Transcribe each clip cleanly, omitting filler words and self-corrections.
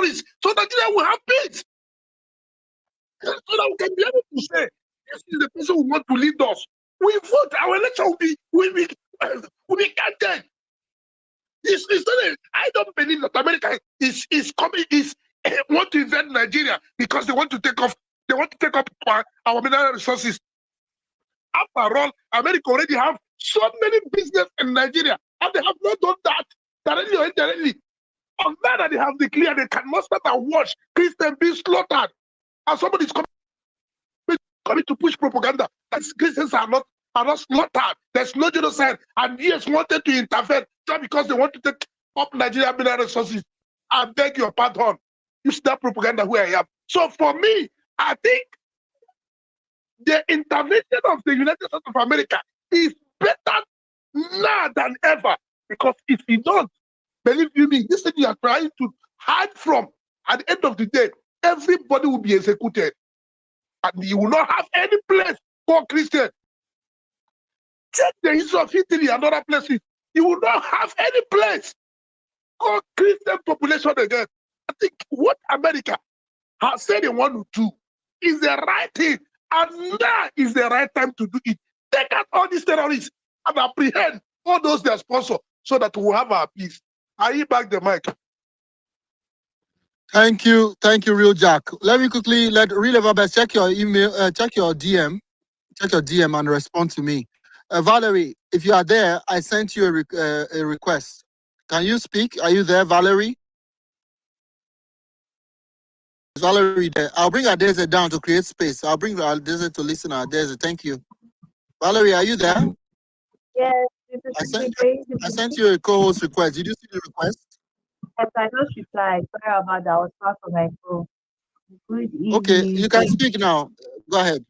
terrorists, so Nigeria will have peace. So that we can be able to say, this is the person who want to lead us. We vote, our election will be counted. I don't believe that America is want to invade Nigeria because they want to take up our mineral resources. After all, America already have so many business in Nigeria, and they have not done that directly or indirectly. On that, they have declared they can muster and watch Christians being slaughtered, and somebody is coming to push propaganda that Christians are not slaughtered. There's no genocide, and US wanted to intervene just because they want to take up Nigerian mineral resources. I beg your pardon. Use that propaganda where I am. So for me, I think the intervention of the United States of America is better now than ever. Because if you don't, believe you me, this thing you are trying to hide from, at the end of the day, everybody will be executed. And you will not have any place for Christians. Check the history of Italy and other places. You will not have any place for Christian population again. I think what America has said they want to do is the right thing. And now is the right time to do it. Take out all these terrorists and apprehend all those they sponsor so that we'll have our peace. I give back the mic. Thank you, Real Jack. Let me quickly let Real Everbest check your email, check your DM and respond to me. Valerie, if you are there, I sent you a request. Can you speak? Are you there, Valerie? Is Valerie there? I'll bring Adeze down to create space. I'll bring Adeze to listen to Adeze. Thank you. Valerie, are you there? Yes. I sent you a co-host request. Did you see the request? Yes, I just replied. Sorry about that. I was far from my phone. Good evening. Okay, you can speak now. Go ahead.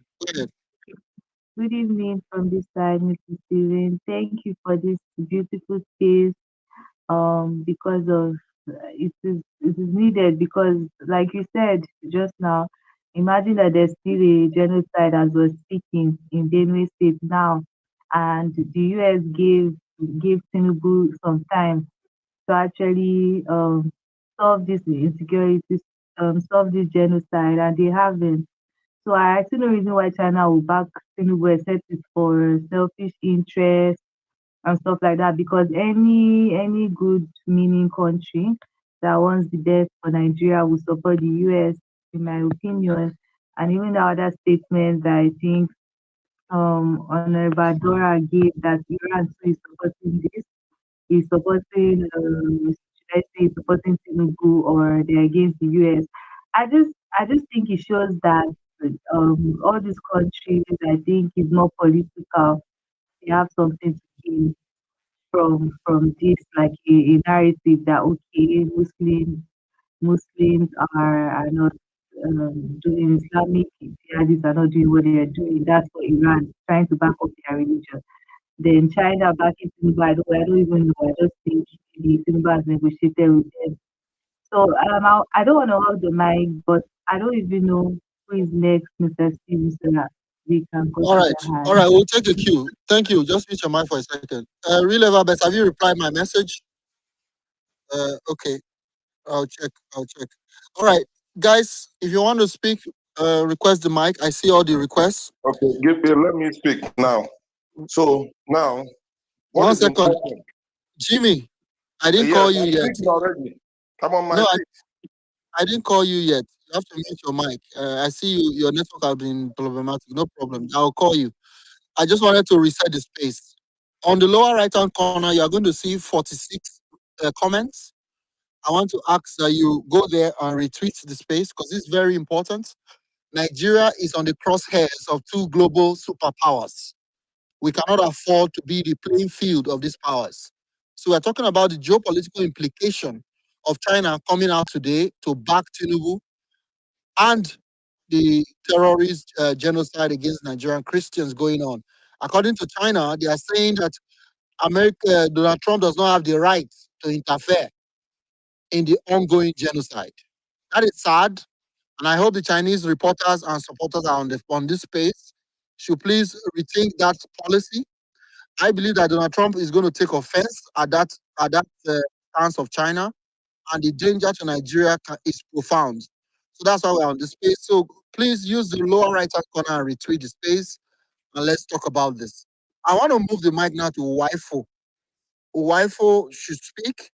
Good evening from this side, Mrs. Steven. Thank you for this beautiful space. Because of it is needed, because like you said just now, imagine that there's still a genocide as we're speaking in Benue State now, and the US gave Tinubu some time to actually solve this insecurity, solve this genocide, and they haven't. So I see no reason why China will back Tinubu except it's for selfish interest and stuff like that. Because any good meaning country that wants the best for Nigeria will support the US, in my opinion. And even the other statements that I think Honorable Dora gave, that Iran too is supporting this, is supporting should I say supporting Tinubu, or they're against the US. I just think it shows that all these countries, I think, is more political. They have something to gain from this, like a narrative that okay, Muslims are not doing Islamic jihadists are not doing what they are doing. That's for Iran trying to back up their religion. Then China backing Tinubu, I don't even know. I just think the Tinubu has negotiated with them. So I don't want to hold the mic, but I don't even know who is next, Mr. Steve, so that we can go. All right, we'll take a cue. Thank you. Just mute your mic for a second. Real Everbest, have you replied my message? Okay, I'll check. All right, guys, if you want to speak, request the mic. I see all the requests. Okay, let me speak now. So now, 1 second, Jimmy, I didn't call you yet. Already. I'm on my no, I didn't call you yet. You have to mute your mic. I see your network has been problematic. No problem. I'll call you. I just wanted to reset the space. On the lower right-hand corner, you are going to see 46 comments. I want to ask that you go there and retweet the space, because it's very important. Nigeria is on the crosshairs of two global superpowers. We cannot afford to be the playing field of these powers. So we're talking about the geopolitical implication of China coming out today to back Tinubu and the terrorist genocide against Nigerian Christians going on. According to China, they are saying that Donald Trump does not have the right to interfere in the ongoing genocide. That is sad, and I hope the Chinese reporters and supporters are on this space should please rethink that policy. I believe that Donald Trump is going to take offense at that stance of China, and the danger to Nigeria is profound. So that's why we're on this space. So please use the lower right-hand corner and retweet the space, and let's talk about this. I want to move the mic now to Wifo. Wifo should speak,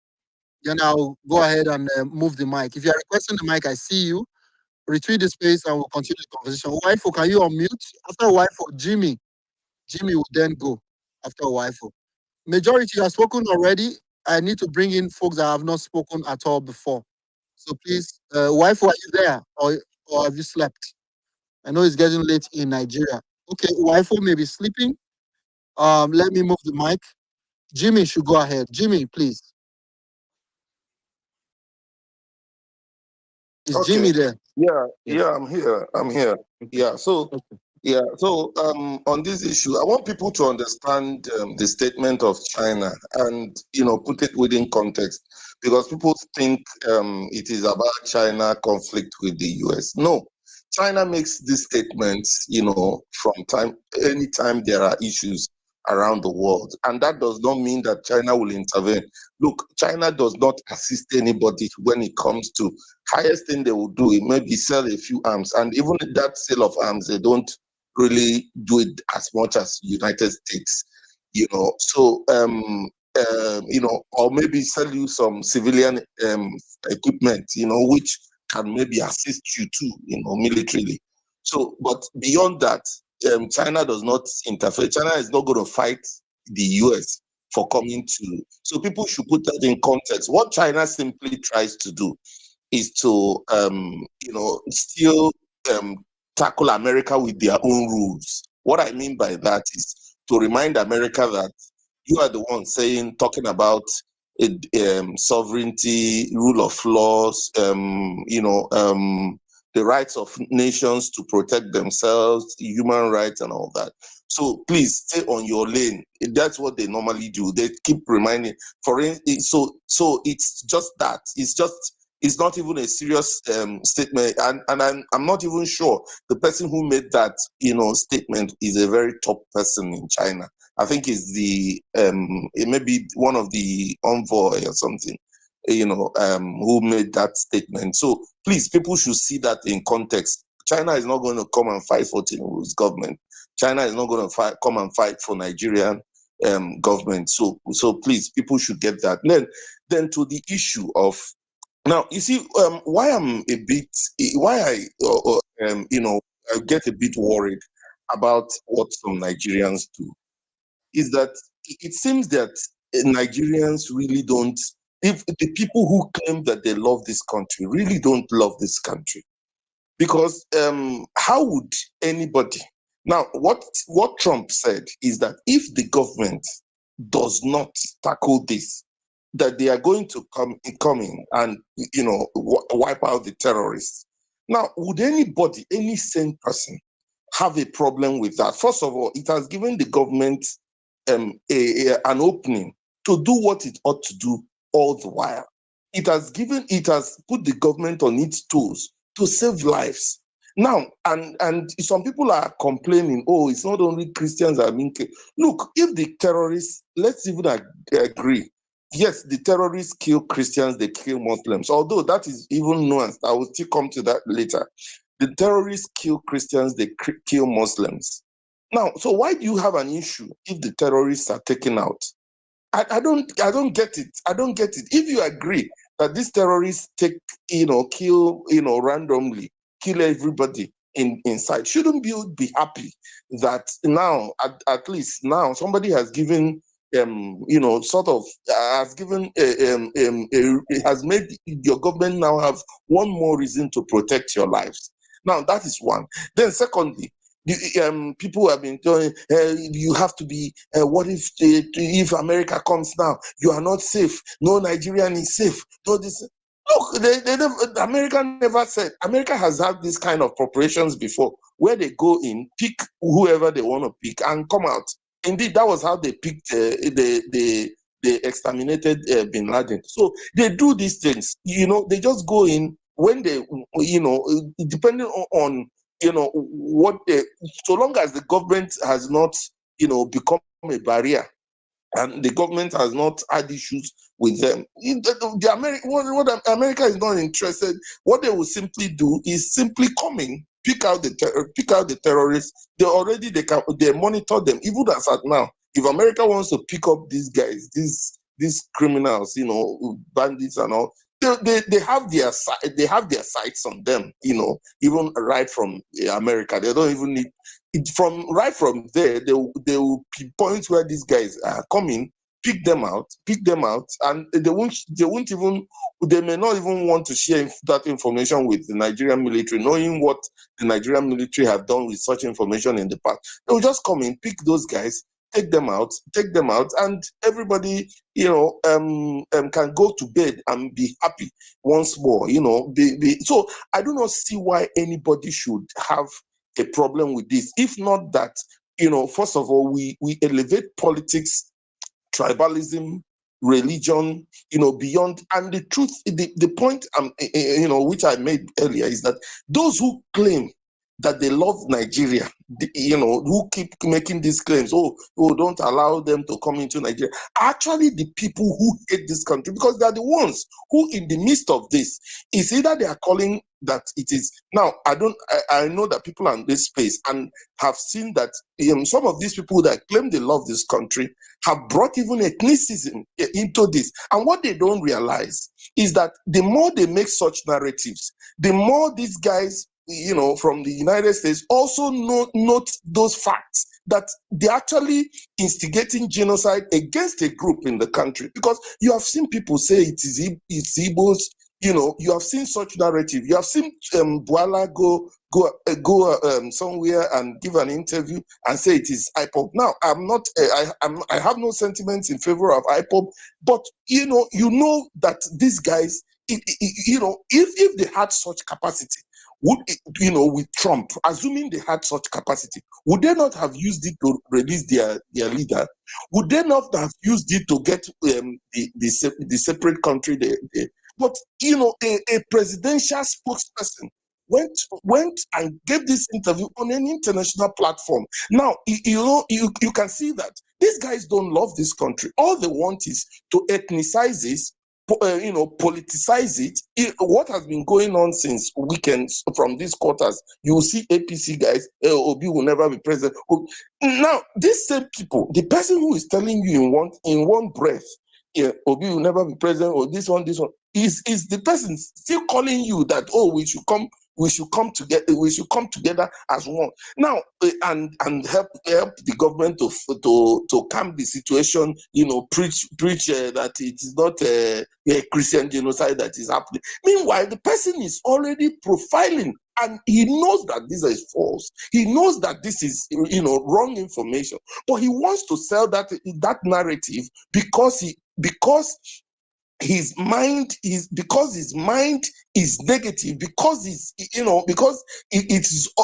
then I'll go ahead and move the mic. If you're requesting the mic, I see you. Retweet the space and we'll continue the conversation. Wifo, can you unmute? After Wifo, Jimmy. Jimmy will then go after Wifo. Majority has spoken already. I need to bring in folks that have not spoken at all before. So please, Wifo, are you there? Or have you slept? I know it's getting late in Nigeria. Okay, Wifo may be sleeping. Let me move the mic. Jimmy should go ahead. Jimmy, please. Is Okay. Jimmy there? Yeah, Yes. I'm here. Yeah, so on this issue, I want people to understand the statement of China and put it within context, because people think it is about China conflict with the US. No, China makes these statements, from anytime there are issues around the world, and that does not mean that China will intervene. Look, China does not assist anybody when it comes to highest thing they will do. It maybe sell a few arms, and even that sale of arms, they don't really do it as much as United States. So or maybe sell you some civilian equipment, which can maybe assist you too, militarily. So, but beyond that, China does not interfere. China is not going to fight the US for coming to. So people should put that in context. What China simply tries to do is to, still tackle America with their own rules. What I mean by that is to remind America that you are the one talking about sovereignty, rule of laws, the rights of nations to protect themselves, human rights, and all that. So please stay on your lane. That's what they normally do. They keep reminding. So it's just that. It's not even a serious statement, and I'm not even sure the person who made that statement is a very top person in China. I think it's it may be one of the envoy or something, who made that statement. So please, people should see that in context. China is not going to come and fight for Tinubu's government. China is not going to come and fight for Nigerian government. So please, people should get that. Then to the issue of now, you see, why I get a bit worried about what some Nigerians do is that it seems that Nigerians really don't. If the people who claim that they love this country really don't love this country, because how would anybody now? What Trump said is that if the government does not tackle this, that they are going to come in and wipe out the terrorists. Now, would anybody, any sane person, have a problem with that? First of all, it has given the government an opening to do what it ought to do all the while. It has put the government on its toes to save lives. Now, and some people are complaining, oh, it's not only Christians that are being killed. Look, if the terrorists, let's even agree, yes, the terrorists kill Christians, they kill Muslims, although that is even nuanced. I will still come to that later. The terrorists kill Christians, they kill Muslims. Now, so why do you have an issue if the terrorists are taken out? I don't get it. I don't get it. If you agree that these terrorists kill, randomly, kill everybody inside, shouldn't you be happy that now, at least now, somebody has given, sort of has given, has made your government now have one more reason to protect your lives. Now, that is one. Then secondly, people have been telling you have to be. What if America comes now? You are not safe. No Nigerian is safe. No this. Look, America never said. America has had this kind of preparations before, where they go in, pick whoever they want to pick, and come out. Indeed, that was how they picked they exterminated Bin Laden. So they do these things. They just go in when they, depending on what they, so long as the government has not become a barrier, and the government has not had issues with them. What America is not interested. What they will simply do is simply come in, pick out the terrorists. They monitor them. Even as at now, if America wants to pick up these guys, these criminals, bandits and all, they have their sights on them. Even right from America, they don't even need it. Right from there, they will pinpoint where these guys are coming, pick them out, and they may not even want to share that information with the Nigerian military, knowing what the Nigerian military have done with such information in the past. They will just come in, pick those guys, take them out, and everybody, can go to bed and be happy once more. So I do not see why anybody should have a problem with this. If not that, first of all, we elevate politics, tribalism, religion, beyond. And the truth, the point, which I made earlier, is that those who claim that they love Nigeria, who keep making these claims, don't allow them to come into Nigeria, are actually the people who hate this country, because they are the ones who, in the midst of this, is either they are calling that it is. Now, I know that people are in this space and have seen that some of these people that claim they love this country have brought even ethnicism into this. And what they don't realize is that the more they make such narratives, the more these guys, from the United States also note those facts, that they're actually instigating genocide against a group in the country. Because you have seen people say it's Igbos, you have seen such narrative. You have seen Bwala go somewhere and give an interview and say it is IPOB. Now, I have no sentiments in favor of IPOB, but you know that these guys, if they had such capacity, with Trump, assuming they had such capacity, would they not have used it to release their leader? Would they not have used it to get the separate country? But a presidential spokesperson went and gave this interview on an international platform. Now, you can see that these guys don't love this country. All they want is to ethnicize this, politicize it. What has been going on since weekends from these quarters, you will see APC guys, Obi will never be president. Now, these same people, the person who is telling you in one breath, Obi will never be president, or this one, is the person still calling you that, we should come together as one now, and help the government to calm the situation. Preach that it is not a Christian genocide that is happening. Meanwhile, the person is already profiling, and he knows that this is false. He knows that this is wrong information, but he wants to sell that narrative because his mind is negative, because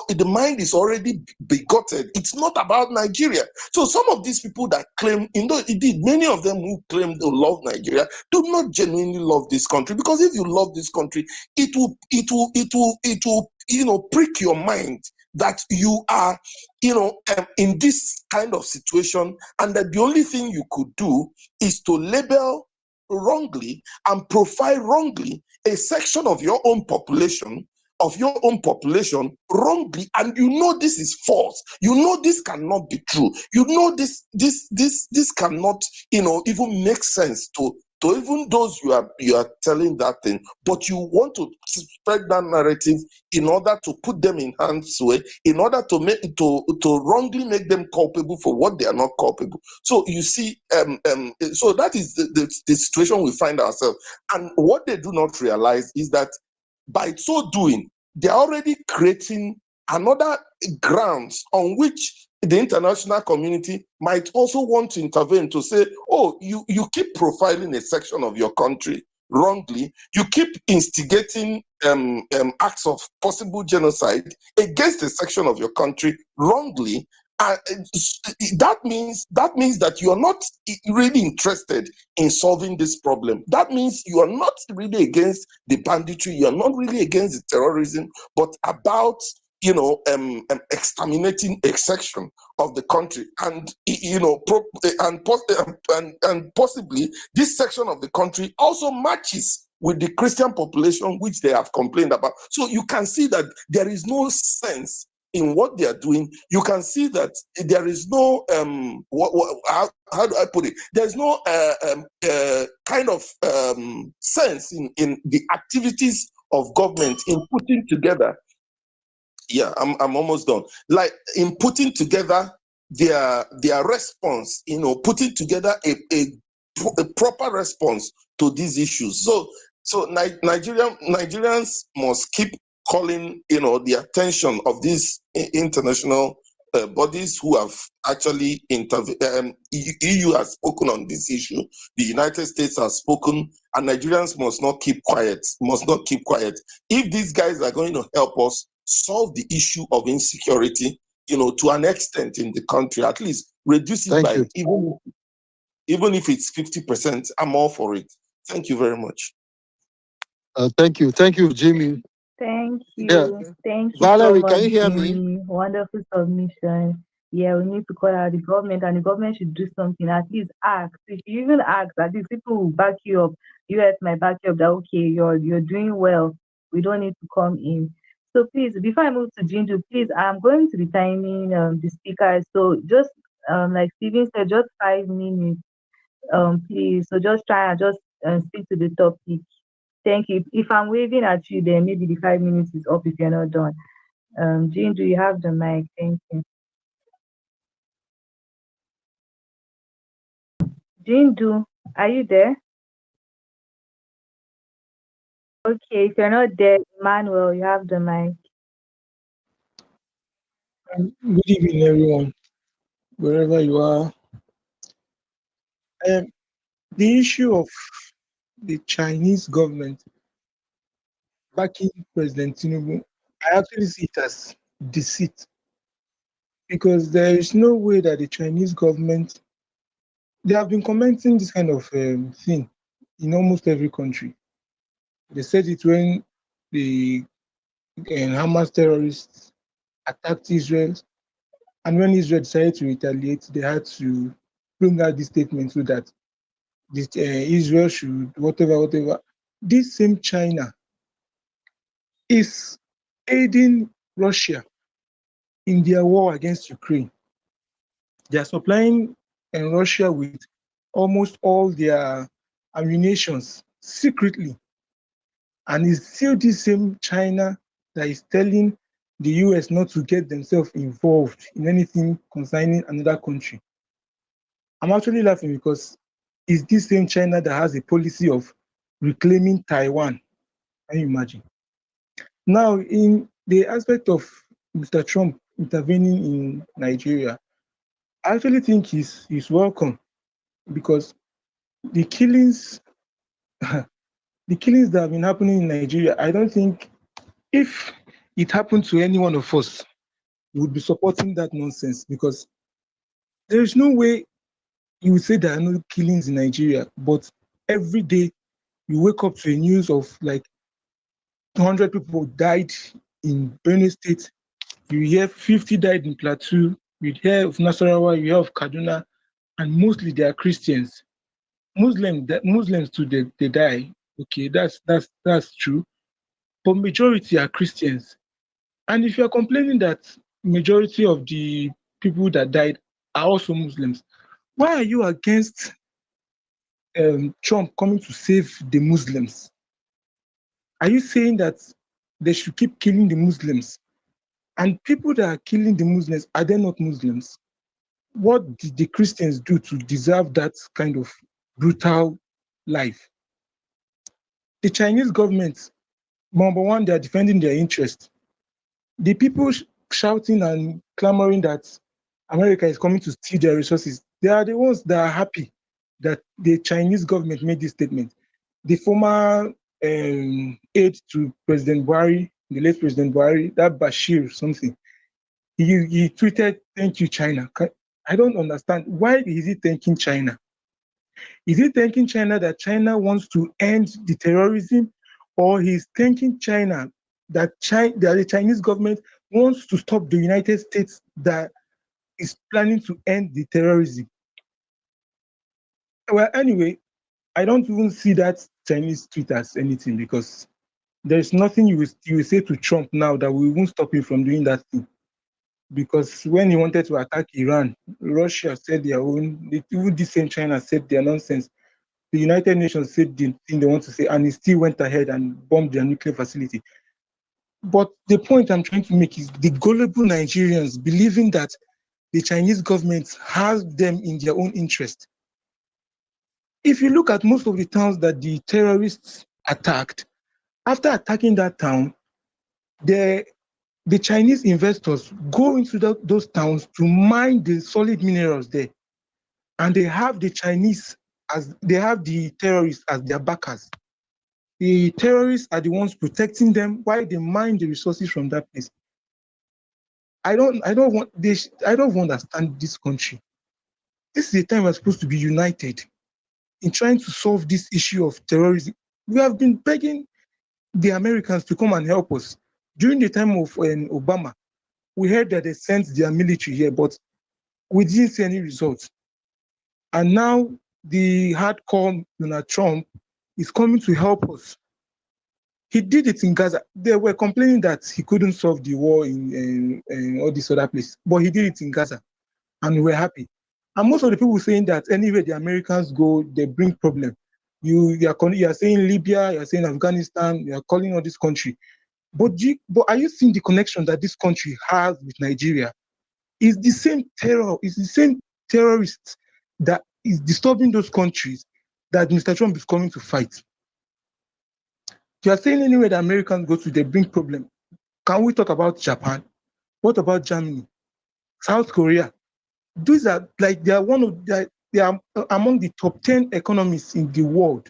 the mind is already bigoted. It's not about Nigeria. So some of these people that claim, indeed many of them who claim to love Nigeria, do not genuinely love this country. Because if you love this country, it will prick your mind that you are in this kind of situation, and that the only thing you could do is to label wrongly and profile wrongly a section of your own population wrongly, and this is false. This cannot be true. This cannot even make sense to even those you are telling that thing, but you want to spread that narrative in order to put them in harm's way, in order to wrongly make them culpable for what they are not culpable. So you see, so that is the situation we find ourselves. And what they do not realize is that by so doing, they are already creating another grounds on which the international community might also want to intervene, to say, you keep profiling a section of your country wrongly, you keep instigating acts of possible genocide against a section of your country wrongly. That means that you are not really interested in solving this problem. That means you are not really against the banditry, you are not really against the terrorism, but about exterminating a section of the country, and and possibly this section of the country also matches with the Christian population, which they have complained about. So you can see that there is no sense in what they are doing. You can see that there is no how do I put it? There's no kind of sense in the activities of government in putting together. Yeah, I'm almost done. Like in putting together their response, putting together a proper response to these issues. So Nigerians must keep calling the attention of these international bodies who have actually intervened. EU has spoken on this issue. The United States has spoken, and Nigerians must not keep quiet. If these guys are going to help us solve the issue of insecurity, to an extent in the country, at least reduce it Thank by you. even if it's 50%, I'm all for it. Thank you very much. Thank you, Jimmy. Thank Yeah, you. Thank you so Valerie, much, can you hear me? Jimmy. Wonderful submission. Yeah, we need to call out the government, and the government should do something. At least ask. If you even ask, at least people will back you up. US might back you up that okay, you're doing well. We don't need to come in. So please, before I move to Jindu, please, I'm going to be timing the speakers. So just like Steven said, just 5 minutes, please. So just try and just stick to the topic. Thank you. If I'm waving at you, then maybe the 5 minutes is up if you're not done. Jean, do you have the mic? Thank you. Jean, are you there? Okay, if you're not there, Emmanuel, you have the mic. Good evening, everyone, wherever you are. Um, the issue of the Chinese government backing President Tinubu, I actually see it as deceit, because there is no way that the Chinese government, they have been commenting this kind of thing in almost every country. They said it when the Hamas terrorists attacked Israel, and when Israel decided to retaliate, they had to bring out this statement so that this, Israel should whatever. This same China is aiding Russia in their war against Ukraine. They are supplying Russia with almost all their ammunitions secretly, and it's still the same China that is telling the US not to get themselves involved in anything concerning another country. I'm actually laughing because it's this same China that has a policy of reclaiming Taiwan. Can you imagine? Now, in the aspect of Mr. Trump intervening in Nigeria, I actually think he's welcome, because the killings the killings that have been happening in Nigeria, I don't think if it happened to any one of us, we would be supporting that nonsense, because there is no way you would say there are no killings in Nigeria, but every day you wake up to a news of like 200 people died in Benue State, you hear 50 died in Plateau, you hear of Nasarawa, you hear of Kaduna, and mostly they are Christians. Muslims too, they die. Okay, that's true. But majority are Christians. And if you're complaining that majority of the people that died are also Muslims, why are you against Trump coming to save the Muslims? Are you saying that they should keep killing the Muslims? And people that are killing the Muslims, are they not Muslims? What did the Christians do to deserve that kind of brutal life? The Chinese government, number one, they are defending their interests. The people shouting and clamoring that America is coming to steal their resources, they are the ones that are happy that the Chinese government made this statement. The former aide to President Buhari, the late President Buhari, that Bashir something, he tweeted, "Thank you, China." I don't understand. Why is he thanking China? Is he thanking China that China wants to end the terrorism, or he's thanking China that the Chinese government wants to stop the United States that is planning to end the terrorism. Well, anyway, I don't even see that Chinese tweet as anything because there's nothing you will say to Trump now that will even stop him from doing that thing. Because when he wanted to attack Iran, Russia said their own, even the same China said their nonsense. The United Nations said the thing they want to say, and he still went ahead and bombed their nuclear facility. But the point I'm trying to make is the gullible Nigerians believing that the Chinese government has them in their own interest. If you look at most of the towns that the terrorists attacked, after attacking that town, the Chinese investors go into those towns to mine the solid minerals there, and they have the terrorists as their backers. The terrorists are the ones protecting them while they mine the resources from that place. I don't understand this country. This is a time we're supposed to be united in trying to solve this issue of terrorism. We have been begging the Americans to come and help us. During the time of Obama, we heard that they sent their military here, but we didn't see any results. And now the hardcore Donald Trump is coming to help us. He did it in Gaza. They were complaining that he couldn't solve the war in all these other places, but he did it in Gaza, and we're happy. And most of the people saying that anywhere the Americans go, they bring problem. You are saying Libya, you are saying Afghanistan, you are calling all this country. But are you seeing the connection that this country has with Nigeria? It's the same terror, it's the same terrorists that is disturbing those countries that Mr. Trump is coming to fight. You are saying anywhere the Americans go to, they bring problem. Can we talk about Japan? What about Germany? South Korea? These are like they are among the top 10 economies in the world.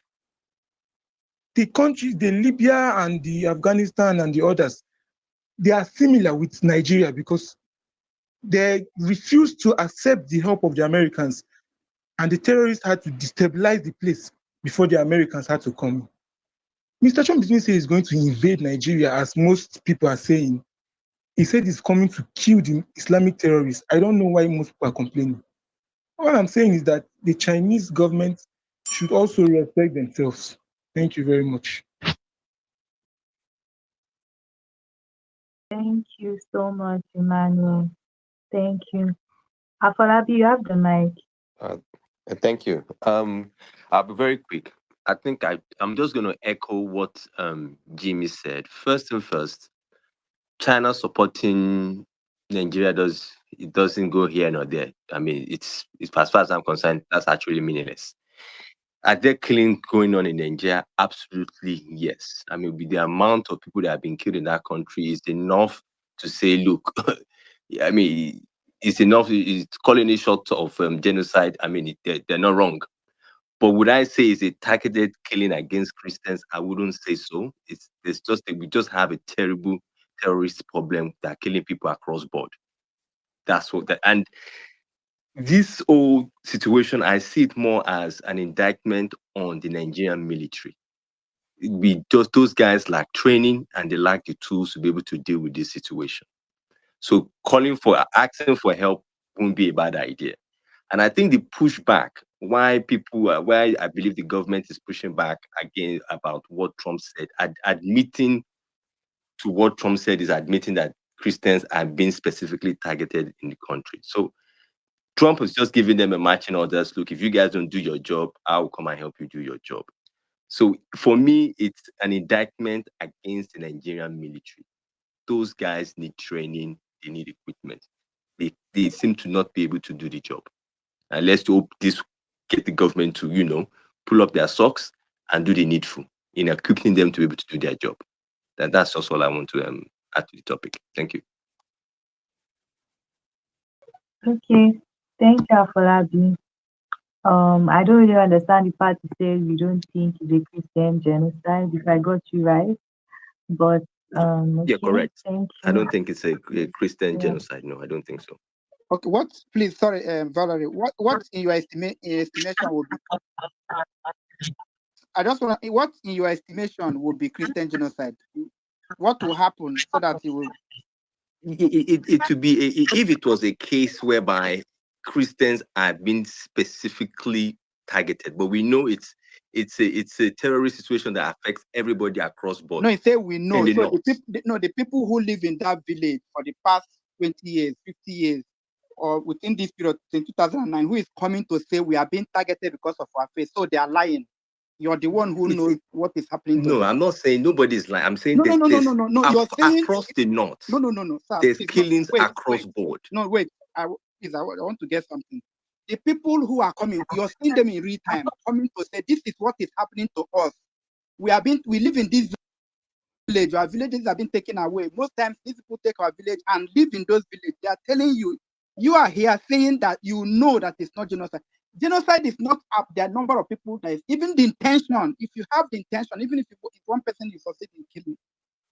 The countries, the Libya and the Afghanistan and the others, they are similar with Nigeria because they refused to accept the help of the Americans, and the terrorists had to destabilize the place before the Americans had to come. Mr. Trump didn't say he's going to invade Nigeria, as most people are saying. He said he's coming to kill the Islamic terrorists. I don't know why most people are complaining. All I'm saying is that the Chinese government should also respect themselves. Thank you very much. Thank you so much, Emmanuel. Thank you. Afolabi, you have the mic. Thank you. I'll be very quick. I think I'm just going to echo what Jimmy said. First and first, China supporting Nigeria doesn't go here nor there. I mean, it's as far as I'm concerned, that's actually meaningless. Are there killings going on in Nigeria? Absolutely yes. I mean, with the amount of people that have been killed in that country, is enough to say, look, I mean, it's enough. It's calling it short of genocide. I mean, they're not wrong. But would I say it's a targeted killing against Christians? I wouldn't say so. We just have a terrible terrorist problem that are killing people across board. That's what that. And this whole situation, I see it more as an indictment on the Nigerian military. Those guys lack training and they lack the tools to be able to deal with this situation. So asking for help won't be a bad idea. And I think the pushback, why I believe the government is pushing back again about what Trump said, admitting to what Trump said is admitting that Christians are being specifically targeted in the country. So Trump is just giving them a marching orders. Look, if you guys don't do your job, I will come and help you do your job. So for me, it's an indictment against the Nigerian military. Those guys need training, they need equipment. They seem to not be able to do the job. And let's hope this get the government to, pull up their socks and do the needful in equipping them to be able to do their job. That's just all I want to add to the topic. Thank you. Okay. Thank you, Afolabi. I don't really understand the part you said you don't think it's a Christian genocide, if I got you right. But Yeah, correct. Thank I you. don't think it's a Christian Yeah. genocide. No, I don't think so. Okay, please, sorry, Valerie, what in your estimation would be? I just want to, what in your estimation would be Christian genocide? What will happen so that you will? it would be if it was a case whereby Christians are being specifically targeted, but we know it's a terrorist situation that affects everybody across board. No, he said we know. In the So north. the people who live in that village for the past 20 years, 50 years, or within this period, since 2009, who is coming to say we are being targeted because of our faith? So they are lying. You're the one who knows what is happening to No, them. I'm not saying nobody's lying. I'm saying No. You're saying across the north. No, sir. There's Please, killings wait. across board. No, wait. Please, I want to get something. The people who are coming, you're seeing them in real time, coming to say this is what is happening to us. We live in this village. Our villages have been taken away. Most times, these people take our village and live in those villages. They are telling you, you are here saying that you know that it's not genocide. Genocide is not up. There are a number of people that is even the intention. If you have the intention, even if one person is succeed in killing,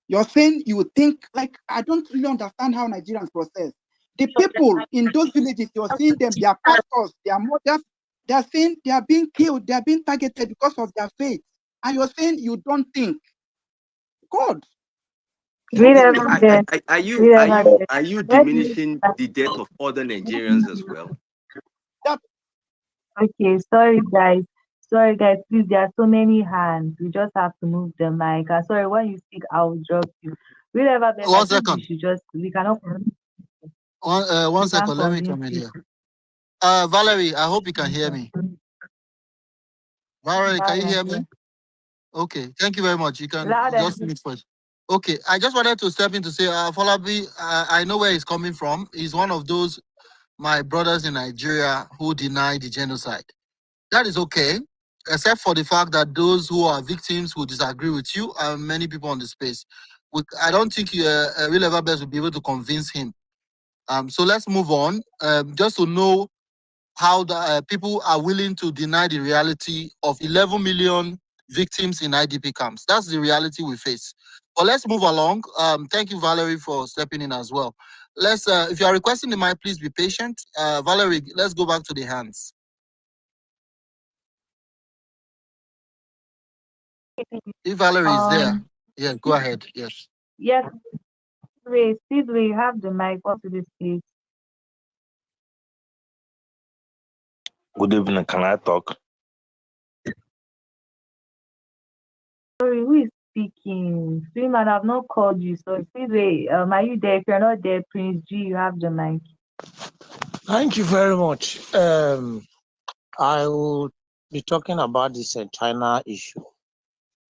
you're saying you would think like I don't really understand how Nigerians process. The people in those villages, you're seeing them, they are pastors, they are mothers, they are saying they are being killed, they are being targeted because of their faith. And you're saying you don't think. God. Are you diminishing the death of other Nigerians as well? Okay, sorry guys. Sorry guys, please, there are so many hands. We just have to move the mic. Sorry, when you speak, I will drop you. Wherever best, I 1 think second. we should just we cannot One we can't second. Let me come in convince here. Valerie, I hope you can hear me. people. Valerie, can Loud you and hear clear. me? Okay, thank you very much. You can Loud and just clear. mute first. Okay, I just wanted to step in to say, Falabi, I know where he's coming from. He's one of those my brothers in Nigeria who deny the genocide. That is okay, except for the fact that those who are victims will disagree with you and many people on the space. I don't think Real Everbest will be able to convince him. So let's move on. Just to know how the people are willing to deny the reality of 11 million victims in IDP camps. That's the reality we face. But let's move along. Thank you, Valerie, for stepping in as well. Let's. If you are requesting the mic, please be patient. Valerie, let's go back to the hands. If Valerie is there, yeah, go ahead. Yes. Yes, Speedway, you have the mic. Up to this please. Good evening. Can I talk? Sorry, who is speaking? Freeman, I've not called you. So Speedway, are you there? If you're not there, Prince G, you have the mic. Thank you very much. I will be talking about this China issue.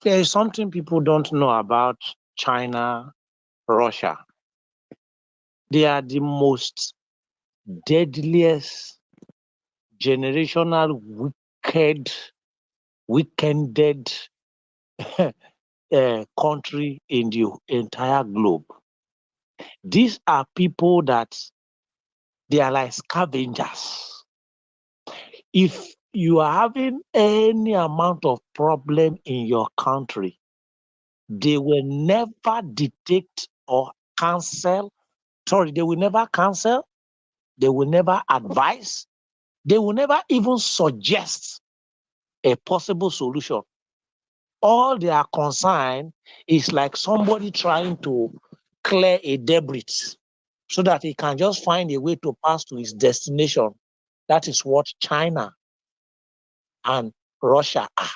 There is something people don't know about China, Russia. They are the most deadliest, generational, weekended country in the entire globe. These are people that they are like scavengers. If you are having any amount of problem in your country, they will never detect or cancel. Sorry, they will never cancel. They will never advise. They will never even suggest a possible solution. All they are concerned is like somebody trying to clear a debris so that he can just find a way to pass to his destination. That is what China and Russia are.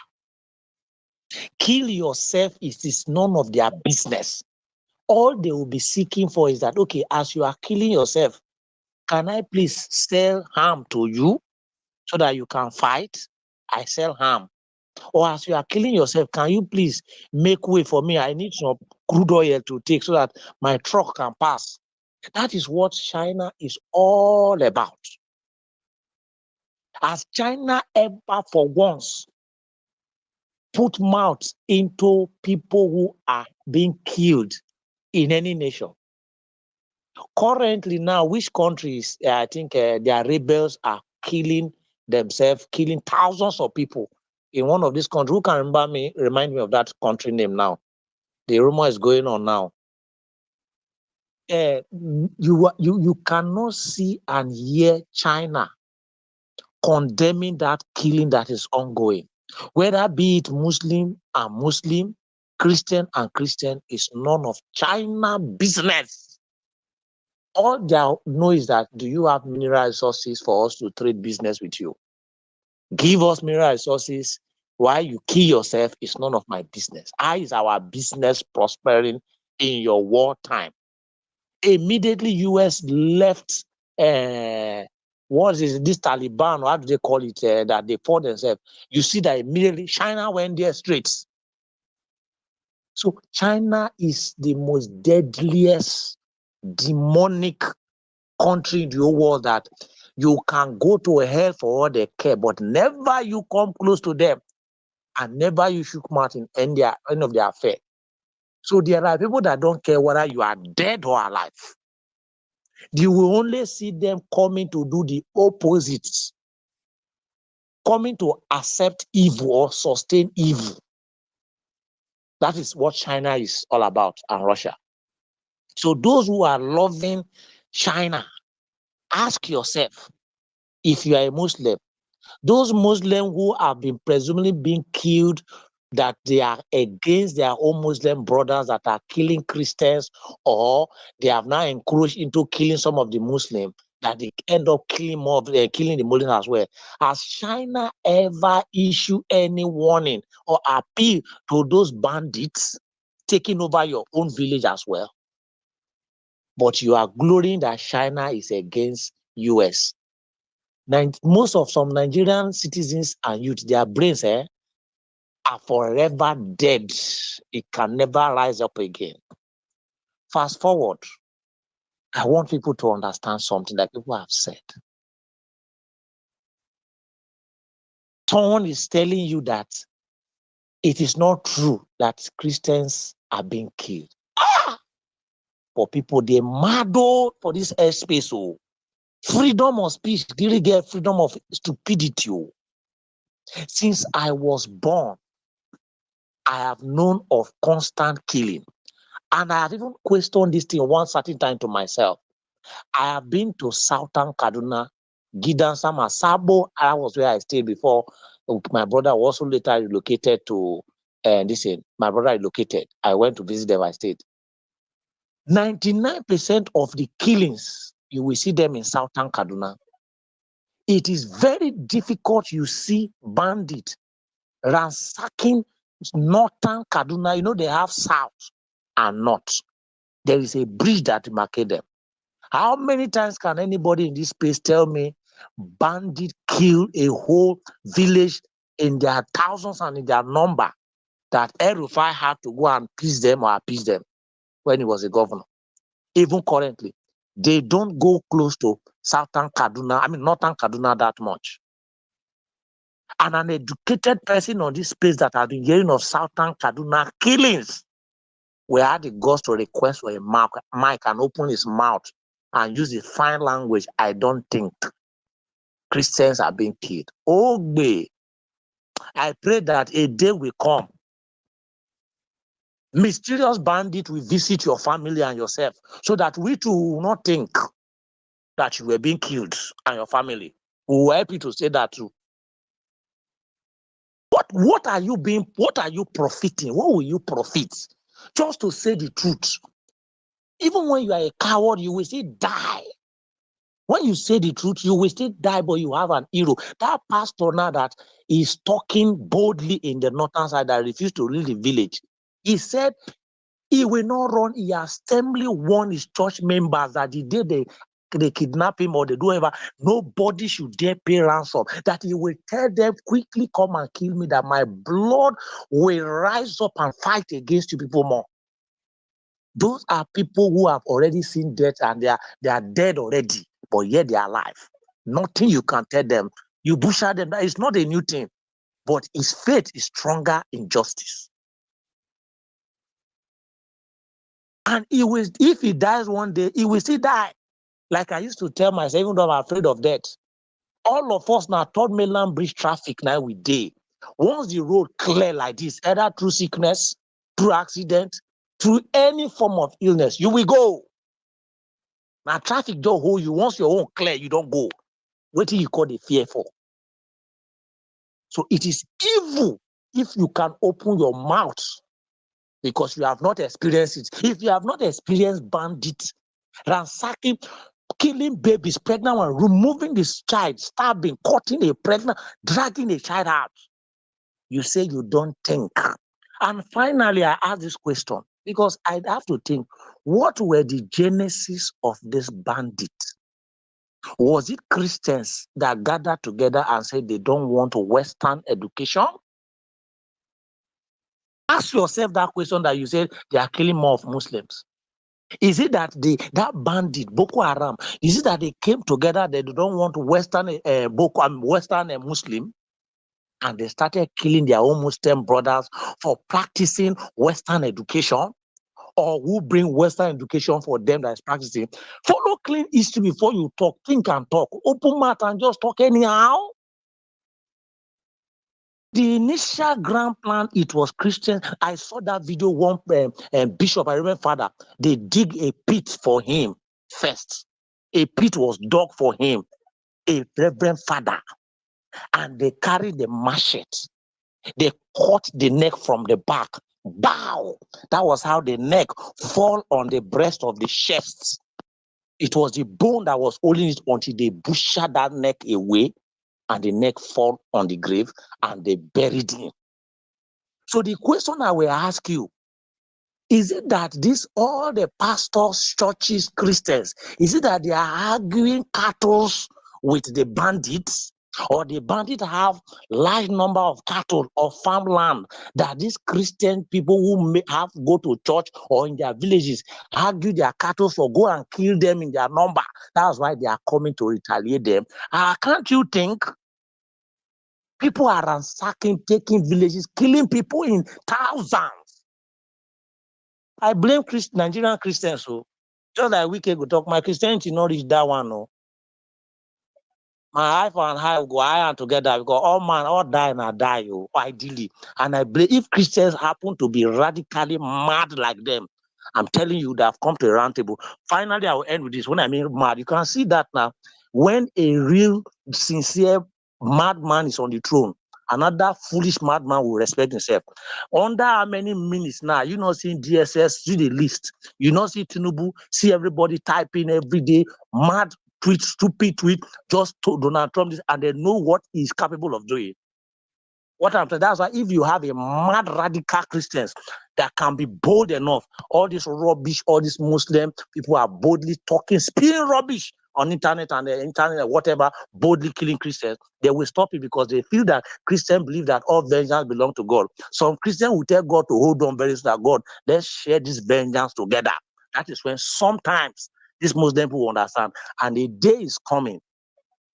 Kill yourself is none of their business. All they will be seeking for is that, okay, as you are killing yourself, can I please sell harm to you so that you can fight? I sell harm. Or as you are killing yourself, can you please make way for me? I need some crude oil to take so that my truck can pass. That is what China is all about. Has China ever for once put mouth into people who are being killed in any nation? Currently now, which countries, I think their rebels are killing themselves, killing thousands of people in one of these countries. Who can remind me of that country name now? The rumor is going on now. You cannot see and hear China condemning that killing that is ongoing. Whether be it Muslim and Muslim, Christian and Christian, is none of China business. All they know is that, do you have mineral resources for us to trade business with you? Give us mineral resources. Why you kill yourself is none of my business. How is our business prospering in your wartime? Immediately, US left. What is this Taliban? Or how do they call it? That they fought themselves. You see that immediately China went there straight. So China is the most deadliest demonic country in the whole world, that you can go to hell for all they care, but never you come close to them, and never you shook mouth in end of their affair. So there are people that don't care whether you are dead or alive. You will only see them coming to do the opposite, coming to accept evil or sustain evil. That is what China is all about, and Russia. So those who are loving China, ask yourself, if you are a Muslim, those Muslims who have been presumably being killed, that they are against their own Muslim brothers that are killing Christians, or they have now encroached into killing some of the Muslims, that they end up killing more, killing the Muslims as well. Has China ever issued any warning or appeal to those bandits taking over your own village as well? But you are glorying that China is against US. Most of some Nigerian citizens and youth, their brains are forever dead. It can never rise up again. Fast forward, I want people to understand something that people have said. Someone is telling you that it is not true that Christians are being killed. But people, they mad for this airspace. Oh. Freedom of speech, really get freedom of stupidity. Oh. Since I was born, I have known of constant killing. And I have even questioned this thing one certain time to myself. I have been to Southern Kaduna, Gidansama, Sabo. That was where I stayed before. My brother was also later relocated to my brother relocated. I went to visit them, I stayed. 99% of the killings, you will see them in Southern Kaduna. It is very difficult, you see bandits ransacking Northern Kaduna. You know, they have South and North. There is a bridge that demarcates them. How many times can anybody in this space tell me bandits kill a whole village in their thousands and in their number, that El-Rufai had to go and peace them or appease them when he was a governor? Even currently, they don't go close to Northern Kaduna that much. And an educated person on this space that has been hearing of Southern Kaduna killings, we had the guts to request for a mic and open his mouth and use the fine language. I don't think Christians are being killed. Oh, I pray that a day will come. Mysterious bandit will visit your family and yourself, so that we too will not think that you were being killed and your family. We will help you to say that too. What are you profiting? What will you profit? Just to say the truth. Even when you are a coward, you will still die. When you say the truth, you will still die, but you have an hero. That pastor now that is talking boldly in the northern side that refused to leave the village, he said he will not run. He has firmly warned his church members that the day they kidnap him or they do whatever, nobody should dare pay ransom. That he will tell them, quickly come and kill me, that my blood will rise up and fight against you people more. Those are people who have already seen death and they are dead already, but yet they are alive. Nothing you can tell them. You butcher them. That is not a new thing, but his faith is stronger in justice. And if he dies one day, he will still die. Like I used to tell myself, even though I'm afraid of death, all of us now third mainland bridge traffic now we day. Once the road clear like this, either through sickness, through accident, through any form of illness, you will go. Now traffic don't hold you. Once your own clear, you don't go. What do you call the fearful? So it is evil if you can open your mouth, because you have not experienced it. If you have not experienced bandits ransacking, killing babies, pregnant one, removing this child, stabbing, cutting a pregnant, dragging a child out. You say you don't think. And finally, I ask this question because I have to think, what were the genesis of this bandit? Was it Christians that gathered together and said they don't want Western education? Ask yourself that question that you said they are killing more of Muslims. Is it that that bandit, Boko Haram, is it that they came together, they don't want Western Western Muslim, and they started killing their own Muslim brothers for practicing Western education? Or who bring Western education for them that is practicing? Follow clean history before you talk. Think and talk. Open mouth and just talk anyhow. The initial grand plan, it was Christian. I saw that video, one bishop, I remember father, they dig a pit for him first. A pit was dug for him, a reverend father. And they carried the machete. They cut the neck from the back. Bow. That was how the neck fall on the breast of the chest. It was the bone that was holding it until they butchered that neck away and the neck fall on the grave and they buried him. So the question I will ask you, is it that all the pastors, churches, Christians, is it that they are arguing cattle with the bandits? Or the bandits have large number of cattle or farmland that these Christian people who may have go to church or in their villages argue their cattle for, go and kill them in their number. That's why they are coming to retaliate them. Can't you think people are ransacking, taking villages, killing people in thousands? I blame Nigerian Christians. So just like we can go talk, my Christianity not reach that one. No. My eye for an eye will go eye and together because all man, all die and I die, ideally. And I believe if Christians happen to be radically mad like them, I'm telling you, they have come to a round table. Finally, I will end with this. When I mean mad, you can see that now. When a real, sincere madman is on the throne, another foolish madman will respect himself. Under how many minutes now? You not seeing DSS, see the list. You not see Tinubu, see everybody typing every day, mad tweet, stupid tweet, just to Donald Trump this, and they know what he's capable of doing. What I'm saying, that's why if you have a mad radical Christians that can be bold enough, all this rubbish, all these Muslim people are boldly talking, spewing rubbish on internet and the internet, whatever, boldly killing Christians, they will stop it because they feel that Christians believe that all vengeance belongs to God. Some Christians will tell God to hold on very soon, God, let's share this vengeance together. That is when sometimes these Muslim people understand, and the day is coming.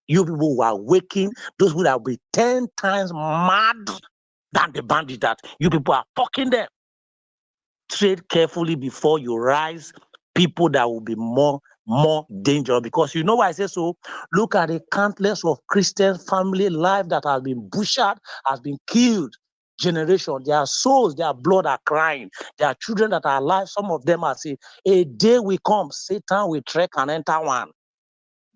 You people who are waking, those who will be 10 times mad than the bandit that you people are fucking them. Trade carefully before you rise people that will be more dangerous. Because you know why I say so? Look at the countless of Christian family life that has been butchered, has been killed. Generation, their souls, their blood are crying. Their children that are alive, some of them are saying, a day will come, Satan will trek and enter one.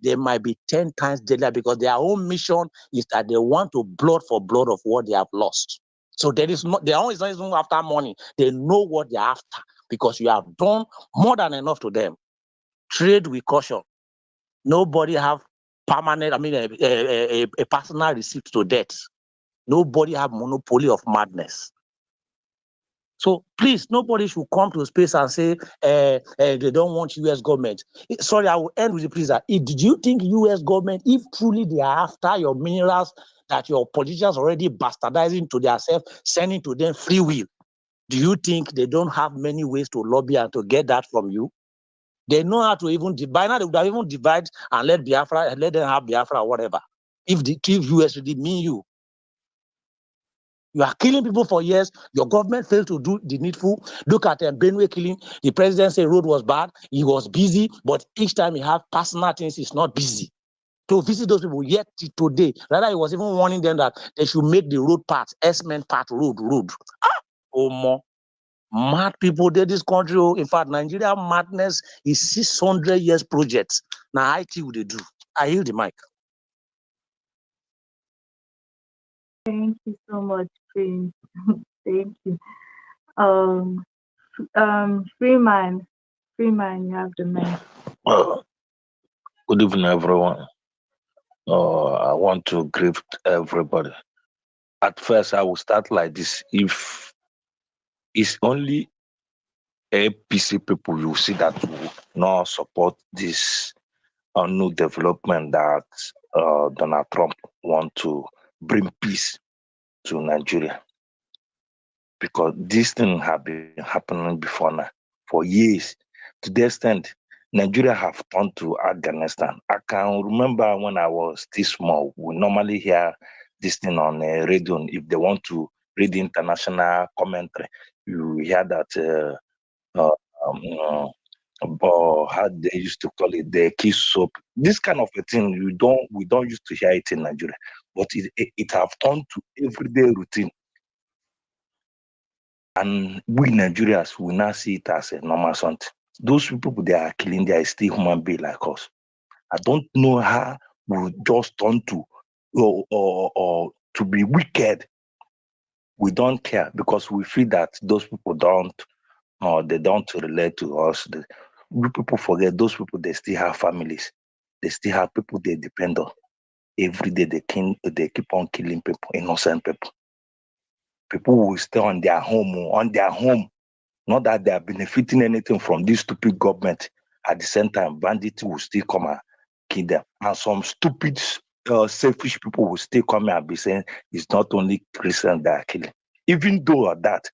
They might be 10 times deadlier because their own mission is that they want to blood for blood of what they have lost. So there is not, their own is not even after money. They know what they're after because you have done more than enough to them. Trade with caution. Nobody have permanent, a personal receipt to debt. Nobody have monopoly of madness. So please, nobody should come to space and say they don't want U.S. government. Sorry, I will end with the please. Did you think U.S. government, if truly they are after your minerals that your politicians already bastardizing to themselves, sending to them free will, do you think they don't have many ways to lobby and to get that from you? They know how to even divide. Now they would have even divide and let them have Biafra or whatever. If U.S. really mean you. You are killing people for years. Your government failed to do the needful. Look at Benue killing. The president said road was bad. He was busy, but each time he have personal things, he's not busy to visit those people. Yet today, rather he was even warning them that they should make the road part, S-men part road. Oh, more mad people there this country. In fact, Nigeria madness is 600 years project. Now IT will they do. I yield the mic. Thank you so much, Prince. Thank you. Freeman, you have the mic. Uh, Good evening, everyone. I want to greet everybody. At first, I will start like this. If it's only APC people, you see that will not support this new development that Donald Trump want to bring peace to Nigeria, because this thing have been happening before now for years. To the extent Nigeria have turned to Afghanistan. I can remember when I was still small, we normally hear this thing on radio. If they want to read international commentary, you hear that uh, um, uh, how they used to call it, the key soap. This kind of a thing we don't used to hear it in Nigeria, but it have turned to everyday routine. And we Nigerians will now see it as a normal something. Those people they are killing, they are still human being like us. I don't know how we just turn to or to be wicked. We don't care because we feel that those people they don't relate to us. We people forget those people they still have families. They still have people they depend on. Every day they keep on killing people, innocent people. People will stay on their home. Not that they are benefiting anything from this stupid government. At the same time, bandits will still come and kill them. And some stupid, selfish people will still come and be saying it's not only Christians that are killing. Even though that,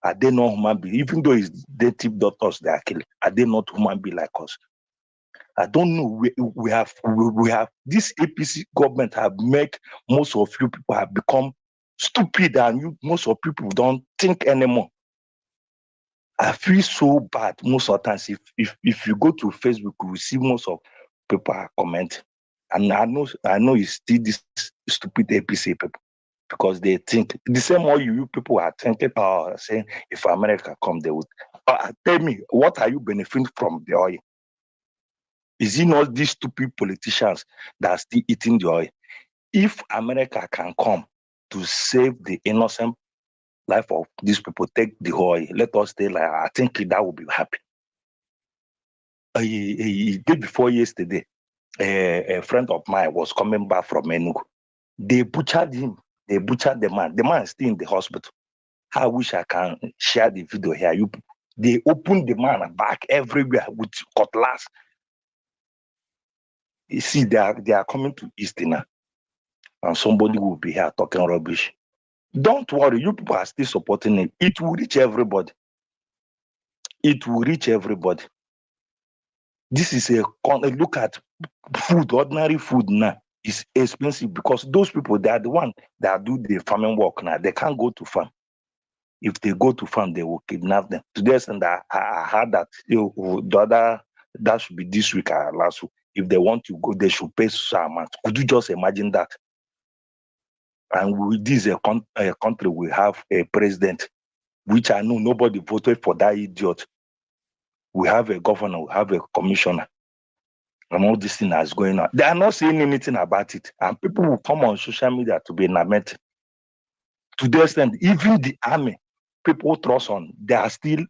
are they not human beings? Even though it's native doctors that are killing, are they not human beings like us? I don't know. We have this APC government have make most of you people have become stupid, and most of people don't think anymore. I feel so bad most of the times. If you go to Facebook, you will see most of people are commenting. And I know it's still this stupid APC people, because they think the same way you people are thinking saying if America come, they would tell me, what are you benefiting from the oil? Is it not these stupid politicians that are still eating the oil? If America can come to save the innocent life of these people, take the oil, let us stay like, I think that would be happy. Day before yesterday, a friend of mine was coming back from Enugu. They butchered him. They butchered the man. The man is still in the hospital. I wish I can share the video here. They opened the man back everywhere with cutlass. You see, they are coming to Eastern, and somebody will be here talking rubbish. Don't worry, you people are still supporting it. It will reach everybody. It will reach everybody. This is look at food, ordinary food now is expensive, because those people, they are the one that do the farming work now. They can't go to farm. If they go to farm, they will kidnap them. Today, and I heard that the other, that should be this week or last week. If they want to go, they should pay some amount. Could you just imagine that? And with this a country, we have a president, which I know nobody voted for that idiot. We have a governor, we have a commissioner, and all this thing that's going on. They are not saying anything about it. And people will come on social media to be lamenting. To the extent, even the army, people trust on, they are still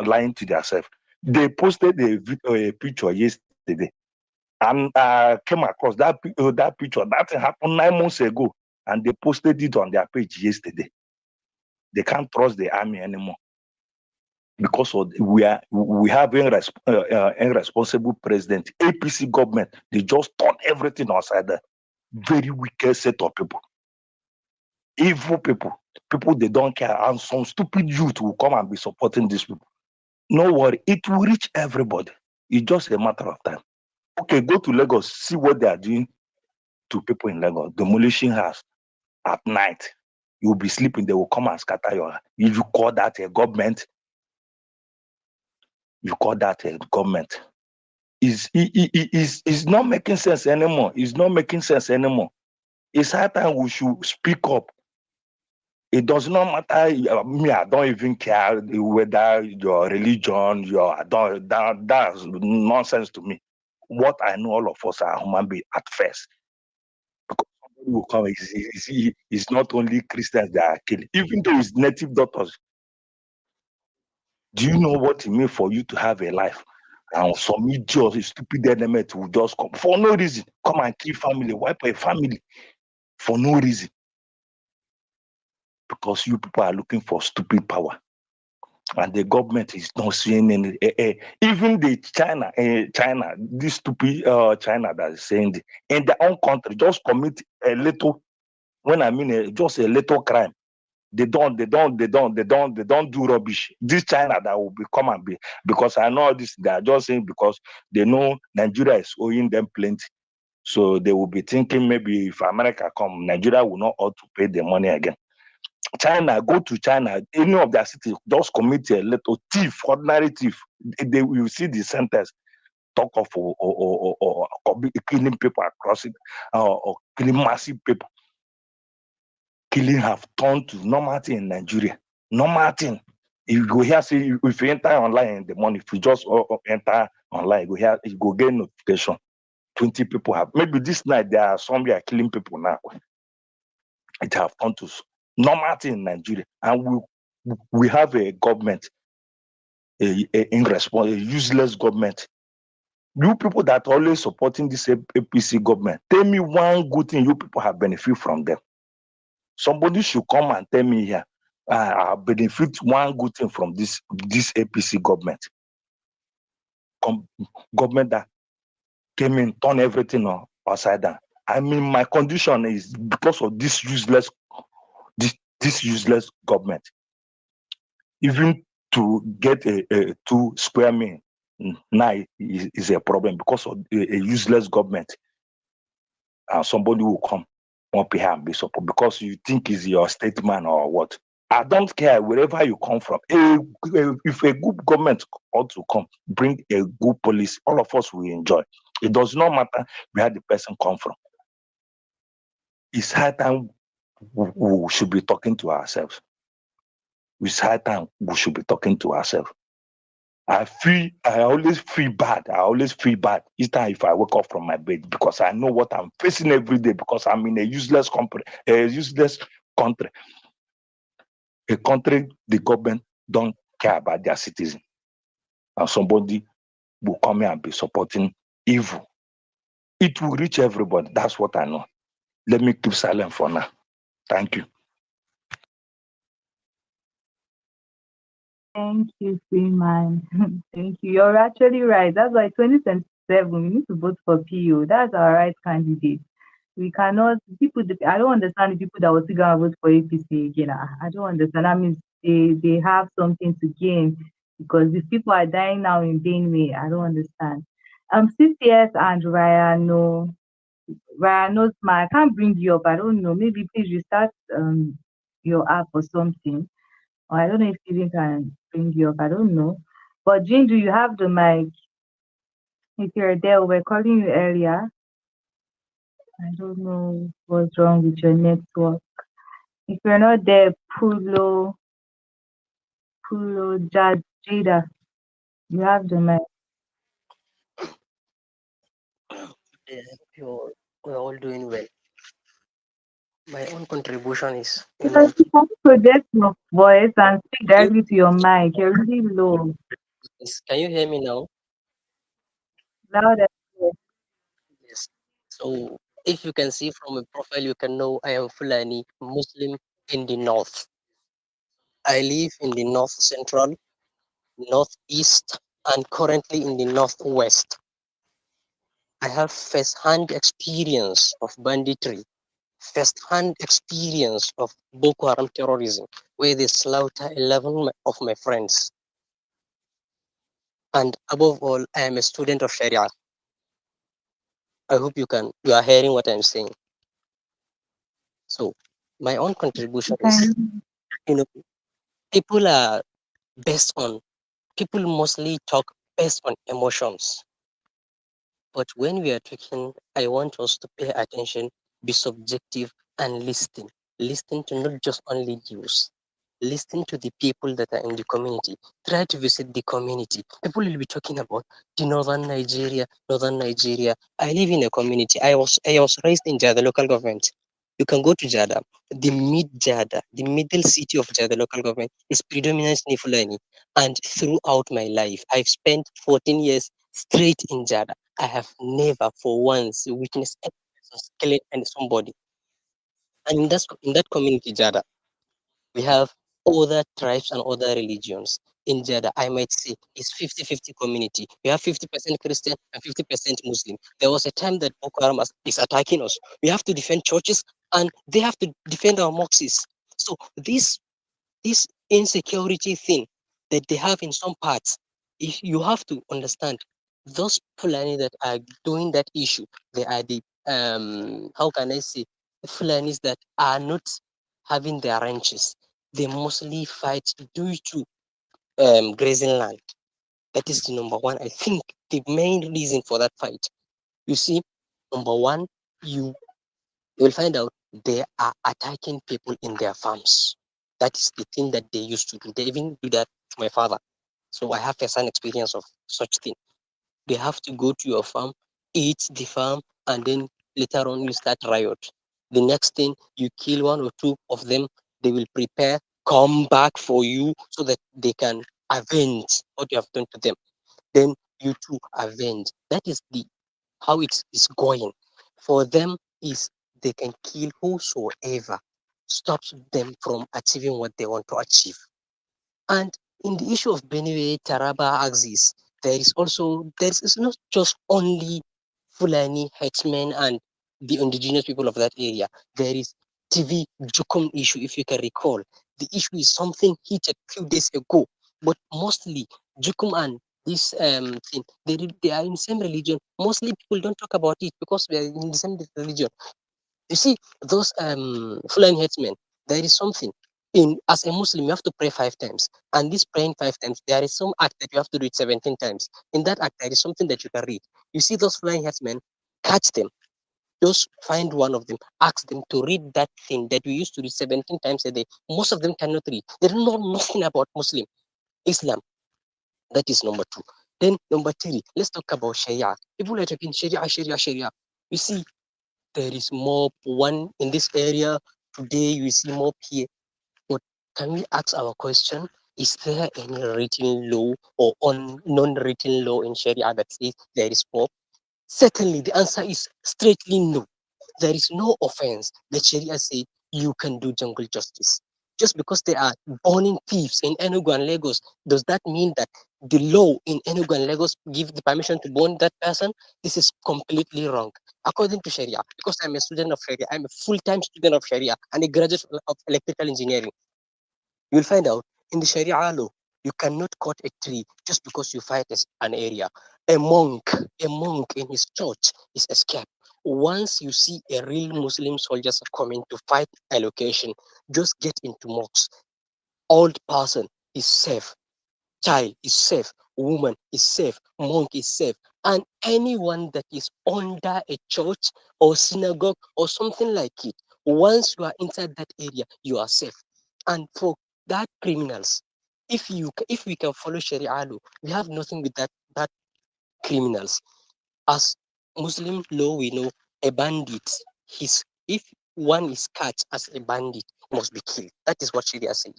lying to themselves. They posted a picture yesterday, and came across that picture. That thing happened 9 months ago, and they posted it on their page yesterday. They can't trust the army anymore, because we have irresponsible president, APC government. They just turn everything outside there. Very wicked set of people, evil people they don't care, and some stupid youth will come and be supporting these people. No worry, it will reach everybody. It's just a matter of time. Okay, go to Lagos, see what they are doing to people in Lagos, demolishing house at night. You'll be sleeping, they will come and scatter your. If you call that a government, you call that a government. It's not making sense anymore. It's not making sense anymore. It's high time we should speak up. It does not matter. Me, I don't even care whether your religion, that's nonsense to me. What I know, all of us are human beings at first. Because somebody will come, it's not only Christians that are killing, even though it's native doctors. Do you know what it means for you to have a life? And some idiots, stupid element will just come for no reason, come and kill family, wipe a family for no reason. Because you people are looking for stupid power. And the government is not seeing any. Even the China, this stupid China that is saying in their own country, just commit a little. When I mean just a little crime, they don't do rubbish. This China that will become and be, because I know this, they are just saying because they know Nigeria is owing them plenty, so they will be thinking maybe if America come, Nigeria will not ought to pay the money again. China, go to China, any of their cities, just commit a little thief, ordinary thief. They will see the sentence. Talk of or killing people across it, or killing massive people. Killing have turned to normal thing in Nigeria. Normal thing. If you go here, say if you enter online in the morning, if you just enter online, go here, you go get notification. 20 people have. Maybe this night there are some are killing people now. It have turned to normal thing in Nigeria, and we have a government, a useless government. You people that are always supporting this APC government, tell me one good thing you people have benefit from them. Somebody should come and tell me here, I benefit one good thing from this APC government. Government that came in, turn everything upside down. I mean, my condition is because of this useless government. Even to get a 2 square meal now is a problem because of a useless government. And somebody will come up here and be support because you think is your statesman or what. I don't care wherever you come from. If a good government ought to come, bring a good police, all of us will enjoy. It does not matter where the person come from. It's high time we should be talking to ourselves. It's high time we should be talking to ourselves. I always feel bad. Each time if I wake up from my bed, because I know what I'm facing every day, because I'm in a useless country. A country the government don't care about their citizens. And somebody will come here and be supporting evil. It will reach everybody. That's what I know. Let me keep silent for now. Thank you. Thank you, Freeman. Thank you. You're actually right. That's why 2027, we need to vote for PO. That's our right candidate. We cannot, I don't understand the people that will still gonna vote for APC again. I don't understand. That means they have something to gain because these people are dying now in Benue. I don't understand. CCS and Ryan, no. Ryan knows I can't bring you up. I don't know. Maybe please restart your app or something. Or I don't know if Steven can bring you up. I don't know. But Jane, do you have the mic? If you're there, we're calling you earlier. I don't know what's wrong with your network. If you're not there, Pulo, Jada, you have the mic. We're all doing well. My own contribution is, Because you can project your voice and speak directly to your mic. You're really low. Can you hear me now? Loud and clear. Yes. So if you can see from my profile, you can know I am Fulani Muslim in the north. I live in the north central, northeast, and currently in the northwest. I have first-hand experience of banditry, first-hand experience of Boko Haram terrorism, where they slaughter 11 of my friends. And above all, I am a student of Sharia. I hope you are hearing what I'm saying. So my own contribution is, people mostly talk based on emotions. But when we are talking, I want us to pay attention, be subjective, and listen. Listen to not just only news. Listen to the people that are in the community. Try to visit the community. People will be talking about the northern Nigeria. I live in a community. I was raised in Jada local government. You can go to Jada. The middle city of Jada local government is predominantly Fulani. And throughout my life, I've spent 14 years straight in Jada. I have never for once witnessed any person killing and somebody. And in that community, Jada, we have other tribes and other religions. In Jeddah, I might say it's 50-50 community. We have 50% Christian and 50% Muslim. There was a time that Boko Haram is attacking us. We have to defend churches and they have to defend our mosques. So this insecurity thing that they have in some parts, if you have to understand those Fulani that are doing that issue, they are the how can I say Fulanis that are not having their ranches. They mostly fight due to grazing land. That is the number one. I think the main reason for that fight. You see, number one, you you will find out they are attacking people in their farms. That is the thing that they used to do. They even do that to my father. So I have a son experience of such thing. They have to go to your farm, eat the farm, and then later on you start riot. The next thing you kill one or two of them, they will prepare, come back for you so that they can avenge what you have done to them. Then you too avenge. That is the how it is going. For them is they can kill whosoever stops them from achieving what they want to achieve. And in the issue of Benue Taraba axis, it's not just only Fulani headsmen and the indigenous people of that area. There is TV Jukum issue, if you can recall. The issue is something heated few days ago, but mostly Jukum and this thing, they are in the same religion. Mostly people don't talk about it because we are in the same religion. You see, those Fulani headsmen, there is something. In as a Muslim, you have to pray 5 times. And this praying 5 times, there is some act that you have to do it 17 times. In that act, there is something that you can read. You see those Fulani headsmen, catch them. Just find one of them, ask them to read that thing that we used to read 17 times a day. Most of them cannot read. They don't know nothing about Muslim Islam. That is number two. Then number three, let's talk about Sharia. People are talking Sharia, Sharia, Sharia. You see, there is more one in this area today. You see more here. But can we ask our question? Is there any written law or non-written law in Sharia that says there is more? Certainly, the answer is straightly no. There is no offense that Sharia say you can do jungle justice. Just because they are burning thieves in Enugu and Lagos, does that mean that the law in Enugu and Lagos give the permission to burn that person? This is completely wrong. According to Sharia, because I'm a student of Sharia, I'm a full-time student of Sharia and a graduate of electrical engineering. You'll find out in the Sharia law, you cannot cut a tree just because you fight an area. A monk in his church is escaped. Once you see a real Muslim soldiers coming to fight a location, just get into mosques. Old person is safe, child is safe, woman is safe, monk is safe, and anyone that is under a church or synagogue or something like it, once you are inside that area, you are safe. And for that criminals, if we can follow Sharia law, we have nothing with that criminals. As Muslim law, we know a bandit. His if one is caught as a bandit, must be killed. That is what Sharia said.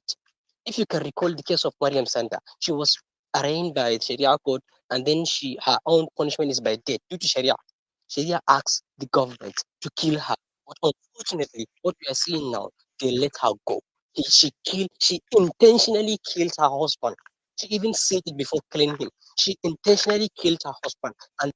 If you can recall the case of Mariam Sanda, she was arraigned by Sharia court, and then her own punishment is by death due to Sharia. Sharia asks the government to kill her, but unfortunately, what we are seeing now, they let her go. She intentionally killed her husband. She even said it before killing him. She intentionally killed her husband, and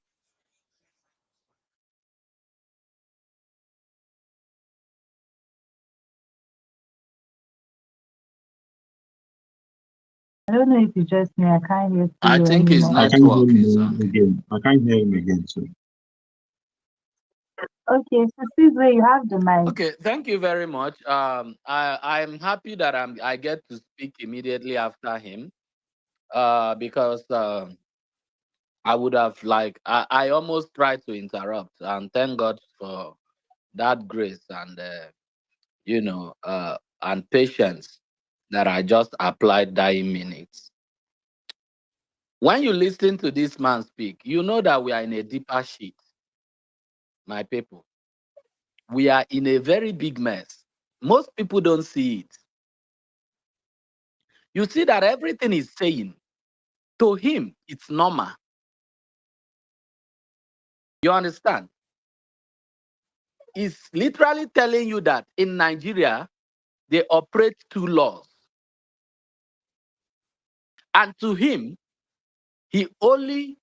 I don't know if it's just me. I can't hear I you think his anymore. I can't hear network is him again. I can't hear him again. So Okay, so Sizwe, you have the mic. okay. Thank you very much. I'm happy that I get to speak immediately after him. Because I would have I almost tried to interrupt, and thank God for that grace and and patience that I just applied that in minutes. When you listen to this man speak, you know that we are in a deeper shit, my people. We are in a very big mess. Most people don't see it. You see that everything he's saying, to him, it's normal. You understand? He's literally telling you that in Nigeria, they operate two laws. And to him, he only,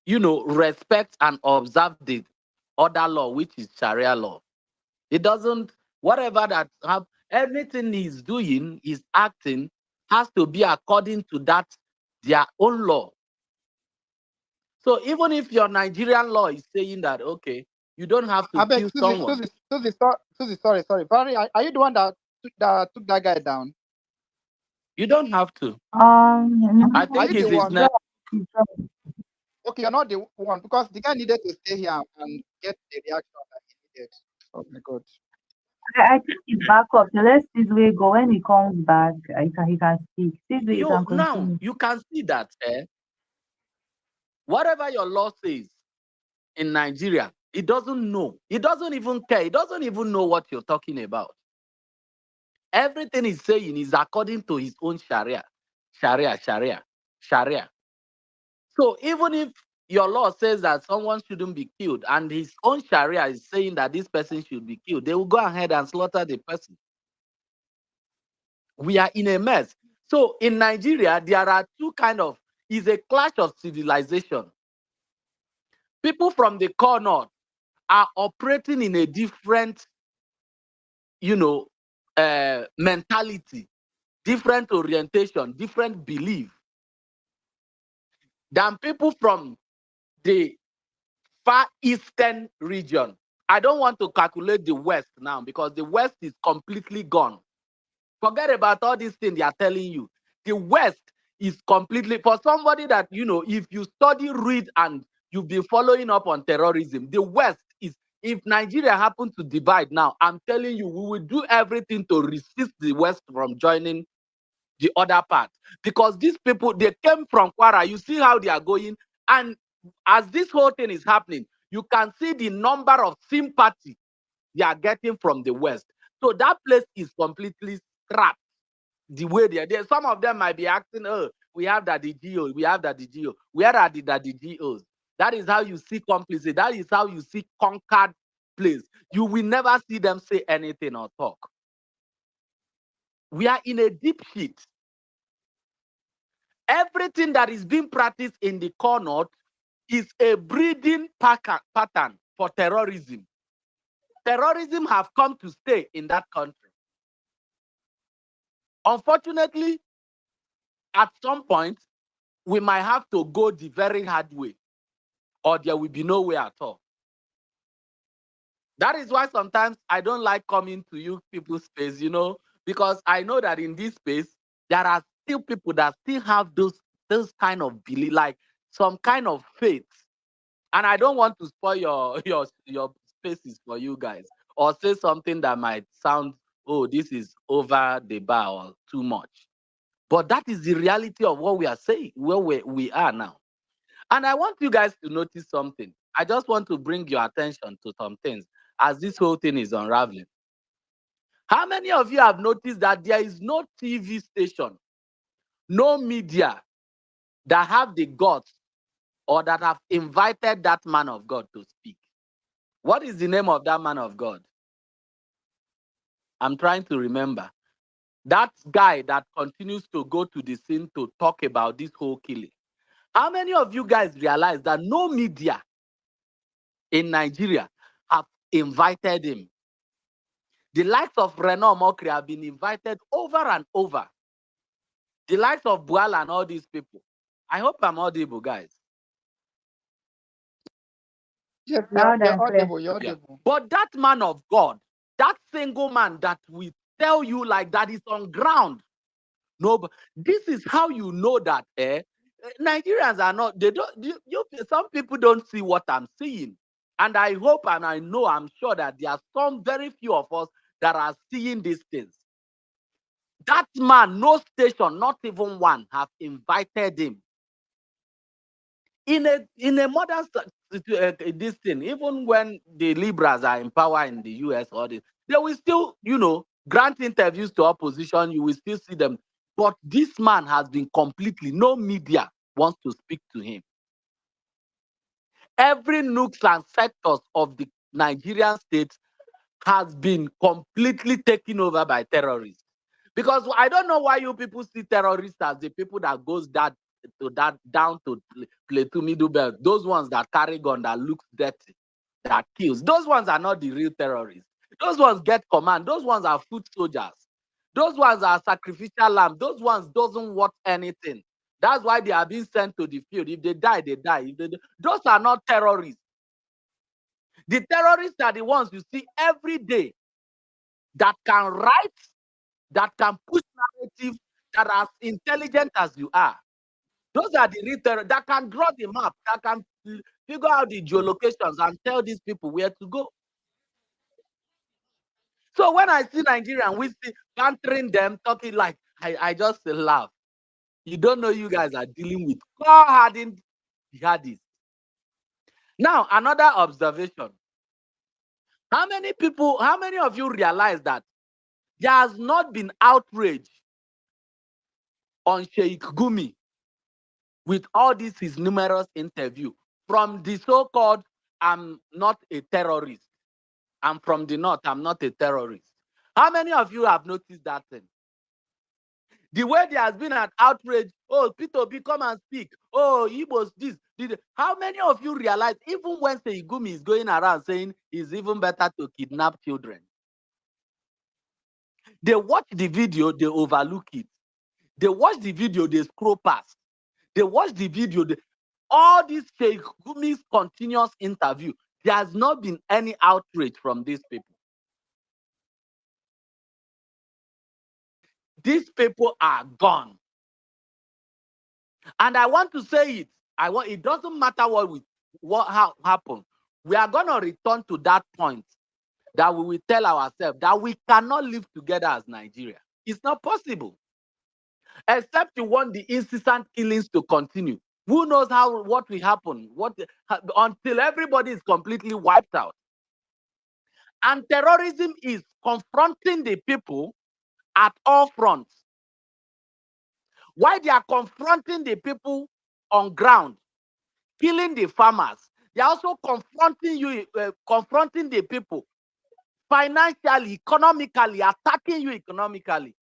respects and observes the other law, which is Sharia law. He doesn't, whatever that have, anything he's doing, he's acting, has to be according to that, their own law. So even if your Nigerian law is saying that, okay, you don't have to I beg, kill someone. Susie, sorry. Barry, are you the one that took that guy down? You don't have to. No, I think you it's the his one? next. Okay, you're not the one because the guy needed to stay here and get the reaction that he needed. Oh my God. I think he's back up. So let's see the way go. When he comes back, he can speak. See the way he can Now continue. you can see that whatever your law says in Nigeria, he doesn't know. He doesn't even care. He doesn't even know what you're talking about. Everything he's saying is according to his own Sharia. So even if your law says that someone shouldn't be killed and his own Sharia is saying that this person should be killed, they will go ahead and slaughter the person. We are in a mess. So in Nigeria, there are two kind of, it's a clash of civilization. People from the core north are operating in a different, mentality, different orientation, different belief than people from the far eastern region. I don't want to calculate the West now because the West is completely gone. Forget about all these things they are telling you. The West is completely, for somebody that, if you study, read, and you've been following up on terrorism, the West is, if Nigeria happens to divide now, I'm telling you, we will do everything to resist the West from joining the other part. Because these people, they came from Kwara. You see how they are going. And as this whole thing is happening, you can see the number of sympathy they are getting from the West. So that place is completely scrapped. The way they are there, some of them might be acting, oh, we have that the GO, we have that the GO. Where are the GOs? That is how you see complicity. That is how you see conquered place. You will never see them say anything or talk. We are in a deep shit. Everything that is being practiced in the core north is a breeding pattern for terrorism. Terrorism have come to stay in that country. Unfortunately, at some point, we might have to go the very hard way, or there will be no way at all. That is why sometimes I don't like coming to you people's space, because I know that in this space, there are still people that still have those kind of belief, like some kind of faith. And I don't want to spoil your spaces for you guys, or say something that might sound, oh, this is over the bar or too much. But that is the reality of what we are saying, where we are now. And I want you guys to notice something. I just want to bring your attention to some things as this whole thing is unraveling. How many of you have noticed that there is no TV station, no media that have the guts or that have invited that man of God to speak? What is the name of that man of God? I'm trying to remember. That guy that continues to go to the scene to talk about this whole killing. How many of you guys realize that no media in Nigeria have invited him? The likes of Renaud Mokri have been invited over and over. The likes of Buala and all these people. I hope I'm audible, guys. Yes, Loud you're and clear. audible. You're Yeah. audible. But that man of God, that single man that we tell you like that is on ground. No, but this is how you know that Nigerians are not, they don't, some people don't see what I'm seeing. And I hope and I know, I'm sure that there are some very few of us that are seeing these things. That man, no station, not even one, have invited him. In a modern this thing, even when the liberals are in power in the US or this, they will still, grant interviews to opposition. You will still see them. But this man has been completely, no media wants to speak to him. every nooks and sectors of the Nigerian state has been completely taken over by terrorists. Because I don't know why you people see terrorists as the people that goes down to Plateau Middle Belt. Those ones that carry gun, that looks dirty, that kills. Those ones are not the real terrorists. Those ones get command. Those ones are foot soldiers. Those ones are sacrificial lamb. Those ones doesn't want anything. That's why they are being sent to the field. If they die, they die. Those are not terrorists. The terrorists are the ones you see every day that can write, that can push narrative, that are as intelligent as you are. Those are the real terrorists that can draw the map, that can figure out the geolocations and tell these people where to go. So when I see Nigerian, we see bantering them, talking like, I just laugh. You don't know you guys are dealing with cold-hardened jihadists. Now, another observation. How many of you realize that there has not been outrage on Sheikh Gumi with all his numerous interviews from the so-called I'm not a terrorist. I'm from the north, I'm not a terrorist. How many of you have noticed that thing? The way there has been an outrage, oh, Peter Obi, come and speak. Oh, he was this. How many of you realize, even when Seigumi is going around saying it's even better to kidnap children? They watch the video, they overlook it. They watch the video, they scroll past. They watch the video, all these Seigumi's continuous interview, there has not been any outrage from these people. These people are gone. And I want to say it. It doesn't matter what happened. We are going to return to that point that we will tell ourselves that we cannot live together as Nigeria. It's not possible. Except you want the incessant killings to continue. Who knows what will happen until everybody is completely wiped out. And terrorism is confronting the people at all fronts. Why they are confronting the people on ground, killing the farmers, they are also confronting the people financially, economically, attacking you economically.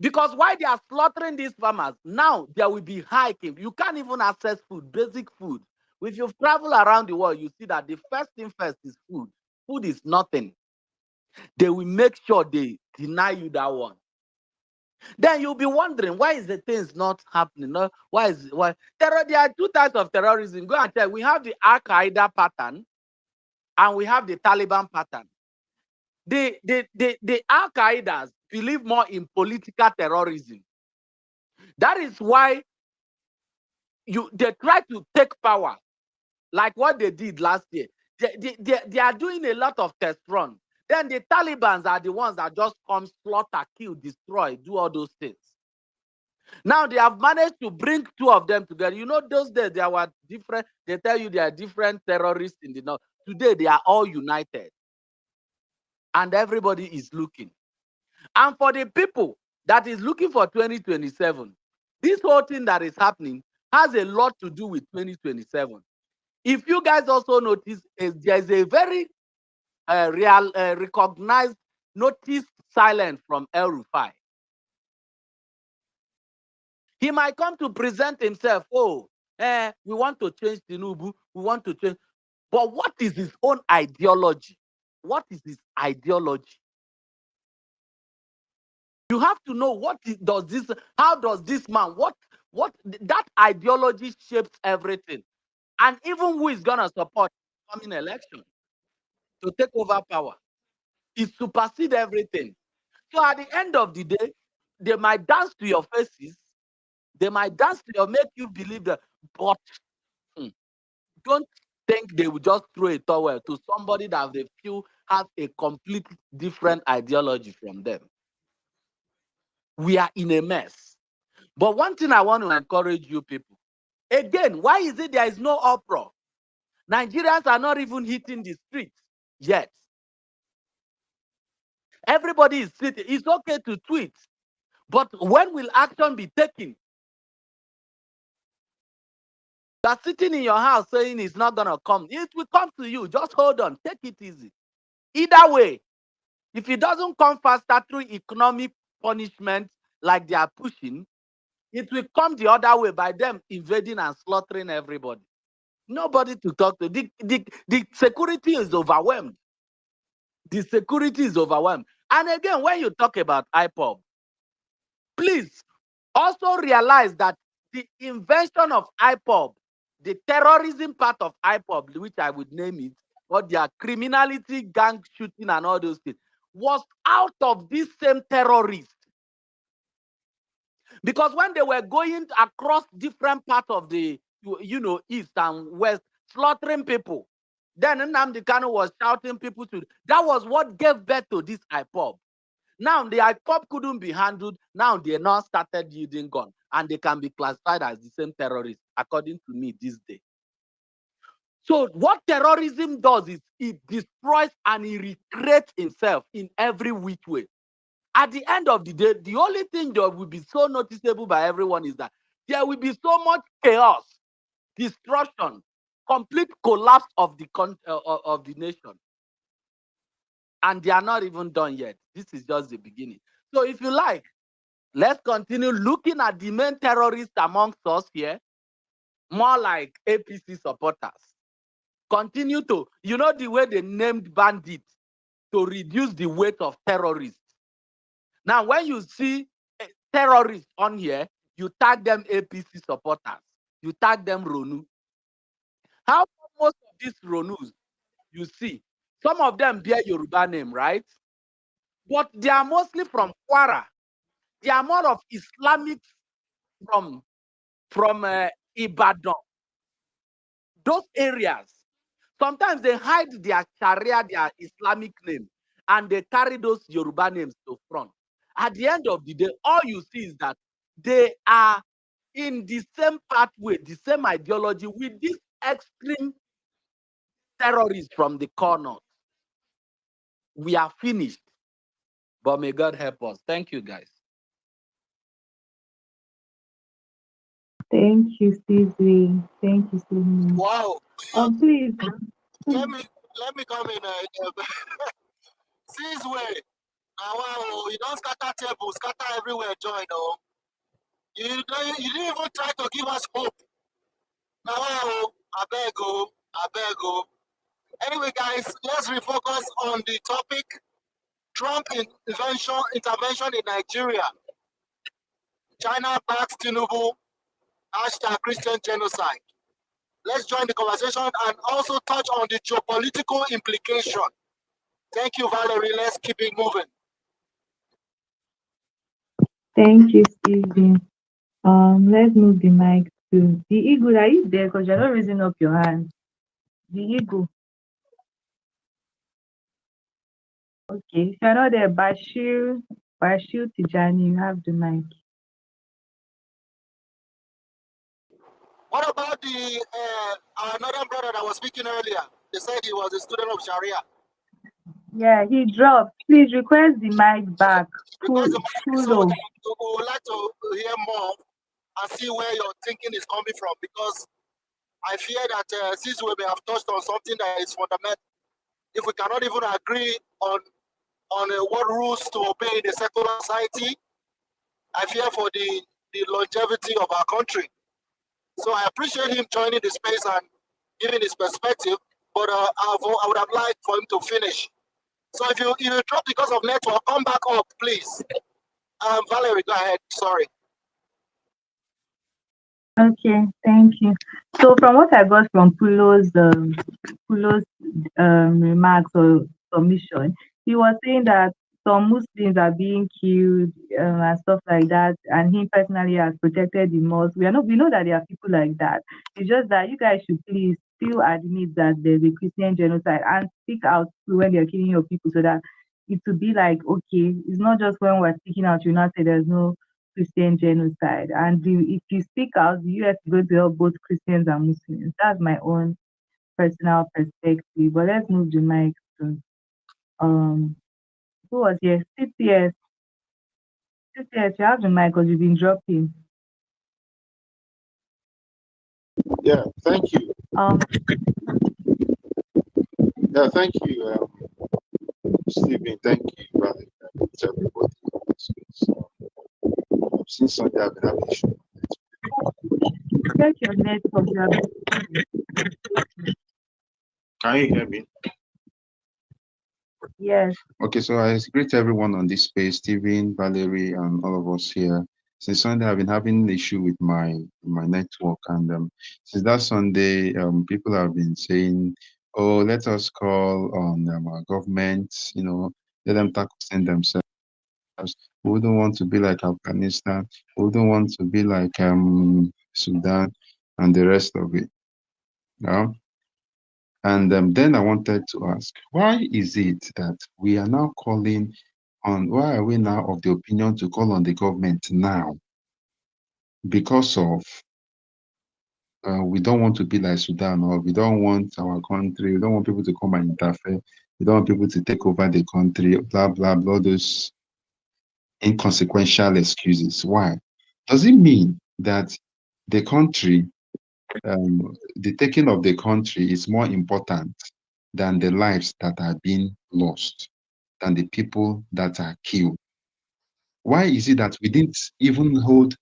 Because why they are slaughtering these farmers, now there will be hiking. You can't even access food, basic food. If you travel around the world, you see that the first thing first is food. Food is nothing. They will make sure they deny you that one. Then you'll be wondering, why is the things not happening? No, why? There are two types of terrorism. Go and check. We have the Al-Qaeda pattern and we have the Taliban pattern. The Al-Qaedas believe more in political terrorism. That is why they try to take power, like what they did last year. They are doing a lot of test runs. Then the Taliban are the ones that just come, slaughter, kill, destroy, do all those things. Now they have managed to bring two of them together. You know, those days they were different. They tell you they are different terrorists in the north. Today they are all united. And everybody is looking. And for the people that is looking for 2027, this whole thing that is happening has a lot to do with 2027. If you guys also notice, there's a very recognized notice silence from El Rufai. He might come to present himself, we want to change Tinubu, we want to change. But what is his own ideology? What is his ideology? You have to know how does this man, what that ideology shapes everything. And even who is gonna support the coming election to take over power. It supersedes everything. So at the end of the day, they might dance to your faces, they might dance to your, make you believe that, but don't think they will just throw a towel to somebody that they feel has a completely different ideology from them. We are in a mess. But one thing I want to encourage you people, again, why is it there is no uproar? Nigerians are not even hitting the streets yet. Everybody is sitting. It's okay to tweet, but when will action be taken? You're sitting in your house saying it's not gonna come. It will come to you. Just hold on. Take it easy. Either way, if it doesn't come faster through economic punishment like they are pushing, it will come the other way by them invading and slaughtering everybody. Nobody to talk to. The security is overwhelmed. The security is overwhelmed. And again, when you talk about IPOB, please also realize that the invention of IPOB, the terrorism part of IPOB, which I would name it, or their criminality, gang shooting, and all those things, was out of this same terrorists. Because when they were going across different parts of the, east and west, slaughtering people, then Nnamdi Kanu was shouting people to. That was what gave birth to this IPOB. Now the IPOB couldn't be handled. Now they now started using gun, and they can be classified as the same terrorists, according to me this day. So what terrorism does is it destroys and it recreates itself in every which way. At the end of the day, the only thing that will be so noticeable by everyone is that there will be so much chaos, destruction, complete collapse of the nation. And they are not even done yet. This is just the beginning. So if you like, let's continue looking at the main terrorists amongst us here, more like APC supporters. Continue to, the way they named bandits to reduce the weight of terrorists. Now, when you see terrorists on here, you tag them APC supporters. You tag them Ronu. How most of these Ronus you see, some of them bear Yoruba name, right? But they are mostly from Kwara. They are more of Islamic from Ibadan. Those areas. Sometimes they hide their Sharia, their Islamic name, and they carry those Yoruba names to front. At the end of the day, all you see is that they are in the same pathway, the same ideology with these extreme terrorists from the corner. We are finished. But may God help us. Thank you, guys. Thank you, Stevie. Thank you so much. Wow. Please. Let me come in. See his way. Wow, you don't scatter table, scatter everywhere, join. Oh. You didn't even try to give us hope. Now, I beg you, I beg you. Anyway, guys, let's refocus on the topic: Trump intervention in Nigeria. China backs Tinubu. # Christian genocide. Let's join the conversation and also touch on the geopolitical implication. Thank you, Valerie. Let's keep it moving. Thank you, Stevie. Let's move the mic to the eagle. Are you there? Because you're not raising up your hand. The eagle. Okay. If you're not there, Bashir Tijani, you have the mic. What about the another brother that was speaking earlier? They said he was a student of Sharia. Yeah, he dropped. Please request the mic back. Because the mic, so we would like to hear more and see where your thinking is coming from, because I fear that since we may have touched on something that is fundamental, if we cannot even agree on what rules to obey in a secular society, I fear for the longevity of our country. So I appreciate him joining the space and giving his perspective, but I would have liked for him to finish. So if you drop because of network, come back up, please. Valerie, go ahead. Sorry. Okay, thank you. So from what I got from Pulo's remarks or submission, he was saying that some Muslims are being killed and stuff like that, and he personally has protected the mosque. We know that there are people like that. It's just that you guys should please still admit that there's a Christian genocide and speak out when they're killing your people, so that it will be like, okay, it's not just when we're speaking out, you not say there's no Christian genocide. And if you speak out, the US is going to help both Christians and Muslims. That's my own personal perspective. But let's move the mic to who was here? CPS. CPS, you have the mic because you've been dropping. Yeah, thank you. Um, Yeah, thank you, Stephen. Thank you, brother. To everybody in this space. Since Sunday, I've been having issue. check your network. You are Can you hear me? yes. Okay, so I greet everyone on this space, Stephen, Valerie, and all of us here. Since Sunday, I've been having issue with my network, and since that Sunday, people have been saying, "Oh, let us call on our government, let them tackle themselves. We don't want to be like Afghanistan. We don't want to be like Sudan and the rest of it." Yeah. And then I wanted to ask, why is it that we are now calling on, why are we now of the opinion to call on the government now? Because of we don't want to be like Sudan, or we don't want our country, we don't want people to come and interfere, we don't want people to take over the country, blah, blah, blah, those inconsequential excuses. Why? Does it mean that the country, the taking of the country is more important than the lives that are being lost, than the people that are killed? Why is it that we didn't even hold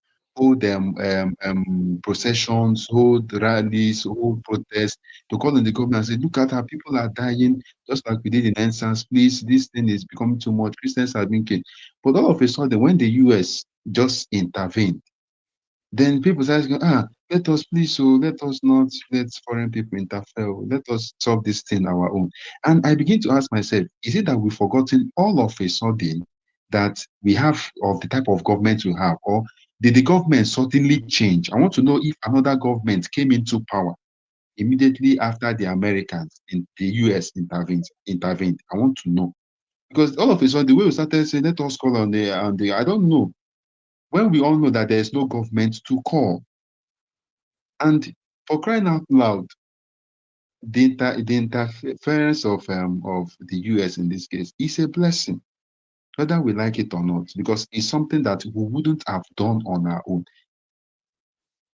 processions, hold rallies, hold protests to call on the government and say, look at how people are dying, just like we did in NSAS, please, this thing is becoming too much, Christians are being killed. But all of a sudden, when the US just intervened, then people start going, let us please, so let us not let foreign people interfere. Let us solve this thing our own. And I begin to ask myself, is it that we've forgotten all of a sudden that we have, of the type of government we have, or did the government suddenly change? I want to know if another government came into power immediately after the Americans in the US intervened. I want to know. Because all of a sudden, the way we started saying, let us call on the I don't know, when we all know that there is no government to call. And for crying out loud, the interference of the US in this case is a blessing, whether we like it or not, because it's something that we wouldn't have done on our own,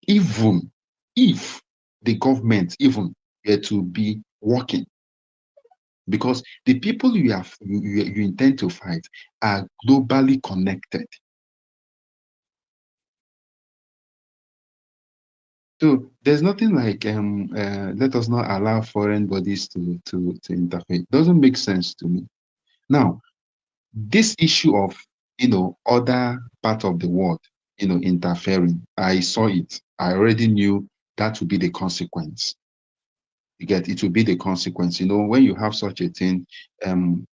even if the government even were to be working, because the people you intend to fight are globally connected. So there's nothing like let us not allow foreign bodies to interfere. Doesn't make sense to me. Now, this issue of other part of the world interfering, I saw it. I already knew that would be the consequence. You get, it will be the consequence. When you have such a thing,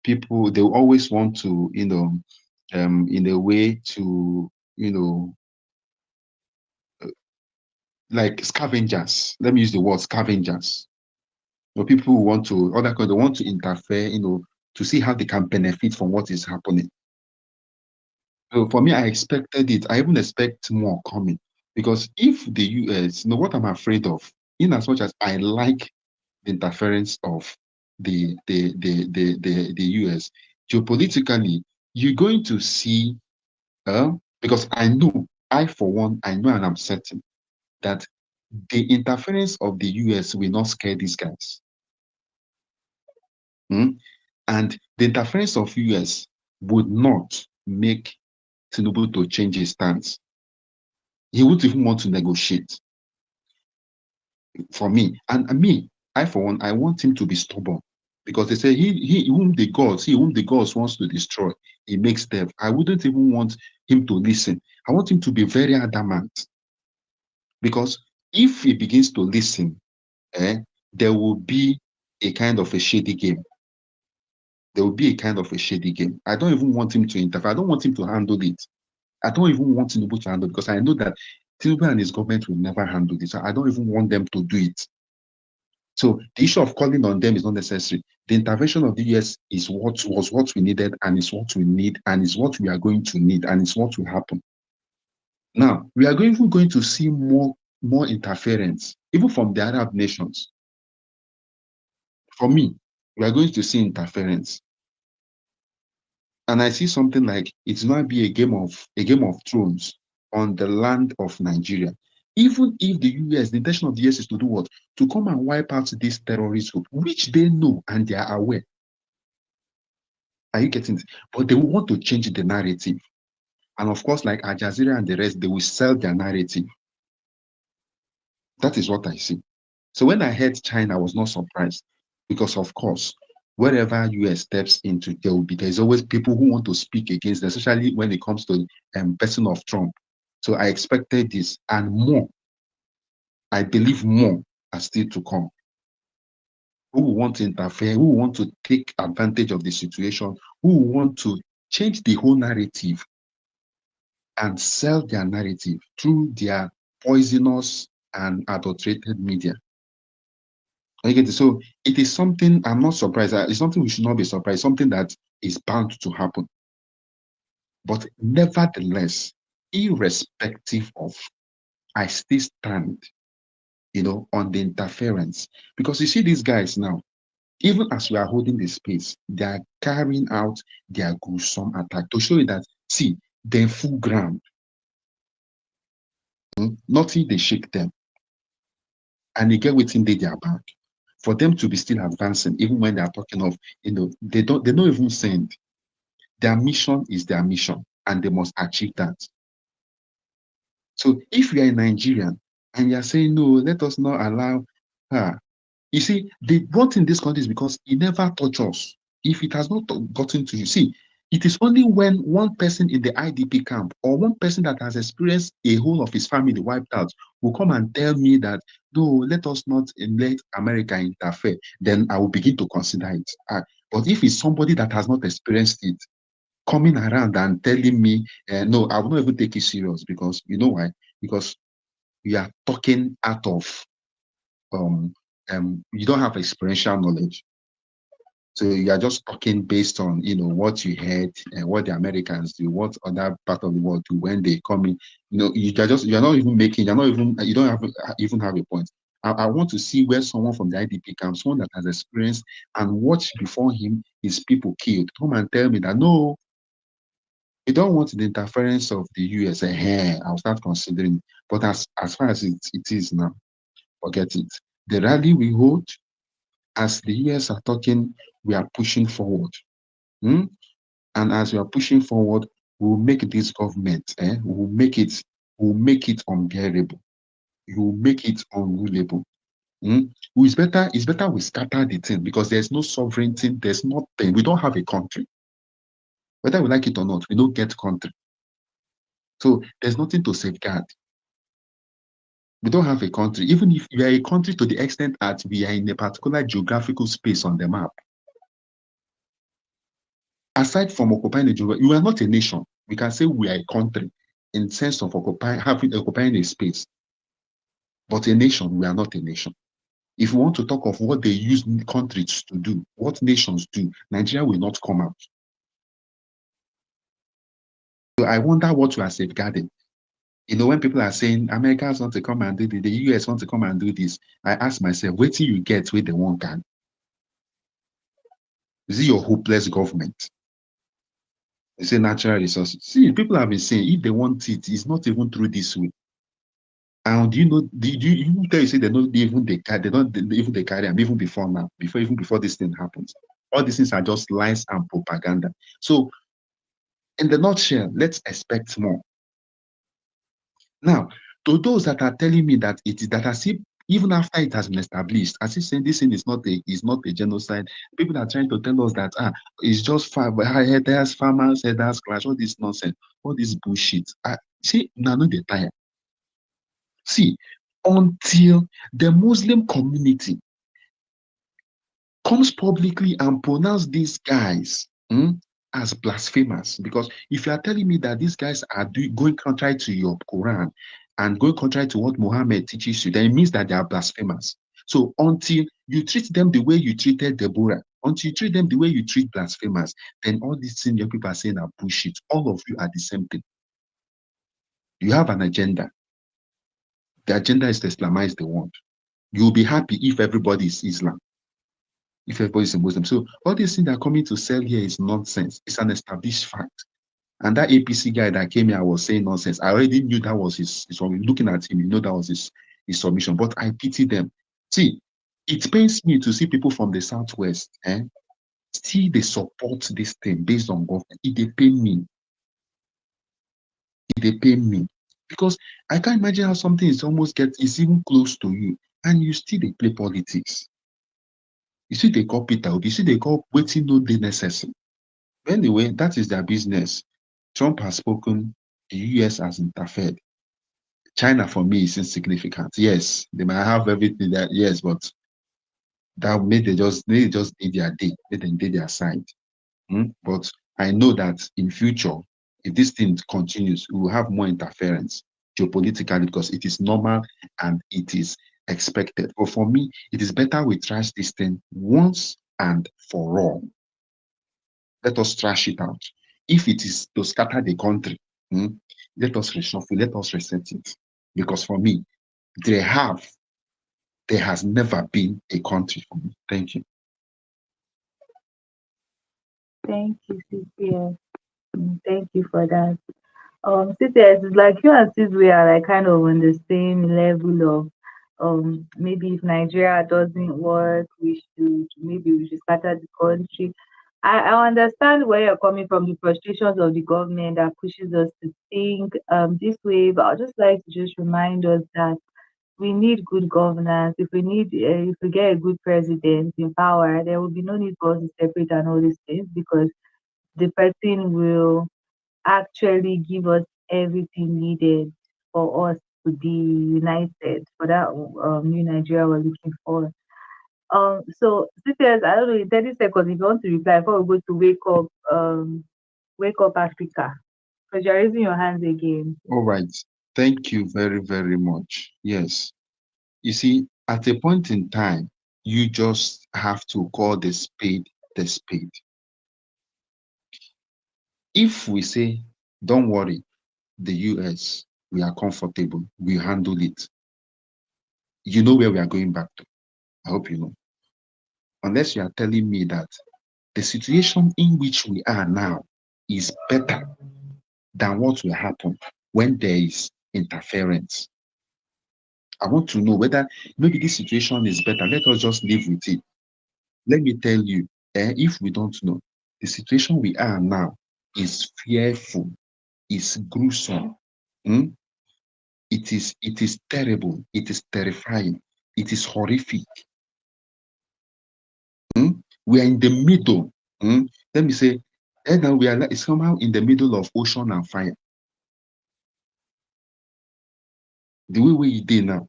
people, they will always want to in a way to like scavengers. Let me use the word scavengers. People who want to, other countries, they want to interfere, to see how they can benefit from what is happening. So for me, I expected it. I even expect more coming, because if the US, what I'm afraid of, in as much as I like the interference of the US geopolitically, you're going to see, because I for one, I know and I'm certain that the interference of the US will not scare these guys. And the interference of US would not make Tinubu to change his stance. He wouldn't even want to negotiate for me. And me, I for one, I want him to be stubborn, because they say he whom the gods wants to destroy, he makes death. I wouldn't even want him to listen. I want him to be very adamant, because if he begins to listen, there will be a kind of a shady game. There will be a kind of a shady game. I don't even want him to interfere. I don't want him to handle it. I don't even want Tinubu to handle it, because I know that Tinubu and his government will never handle this. I don't even want them to do it. So the issue of calling on them is not necessary. The intervention of the US is what we needed, and is what we need, and is what we are going to need, and is what will happen. Now we are going to see more interference, even from the Arab nations. For me, we are going to see interference. And I see something like it's going to be a game of thrones on the land of Nigeria. Even if the US, the intention of the US is to do what? To come and wipe out this terrorist group, which they know and they are aware. Are you getting it? But they want to change the narrative. And of course, like Al Jazeera and the rest, they will sell their narrative. That is what I see. So when I heard China, I was not surprised because, of course, wherever US steps into, there's always people who want to speak against, especially when it comes to person of Trump. So I expected this and more. I believe more are still to come. Who want to interfere? Who want to take advantage of the situation? Who want to change the whole narrative and sell their narrative through their poisonous and adulterated media? I get it. So it is something I'm not surprised. It's something we should not be surprised. Something that is bound to happen. But nevertheless, irrespective of, I still stand, on the interference. Because you see these guys now, even as we are holding the space, they are carrying out their gruesome attack to show you that, see, they're full ground. Nothing they shake them. And they get within their back. For them to be still advancing, even when they are talking of, they don't even send. Their mission is their mission, and they must achieve that. So if you are a Nigerian and you are saying, no, let us not allow her. You see, the one thing in this country is because he never touched us. If it has not gotten to you, see, it is only when one person in the IDP camp or one person that has experienced a whole of his family wiped out will come and tell me that, no, let us not let America interfere, then I will begin to consider it. But if it's somebody that has not experienced it, coming around and telling me, no, I will not even take it serious, because you know why? Because we are talking out of, you don't have experiential knowledge. So you are just talking based on, what you heard and what the Americans do, what other part of the world do when they come in. You're not even making, you don't have even have a point. I want to see where someone from the IDP camp, someone that has experienced and watched before him his people killed, come and tell me that, no, you don't want the interference of the US. Hey, I'll start considering. But as far as it is now, forget it. The rally we hold, as the US are talking, we are pushing forward. And as we are pushing forward, we'll make this government, we'll make it unbearable. We'll make it unrulable. It's better we scatter the thing, because there's no sovereignty, there's nothing. We don't have a country. Whether we like it or not, we don't get country. So there's nothing to safeguard. We don't have a country. Even if we are a country to the extent that we are in a particular geographical space on the map, aside from occupying the geography, we are not a nation. We can say we are a country in sense of occupying a space. But a nation, we are not a nation. If we want to talk of what they use countries to do, what nations do, Nigeria will not come out. So I wonder what we are safeguarding. When people are saying Americans want to come and do this, the US want to come and do this, I ask myself, wait till you get where they want can. Is it your hopeless government? They say natural resources. See, people have been saying if they want it, it's not even through this way. And do you tell you say they don't even they carry them even before now, before this thing happens. All these things are just lies and propaganda. So in the nutshell, let's expect more. Now, to those that are telling me that it is that as if even after it has been established, as if saying this thing is not a genocide, people are trying to tell us that it's just headers, farmers, headers clash, all this nonsense, all this bullshit. See, now no they tire. See, until the Muslim community comes publicly and pronounce these guys as blasphemous, because if you are telling me that these guys are going contrary to your Quran and going contrary to what Muhammad teaches you, then it means that they are blasphemous. So until you treat them the way you treated Deborah, until you treat them the way you treat blasphemers, then all these things your people are saying are bullshit. All of you are the same thing. You have an agenda. The agenda is to Islamize the world. You'll be happy if everybody is Islam, if everybody is a Muslim. So all these things that are coming to sell here is nonsense. It's an established fact. And that APC guy that came here was saying nonsense. I already knew that was his looking at him, you know that was his submission. But I pity them. See, it pains me to see people from the southwest, still they support this thing based on government. They pain me. They pain me. Because I can't imagine how something is even close to you, and you still they play politics. You see, they call Peter, you see, they call waiting no day necessary. Anyway, that is their business. Trump has spoken, the US has interfered. China for me is insignificant. Yes, they might have everything that, yes, but that made they just need their day, they then did their side. But I know that in future, if this thing continues, we will have more interference geopolitically because it is normal and it is expected. But for me, it is better we trash this thing once and for all. Let us trash it out. If it is to scatter the country, let us reshuffle, let us reset it. Because for me, there has never been a country for me. Thank you. Thank you, CPS. Thank you for that. CPS, it's like you and sis, we are like kind of on the same level of maybe if Nigeria doesn't work, we should scatter the country. I understand where you're coming from, the frustrations of the government that pushes us to think this way, but I'd just like to just remind us that we need good governance. If we get a good president in power, there will be no need for us to separate and all these things because the person will actually give us everything needed for us to be united for that new Nigeria we're looking for. So sisters, I don't know in 30 seconds if you want to reply before we go to wake up Africa. Because you're raising your hands again. All right. Thank you very, very much. Yes. You see, at a point in time, you just have to call the spade the spade. If we say, don't worry, the US, we are comfortable, we handle it, you know where we are going back to. I hope you know. Unless you are telling me that the situation in which we are now is better than what will happen when there is interference. I want to know whether maybe this situation is better. Let us just live with it. Let me tell you, if we don't know, the situation we are now is fearful, is gruesome. It is terrible, it is terrifying, it is horrific. We are in the middle. Let me say, and now we are somehow in the middle of ocean and fire. The way we did now.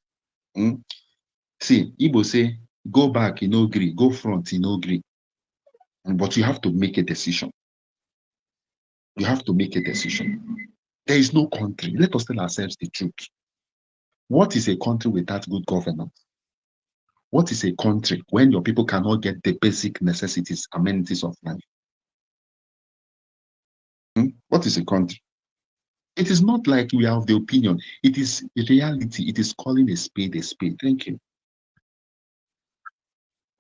See, Igbo say, go back, you know, agree, go front, you know, agree. But you have to make a decision. You have to make a decision. There is no country. Let us tell ourselves the truth. What is a country without good governance? What is a country when your people cannot get the basic necessities, amenities of life? What is a country? It is not like we are of the opinion. It is reality. It is calling a spade a spade. Thank you.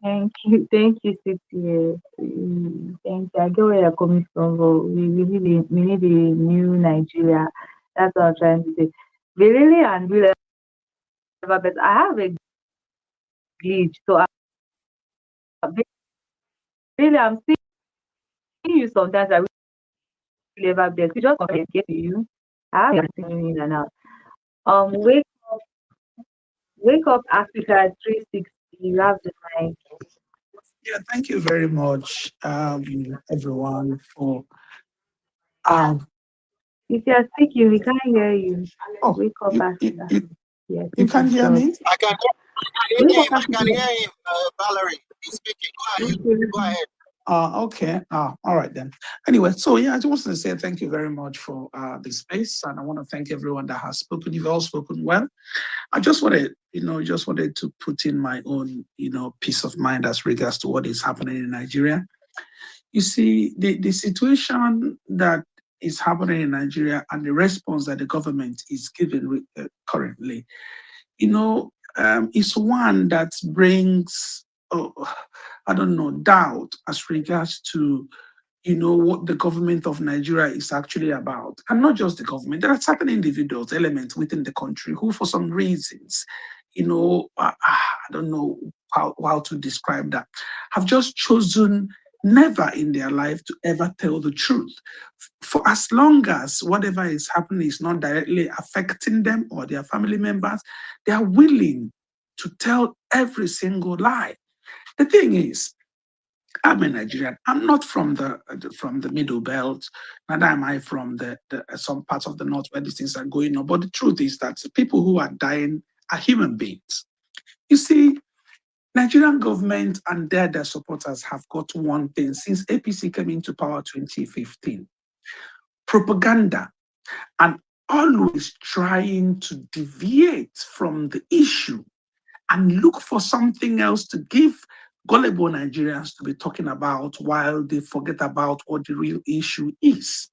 Thank you, CPS. Thank you. I get where you're coming from, but we need a new Nigeria. That's what I'm trying to say. We really and will ever but I have a glitch. So I'm seeing you sometimes. I really ever best. We just get to you. I have seen you in and out. Wake up Africa 360. You have the mic. Yeah, thank you very much, everyone, for if you're speaking, we can't hear you. Wake up you, Africa. Yeah, you can hear me? I can hear him, Valerie. He's speaking. Go ahead. Okay. All right then. Anyway, so yeah, I just wanted to say thank you very much for the space, and I want to thank everyone that has spoken. You've all spoken well. I just wanted to put in my own, peace of mind as regards to what is happening in Nigeria. You see, the situation that is happening in Nigeria and the response that the government is giving currently, is one that brings, doubt as regards to what the government of Nigeria is actually about. And not just the government, there are certain individuals, elements within the country who, for some reasons, I don't know how to describe that, have just chosen never in their life to ever tell the truth. For as long as whatever is happening is not directly affecting them or their family members, they are willing to tell every single lie. The thing is, I'm a Nigerian. I'm not from the middle belt, neither am I from the some parts of the north where these things are going on. But the truth is that the people who are dying are human beings. You see, Nigerian government and their supporters have got one thing since APC came into power 2015: propaganda, and always trying to deviate from the issue and look for something else to give gullible Nigerians to be talking about while they forget about what the real issue is.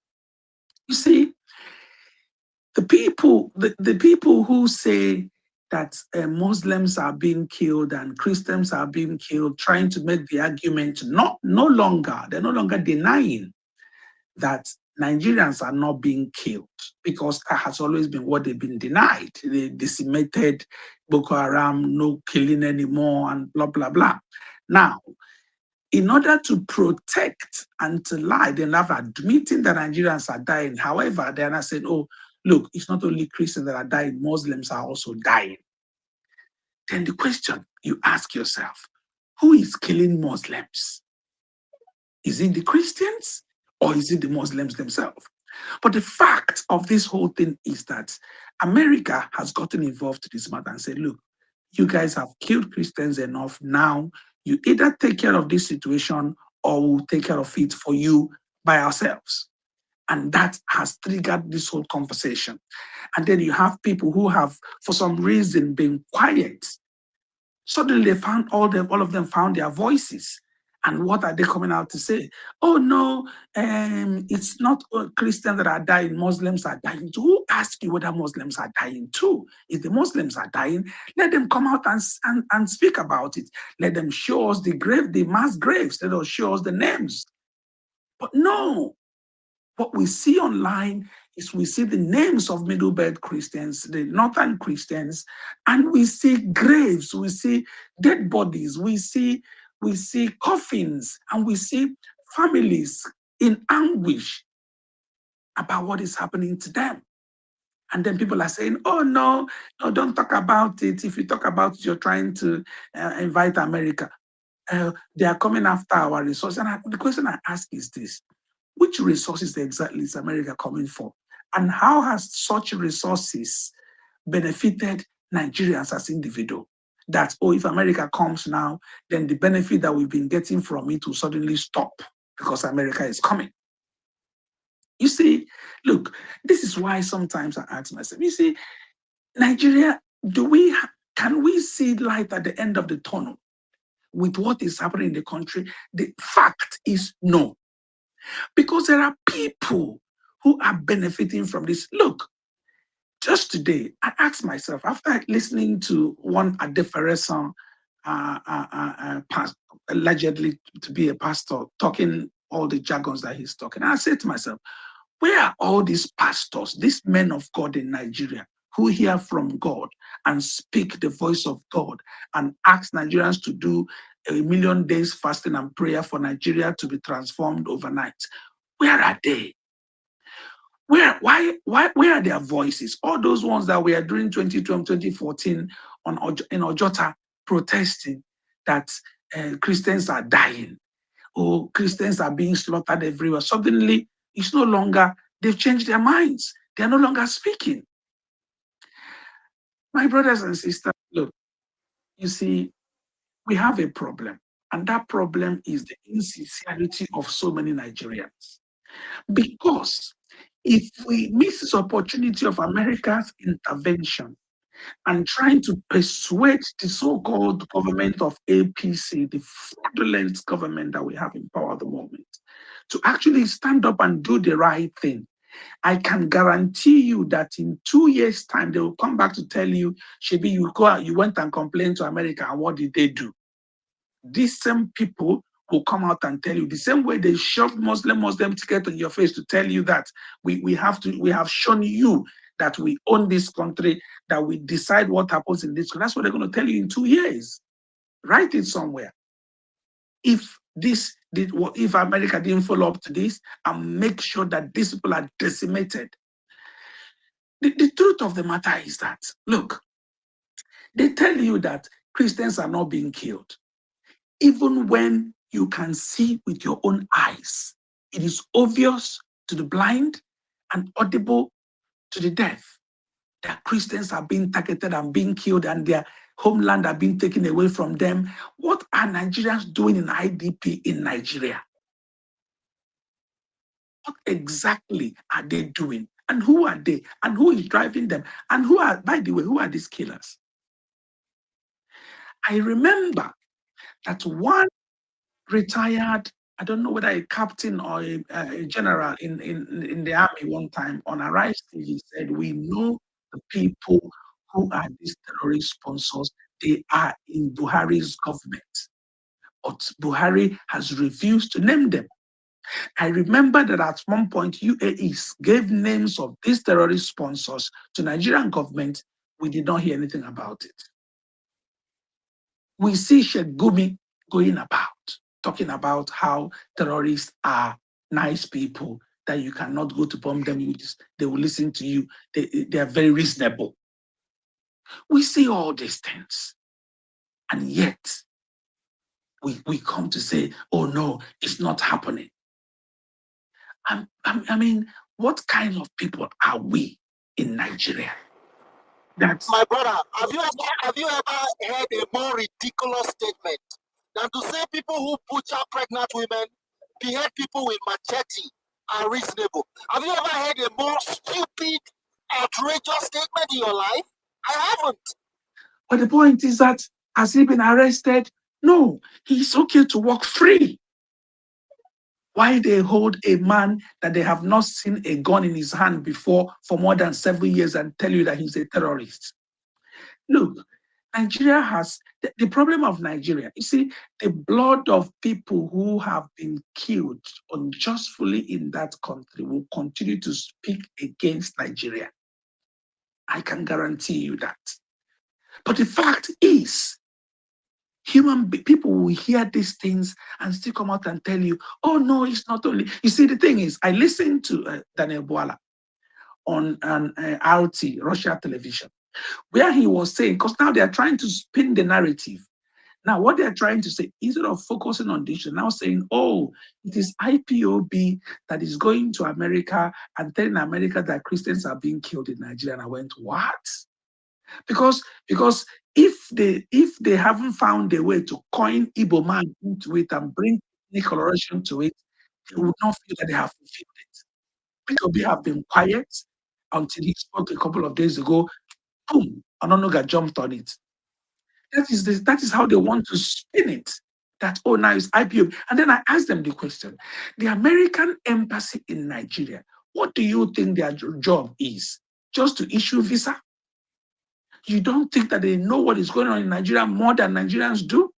You see, the people who say that Muslims are being killed and Christians are being killed, trying to make the argument they're no longer denying that Nigerians are not being killed, because that has always been what they've been denied. They decimated Boko Haram, no killing anymore, and blah, blah, blah. Now, in order to protect and to lie, they're never admitting that Nigerians are dying. However, they're not saying, oh, look, it's not only Christians that are dying, Muslims are also dying. Then the question you ask yourself, who is killing Muslims? Is it the Christians or is it the Muslims themselves? But the fact of this whole thing is that America has gotten involved in this matter and said, look, you guys have killed Christians enough. Now you either take care of this situation or we'll take care of it for you by ourselves. And that has triggered this whole conversation. And then you have people who have, for some reason, been quiet. Suddenly they found all of them found their voices. And what are they coming out to say? Oh no, it's not Christians that are dying, Muslims are dying too. Who asked you whether Muslims are dying too? If the Muslims are dying, let them come out and speak about it. Let them show us the mass graves. Let us show us the names. But no, what we see online is we see the names of Middle Belt Christians, the Northern Christians, and we see graves, we see dead bodies, we see coffins, and we see families in anguish about what is happening to them. And then people are saying, oh, no, don't talk about it. If you talk about it, you're trying to invite America. They are coming after our resources. And the question I ask is this: which resources exactly is America coming for? And how has such resources benefited Nigerians as individuals? That, oh, if America comes now, then the benefit that we've been getting from it will suddenly stop because America is coming. You see, look, this is why sometimes I ask myself, you see, Nigeria, can we see light at the end of the tunnel with what is happening in the country? The fact is no. Because there are people who are benefiting from this. Look, just today, I asked myself, after listening to one Adefereson, allegedly to be a pastor, talking all the jargons that he's talking, I said to myself, where are all these pastors, these men of God in Nigeria, who hear from God and speak the voice of God and ask Nigerians to do 1,000,000 days fasting and prayer for Nigeria to be transformed overnight? Where are they? Where are their voices? All those ones that were during 2012, 2014 in Ojota protesting that Christians are dying, or Christians are being slaughtered everywhere. Suddenly, it's no longer, they've changed their minds. They're no longer speaking. My brothers and sisters, look, you see, we have a problem. And that problem is the insincerity of so many Nigerians. Because if we miss this opportunity of America's intervention and trying to persuade the so-called government of APC, the fraudulent government that we have in power at the moment, to actually stand up and do the right thing, I can guarantee you that in 2 years' time, they will come back to tell you, Shebi, you went and complained to America, and what did they do? These same people will come out and tell you the same way they shoved Muslim ticket on your face to tell you that we have shown you that we own this country, that we decide what happens in this country. That's what they're going to tell you in 2 years. Write it somewhere. If America didn't follow up to this and make sure that these people are decimated, the truth of the matter is that, look, they tell you that Christians are not being killed. Even when you can see with your own eyes, it is obvious to the blind and audible to the deaf that Christians are being targeted and being killed and their homeland are being taken away from them. What are Nigerians doing in IDP in Nigeria? What exactly are they doing? And who are they? And who is driving them? And who are, by the way, who are these killers? I remember that one retired, I don't know whether a captain or a general in the army one time on Arise TV said, we know the people who are these terrorist sponsors. They are in Buhari's government. But Buhari has refused to name them. I remember that at one point, UAE gave names of these terrorist sponsors to Nigerian government. We did not hear anything about it. We see Sheikh Gumi going about, talking about how terrorists are nice people, that you cannot go to bomb them. They will listen to you. They are very reasonable. We see all these things. And yet, we come to say, oh no, it's not happening. I mean, what kind of people are we in Nigeria? That's My brother, have you ever heard a more ridiculous statement than to say people who butcher pregnant women, behead people with machete are reasonable? Have you ever heard a more stupid, outrageous statement in your life? I haven't. But the point is that, has he been arrested? No, he's okay to walk free. Why they hold a man that they have not seen a gun in his hand before for more than 7 years and tell you that he's a terrorist? Look, Nigeria has, the problem of Nigeria, you see, the blood of people who have been killed unjustly in that country will continue to speak against Nigeria. I can guarantee you that. But the fact is, people will hear these things and still come out and tell you, oh no, it's not only. You see, the thing is, I listened to Daniel Bwala on RT, Russia television, where he was saying, because now they are trying to spin the narrative. Now, what they're trying to say, instead of focusing on this, they're now saying, oh, it is IPOB that is going to America and telling America that Christians are being killed in Nigeria. And I went, what? Because if they haven't found a way to coin Igbo man into it and bring coloration to it, they would not feel that they have fulfilled it. POB have been quiet until he spoke a couple of days ago. Boom, Ononuga jumped on it. That is how they want to spin it. That, oh, now it's IPOB. And then I asked them the question, the American embassy in Nigeria, what do you think their job is? Just to issue visa? You don't think that they know what is going on in Nigeria more than Nigerians do?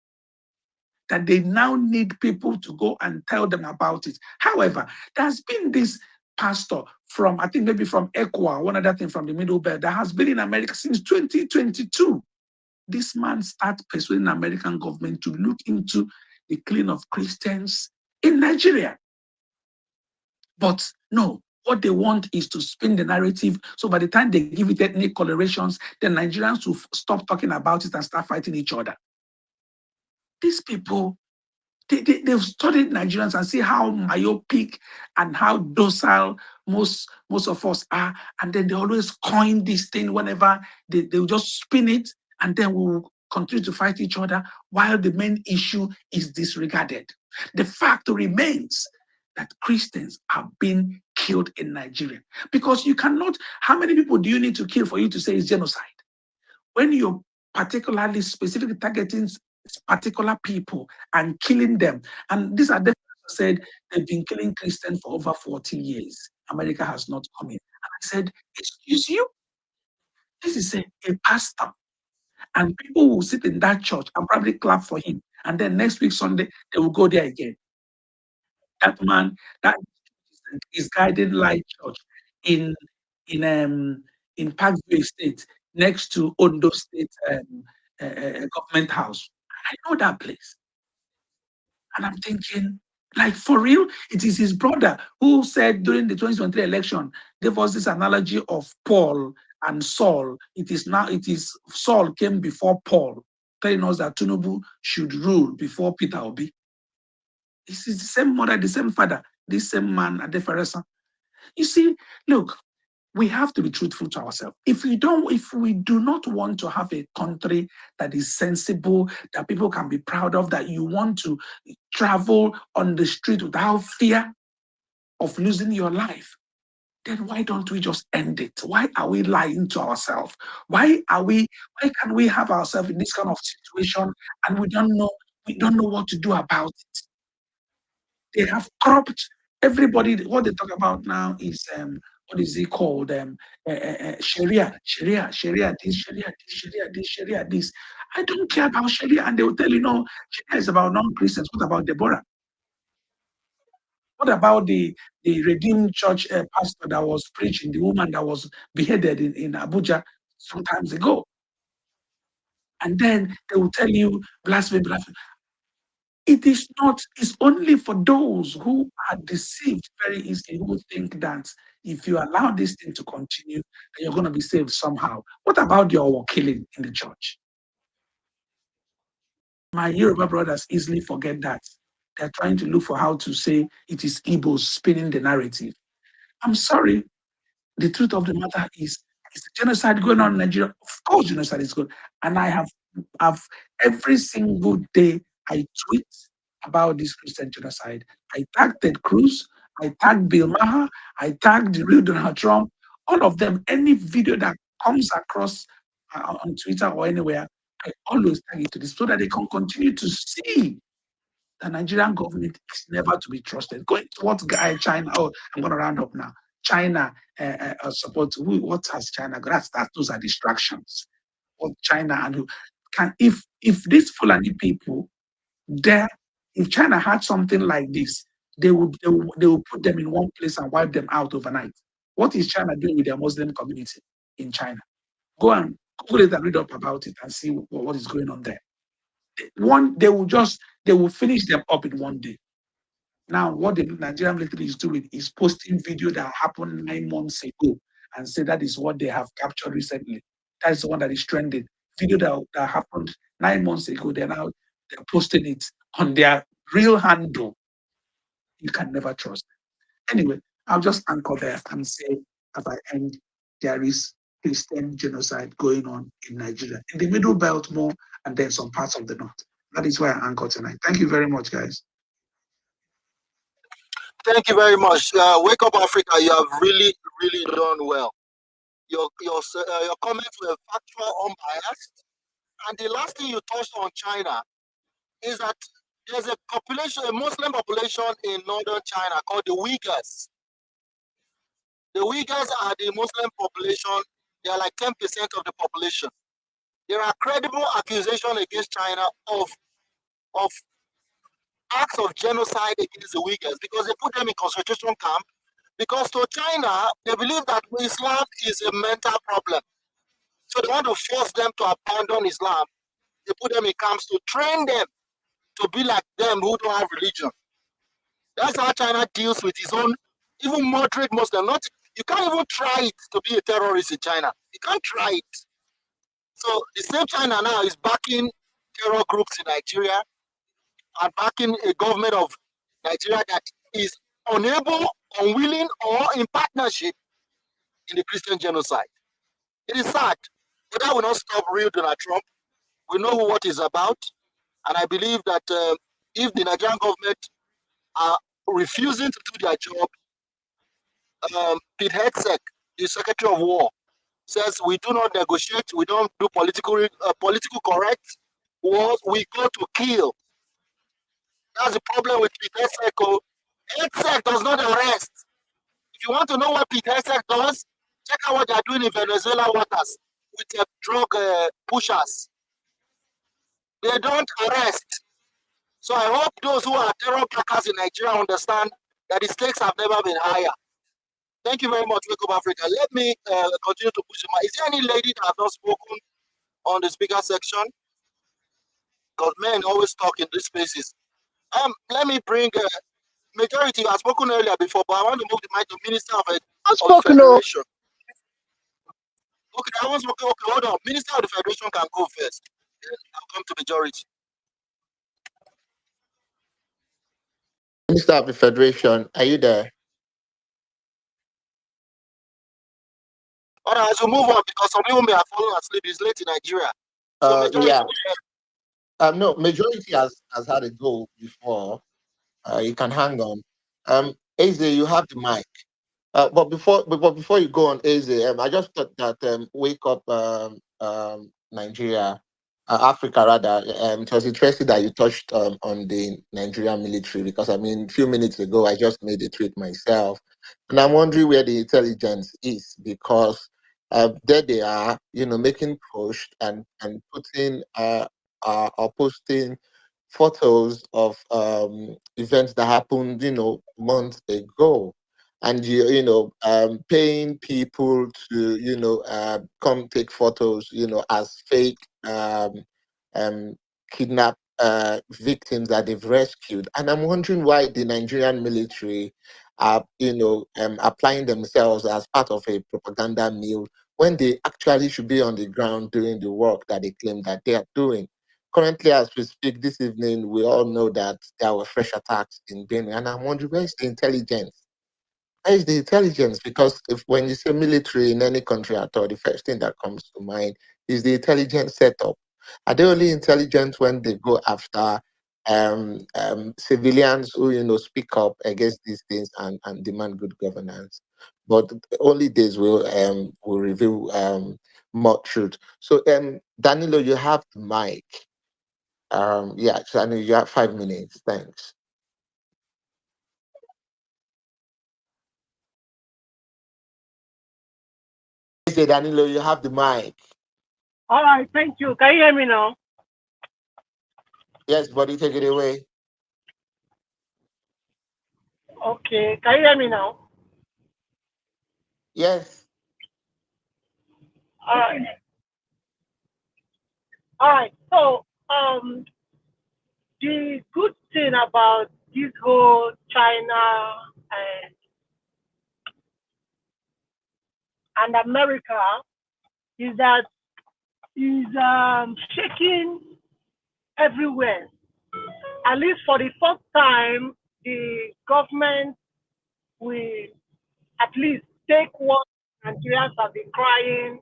That they now need people to go and tell them about it. However, there's been this pastor from, I think maybe from Equa, one other thing from the Middle Belt, that has been in America since 2022. This man started persuading the American government to look into the killing of Christians in Nigeria. But no, what they want is to spin the narrative. So by the time they give it ethnic colorations, the Nigerians will stop talking about it and start fighting each other. These people, they've studied Nigerians and see how myopic and how docile most of us are. And then they always coin this thing whenever they'll just spin it, and then we'll continue to fight each other while the main issue is disregarded. The fact remains that Christians are being killed in Nigeria. Because you cannot, how many people do you need to kill for you to say it's genocide? When you're particularly specifically targeting particular people and killing them, and these are the said they've been killing Christians for over 40 years. America has not come in. And I said, excuse you? This is a pastor. And people will sit in that church and probably clap for him And then next week, Sunday, they will go there again. That man, that is guiding Light Church in in um in Parkview State, next to Ondo State government house. I know that place. And I'm thinking, like, for real, it is his brother who said during the 2023 election, gave us this analogy of Paul and Saul. It is Saul came before Paul, telling us that Tinubu should rule before Peter Obi. This is the same mother, the same father, this same man, Adefaresa. You see, look, we have to be truthful to ourselves. If we do not want to have a country that is sensible, that people can be proud of, that you want to travel on the street without fear of losing your life, then why don't we just end it? Why are we lying to ourselves? Why can we have ourselves in this kind of situation and we don't know what to do about it? They have corrupt everybody. What they talk about now is what is it called? Sharia, this, Sharia this, Sharia this. I don't care about Sharia, and they will tell you, no, Sharia is about non-Christians. What about Deborah? What about the Redeemed Church pastor that was preaching, the woman that was beheaded in Abuja some times ago? And then they will tell you blasphemy, blasphemy. It is not, it's only for those who are deceived very easily, who think that if you allow this thing to continue, then you're going to be saved somehow. What about your killing in the church? My Yoruba brothers easily forget that. They're trying to look for how to say it is Igbos spinning the narrative. I'm sorry. The truth of the matter is the genocide going on in Nigeria? Of course, genocide is good. And I have every single day I tweet about this Christian genocide. I tagged Ted Cruz, I tagged Bill Maher, I tagged the real Donald Trump, all of them. Any video that comes across on Twitter or anywhere, I always tag it to this so that they can continue to see the Nigerian government is never to be trusted. Going to what guy China? Oh, I'm going to round up now. China support. What has China got? Those are distractions. What China and who can if these Fulani people there, if China had something like this, they would put them in one place and wipe them out overnight. What is China doing with their Muslim community in China? Go and Google it and read up about it and see what is going on there. They will finish them up in one day. Now, what the Nigerian military is doing is posting video that happened 9 months ago and say that is what they have captured recently. That is the one that is trending. Video that happened 9 months ago, they're posting it on their real handle. You can never trust them. Anyway, I'll just anchor there and say, as I end, there is Christian genocide going on in Nigeria, in the middle belt more, and then some parts of the north. That is why I anchor tonight. Thank you very much, guys. Thank you very much. Wake Up Africa, you have really, really done well. Your comments were factual, unbiased. And the last thing you touched on China is that there's a population, a Muslim population in northern China called the Uyghurs. The Uyghurs are the Muslim population. They are like 10% of the population. There are credible accusations against China of acts of genocide against the Uyghurs because they put them in concentration camp. Because to China, they believe that Islam is a mental problem. So they want to force them to abandon Islam. They put them in camps to train them to be like them who don't have religion. That's how China deals with its own, even moderate Muslim. You can't even try it to be a terrorist in China. You can't try it. So the same China now is backing terror groups in Nigeria and backing a government of Nigeria that is unable, unwilling, or in partnership in the Christian genocide. It is sad, but that will not stop real Donald Trump. We know what he's about, and I believe that if the Nigerian government are refusing to do their job, Pete Hegseth, the Secretary of War, says we do not negotiate, we don't do political correct wars, we go to kill. That's the problem with Pete Hegseth. Hegseth does not arrest. If you want to know what Pete Hegseth does, check out what they are doing in Venezuela waters with drug pushers. They don't arrest. So I hope those who are terror packers in Nigeria understand that the stakes have never been higher. Thank you very much, Wake Up Africa. Let me continue to push the mic. Is there any lady that has not spoken on the speaker section? Because men always talk in these spaces. Let me bring majority. I spoken earlier before, but I want to move the mic to Minister of the Federation. Okay, I was okay. Hold on. Minister of the Federation can go first. Then I'll come to majority. Minister of the Federation, are you there? All right, as we move on, because some people may have fallen asleep. It's late in Nigeria. So majority. Yeah. No, majority has had a go before. You can hang on. Eze, you have the mic. But before you go on, Eze, I just thought that Wake Up Nigeria, Africa rather. It was interesting that you touched on the Nigerian military, because I mean, a few minutes ago I just made a tweet myself, and I'm wondering where the intelligence is, because there they are, making push and putting or posting photos of events that happened, months ago, and paying people to come take photos, as fake um, kidnap victims that they've rescued. And I'm wondering why the Nigerian military are applying themselves as part of a propaganda meal, when they actually should be on the ground doing the work that they claim that they are doing. Currently, as we speak this evening, we all know that there were fresh attacks in Benue, and I'm wondering, where's the intelligence? Where is the intelligence? Because when you say military in any country at all, the first thing that comes to mind is the intelligence setup. Are they only intelligent when they go after civilians who speak up against these things and demand good governance? But only this will reveal more truth. So Danilo, you have the mic. Yeah, so I know you have 5 minutes. Thanks. Say, Danilo, you have the mic. All right, thank you. Can you hear me now? Yes, buddy, take it away. Okay, can you hear me now? Yes. All right. All right. So, the good thing about this whole China and America is that is shaking everywhere. At least for the first time, the government will at least take what Nigerians have been crying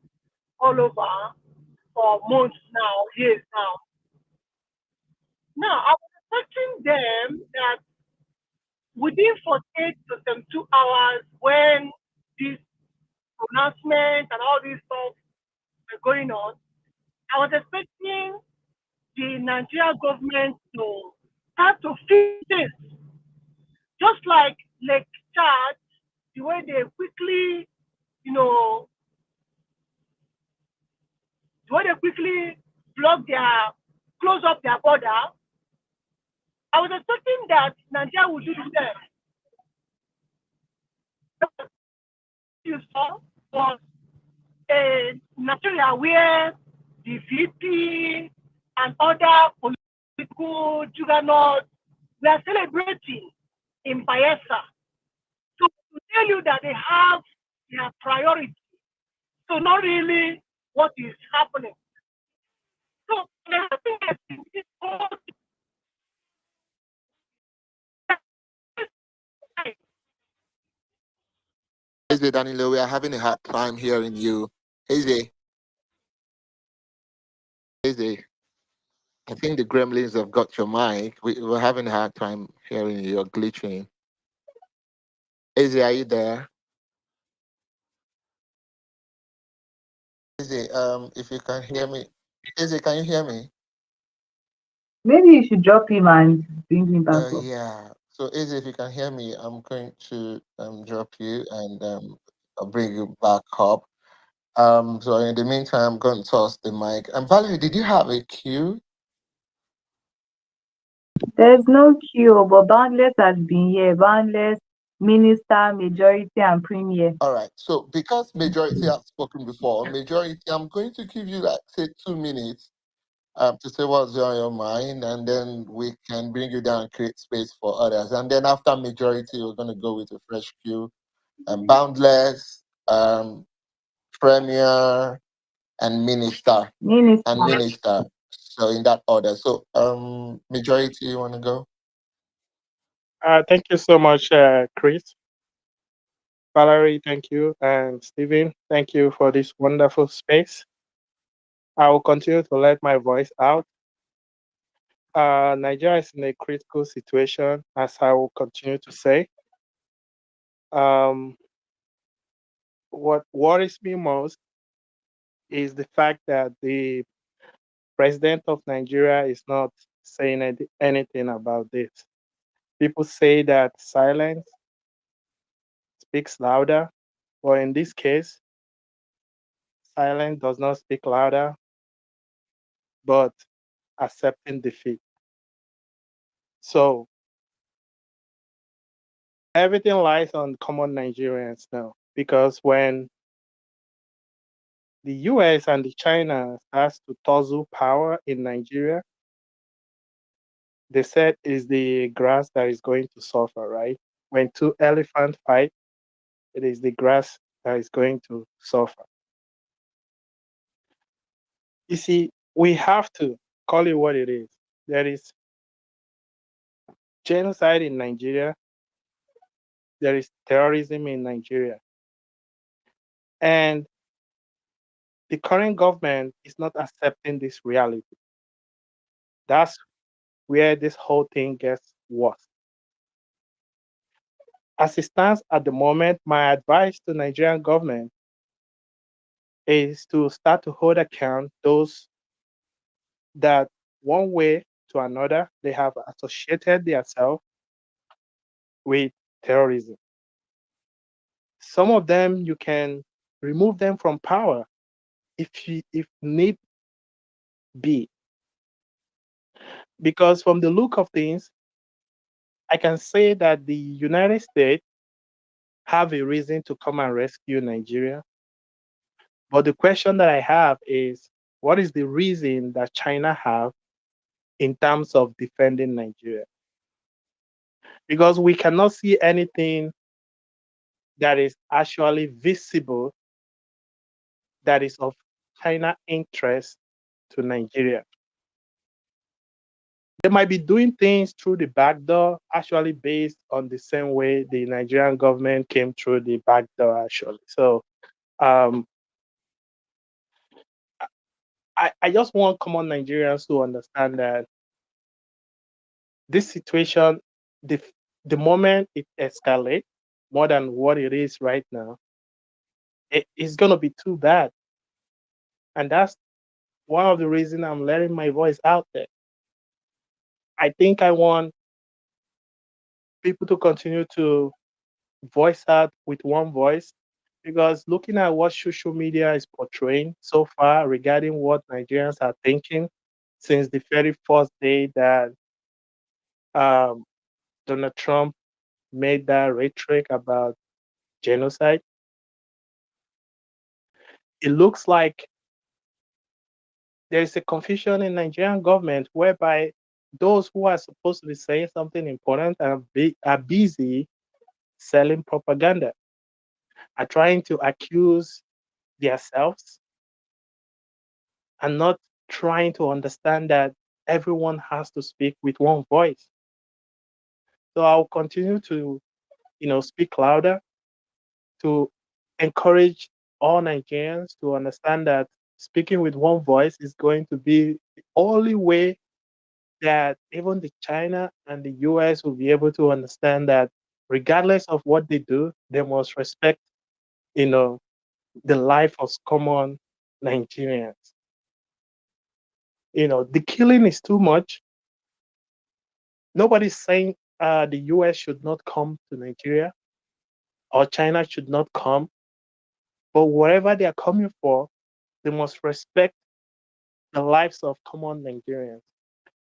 all over for months now, years now. Now, I was expecting them that within 48 to 72 hours, when this pronouncement and all this stuff were going on, I was expecting the Nigerian government to start to fix this, just like Lake Chad, the way they quickly, you know, the way they quickly close up their border. I was expecting that Nigeria would do the same. You saw was Nigeria where the VP and other political juggernauts were celebrating in Bayelsa. So to tell you that they have their priority, so not really what is happening. So I think that this whole Eze, Danilo, we are having a hard time hearing you. Eze, I think the gremlins have got your mic. We're having a hard time hearing you. You're glitching. Eze, are you there? Eze, if you can hear me. Eze, can you hear me? Maybe you should drop him and bring him back up. Yeah. So Eze, if you can hear me, I'm going to drop you and I'll bring you back up. So in the meantime, I'm going to toss the mic. And Valerie, did you have a cue? There's no queue, but Boundless has been here. Boundless, Minister, Majority, and Premier. All right. So because majority have spoken before, majority, I'm going to give you like say 2 minutes to say what's on your mind, and then we can bring you down and create space for others. And then after majority, we're gonna go with a fresh queue. Boundless, Premier, and Minister. Minister. And Minister. So in that order. So majority, you wanna go? Thank you so much, Chris. Valerie, thank you. And Stephen, thank you for this wonderful space. I will continue to let my voice out. Nigeria is in a critical situation, as I will continue to say. What worries me most is the fact that the president of Nigeria is not saying anything about this. People say that silence speaks louder, but in this case, silence does not speak louder, but accepting defeat. So everything lies on common Nigerians now, because when the US and the China starts to tussle power in Nigeria, they said is the grass that is going to suffer, right? When two elephants fight, it is the grass that is going to suffer. You see, we have to call it what it is. There is genocide in Nigeria. There is terrorism in Nigeria. And the current government is not accepting this reality. That's where this whole thing gets worse. As it stands at the moment, my advice to Nigerian government is to start to hold account those that one way to another they have associated themselves with terrorism. Some of them you can remove them from power if need be. Because from the look of things, I can say that the United States have a reason to come and rescue Nigeria. But the question that I have is, what is the reason that China have in terms of defending Nigeria? Because we cannot see anything that is actually visible that is of China interest to Nigeria. They might be doing things through the back door, actually based on the same way the Nigerian government came through the back door, actually. So I just want common Nigerians to understand that this situation, the moment it escalates more than what it is right now, it's going to be too bad. And that's one of the reasons I'm letting my voice out there. I think I want people to continue to voice out with one voice, because looking at what social media is portraying so far regarding what Nigerians are thinking since the very first day that Donald Trump made that rhetoric about genocide, it looks like there is a confusion in Nigerian government whereby those who are supposed to be saying something important are busy selling propaganda, are trying to accuse themselves and not trying to understand that everyone has to speak with one voice. So I'll continue to, speak louder to encourage all Nigerians to understand that speaking with one voice is going to be the only way that even the China and the US will be able to understand that regardless of what they do, they must respect, the life of common Nigerians. The killing is too much. Nobody's saying the US should not come to Nigeria or China should not come, but wherever they are coming for, they must respect the lives of common Nigerians.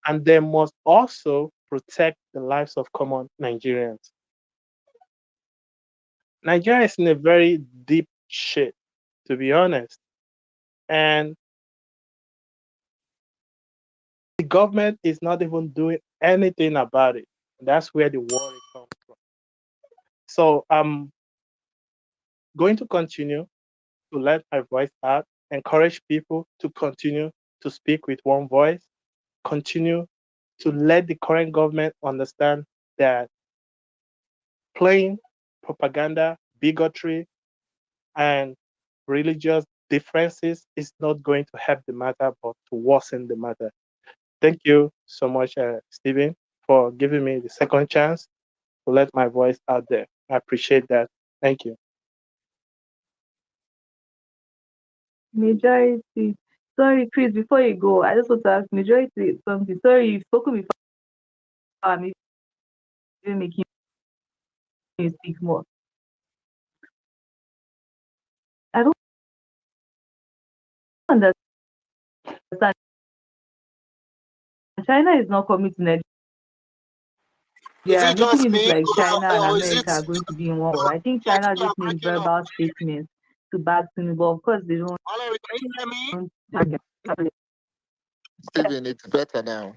and they must also protect the lives of common Nigerians. Nigeria is in a very deep shit, to be honest. And the government is not even doing anything about it. That's where the worry comes from. So I'm going to continue to let my voice out, encourage people to continue to speak with one voice, continue to let the current government understand that playing propaganda, bigotry, and religious differences is not going to help the matter, but to worsen the matter. Thank you so much, Stephen, for giving me the second chance to let my voice out there. I appreciate that. Thank you. Majority. Sorry, Chris, before you go, I just want to ask majority something. Sorry, you've spoken before. I'm even making you speak more. I don't understand. China is not coming to Nigeria. Is it Making just it look me, like China and or is it America are going to be in war. or I think your China two are just made breaking up? verbal statements to back Tinubu. Of course, they don't. Valerie, can you hear me? Steven, it's better now.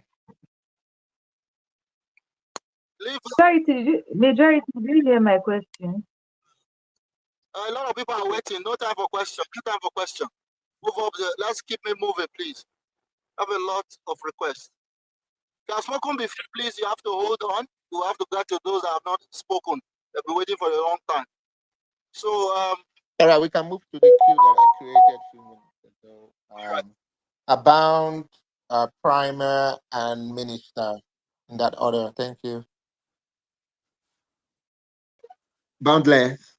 Leave. Majority, did you hear my question? A lot of people are waiting. No time for question. No time for question. Move up. Let's keep me moving, please. I have a lot of requests. If you have spoken before, please, you have to hold on. You have to get to those that have not spoken. They've been waiting for a long time. So, All right, we can move to the queue that I created a few minutes ago. Abound, Primer, and Minister in that order. Thank you. Boundless.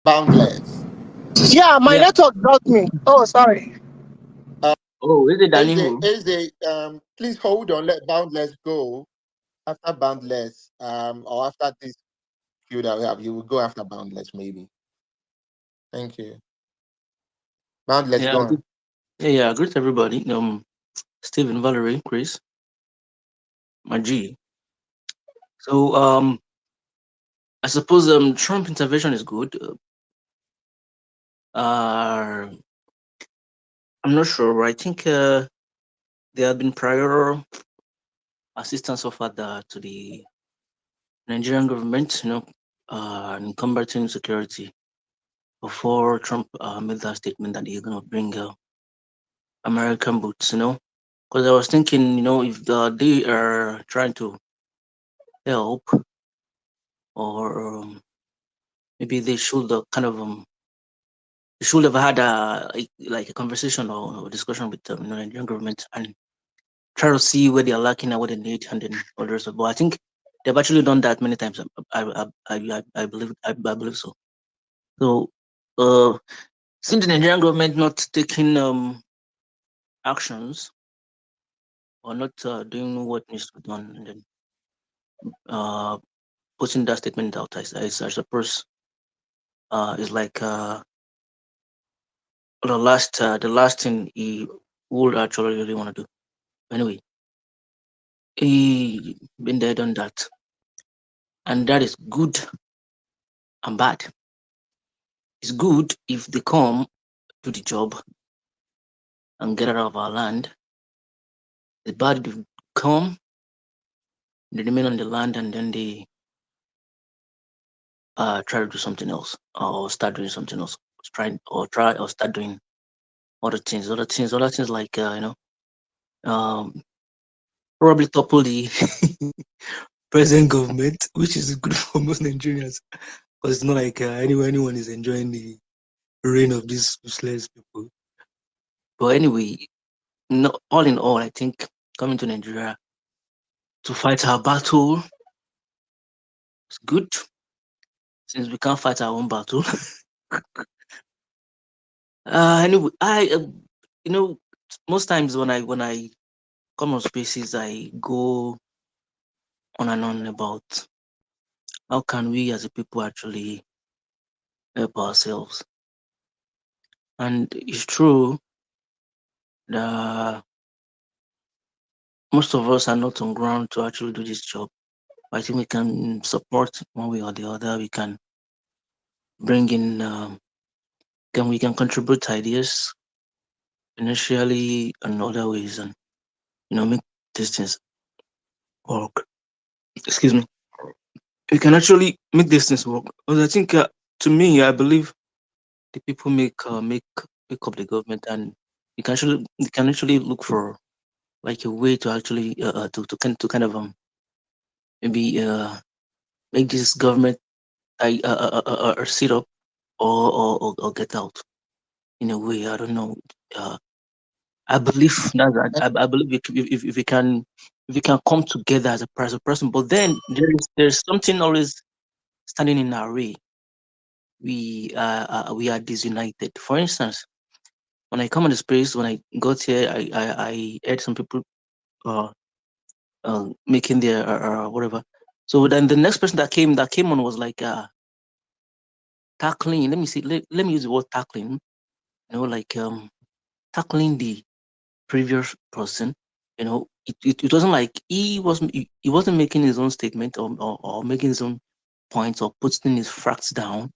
Boundless. Yeah, my Yeah. network dropped me. Oh, sorry. Oh, is it Danny? Please hold on. Let Boundless go. After Boundless, or after this queue that we have, you will go after Boundless, maybe. Thank you. Boundless, Yeah, go on. yeah. Greet everybody. Stephen, Valerie, Chris, my G. So, I suppose Trump intervention is good. I'm not sure, but I think there have been prior assistance offered to the Nigerian government, in combating security before Trump made that statement that he's going to bring American boots, Because I was thinking, if they are trying to help, or maybe they should they should have had a conversation or discussion with the Nigerian government and try to see where they are lacking and what they need, and then all the rest of it. But I think they've actually done that many times. I believe so. So, since the Nigerian government not taking actions or not doing what needs to be done, and then putting that statement out, I suppose is like the last thing he would actually really want to do. Anyway, he been there, done that, and that is good and bad. It's good if they come do the job and get out of our land. The bad if they come, they remain on the land, and then they try to do something else or start doing something else. Try or start doing other things like probably topple the present government, which is good for most Nigerians, because it's not like anyone is enjoying the reign of these useless people. But anyway, all in all, I think coming to Nigeria to fight our battle is good, since we can't fight our own battle. Anyway, most times when I come on spaces, I go on and on about how can we as a people actually help ourselves. And it's true most of us are not on ground to actually do this job. I think we can support one way or the other. We can bring in, we can contribute ideas initially and other ways, and make these things work. Excuse me. We can actually make these things work. Because I think, to me, I believe the people make up the government, and you can actually look for like a way to actually to kind of maybe make this government sit up or get out in a way. I don't know. I believe that I believe if we can come together as a person, but then there's something always standing in our way. We are disunited. For instance, when I come on the space, when I got here, I heard some people uh, making their whatever. So then the next person that came on was like tackling. Let me see. Let me use the word tackling. Like tackling the previous person. It wasn't like he wasn't making his own statement or making his own points or putting his facts down.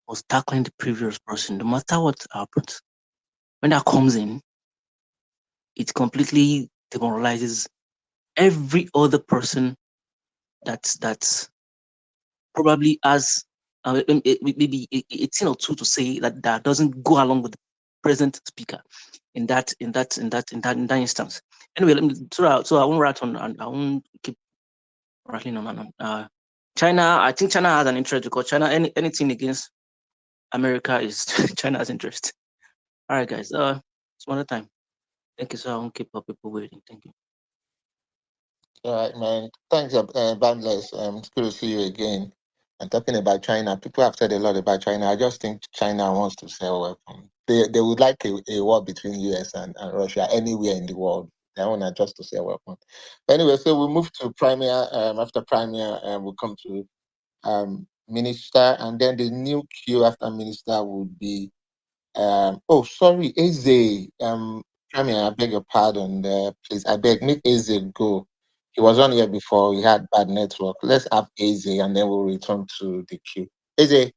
Was tackling the previous person. No matter what happens, when that comes in, it completely demoralizes every other person that's probably has maybe a thing or two to say that doesn't go along with the present speaker in that instance. Anyway, so I won't rat on, and I won't keep rattling on. China, I think China has an interest because China anything against America is China's interest. All right, guys. Some other time. Thank you, so I won't keep up people waiting. Thank you. All right, man. Thanks, Bandless. It's good to see you again. And talking about China, people have said a lot about China. I just think China wants to sell weapons. They would like a war between US and Russia anywhere in the world. They want just to sell weapons. But anyway, so we'll move to Premier. After Premier, we'll come to Minister, and then the new queue after Minister would be sorry, Eze. Premier, I beg your pardon there, please. I beg, make Eze go. He was on here before. He had bad network. Let's have Eze, and then we'll return to the queue. Eze.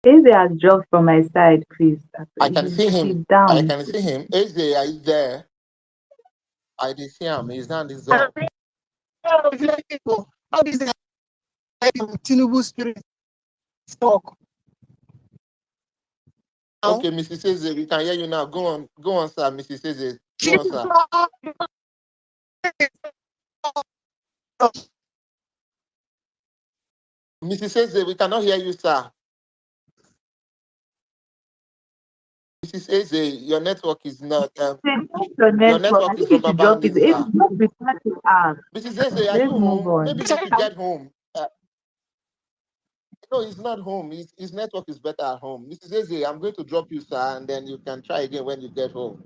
Eze has dropped from my side, please. I can see He's him. I down. can see him. Eze, are you there? I did see him. He's not his own. How is it Tinubu spirit talk? Okay, Mrs. Eze, we can hear you now. Go on, sir, Mrs. Eze. Go on, sir. Mrs. Eze, we cannot hear you, sir. Mrs. Eze, your network is not. Your network is rubber banding, sir. Mrs. Eze, are you home? Maybe you should get home. No, he's not home. His network is better at home. Mrs. Eze, I'm going to drop you, sir, and then you can try again when you get home.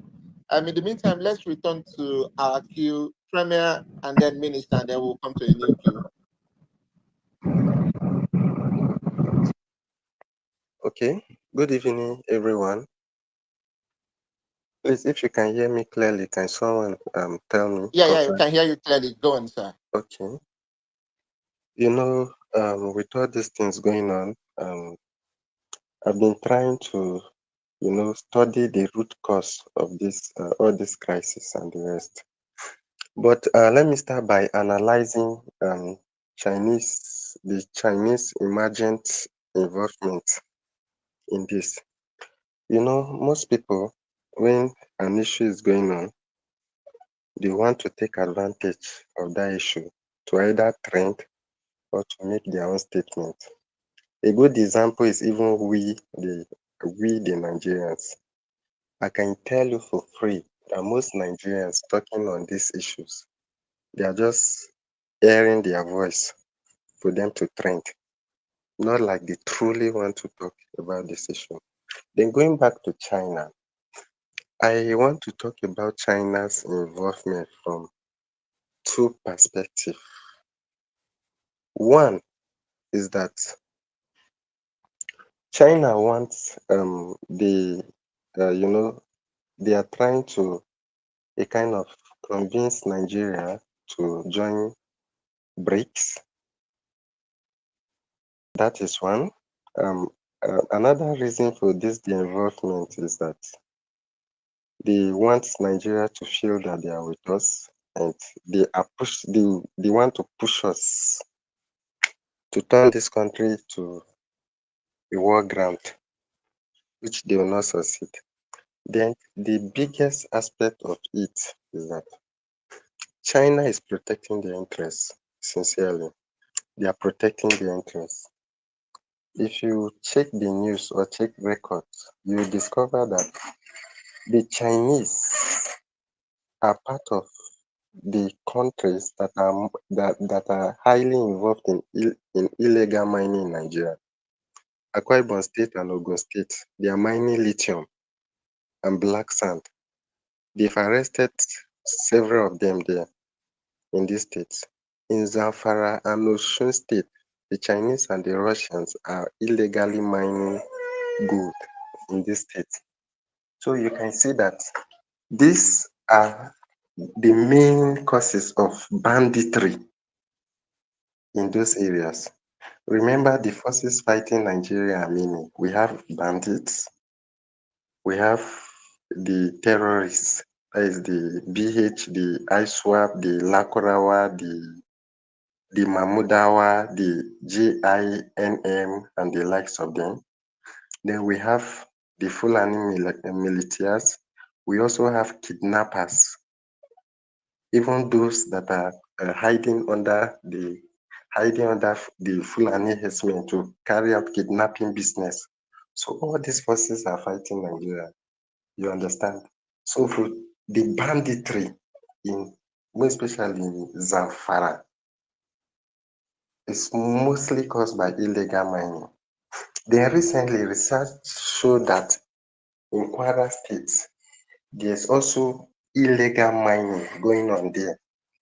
In the meantime, let's return to our queue, Premier, and then Minister, and then we'll come to a new queue. Okay. Good evening, everyone. Please, if you can hear me clearly, can someone tell me? Yeah, we can hear you clearly. Go on, sir. Okay. With all these things going on, I've been trying to, study the root cause of this, all this crisis and the rest. But let me start by analyzing the Chinese emergent involvement in this. Most people, when an issue is going on, they want to take advantage of that issue to either trend or to make their own statement. A good example is even we the Nigerians. I can tell you for free that most Nigerians talking on these issues, they are just airing their voice for them to trend, not like they truly want to talk about this issue. Then going back to China, I want to talk about China's involvement from two perspectives. One is that China wants you know, they are trying to a kind of convince Nigeria to join BRICS. That is one. Another reason for this involvement is that they want Nigeria to feel that they are with us, and they want to push us to turn this country to a war ground, which they will not succeed. Then the biggest aspect of it is that China is protecting their interests sincerely. They are protecting their interests. If you check the news or check records, you will discover that the Chinese are part of the countries that are highly involved in illegal mining in Nigeria. Akwa Ibom State and Ogun State, they are mining lithium and black sand. They've arrested several of them there in these states. In Zamfara and Osun State, the Chinese and the Russians are illegally mining gold in this state. So you can see that these are the main causes of banditry in those areas. Remember the forces fighting Nigeria are many. We have bandits, we have the terrorists, that is the BH, the ISWAP, the Lakurawa, the Mahmudawa, the JINM, and the likes of them. Then we have the Fulani militias. We also have kidnappers, even those that are hiding under the Fulani herdsmen to carry out kidnapping business. So all these forces are fighting Nigeria. You understand? So for the banditry more especially in Zamfara, is mostly caused by illegal mining. Then recently, research showed that in Kwara State, there's also illegal mining going on there.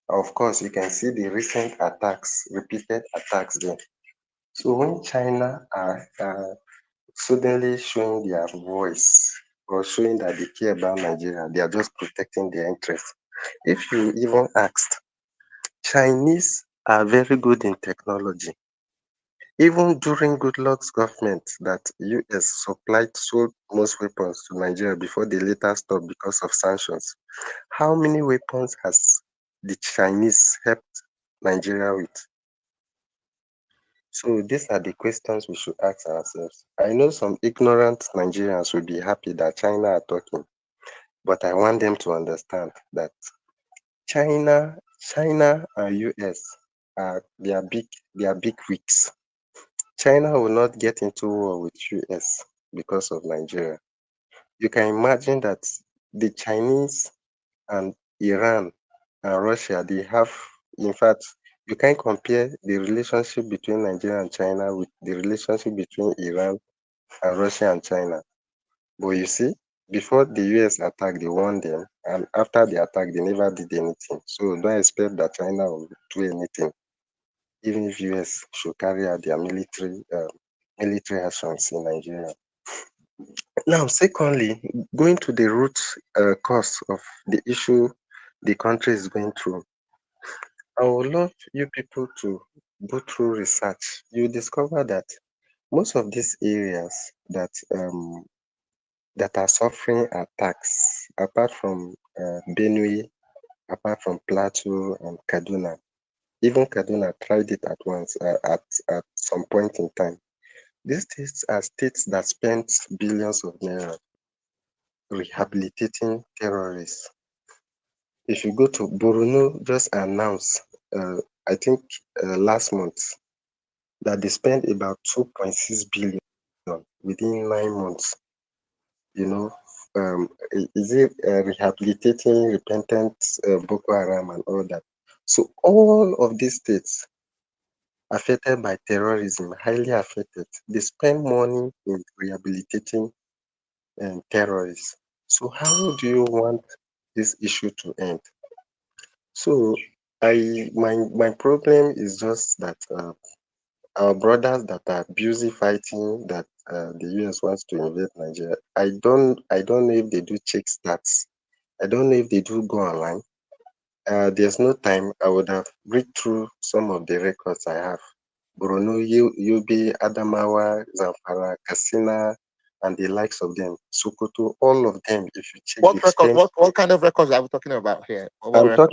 Of course, you can see the recent attacks, repeated attacks there. So when China are suddenly showing their voice or showing that they care about Nigeria, they are just protecting their interests. If you even asked, Chinese are very good in technology. Even during Goodluck's government that US sold most weapons to Nigeria before they later stopped because of sanctions. How many weapons has the Chinese helped Nigeria with? So these are the questions we should ask ourselves. I know some ignorant Nigerians will be happy that China are talking, but I want them to understand that China and US they are big weaks. China will not get into war with US because of Nigeria. You can imagine that the Chinese and Iran and Russia, they have, in fact, you can compare the relationship between Nigeria and China with the relationship between Iran and Russia and China. But you see, before the US attacked, they warned them, and after the attack, they never did anything. So don't expect that China will do anything, even if US should carry out their military actions in Nigeria. Now, secondly, going to the root cause of the issue the country is going through, I would love you people to go through research. You discover that most of these areas that are suffering attacks, apart from Benue, apart from Plateau and Kaduna, even Kaduna tried it at once at some point in time. These states are states that spent billions of naira rehabilitating terrorists. If you go to Borno, just announced, I think last month, that they spent about 2.6 billion within 9 months. You know, is it rehabilitating repentant Boko Haram and all that? So all of these states affected by terrorism, highly affected, they spend money in rehabilitating terrorists. So how do you want this issue to end? So my problem is just that our brothers that are busy fighting that the US wants to invade Nigeria. I don't know if they do check stats. I don't know if they do go online. There's no time. I would have read through some of the records I have. Borno, Yobe, Adamawa, Zamfara, Katsina, and the likes of them. Sokoto, all of them. If you check the What record? extent, What kind of records are we talking about here? Or what I'm records?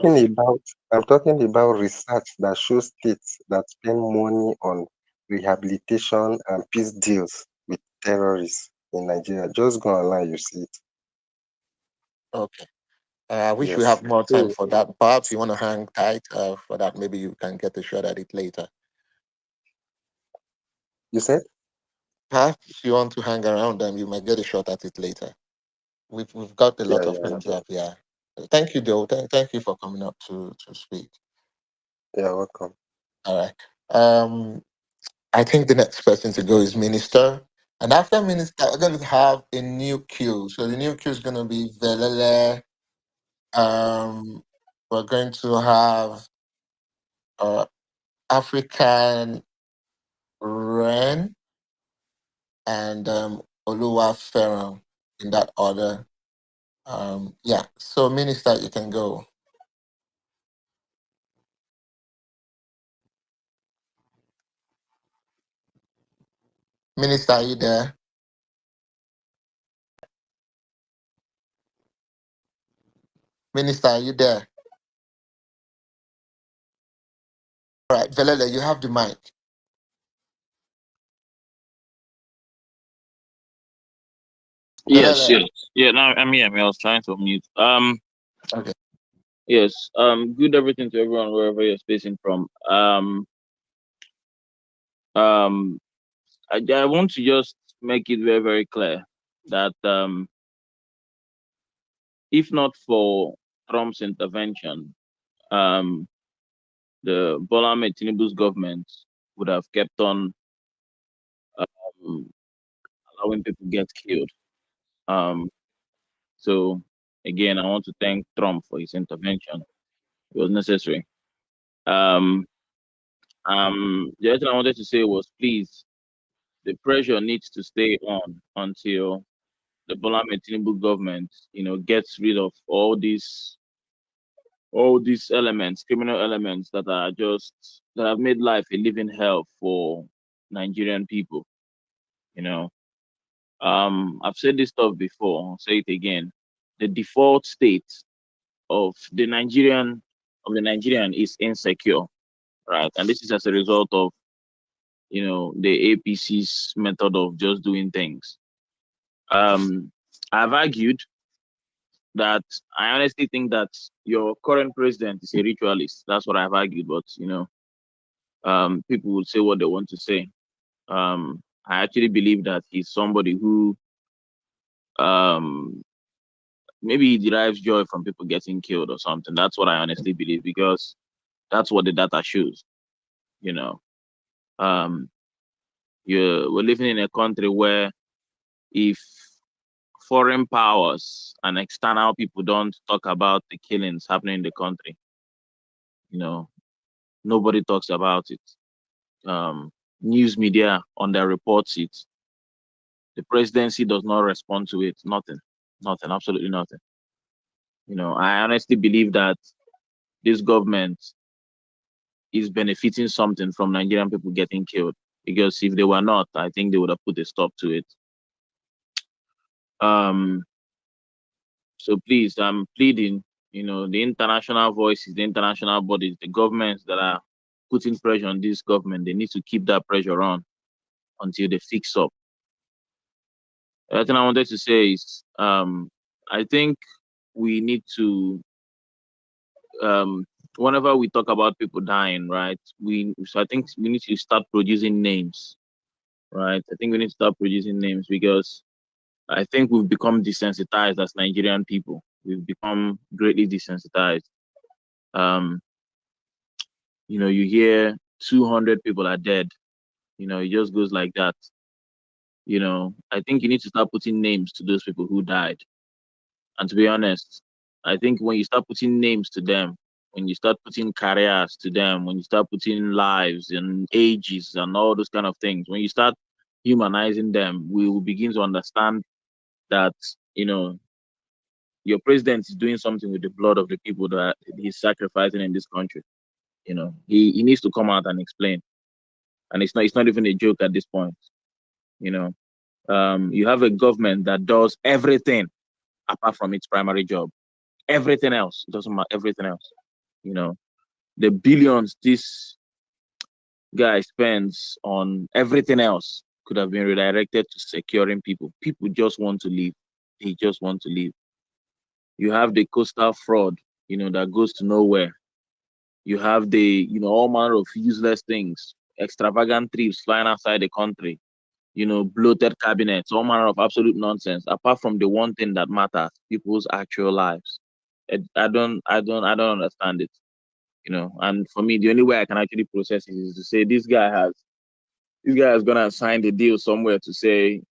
talking about research that shows states that spend money on rehabilitation and peace deals with terrorists in Nigeria. Just go online, you see it. Okay. I wish we Yes. have more time So for that. Perhaps you want to hang tight for that. Maybe you can get a shot at it later. you said? Perhaps you want to hang around and you might get a shot at it later. We've got a Yeah, lot of yeah, things up here. Thank you, Joe. Thank you for coming up to speak. yeah. Welcome. All right. I think the next person to go is Minister. And after Minister, we're going to have a new queue. So the new queue is going to be Velele. We're going to have African Ren and Oluwa Ferrum in that order. Yeah. So Minister, you can go. Minister, are you there? Minister, are you there? All right, Velele, you have the mic. Yes, Velele. yes. Yeah, now I'm here. I was trying to mute. Okay. Yes. Good everything to everyone wherever you're spacing from. Um, I want to just make it very, very clear that if not for Trump's intervention, the Bola Ahmed Tinubu's government would have kept on allowing people get killed. So again, I want to thank Trump for his intervention. It was necessary. Um, the other thing I wanted to say was, please, the pressure needs to stay on until the Bola Ahmed Tinubu government, gets rid of all these elements, criminal elements that have made life a living hell for Nigerian people. You know, I've said this stuff before. I'll say it again. The default state of the Nigerian is insecure, right? And this is as a result of the APC's method of just doing things. I've argued that I honestly think that your current president is a ritualist. That's what I've argued, but people will say what they want to say. I actually believe that he's somebody who um, maybe he derives joy from people getting killed or something. That's what I honestly believe because that's what the data shows. You know, um, we're living in a country where if foreign powers and external people don't talk about the killings happening in the country, nobody talks about it. News media underreports it. The presidency does not respond to it. Nothing, absolutely nothing. I honestly believe that this government is benefiting something from Nigerian people getting killed. Because if they were not, I think they would have put a stop to it. So please, I'm pleading, the international voices, the international bodies, the governments that are putting pressure on this government, they need to keep that pressure on until they fix up. The other thing I wanted to say is, I think we need to, whenever we talk about people dying, right? So I think we need to start producing names, right? I think we need to start producing names because I think we've become desensitized as Nigerian people. We've become greatly desensitized. You hear 200 people are dead. It just goes like that. I think you need to start putting names to those people who died. And to be honest, I think when you start putting names to them, when you start putting careers to them, when you start putting lives and ages and all those kind of things, when you start humanizing them, we will begin to understand that, you know, your president is doing something with the blood of the people that he's sacrificing in this country. You know, he needs to come out and explain. And it's not even a joke at this point. You know, you have a government that does everything apart from its primary job. Everything else, it doesn't matter. Everything else, you know, the billions this guy spends on everything else could have been redirected to securing people. People just want to leave. They just want to leave. You have the coastal fraud, you know, that goes to nowhere. You have the, you know, all manner of useless things, extravagant trips flying outside the country, you know, bloated cabinets, all manner of absolute nonsense. Apart from the one thing that matters, people's actual lives. I don't understand it, you know. And for me, the only way I can actually process it is to say this guy is gonna sign the deal somewhere to say,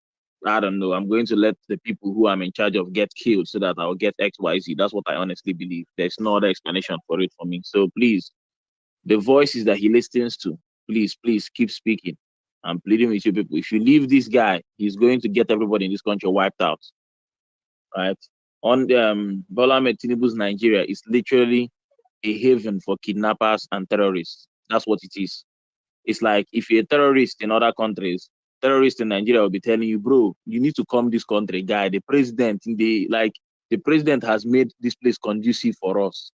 I don't know, I'm going to let the people who I'm in charge of get killed so that I'll get XYZ. That's what I honestly believe. There's no other explanation for it for me. So please, the voices that he listens to, please keep speaking. I'm pleading with you people. If you leave this guy, he's going to get everybody in this country wiped out. Right? On the Bola Ahmed Tinubu's Nigeria is literally a haven for kidnappers and terrorists. That's what it is. It's like if you're a terrorist in other countries, terrorists in Nigeria will be telling you, bro, you need to come this country, guy. The president has made this place conducive for us.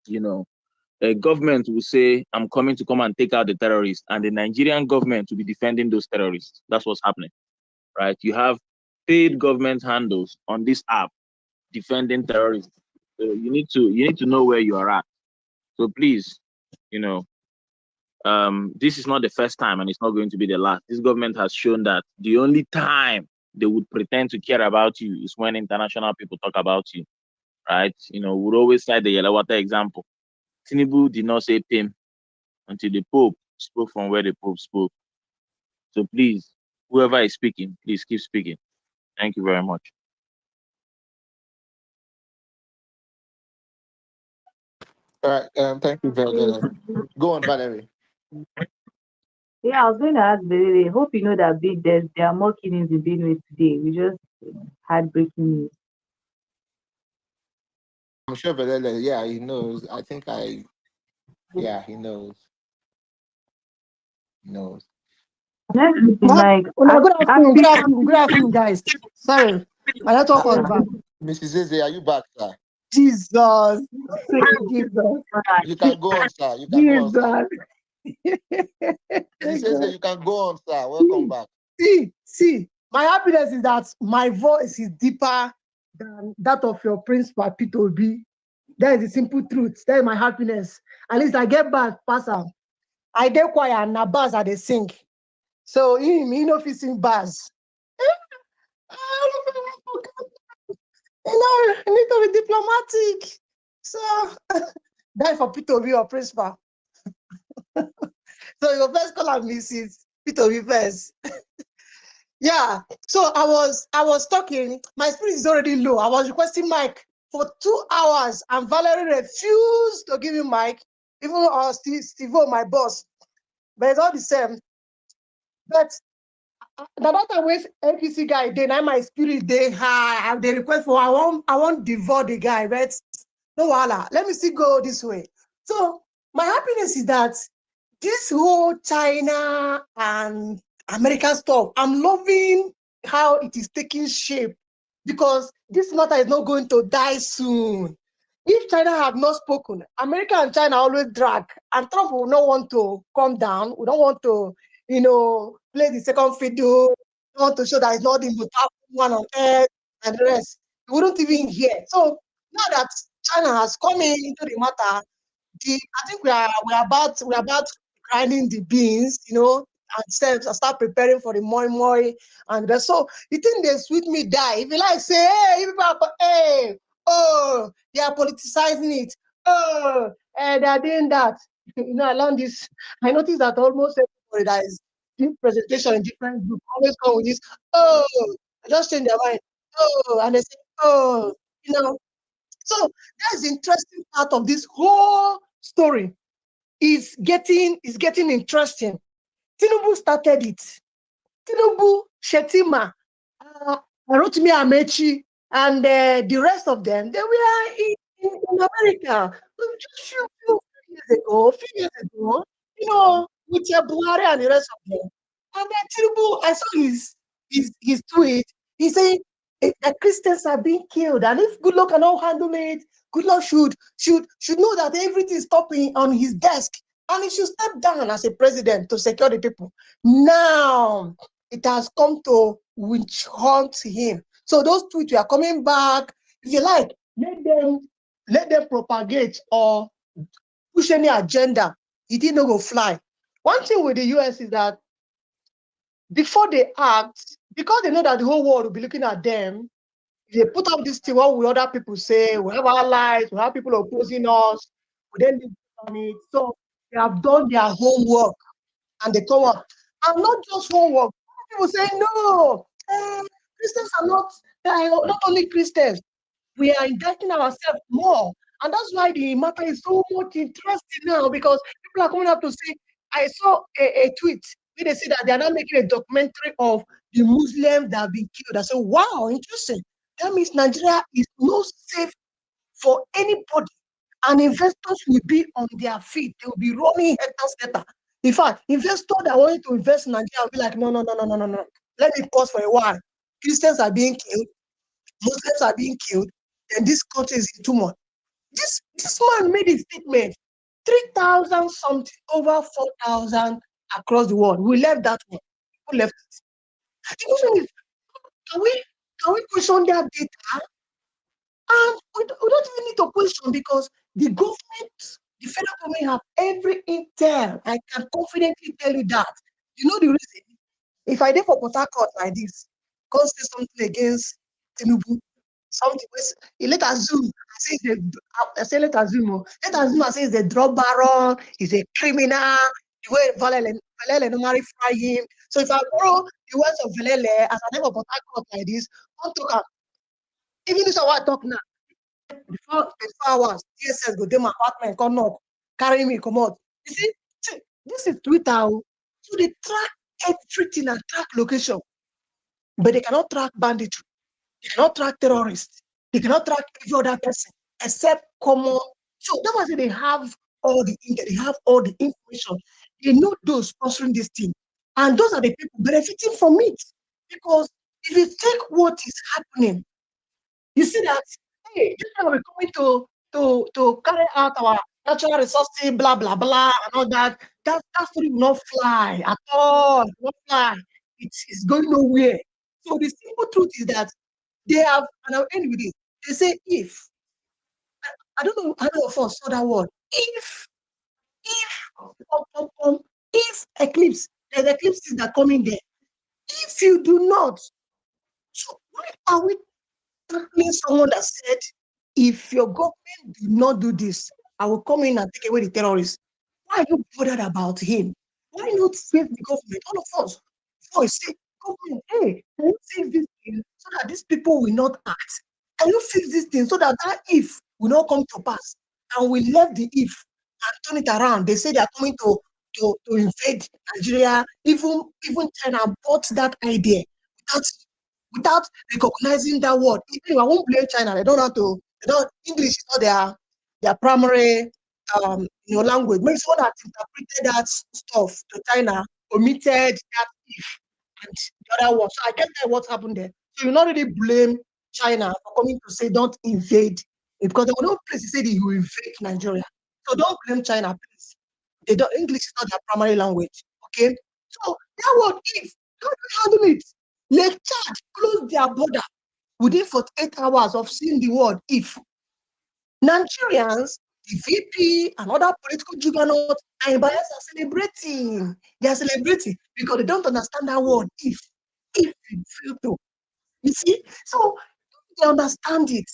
You know, a government will say, I'm coming to come and take out the terrorists, and the Nigerian government will be defending those terrorists. That's what's happening, right? You have paid government handles on this app defending terrorists. So you need to know where you are at. So please, you know, this is not the first time and it's not going to be the last. This government has shown that the only time they would pretend to care about you is when international people talk about you, right? You know, we'd always cite the Yelawata example. Tinubu did not say Pim until the Pope spoke from where the Pope spoke. So please, whoever is speaking, please keep speaking. Thank you very much. All right. Thank you very much. Go on, Valerie. Yeah, I was going to ask Belele. Hope you know that there are more killings in Benue today. We just had breaking news. I'm sure Velele, yeah, he knows. He knows. He knows. Let's be Good like afternoon. Good afternoon. Good afternoon, guys. Sorry, my network was bad. Mrs. Zeze, are you back, sir? Jesus. Jesus. You can go on, sir. You can go on, sir. Mrs. Zeze, you can go on, sir. Welcome back. See, my happiness is that my voice is deeper than that of your principal, P2B. That is the simple truth. That is my happiness. At least I get back, Pastor. I get quiet and na bars are they sing. So he know if he sing bars. You know, I need to be diplomatic. So that for P2B or principal. So your first call on Mrs. P2B first. Yeah. So I was talking. My spirit is already low. I was requesting mic for 2 hours, and Valerie refused to give me mic, even Steve, my boss. But it's all the same. But now that time with NPC guy, then my spirit they have the request for I want devour the guy, but no wala. Let me see go this way. So my happiness is that this whole China and American stuff, I'm loving how it is taking shape because this matter is not going to die soon. If China have not spoken, America and China always drag, and Trump will not want to calm down. We don't want to, play the second fiddle. We want to show that it's not the most powerful one on earth and the rest. We wouldn't even hear. So now that China has come into the matter, I think we're about grinding the beans, and start preparing for the moi and the rest. So the thing they sweet me die. If you like say, hey, people are, hey, oh, they are politicizing it. Oh, and they are doing that. I learned this. I noticed that almost everybody that is doing presentation in different groups always come with this. Oh, I just change their mind. Oh, and they say, oh, So that's the interesting part of this whole story. Is getting interesting. Tinubu started it. Tinubu, Shetima, Rotimi Amechi, and the rest of them, they were in America just few years ago, with Buhari and the rest of them. And then Tinubu, I saw his tweet. He said that Christians are being killed, and if Goodluck cannot handle it, Goodluck should know that everything is stopping on his desk, and he should step down as a president to secure the people. Now it has come to witch hunt him. So those tweets are coming back. If you like, let them propagate or push any agenda. It didn't go fly. One thing with the US is that before they act, because they know that the whole world will be looking at them, they put up this thing, what will other people say? We have allies, we have people opposing us, we then leave on it. So they have done their homework and they come up. And not just homework. People say, no, Christians are not only Christians. We are indicting ourselves more. And that's why the matter is so much interesting now, because people are coming up to say, I saw a tweet where they say that they are now making a documentary of the Muslims that have been killed. I said, wow, interesting. That means Nigeria is not safe for anybody. And investors will be on their feet. They will be running head. In fact, investors that want to invest in Nigeria will be like, no. Let me pause for a while. Christians are being killed. Muslims are being killed. And this country is in tumult. This man made a statement. 3,000 something, over 4,000 across the world. We left that one. Who left it? The question is, can we question that data? And we don't even need to question, because the federal government have every intel. I can confidently tell you that. You know the reason? If I did for Port Harcourt like this, come say something against Tinubu, something, let assume, I say let assume I say he's a drug baron, he's a criminal, the way Valele normally fry him. So if I borrow the words of Valele as I never Port Harcourt like this, don't talk up. Even if I talk now, before 24 hours, DSS go to my apartment, come knock, carry me, come out. You see, this is Twitter. So they track everything and track location. But they cannot track banditry. They cannot track terrorists. They cannot track every other person except common. So that was it. They have all the information. They know those sponsoring this thing. And those are the people benefiting from it. Because if you take what is happening, you see that, hey, this time we're coming to carry out our natural resources, blah, blah, blah, and all that. That story will not fly at all. It will not fly. It's going nowhere. So the simple truth is that they have, and I'll end with this. They say if. I don't know how many of us saw that word. If eclipse, there's eclipses that come in there. If you do not, so why are we tackling someone that said, if your government do not do this, I will come in and take away the terrorists? Why are you bothered about him? Why not save the government? All of us. Voice say, government, hey, can you save this thing so that these people will not act? Can you fix this thing so that if will not come to pass? And we left the if and turn it around. They say they are coming to invade Nigeria. Even China bought that idea without recognizing that word. Even I won't blame China. They don't know to. English is not their primary language. Maybe someone that interpreted that stuff to China omitted that if and the other one. So I can't tell what happened there. So you not really blame China for coming to say don't invade it, because there were no place to say that you invade Nigeria. So don't blame China, please. English is not their primary language. Okay? So that word if, how do you handle it? Let Chad close their border within 48 hours of seeing the word if. Nigerians, the VP, and other political juggernauts and bias are celebrating. They are celebrating because they don't understand that word if. If you feel to. You see? So they understand it.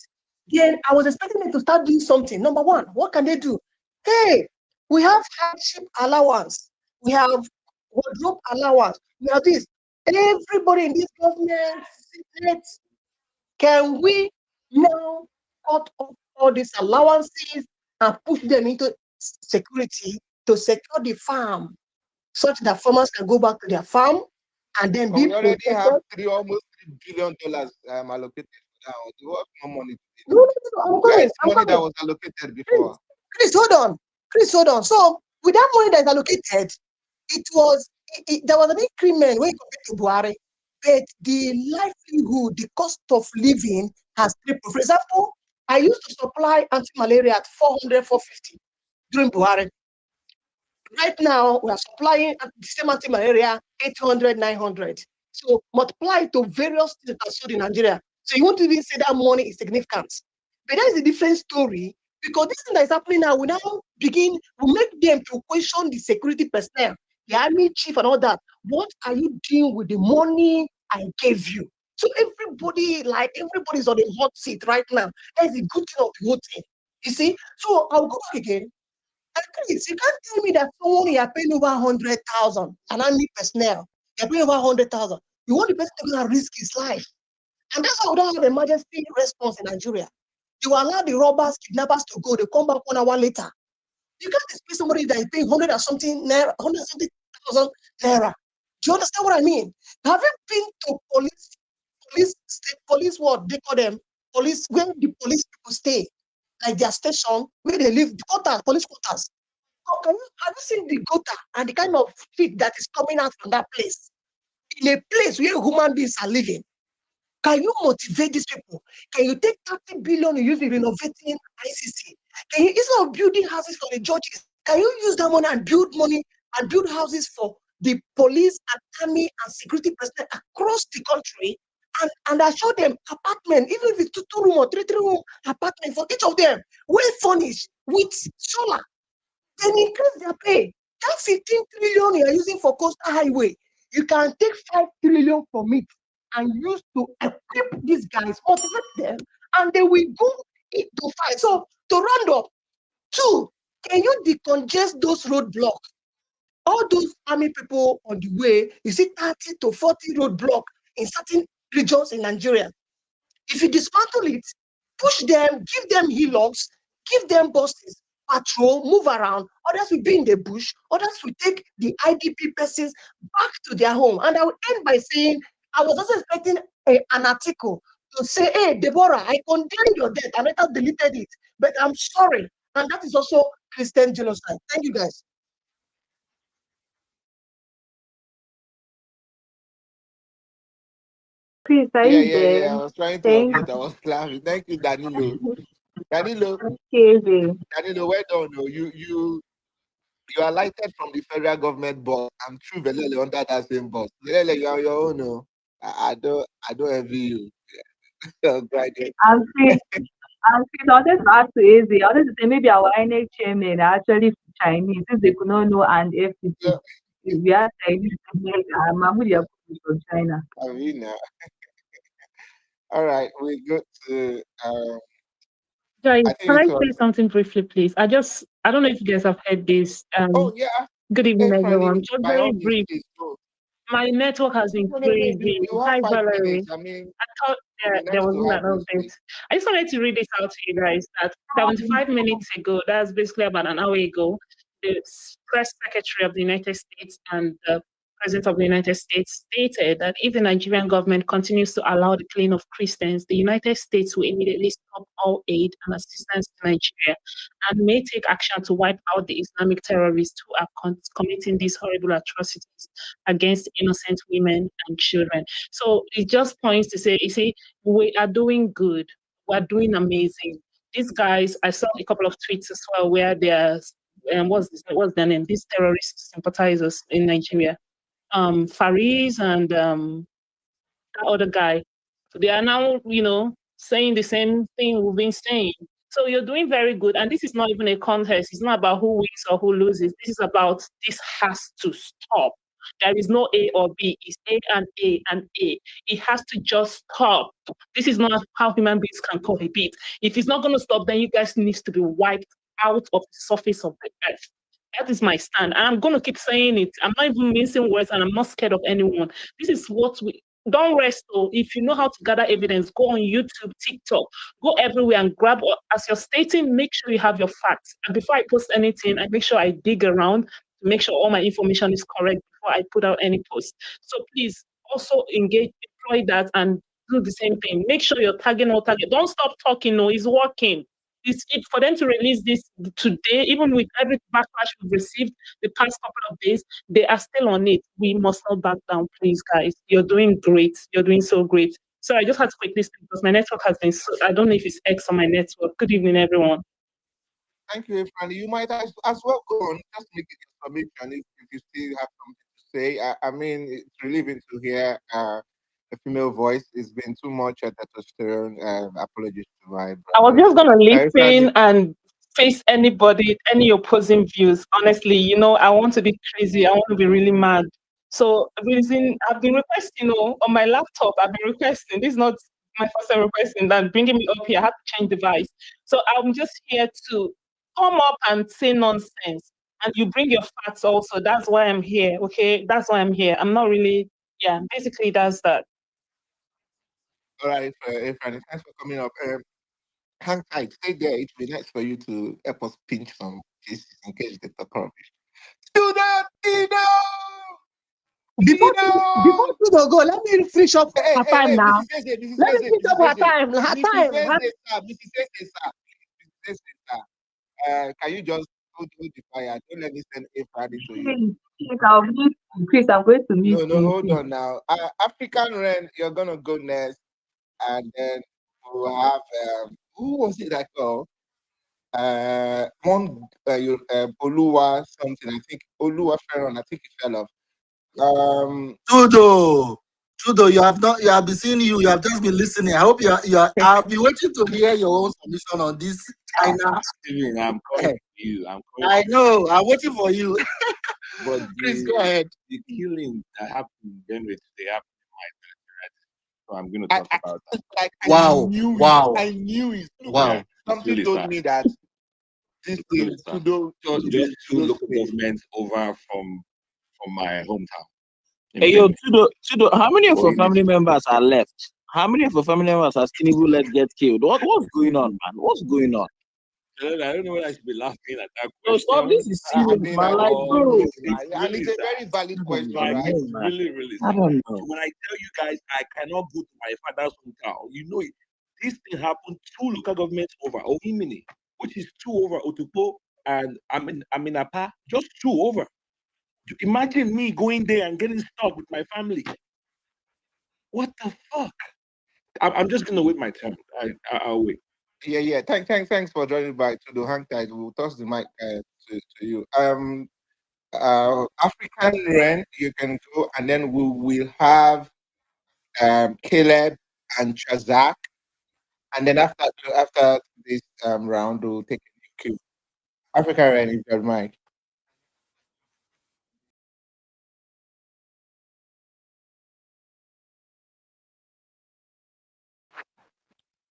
Then I was expecting them to start doing something. Number one, what can they do? Hey, we have hardship allowance. We have wardrobe allowance. We have this. Everybody in this government, can we now cut off all these allowances and push them into security to secure the farm, such that farmers can go back to their farm and then But be we already have protected. almost $3 billion allocated for that. Do what more money to No, no, no, no, I'm Where coming. is I'm money that coming. was allocated Chris, before? Chris, hold on. Chris, hold on. So with that money that is allocated, there was an increment when compared to Buhari, but the livelihood, the cost of living has tripled. For example, I used to supply anti-malaria at 400, 450 during Buhari. Right now, we are supplying the same anti-malaria 800, 900. So multiply it to various things that are sold in Nigeria. So you won't even say that money is significant. But that is a different story because this thing that is happening now, we now we make them to question the security personnel, the army chief and all that. What are you doing with the money I gave you? So everybody's on the hot seat right now. That is a good thing of the whole thing. You see? So I'll go back again. Chris, you can't tell me that someone you are paying over 100,000 and I need personnel. You're paying over 100,000. You want the person to go and risk his life. And that's why we don't have emergency response in Nigeria. You allow the robbers, kidnappers to go, they come back 1 hour later. You can't expect somebody that is paying 100 or something naira, 100 something thousand naira. Do you understand what I mean? Have you been to police what they call them? Police, where the police people stay, like their station, where they live, quarters, police quarters. Have you seen the gutter and the kind of shit that is coming out from that place? In a place where human beings are living, can you motivate these people? Can you take 30 billion and use it renovating ICC? Can you, instead of building houses for the judges, can you use that money and build houses for the police and army and security personnel across the country and assure them apartment, even if it's two-room or three-room apartment for each of them, well furnished with solar, then increase their pay. That 15 trillion you are using for coastal highway, you can take 5 trillion from it and use to equip these guys, motivate them, and they will go into fight. So to round up, 2, can you decongest those roadblocks? All those army people on the way, you see 30 to 40 roadblocks in certain regions in Nigeria. If you dismantle it, push them, give them hillocks, give them buses, patrol, move around. Others will be in the bush. Others will take the IDP persons back to their home. And I will end by saying, I was also expecting an article to say, hey, Deborah, I condemn your death. I later deleted it, but I'm sorry. And that is also Christian genocide. Thank you, guys. Chris, are Yeah, you yeah, there? yeah. I was trying to Thank unmute. I was laughing. Thank you, Danilo. Danilo, you. Danilo, well done. Oh. You alighted from the federal government bus and threw Velele under that same bus. Velele, you are your own. Oh. I don't envy you. Graduate. I'm Chris. I wanted to ask to Eze. I wanted to say maybe our INEC chairman are actually Chinese since they could not know and FCC. So, We are Chinese. Mahmoud Yakubu is from China. I mean, all right, we go to. Guys, I can think I it say was. something briefly, please? I don't know if you guys have heard this. Oh yeah, Good evening, everyone. definitely. Just By all very means, brief. please go. My network has been No, no, no. crazy. You have Hi, 5 minutes. Valerie. I mean, I thought it'd be there nice was to an have you update. speak. I just wanted to read this out to you guys that 75 minutes ago, that's basically about an hour ago, the press secretary of the United States and the president of the United States stated that if the Nigerian government continues to allow the killing of Christians, the United States will immediately stop all aid and assistance to Nigeria and may take action to wipe out the Islamic terrorists who are committing these horrible atrocities against innocent women and children. So it just points to say, you see, we are doing good. We're doing amazing. These guys, I saw a couple of tweets as well where there's what's their name? These terrorist sympathizers in Nigeria, Fariz and that other guy. So they are now, saying the same thing we've been saying. So you're doing very good. And this is not even a contest. It's not about who wins or who loses. This is about this has to stop. There is no A or B. It's A and A and A. It has to just stop. This is not how human beings can cohabit. If it's not going to stop, then you guys need to be wiped out of the surface of the earth. That is my stand. And I'm going to keep saying it. I'm not even mincing words and I'm not scared of anyone. This is what don't rest. Oh, if you know how to gather evidence, go on YouTube, TikTok, go everywhere and grab. As you're stating, make sure you have your facts. And before I post anything, I make sure I dig around to make sure all my information is correct before I put out any post. So please also engage, deploy that, and do the same thing. Make sure you're tagging or target. Don't stop talking. No, it's working. It's it for them to release this today, even with every backlash we've received the past couple of days, they are still on it. We must not back down, please, guys. You're doing great. You're doing so great. So I just had to quickly speak because my network has been so, I don't know if it's X on my network. Good evening, everyone. Thank you, Efrani. You might as well go on, just make it a submission if you still have something to say. I mean, it's relieving to hear a female voice. It's been too much testosterone. Apologies to my I was brother. just gonna Efrani, listen and face anybody, any opposing views. Honestly, I want to be crazy. I want to be really mad. So I've been requesting, on my laptop. I've been requesting. This is not my first time requesting that. Bringing me up here, I have to change device. So I'm just here to come up and say nonsense. And you bring your facts also. That's why I'm here. Okay, that's why I'm here. I'm not really. Yeah, basically that's that. all right, Efrani, thanks for coming up. Hang tight, stay there. It will be nice for you to help us pinch some cases in case they talk rubbish. Student Tino! Before Tino! Tudo go, let me finish up her time Hey, now. Mrs. Eze, Mrs. Let me Eze, finish up Mrs. her Eze, time. Her Mrs. time. Eze, sir, Mrs. Eze, sir, Mrs. Eze, sir. Can you just hold the fire? Don't let me send a Friday to you. Please, I'll mute you. Chris, I'm going to mute No, you. hold on now. African Ren, you're gonna go next, and then we'll have who was it I called? One Oluwa something. I think Oluwa Ferron. I think he fell off. Tudo, you have been seeing you. You have just been listening. I hope I'll be waiting to hear your own submission on this China. Steven, I'm calling for you. I'm calling I know. I'm waiting for you. but Please go ahead. The killing that happened in Benue today happened in my country, right? So I'm going to talk about that. Like Wow. I knew it. Wow. Something told me that this thing to do just two local governments over from my hometown. Hey, yo, Tudo, how many of your family members are left? How many of your family members has Tinubu let get killed? What's going on, man? What's going on? I don't know whether I should be laughing at that No, question. stop. This is serious, man. I Like, don't bro. know, It's and really it's a sad. very valid question, I right? know, It's man. really, really I sad. don't know. So when I tell you guys I cannot go to my father's hometown, you know it. This thing happened two local governments over Ohimini, which is two over Otupo, and Aminapa, just two over. Imagine me going there and getting stuck with my family. What the fuck? I'm just gonna wait my turn. I'll wait. Yeah. Thanks for joining back to the hang tight. We'll toss the mic to you. African Ren, you can go, and then we will have Caleb and Chazak, and then after this round, we'll take a new cue. African Ren is your mic.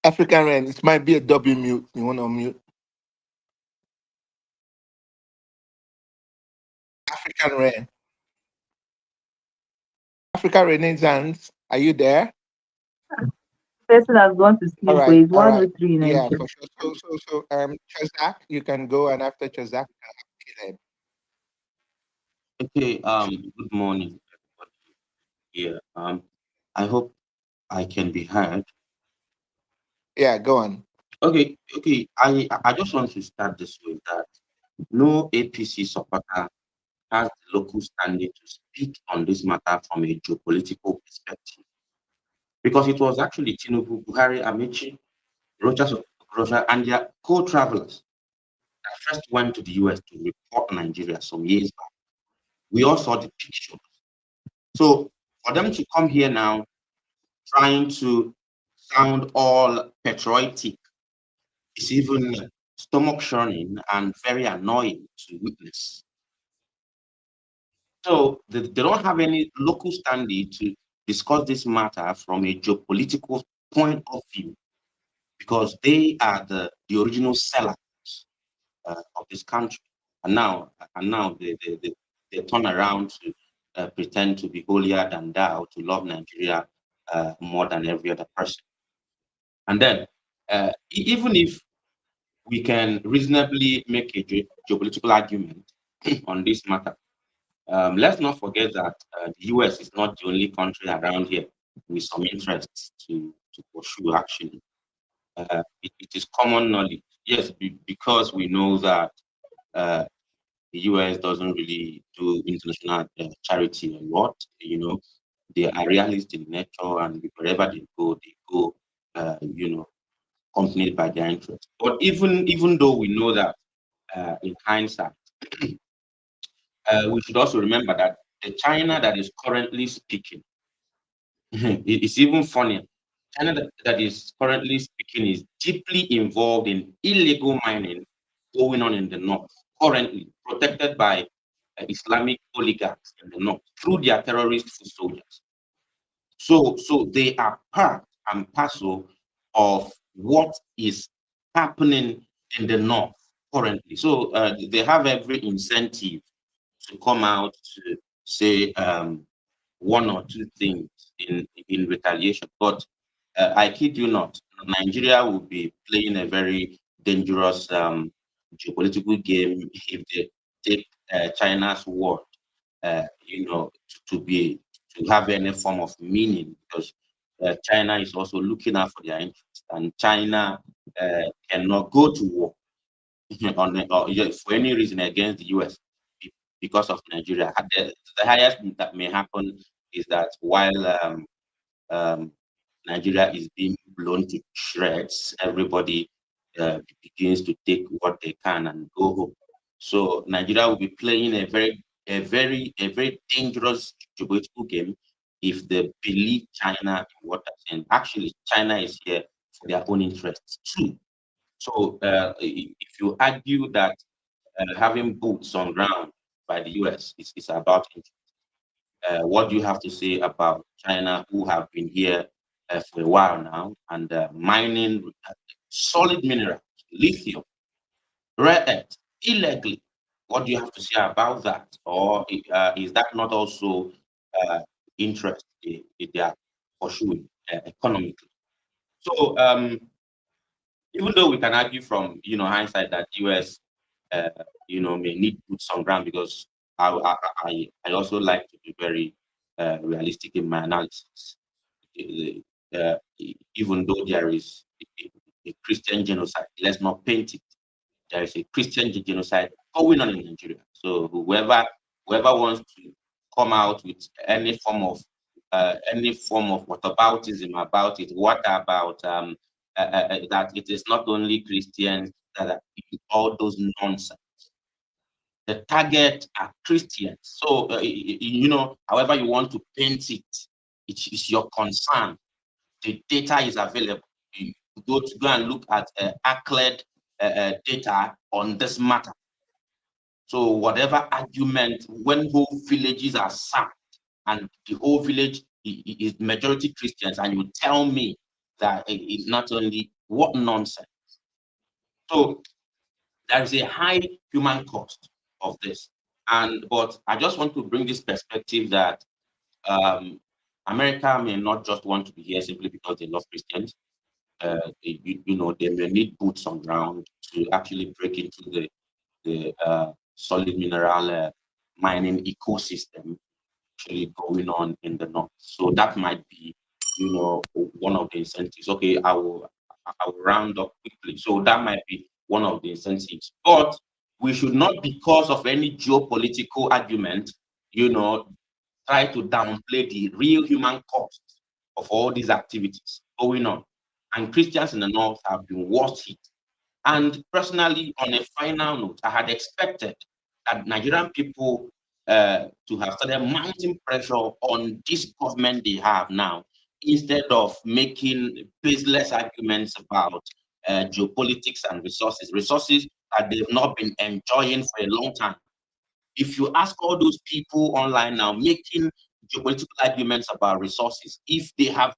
African Ren, it might be a double mute. You want to mute? African Ren. African Renaissance, are you there? Person has gone to sleep. All But right, it's 103 Yeah, Nigeria. for sure. So, Chazak, you can go, and after Chazak, you can have Caleb. Okay, good morning, everybody here. I hope I can be heard. Yeah, go on. Okay. I just want to start this way that no APC supporter has the local standing to speak on this matter from a geopolitical perspective. Because it was actually Tinubu, Buhari, Amici, Rocha, and their co-travelers that first went to the US to report Nigeria some years back. We all saw the pictures. So for them to come here now trying to sound all patriotic is even stomach churning and very annoying to witness. So they don't have any local standing to discuss this matter from a geopolitical point of view because they are the original sellers of this country. And now they turn around to pretend to be holier than thou, to love Nigeria more than every other person. And then, even if we can reasonably make a geopolitical argument on this matter, let's not forget that the US is not the only country around here with some interests to pursue action. It is common knowledge, yes, because we know that the US doesn't really do international charity a lot. You know, they are realist in nature, and wherever they go, accompanied by their interests. But even though we know that in hindsight, we should also remember that the China that is currently speaking, it's even funnier. China that is currently speaking is deeply involved in illegal mining going on in the north, currently protected by Islamic oligarchs in the north through their terrorist foot soldiers. So they are part and parcel of what is happening in the north currently. So they have every incentive to come out to say one or two things in retaliation. But I kid you not, Nigeria will be playing a very dangerous geopolitical game if they take China's word, to have any form of meaning, because China is also looking out for their interests, and China cannot go to war for any reason against the US because of Nigeria. The highest that may happen is that while Nigeria is being blown to shreds, everybody begins to take what they can and go home. So Nigeria will be playing a very dangerous geopolitical game if they believe China in what they're saying. Actually, China is here for their own interests too. So if you argue that having boots on ground by the US is about interest, what do you have to say about China, who have been here for a while now and mining solid minerals, lithium, rare earth, illegally? What do you have to say about that? Or is that not also interest they are pursuing economically? So even though we can argue from hindsight that US may need boots on ground, because I also like to be very realistic in my analysis. Even though there is a Christian genocide, let's not paint it. There is a Christian genocide going on in Nigeria. So whoever wants to come out with any form of whataboutism about it, what about that it is not only Christians that are all those nonsense. The target are Christians. So, however you want to paint it, it's your concern. The data is available. You go and look at ACLED data on this matter. So whatever argument, when whole villages are sacked and the whole village is majority Christians, and you tell me that it's not only, what nonsense. So there is a high human cost of this. But I just want to bring this perspective that America may not just want to be here simply because they love Christians. They may need boots on ground to actually break into the solid mineral mining ecosystem actually going on in the north. So that might be, one of the incentives. Okay, I will round up quickly. So that might be one of the incentives. But we should not, because of any geopolitical argument, try to downplay the real human cost of all these activities going on. And Christians in the north have been worse hit. And personally, on a final note, I had expected that Nigerian people to have started mounting pressure on this government they have now, instead of making baseless arguments about geopolitics and resources that they've not been enjoying for a long time. If you ask all those people online now making geopolitical arguments about resources, if they have,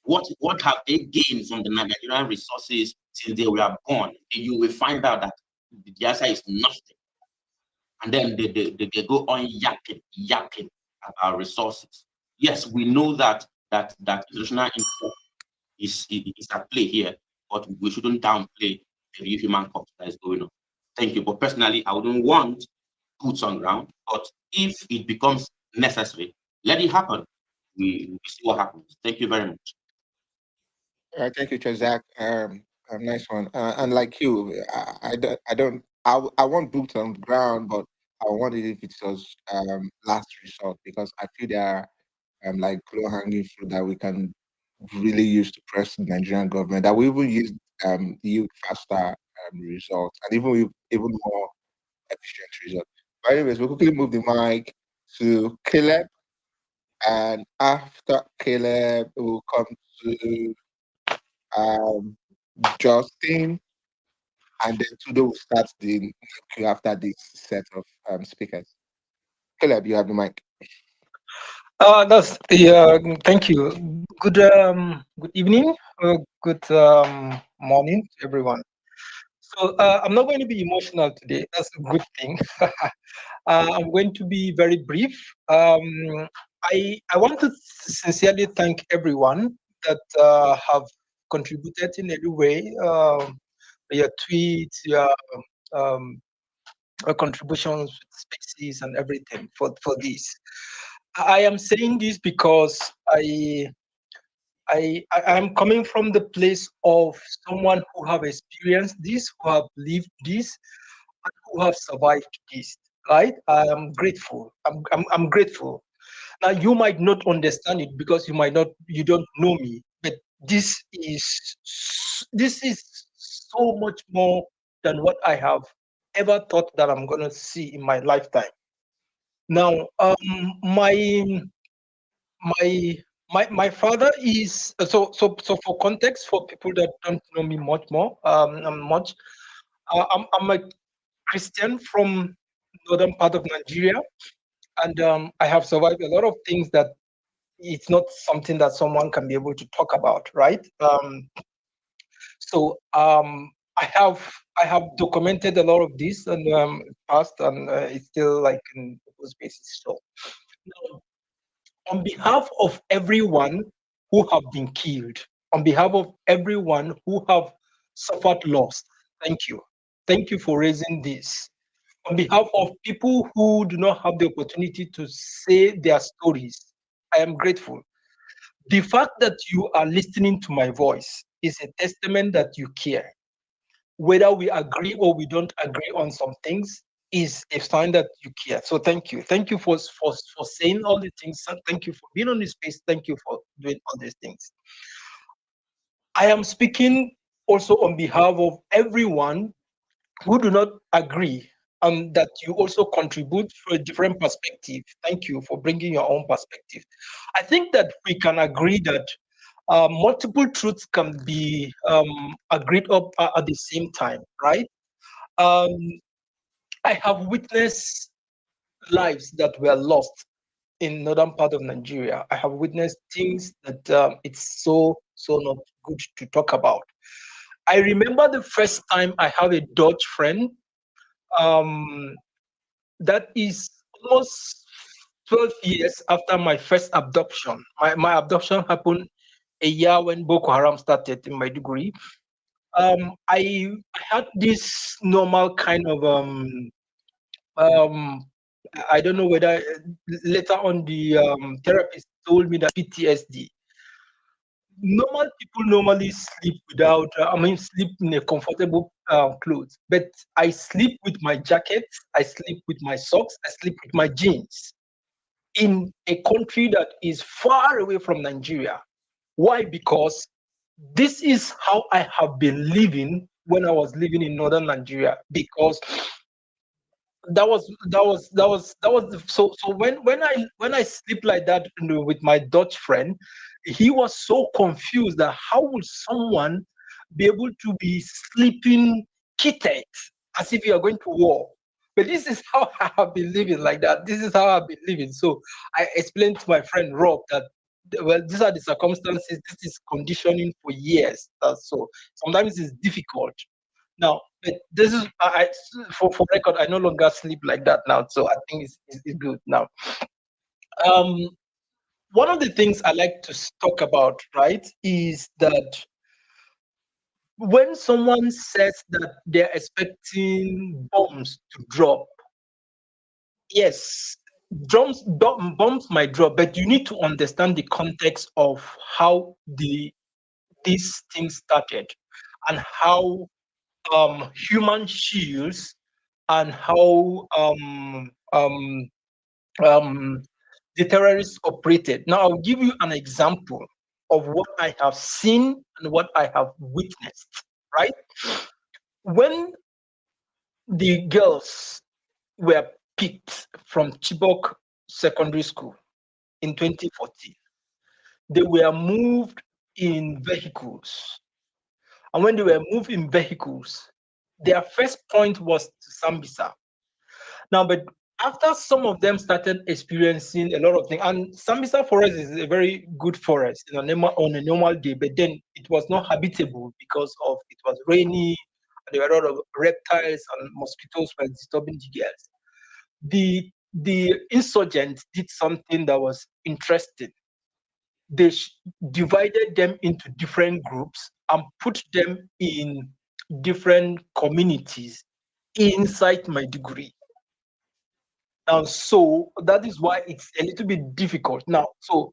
what have they gained from the Nigerian resources since they were born? You will find out that the answer is nothing. And then they go on yapping about resources. Yes, we know that that institutional interest is at play here, but we shouldn't downplay the real human cost that is going on. Thank you. But personally, I wouldn't want boots on ground. But if it becomes necessary, let it happen. We see what happens. Thank you very much. Thank you, Chazak. Nice one. And like you, I want boots on the ground, but I want it if it's just last resort because I feel there are like low hanging fruit that we can really use to press the Nigerian government. That we even use yield faster results and even more efficient results. But anyways, we'll quickly move the mic to Caleb, and after Caleb, we'll come to Justin, and then Tudo will start the queue after this set of speakers. Caleb, you have the mic. That's thank you. Good evening, good morning, everyone. So I'm not going to be emotional today. That's a good thing. I'm going to be very brief. I want to sincerely thank everyone that have contributed in every way. Your tweets, your contributions, spaces, and everything for this. I am saying this because I am coming from the place of someone who have experienced this, who have lived this, and who have survived this. Right? I am grateful. I'm grateful. Now you might not understand it because you don't know me, but this is so much more than what I have ever thought that I'm gonna see in my lifetime. Now, my father is so for context for people that don't know me much more I'm a Christian from northern part of Nigeria, and I have survived a lot of things that it's not something that someone can be able to talk about, right? So I have documented a lot of this and past, and it's still like in those basis. So now, on behalf of everyone who have been killed, on behalf of everyone who have suffered loss, thank you. Thank you for raising this. On behalf of people who do not have the opportunity to say their stories, I am grateful. The fact that you are listening to my voice is a testament that you care. Whether we agree or we don't agree on some things is a sign that you care. So thank you. Thank you for saying all the things. Thank you for being on this space. Thank you for doing all these things. I am speaking also on behalf of everyone who do not agree and that you also contribute for a different perspective. Thank you for bringing your own perspective. I think that we can agree that multiple truths can be agreed up at the same time, right? I have witnessed lives that were lost in northern part of Nigeria. I have witnessed things that it's so not good to talk about. I remember the first time I have a Dutch friend. That is almost 12 years after my first abduction. My abduction happened a year when Boko Haram started in Maiduguri. I had this normal kind of I don't know whether later on the therapist told me that PTSD. Normal people normally sleep without, sleep in a comfortable clothes. But I sleep with my jacket, I sleep with my socks, I sleep with my jeans in a country that is far away from Nigeria. Why? Because this is how I have been living when I was living in northern Nigeria. Because so when I sleep like that with my Dutch friend, he was so confused that how would someone be able to be sleeping kitted as if you are going to war. But this is how I have been living like that. This is how I've been living. So I explained to my friend Rob that, well, these are the circumstances. This is conditioning for years. So sometimes it's difficult. Now, but this is for record. I no longer sleep like that now, so I think it's good now. one of the things I like to talk about, right, is that when someone says that they're expecting bombs to drop, yes, bombs might drop, but you need to understand the context of how these things started and how human shields and how the terrorists operated. Now, I'll give you an example of what I have seen and what I have witnessed, right? When the girls were picked from Chibok Secondary School in 2014, they were moved in vehicles. And when they were moved in vehicles, their first point was to Sambisa. Now, but after some of them started experiencing a lot of things, and Sambisa forest is a very good forest, on a normal day, but then it was not habitable because of it was rainy, and there were a lot of reptiles and mosquitoes were disturbing the girls. The insurgents did something that was interesting. They divided them into different groups and put them in different communities inside Maiduguri. Now, so that is why it's a little bit difficult. Now, so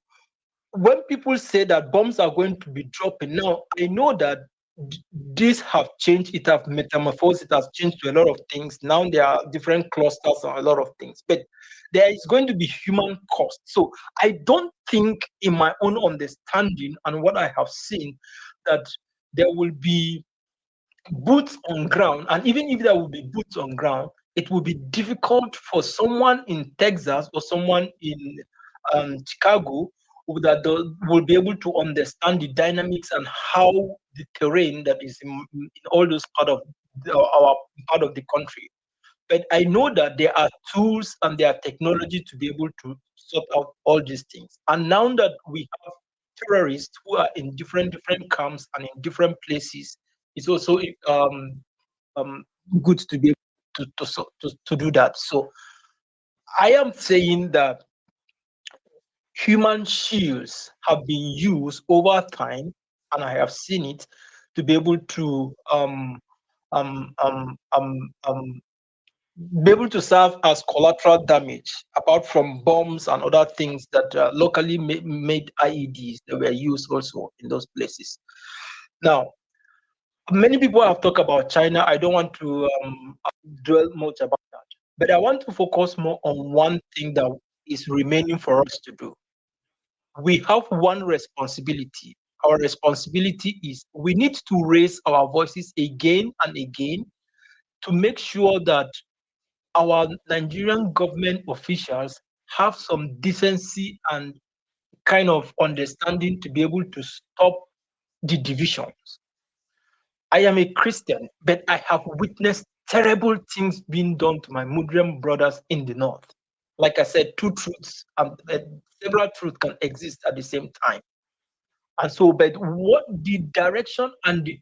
when people say that bombs are going to be dropping, now I know that these have changed, it have metamorphosed, it has changed to a lot of things. Now there are different clusters and a lot of things, but there is going to be human cost. So I don't think, in my own understanding and what I have seen, that there will be boots on ground. And even if there will be boots on ground, it will be difficult for someone in Texas or someone in Chicago that will be able to understand the dynamics and how the terrain that is in all those our part of the country. But I know that there are tools and there are technology to be able to sort out all these things. And now that we have terrorists who are in different camps and in different places, it's also good to be able to do that. So I am saying that human shields have been used over time, and I have seen it, to be able to be able to serve as collateral damage, apart from bombs and other things that locally made IEDs that were used also in those places. Now, many people have talked about China. I don't want to dwell much about that, but I want to focus more on one thing that is remaining for us to do. We have one responsibility. Our responsibility is we need to raise our voices again and again to make sure that our Nigerian government officials have some decency and kind of understanding to be able to stop the divisions. I am a Christian, but I have witnessed terrible things being done to my Muslim brothers in the north. Like I said, two truths, several truths can exist at the same time. And so, but what the direction and the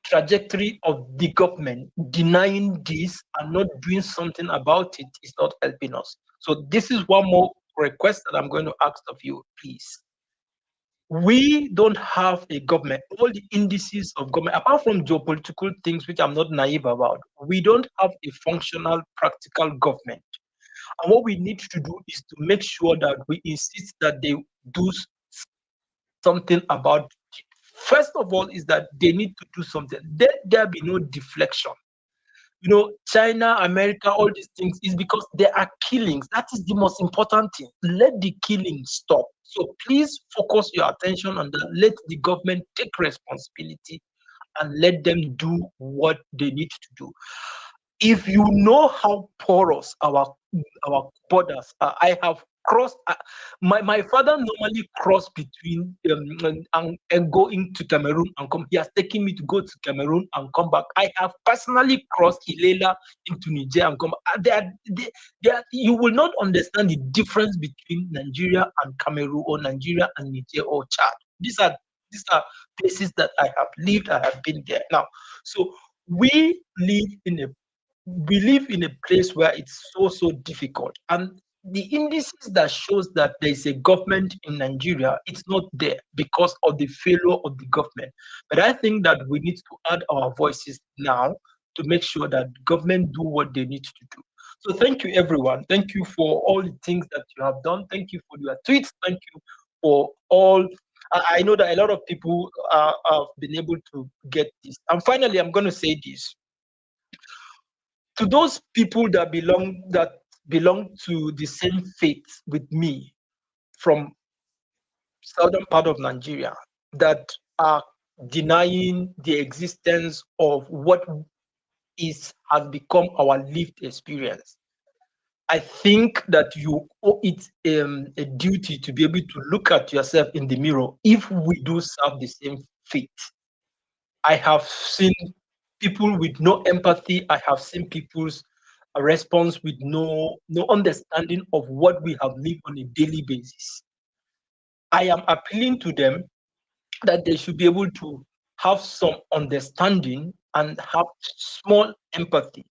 trajectory of the government denying this and not doing something about it is not helping us. So this is one more request that I'm going to ask of you, please. We don't have a government. All the indices of government, apart from geopolitical things, which I'm not naive about, we don't have a functional, practical government. And what we need to do is to make sure that we insist that they do something about it. First of all, is that they need to do something. There be no deflection. You know, China, America, all these things is because there are killings. That is the most important thing. Let the killing stop. So please focus your attention on that. Let the government take responsibility and let them do what they need to do. If you know how porous our borders are, I have crossed. My father normally crossed between and go into Cameroon and come. He has taken me to go to Cameroon and come back. I have personally crossed Ilela into Niger and come back. You will not understand the difference between Nigeria and Cameroon, or Nigeria and Niger or Chad. These are places that I have lived. I have been there now. So we live in a place where it's so difficult, and the indices that shows that there is a government in Nigeria, it's not there because of the failure of the government. But I think that we need to add our voices now to make sure that government do what they need to do. So thank you, everyone. Thank you for all the things that you have done. Thank you for your tweets. Thank you for all. I know that a lot of people have been able to get this. And finally, I'm going to say this to those people that belong to the same faith with me from southern part of Nigeria that are denying the existence of what has become our lived experience. I think that you owe it a duty to be able to look at yourself in the mirror if we do serve the same faith. I have seen people with no empathy. I have seen people's response with no understanding of what we have lived on a daily basis. I am appealing to them that they should be able to have some understanding and have small empathy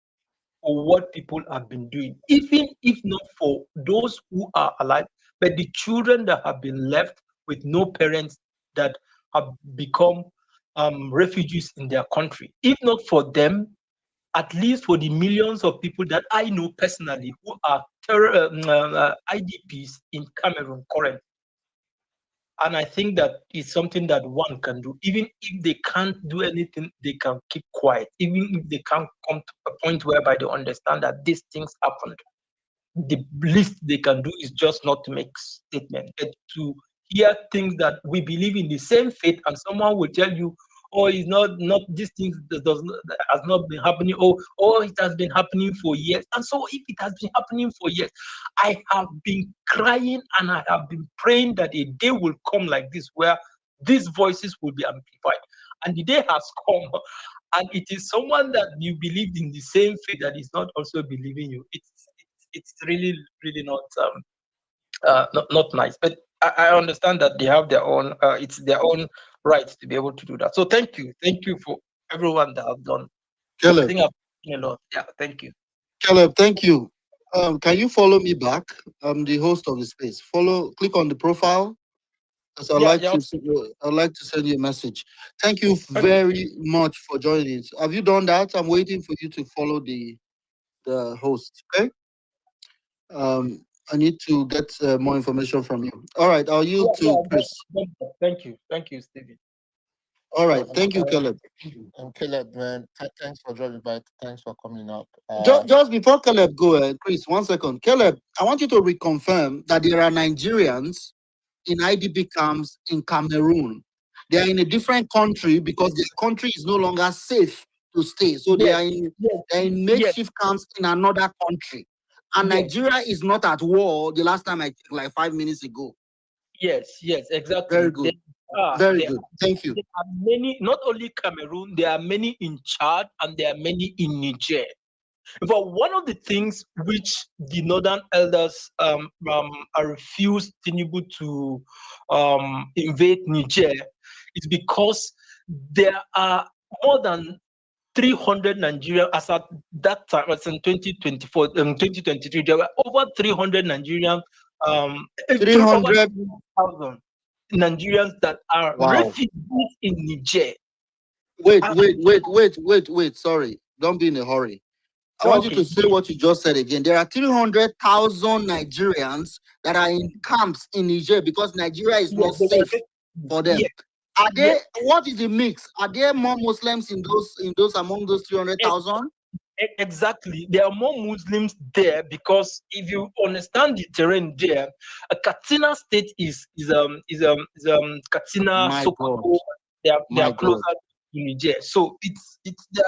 for what people have been doing, even if not for those who are alive, but the children that have been left with no parents that have become refugees in their country. If not for them, at least for the millions of people that I know personally who are IDPs in Cameroon currently. And I think that is something that one can do. Even if they can't do anything, they can keep quiet. Even if they can't come to a point whereby they understand that these things happened, the least they can do is just not to make statement, but to hear things that we believe in the same faith, and someone will tell you, oh, it's not these things has not been happening, oh, it has been happening for years. And so if it has been happening for years, I have been crying and I have been praying that a day will come like this where these voices will be amplified. And the day has come, and it is someone that you believed in the same faith that is not also believing you. It's really not nice. But I understand that they have their own. It's their own right to be able to do that. So thank you for everyone that have done. Caleb. I think I've seen a lot. Yeah, thank you. Caleb, thank you. Can you follow me back? I'm the host of the space. Click on the profile. Because I'd like to send you a message. Thank you very much for joining. Have you done that? I'm waiting for you to follow the host. Okay. I need to get more information from you. All right. I'll yield to Chris. Thank you, Stephen. All right. Thank you, Caleb. And Caleb, man, thanks for joining back. Thanks for coming up. Just before Caleb go, Chris, 1 second. Caleb, I want you to reconfirm that there are Nigerians in IDP camps in Cameroon. They are in a different country because their country is no longer safe to stay. So they are in makeshift camps in another country. And Nigeria is not at war. The last time I checked, like 5 minutes ago. Yes, exactly. Very good. Very good. Thank you. There are many, not only Cameroon, there are many in Chad and there are many in Niger. But one of the things which the Northern Elders refused Tinubu to invade Niger is because there are more than 300 Nigerians as at that time, as in 2024, 2023, there were over 300 Nigerians, 300,000 Nigerians that are refugees in Niger. Wait. Sorry. Don't be in a hurry. I want you to say what you just said again. There are 300,000 Nigerians that are in camps in Niger because Nigeria is not safe for them. Are they? What is the mix? Are there more Muslims in those among those 300,000? Exactly, there are more Muslims there because if you understand the terrain there, Katsina State is Katsina, Sokoto. They are closer to Niger, so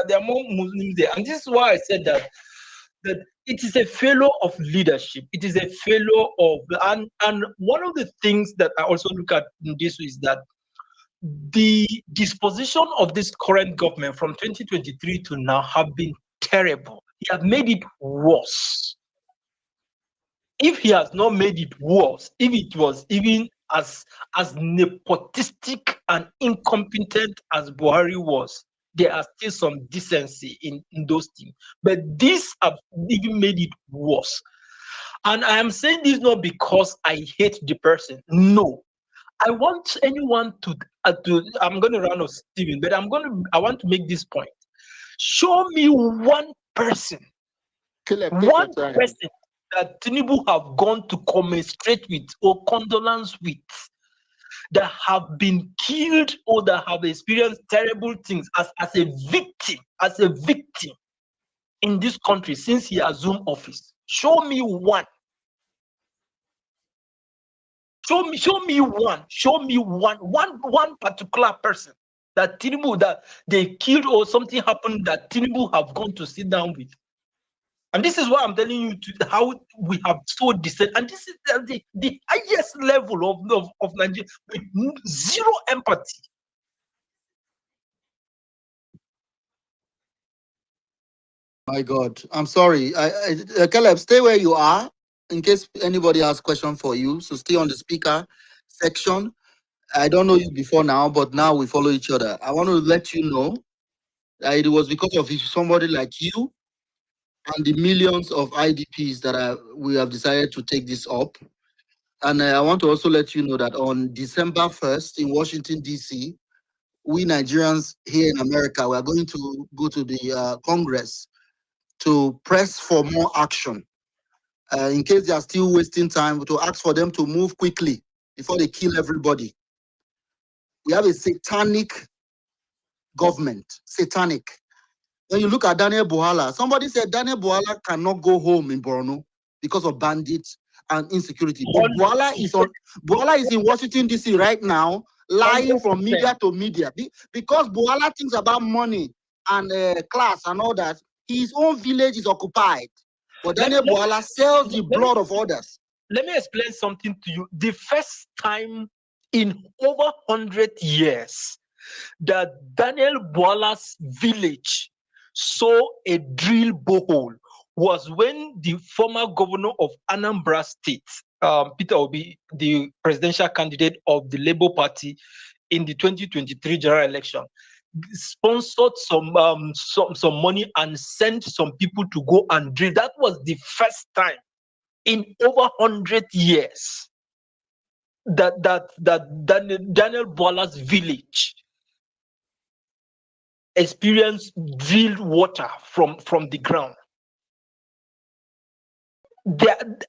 there are more Muslims there, and this is why I said that it is a failure of leadership. It is a failure of and one of the things that I also look at in this is that the disposition of this current government from 2023 to now have been terrible. He has made it worse. If he has not made it worse, if it was even as nepotistic and incompetent as Buhari was, there are still some decency in those things. But this have even made it worse. And I am saying this not because I hate the person. No, I want anyone to. I'm going to run off Steven, but I want to make this point. Show me one person, Caleb, take your one time. person that Tinubu have gone to commiserate with or condolence with, that have been killed or that have experienced terrible things as a victim in this country since he assumed office. Show me one. Show me one particular person that Tinubu that they killed or something happened that Tinubu have gone to sit down with. And this is why I'm telling you how we have so descent. And this is the highest level of Nigeria with zero empathy. My God, I'm sorry. Caleb, stay where you are in case anybody has question for you. So stay on the speaker section. I don't know you before now, but now we follow each other. I want to let you know that it was because of somebody like you and the millions of IDPs that we have decided to take this up. And I want to also let you know that on December 1st in Washington, D.C., we Nigerians here in America, we are going to go to the Congress to press for more action. In case they are still wasting time, to ask for them to move quickly before they kill everybody. We have a satanic government, satanic. When you look at Daniel Buhala, somebody said Daniel Buhala cannot go home in Borno because of bandits and insecurity. But Buhala is in Washington, D.C. right now, lying from media to media. Because Buhala thinks about money and class and all that, his own village is occupied. But Daniel Buhala sells the blood of others. Let me explain something to you. The first time in over 100 years that Daniel Buala's village saw a drill borehole was when the former governor of Anambra State, Peter Obi, the presidential candidate of the Labour Party in the 2023 general election, sponsored some money and sent some people to go and drill. That was the first time in over 100 years that Daniel Buala's village experienced drilled water from the ground.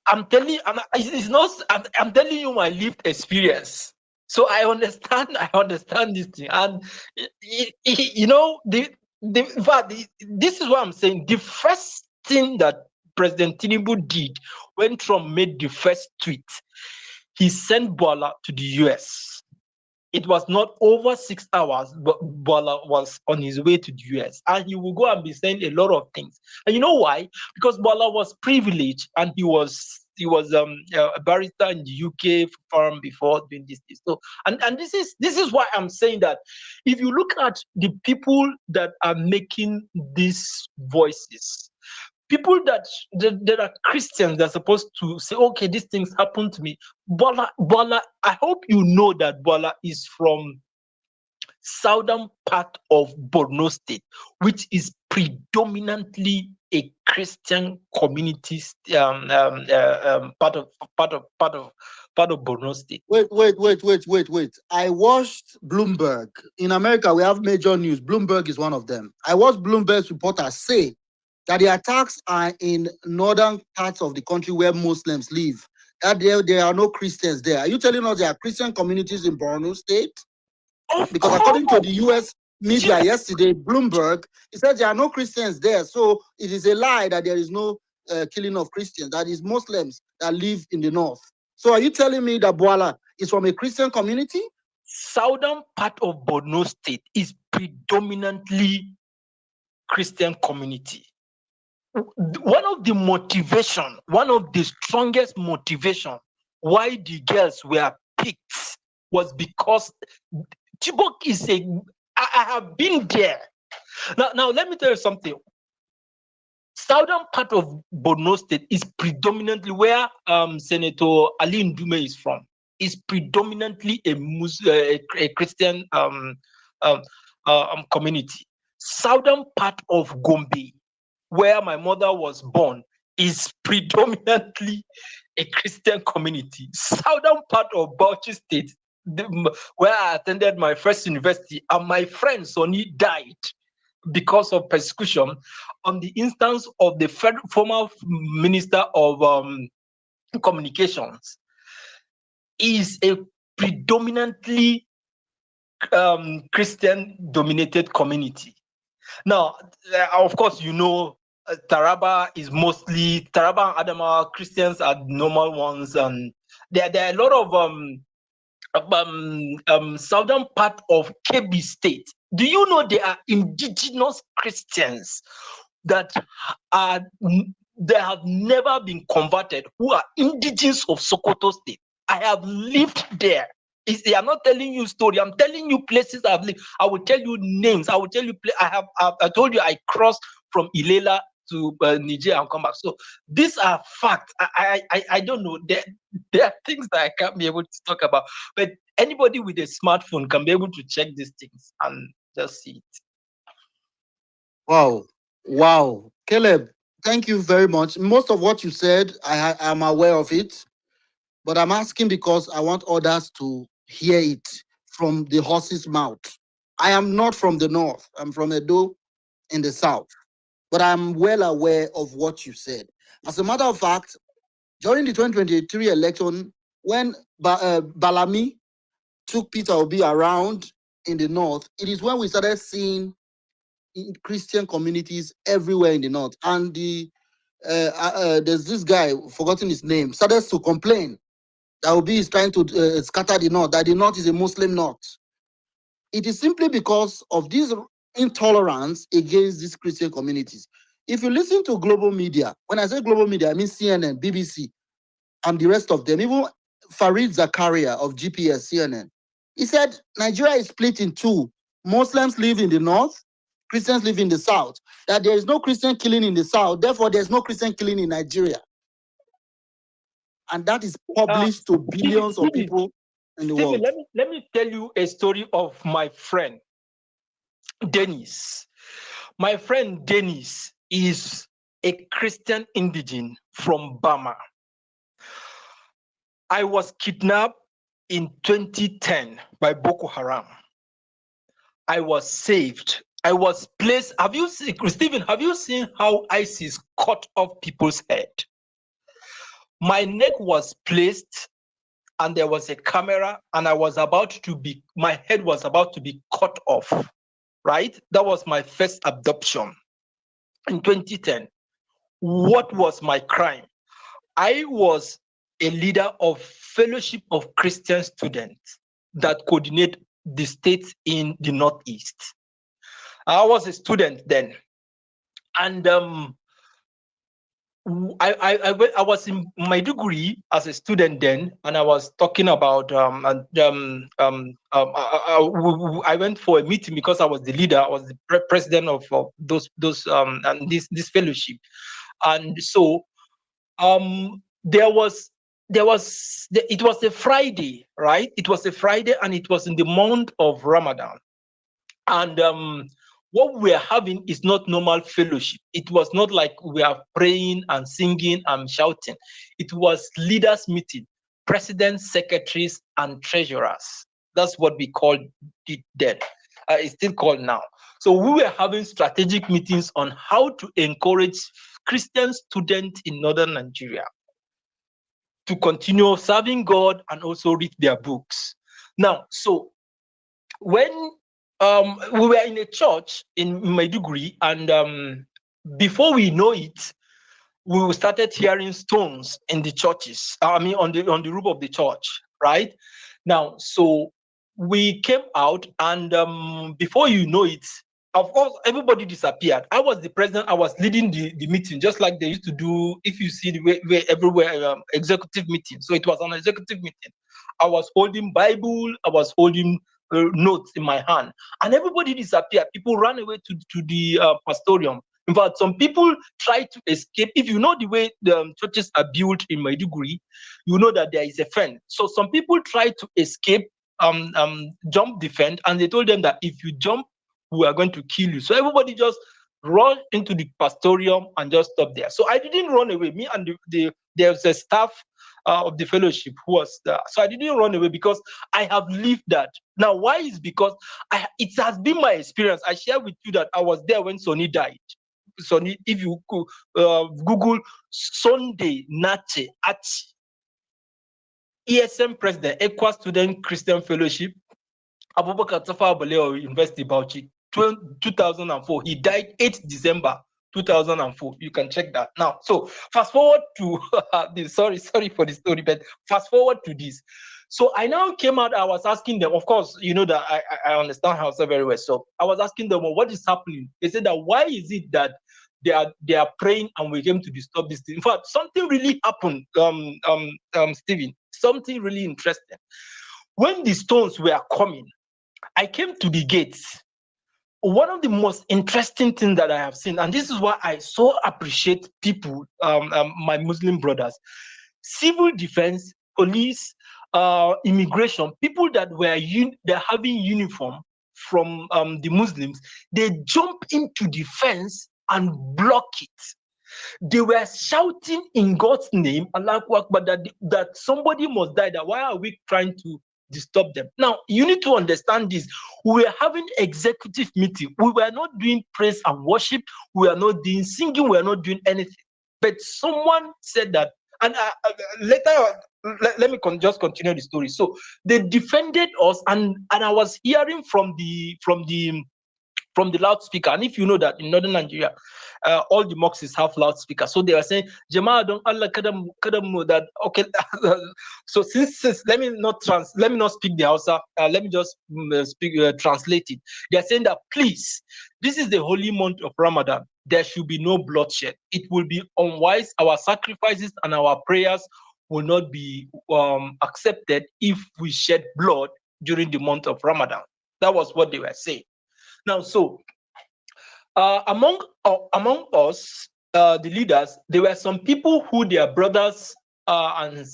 I'm telling you, it's not. I'm telling you my lived experience. So I understand this thing, and you know in fact, this is what I'm saying. The first thing that President Tinubu did when Trump made the first tweet, he sent Bola to the US. It was not over 6 hours, but Bola was on his way to the US, and he will go and be saying a lot of things. And you know why? Because Bola was privileged, and he was a barrister in the UK firm before doing this. So, and this is why I'm saying that if you look at the people that are making these voices, people that are Christians, they're supposed to say, okay, these things happen to me. Bola, I hope you know that Bola is from southern part of Borno State, which is predominantly a Christian community, part of Borno State. Wait. I watched Bloomberg. In America, we have major news. Bloomberg is one of them. I watched Bloomberg's reporter say that the attacks are in northern parts of the country where Muslims live. That there are no Christians there. Are you telling us there are Christian communities in Borno State? Because according to the US media yesterday, Bloomberg, it says there are no Christians there. So it is a lie that there is no killing of Christians. That is Muslims that live in the north. So are you telling me that Bola is from a Christian community? Southern part of Borno State is predominantly Christian community. One of the strongest motivation why the girls were picked was because Chibok is I have been there. Now let me tell you something. Southern part of Borno State is predominantly where Senator Ali Ndume is from. Is predominantly a Christian community. Southern part of Gombe, where my mother was born, is predominantly a Christian community. Southern part of Bauchi State, where I attended my first university, and my friend Sonny died because of persecution on the instance of the former minister of communications, is a predominantly Christian dominated community. Now, of course, Taraba is mostly Taraba and Adamawa Christians are normal ones, and there are a lot of southern part of Kebbi State. Do you know there are indigenous Christians that they have never been converted, who are indigenous of Sokoto State? I have lived there. I'm not telling you story. I'm telling you places I've lived. I will tell you names. I will tell you. I told you I crossed from Ilela to Nigeria and come back. So these are facts. I don't know. There are things that I can't be able to talk about. But anybody with a smartphone can be able to check these things and just see it. Wow. Caleb, thank you very much. Most of what you said, I am aware of it, but I'm asking because I want others to hear it from the horse's mouth. I am not from the north. I'm from Edo in the south, but I'm well aware of what you said. As a matter of fact, during the 2023 election, when Balami took Peter Obi around in the north, it is when we started seeing Christian communities everywhere in the north. And there's this guy, forgotten his name, started to complain that Obi is trying to scatter the north, that the north is a Muslim north. It is simply because of this intolerance against these Christian communities. If you listen to global media, when I say global media, I mean CNN, BBC, and the rest of them, even Farid Zakaria of GPS, CNN, he said Nigeria is split in two. Muslims live in the north, Christians live in the south. That there is no Christian killing in the south, therefore there's no Christian killing in Nigeria. And that is published to billions of people in the world. Let me tell you a story of my friend, Dennis. My friend Dennis is a Christian indigene from Burma. I was kidnapped in 2010 by Boko Haram. I was saved. I was placed. Stephen, have you seen how ISIS cut off people's head? My neck was placed and there was a camera and my head was about to be cut off, right? That was my first abduction in 2010. What was my crime? I was a leader of Fellowship of Christian Students that coordinate the states in the Northeast. I was a student then, and I was in Maiduguri as a student then, and I was talking about I went for a meeting because I was the leader. I was the president of those and this fellowship, and so it was a Friday, right? It was a Friday, and it was in the month of Ramadan, and what we're having is not normal fellowship. It was not like we are praying and singing and shouting. It was leaders meeting, presidents, secretaries, and treasurers. That's what we called it then. It's still called now. So we were having strategic meetings on how to encourage Christian students in northern Nigeria to continue serving God and also read their books. Now, so when we were in a church in Maiduguri, and before we know it, we started hearing stones in the churches. I mean, on the roof of the church, right? Now, so we came out, and before you know it, of course, everybody disappeared. I was the president. I was leading the meeting, just like they used to do. If you see the way everywhere executive meeting, so it was an executive meeting. I was holding Bible. I was holding notes in my hand, and everybody disappeared. People ran away to the pastorium. In fact, some people tried to escape. If you know the way the churches are built in Maiduguri, you know that there is a fence. So some people tried to escape, jump the fence, and they told them that if you jump, we are going to kill you. So everybody just run into the pastorium and just stop there. So I didn't run away. Me and there's a staff of the fellowship who was there. So I didn't run away because I have lived that. Now, why is because it has been my experience. I share with you that I was there when Sonny died. Sonny, if you Google Sunday Nache Achi, ESM president, Equa Student Christian Fellowship, Abubakar Tafawa Balewa University, Bauchi, 2004. He died 8th December 2004. You can check that. Now, so fast forward to this. Sorry for the story, but fast forward to this. So I now came out. I was asking them. Of course, you know that I understand Hausa very well. So I was asking them, well, what is happening? They said that why is it that they are praying and we came to disturb this thing? In fact, something really happened, Stephen. Something really interesting. When the stones were coming, I came to the gates. One of the most interesting things that I have seen, and this is why I so appreciate people, my Muslim brothers, civil defense, police, immigration, people that were they're having uniform from the Muslims, they jump into the fence and block it. They were shouting in God's name, Allahu Akbar, that somebody must die. That why are we trying to disturb them? Now, you need to understand this. We were having executive meeting. We were not doing praise and worship. We are not doing singing. We are not doing anything. But someone said that, and later, let me just continue the story. So they defended us, and I was hearing from the loudspeaker. And if you know that in northern Nigeria, all the mosques have loudspeaker. So they were saying, Jama'ah don't Allah kadam that okay. So since let me not speak the Hausa, let me just translate it. They are saying that please, this is the holy month of Ramadan. There should be no bloodshed. It will be unwise. Our sacrifices and our prayers will not be accepted if we shed blood during the month of Ramadan. That was what they were saying. Now, so among us, the leaders, there were some people who their brothers and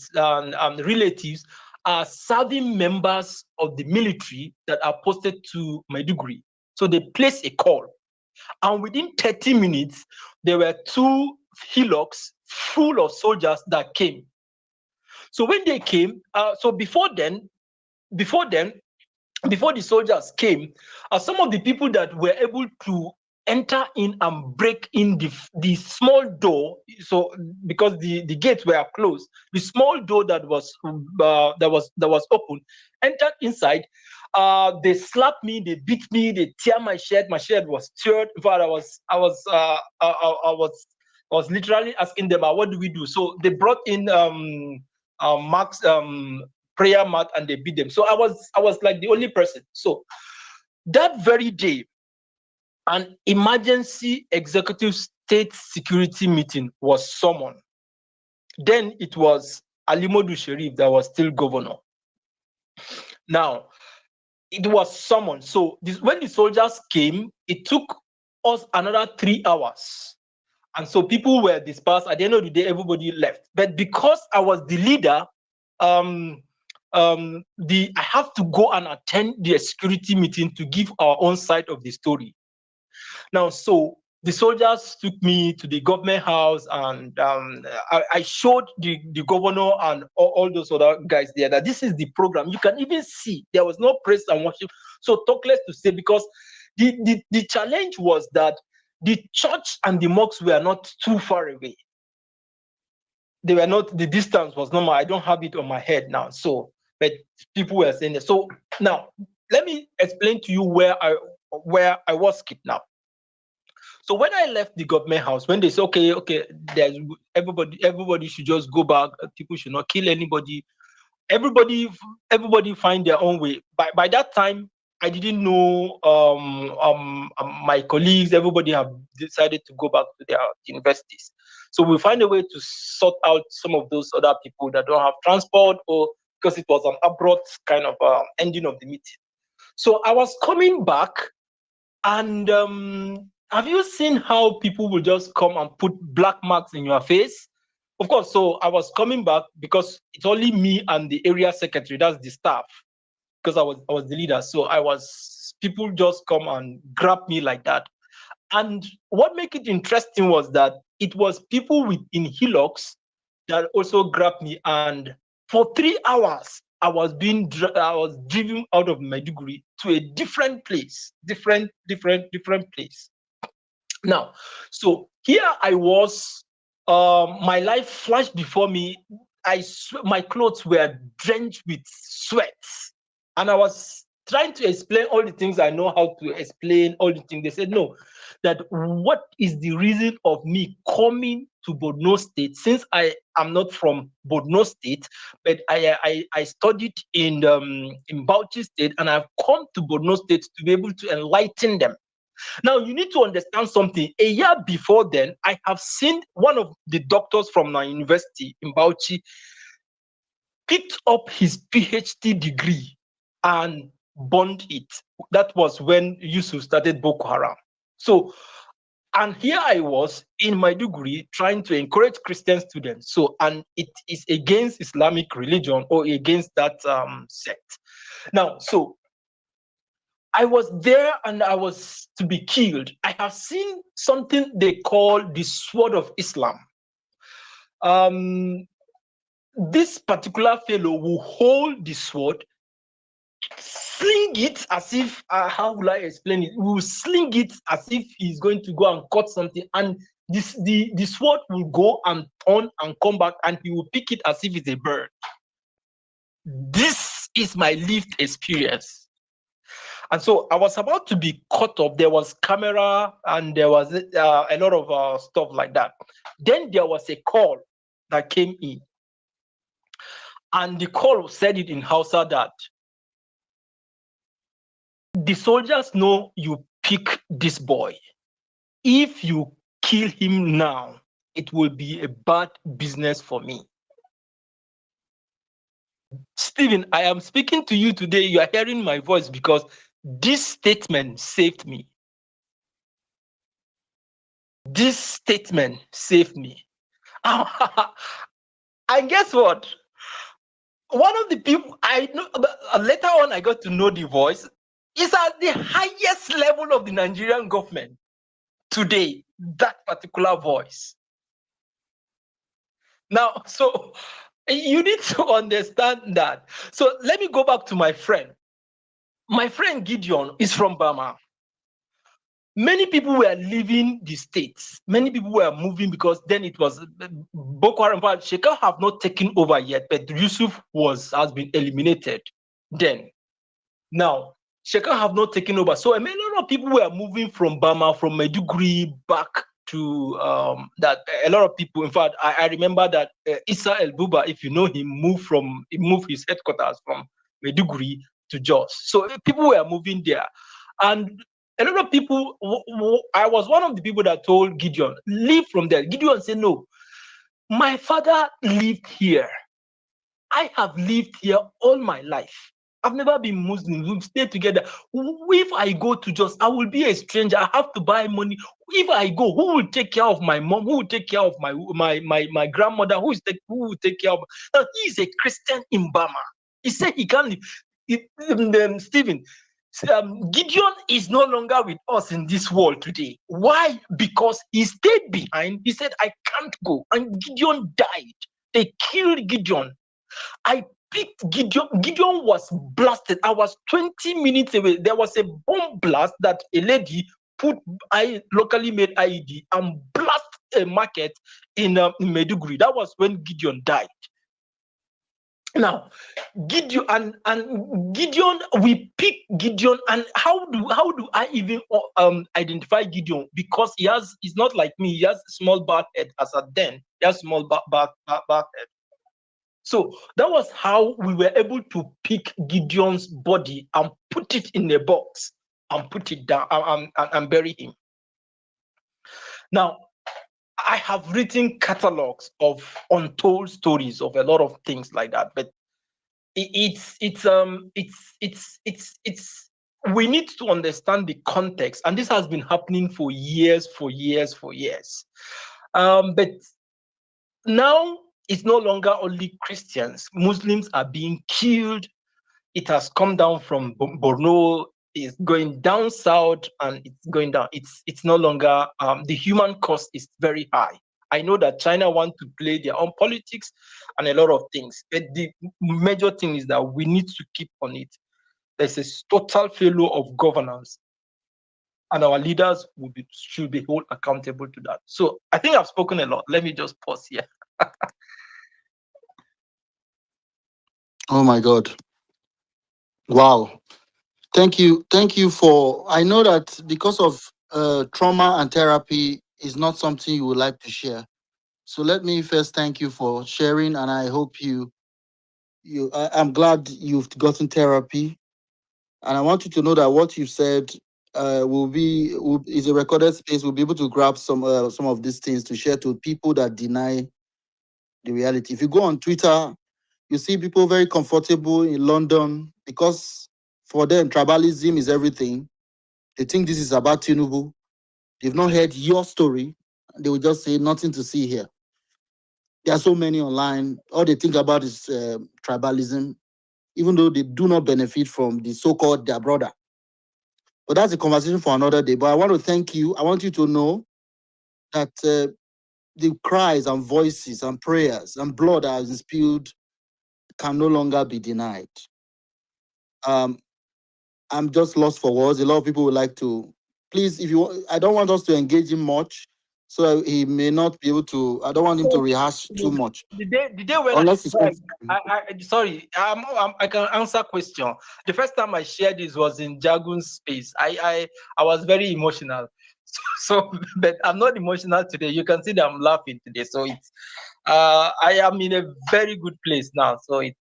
relatives are serving members of the military that are posted to Maiduguri. So they placed a call, and within 30 minutes, there were 2 hillocks full of soldiers that came. So when they came, so before the soldiers came, some of the people that were able to enter in and break in the small door, so because the gates were closed, the small door that was open, entered inside. They slapped me, they beat me, they tear my shirt. My shirt was teared. In fact, I was literally asking them, what do we do? So they brought in Max prayer mat and they beat them. So I was like the only person. So that very day, an emergency executive state security meeting was summoned. Then it was Alimodu Sharif that was still governor. Now, it was summoned. So when the soldiers came, it took us another 3 hours. And so people were dispersed. At the end of the day, everybody left. But because I was the leader, I have to go and attend the security meeting to give our own side of the story. Now, so the soldiers took me to the government house, and I showed the governor and all those other guys there that this is the program. You can even see there was no praise and worship. So talk less to say, because the challenge was that the church and the mosques were not too far away. They were not, the distance was normal. I don't have it on my head now. So, but people were saying that. So now let me explain to you where I was skipped now. So when I left the government house, when they said, okay, there's everybody should just go back. People should not kill anybody. Everybody find their own way. By that time, I didn't know my colleagues. Everybody have decided to go back to their universities. So we find a way to sort out some of those other people that don't have transport, or because it was an abrupt kind of ending of the meeting. So I was coming back, and have you seen how people will just come and put black marks in your face? Of course, so I was coming back because it's only me and the area secretary, that's the staff, because I was the leader. So people just come and grab me like that. And what made it interesting was that it was people in hillocks that also grabbed me. And for 3 hours, I was driven out of Maiduguri to a different place, different place. Now, so here I was, my life flashed before me. My clothes were drenched with sweat, and I was trying to explain all the things I know how to explain, all the things. They said, no, that what is the reason of me coming to Borno State, since I am not from Borno State, but I studied in Bauchi State, and I've come to Borno State to be able to enlighten them. Now, you need to understand something. A year before then, I have seen one of the doctors from my university in Bauchi picked up his PhD degree and burned it. That was when Yusuf started Boko Haram. So, and here I was in my degree trying to encourage Christian students. So, and it is against Islamic religion or against that sect. Now, so I was there and I was to be killed. I have seen something they call the sword of Islam. This particular fellow will hold the sword, sling it as if, how will I explain it? He will sling it as if he's going to go and cut something, and the sword will go and turn and come back, and he will pick it as if it's a bird. This is my lived experience. And so I was about to be cut off. There was camera and there was a lot of stuff like that. Then there was a call that came in. And the call said it in Hausa that the soldiers know you pick this boy. If you kill him now, it will be a bad business for me. Stephen, I am speaking to you today. You are hearing my voice because this statement saved me. This statement saved me. And guess what? One of the people I know, later on I got to know the voice, is at the highest level of the Nigerian government today, that particular voice. Now, so you need to understand that. So let me go back to my friend. My friend Gideon is from Burma. Many people were leaving the states. Many people were moving because then it was Boko Haram. Shekau have not taken over yet, but Yusuf has been eliminated then. Now, Shekau have not taken over. So a lot of people were moving from Burma, from Maiduguri back to that. A lot of people, in fact, I remember that Issa El Buba, if you know him, moved his headquarters from Maiduguri to Jos. So people were moving there. And a lot of people, I was one of the people that told Gideon, leave from there. Gideon said, no, my father lived here. I have lived here all my life. I've never been Muslim. We've stayed together. If I go to Jos, I will be a stranger. I have to buy money. If I go, who will take care of my mom? Who will take care of my grandmother? Who will take care of? Now, he is a Christian in Burma. He said he can't live. Stephen, Gideon is no longer with us in this world today. Why? Because he stayed behind. He said, I can't go. And Gideon died. They killed Gideon. I picked Gideon. Gideon was blasted. I was 20 minutes away. There was a bomb blast that a lady locally made IED and blasted a market in Maiduguri. That was when Gideon died. Now, Gideon and Gideon, we pick Gideon, and how do I even identify Gideon? Because he's not like me. He has a small back head as a then. He has small back head. So that was how we were able to pick Gideon's body and put it in a box and put it down and bury him. Now, I have written catalogs of untold stories of a lot of things like that, but it's we need to understand the context, and this has been happening for years. But now it's no longer only Christians. Muslims are being killed. It has come down from Borno. is going down south and it's going down. It's no longer the human cost is very high. I know that China want to play their own politics and a lot of things, but the major thing is that we need to keep on it. There's a total failure of governance, and our leaders should be held accountable to that. So I think I've spoken a lot. Let me just pause here. Oh my God. Wow. Thank you. Thank you for. I know that because of trauma and therapy is not something you would like to share. So let me first thank you for sharing, and I hope I'm glad you've gotten therapy, and I want you to know that what you said is a recorded space. We'll be able to grab some of these things to share to people that deny the reality. If you go on Twitter, you see people very comfortable in London because for them tribalism is everything. They think this is about Tinubu. They've not heard your story. They will just say nothing to see here. There are so many online. All they think about is tribalism, even though they do not benefit from the so-called their brother. But that's a conversation for another day. But I want to thank you. I want you to know that the cries and voices and prayers and blood that has been spilled can no longer be denied. I'm just lost for words. A lot of people would like to, please, if you, I don't want us to engage him much, so he may not be able to. I don't want him to rehash too much. The day when Unless it's I sorry, I can answer question. The first time I shared this was in Jagun's space. I was very emotional. So, but I'm not emotional today. You can see that I'm laughing today. So it's I am in a very good place now. So you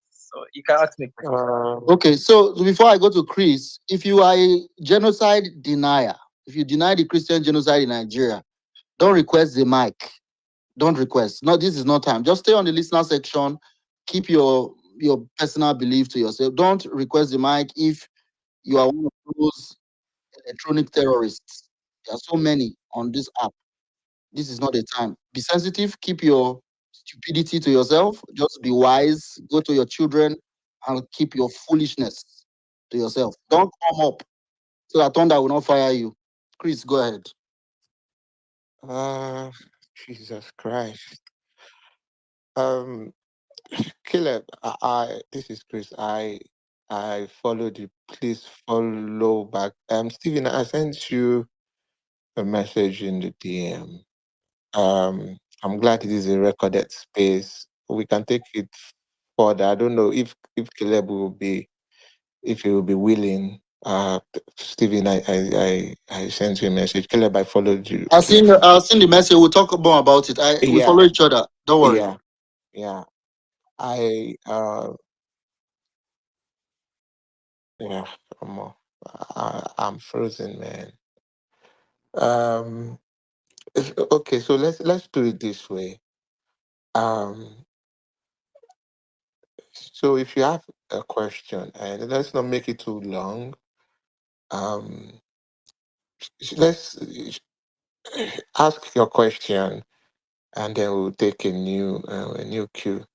can ask me questions. Okay, so before I go to Chris, if you are a genocide denier, if you deny the Christian genocide in Nigeria, don't request the mic. Don't request. No, this is not time. Just stay on the listener section. Keep your personal belief to yourself. Don't request the mic if you are one of those electronic terrorists. There are so many on this app. This is not the time. Be sensitive. Keep your stupidity to yourself. Just be wise. Go to your children and keep your foolishness to yourself. Don't come up so that thunder will not fire you. Chris, go ahead. Jesus Christ. Caleb, this is Chris. I followed you. Please follow back. Stephen, I sent you a message in the DM. I'm glad it is a recorded space. We can take it further. I don't know if Caleb will be, if he will be willing. Stephen, I sent you a message. Caleb, I followed you. I've seen the message. We'll talk more about it. We follow each other. Don't worry. Yeah. I'm frozen, man. Okay, so let's do it this way. So if you have a question, and let's not make it too long. Let's ask your question, and then we'll take a new cue.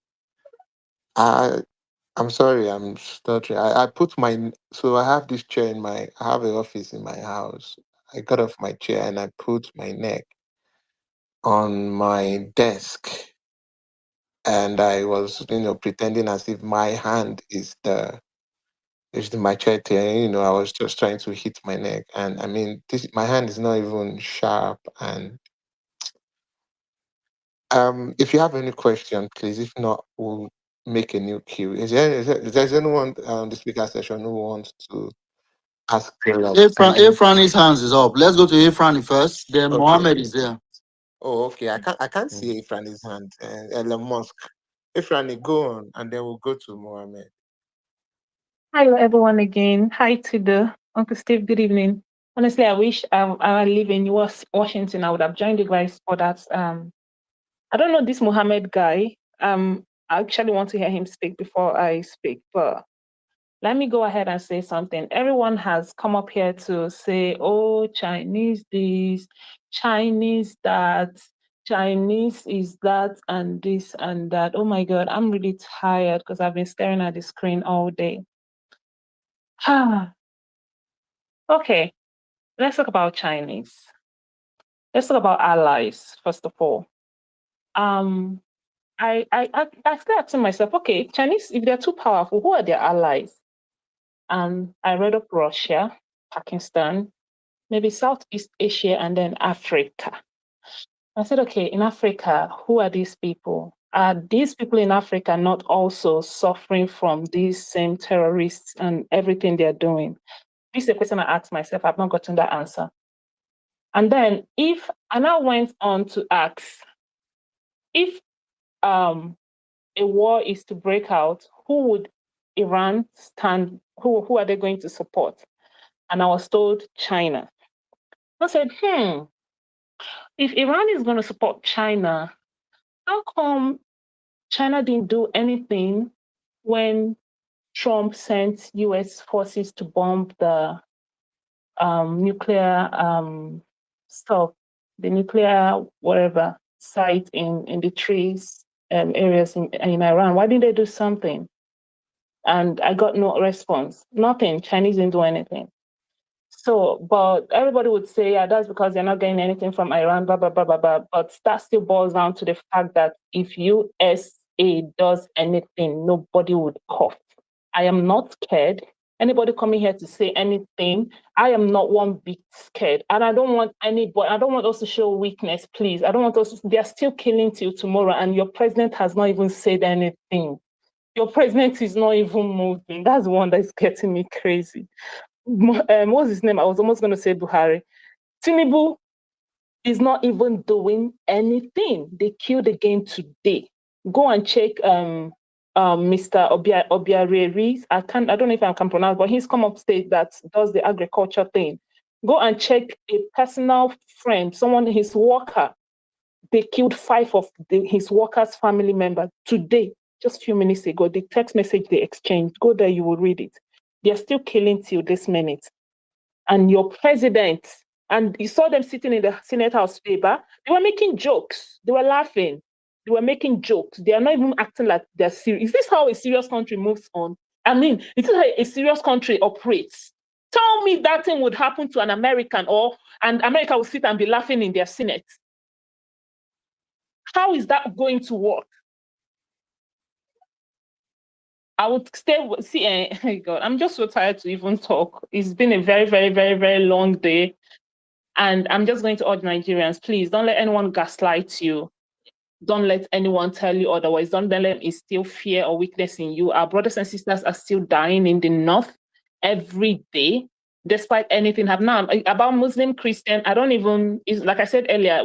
I'm sorry, I'm stuttering. I put so I have this chair I have an office in my house. I got off my chair and I put my neck on my desk, and I was, pretending as if my hand is the machete. I was just trying to hit my neck, and I mean, my hand is not even sharp. And if you have any question, please. If not, we'll make a new queue. Is there anyone on the speaker session who wants to ask? Efrani's hands is up. Let's go to Efrani first. Then Okay. Mohammed is there. Oh, okay. I can't see Efrani's hand. Elon Musk. Efrani, go on, and then we'll go to Mohammed. Hello, everyone again. Hi to the Uncle Steve. Good evening. Honestly, I wish I live in Washington. I would have joined you guys for that. I don't know this Mohammed guy. I actually want to hear him speak before I speak, but let me go ahead and say something. Everyone has come up here to say, oh, Chinese this, Chinese that, Chinese is that, and this and that. Oh my God, I'm really tired because I've been staring at the screen all day. Okay, let's talk about Chinese. Let's talk about allies, first of all. I started asking myself, okay, Chinese, if they're too powerful, who are their allies? And I read up Russia, Pakistan, maybe Southeast Asia, and then Africa. I said, okay, in Africa, who are these people? Are these people in Africa not also suffering from these same terrorists and everything they're doing? This is a question I asked myself. I've not gotten that answer. And then if I now went on to ask, if a war is to break out, who would Iran stand? Who are they going to support? And I was told China. I said, if Iran is going to support China, how come China didn't do anything when Trump sent US forces to bomb the nuclear stuff, the nuclear whatever site in the trees areas in Iran? Why didn't they do something? And I got no response. Nothing. Chinese didn't do anything. So, but everybody would say, yeah, that's because they're not getting anything from Iran, blah, blah, blah, blah, blah. But that still boils down to the fact that if USA does anything, nobody would cough. I am not scared. Anybody coming here to say anything, I am not one bit scared. And I don't want anybody, I don't want us to show weakness, please. I don't want us, they're still killing till tomorrow, and your president has not even said anything. Your president is not even moving. That's the one that's getting me crazy. What's his name? I was almost going to say Buhari. Tinubu is not even doing anything. They killed again today. Go and check Mr. Obiareri. I don't know if I can pronounce, but he's come up state that does the agriculture thing. Go and check a personal friend, someone, his worker. They killed 5 of his workers' family members today, just a few minutes ago. The text message they exchanged. Go there, you will read it. They're still killing till this minute. And your president, and you saw them sitting in the Senate House chamber, they were making jokes. They were laughing. They were making jokes. They are not even acting like they're serious. Is this how a serious country moves on? I mean, is this how a serious country operates? Tell me that thing would happen to an American, and America would sit and be laughing in their Senate. How is that going to work? I would see, God, I'm just so tired to even talk. It's been a very, very, very, very long day. And I'm just going to urge Nigerians, please don't let anyone gaslight you. Don't let anyone tell you otherwise. Don't let them instill fear or weakness in you. Our brothers and sisters are still dying in the north every day, despite anything happening. Now, about Muslim, Christian, like I said earlier,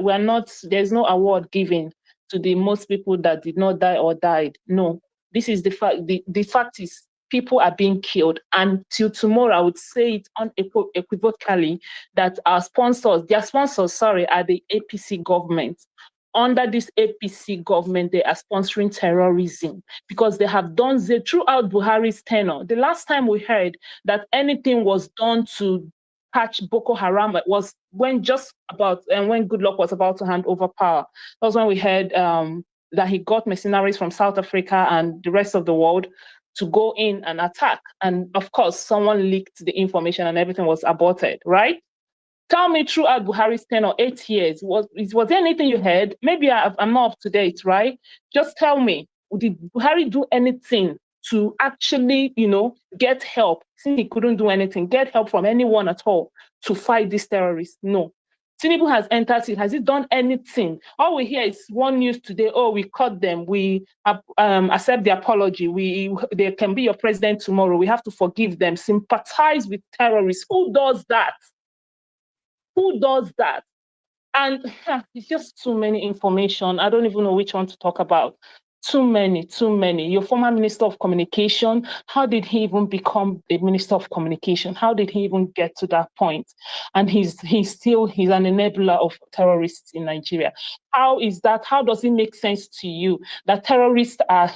there's no award given to the most people that did not die or died. No, this is the fact. The fact is people are being killed. And till tomorrow, I would say it unequivocally that their sponsors, are the APC government. Under this APC government, they are sponsoring terrorism because they have done throughout Buhari's tenure. The last time we heard that anything was done to catch Boko Haram was when Goodluck was about to hand over power. That was when we heard that he got mercenaries from South Africa and the rest of the world to go in and attack. And of course, someone leaked the information and everything was aborted, right? Tell me throughout Buhari's 10 or 8 years, was there anything you heard? Maybe I'm not up to date, right? Just tell me, did Buhari do anything to actually, get help? Since he couldn't do anything, get help from anyone at all to fight these terrorists? No. Tinubu has entered it. Has he done anything? All we hear is one news today. Oh, we caught them. We accept the apology. They can be your president tomorrow. We have to forgive them. Sympathize with terrorists. Who does that? Who does that? And it's just too many information. I don't even know which one to talk about. Too many. Your former Minister of Communication, how did he even become a Minister of Communication? How did he even get to that point? And he's an enabler of terrorists in Nigeria. How is that? How does it make sense to you that terrorists are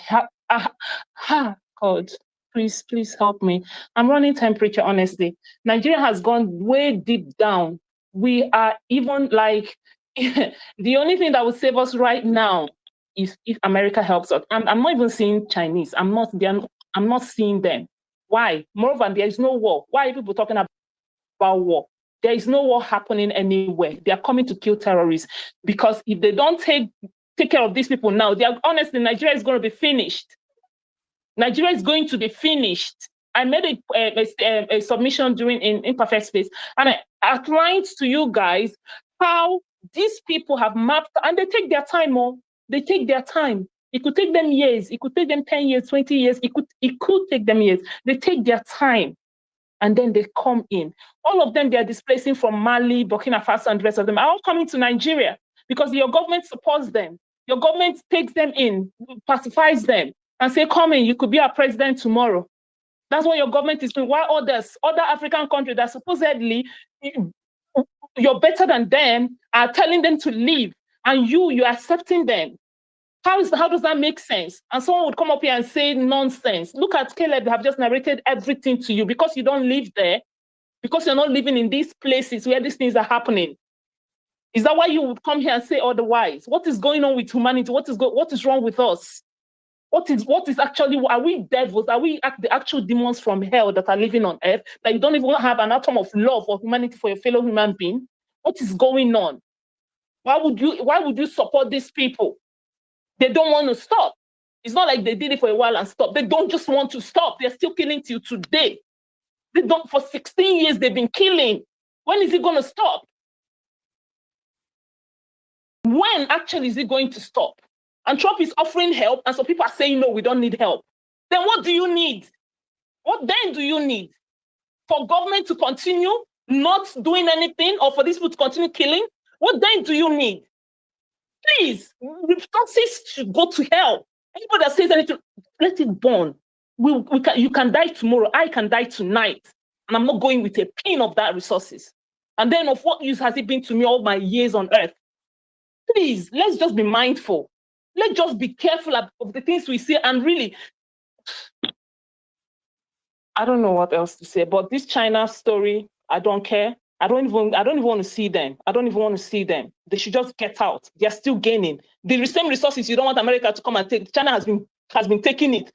God, please help me. I'm running temperature, honestly. Nigeria has gone way deep down. We are even like, the only thing that will save us right now is if America helps us. I'm not even seeing Chinese. I'm not seeing them. Why? Moreover, there is no war. Why are people talking about about war. There is no war happening anywhere. They are coming to kill terrorists because if they don't take care of these people now, honestly, Nigeria is going to be finished. Nigeria is going to be finished. I made a submission during in Imperfect Space, and I outlined to you guys how these people have mapped, and they take their time. They take their time. It could take them years. It could take them 10 years, 20 years. It could take them years. They take their time, and then they come in. All of them, they are displacing from Mali, Burkina Faso, and the rest of them are all coming to Nigeria because your government supports them. Your government takes them in, pacifies them, and say, come in, you could be our president tomorrow. That's what your government is doing. While other African countries that supposedly you're better than them are telling them to leave, and you're accepting them. How does that make sense? And someone would come up here and say nonsense. Look at Caleb, they have just narrated everything to you because you don't live there, because you're not living in these places where these things are happening. Is that why you would come here and say otherwise? What is going on with humanity? What is wrong with us? What is actually, are we devils? Are we the actual demons from hell that are living on earth? That you don't even have an atom of love or humanity for your fellow human being? What is going on? Why would you support these people? They don't want to stop. It's not like they did it for a while and stopped. They don't just want to stop. They're still killing till today. They don't, for 16 years they've been killing. When is it going to stop? When actually is it going to stop? And Trump is offering help, and some people are saying, no, we don't need help. Then what do you need? What then do you need? For government to continue not doing anything, or for these people to continue killing? What then do you need? Please, resources should go to hell. Anybody that says anything, let it burn. You can die tomorrow. I can die tonight. And I'm not going with a pin of that resources. And then of what use has it been to me all my years on earth? Please, let's just be mindful. Let's just be careful of the things we see. And really, I don't know what else to say, but this China story, I don't care. I don't even want to see them. I don't even want to see them. They should just get out. They're still gaining. The same resources you don't want America to come and take. China has been taking it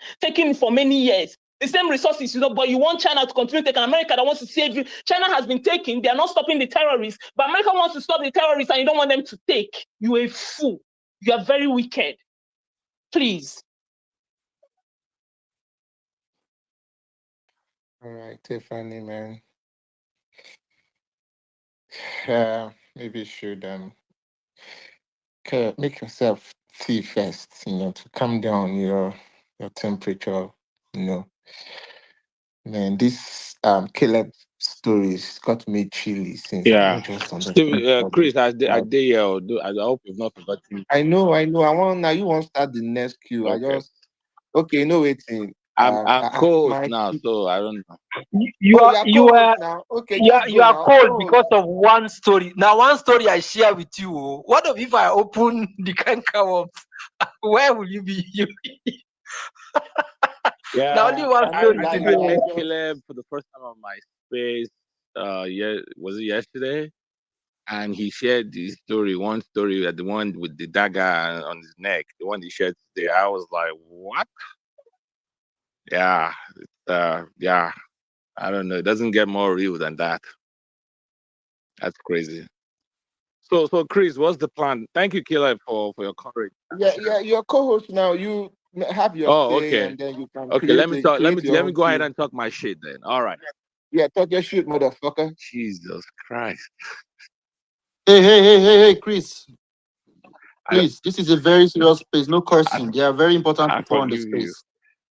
for many years. The same resources, but you want China to continue taking. America that wants to save you. China has been taking. They are not stopping the terrorists, but America wants to stop the terrorists, and you don't want them to take. You are a fool. You are very wicked. Please. All right, Tiffany, man. Maybe you should make yourself tea first, to calm down your temperature, Man, this Caleb stories got me chilly since I Yeah. don't just understand. Steve, Chris, I did here. I hope you've not forgotten. I know. I want now. You want to start the next queue? Okay. Okay. No waiting. I'm cold now, so I don't know. You are now. Okay, just you go are now. cold Go. because of one story. Now, one story I share with you. What if I open the can of where will you be? Yeah, now only one I story think today. I met Caleb for the first time on my space. Was it yesterday? And he shared one story, the one with the dagger on his neck, the one he shared today. I was like, what? Yeah, yeah. I don't know. It doesn't get more real than that. That's crazy. So Chris, what's the plan? Thank you, Caleb, for your courage. Yeah. Your co-host now. You have your say, Okay. and then you can Okay, let me talk. Let create your me own go ahead queue. and talk my shit then. All right. Yeah, talk your shit, motherfucker. Jesus Christ. Hey, Chris. Please, this is a very serious space. No cursing. There are very important I people on the forgive you. space.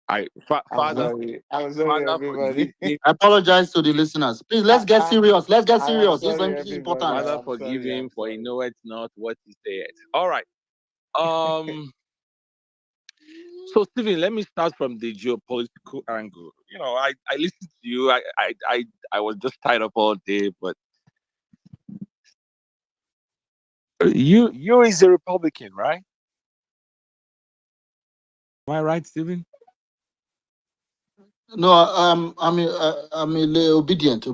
I'm Father, sorry, everybody. forgive I apologize to the listeners. Please, let's get serious. Let's get I am serious. This is sorry, very everybody. important. Father, I'm forgive sorry, him, for he knoweth not what he said. All right. So Stephen, let me start from the geopolitical angle. I listened to you. I was just tied up all day, but you is a Republican, right? Am I right, Stephen? No, I'm obedient.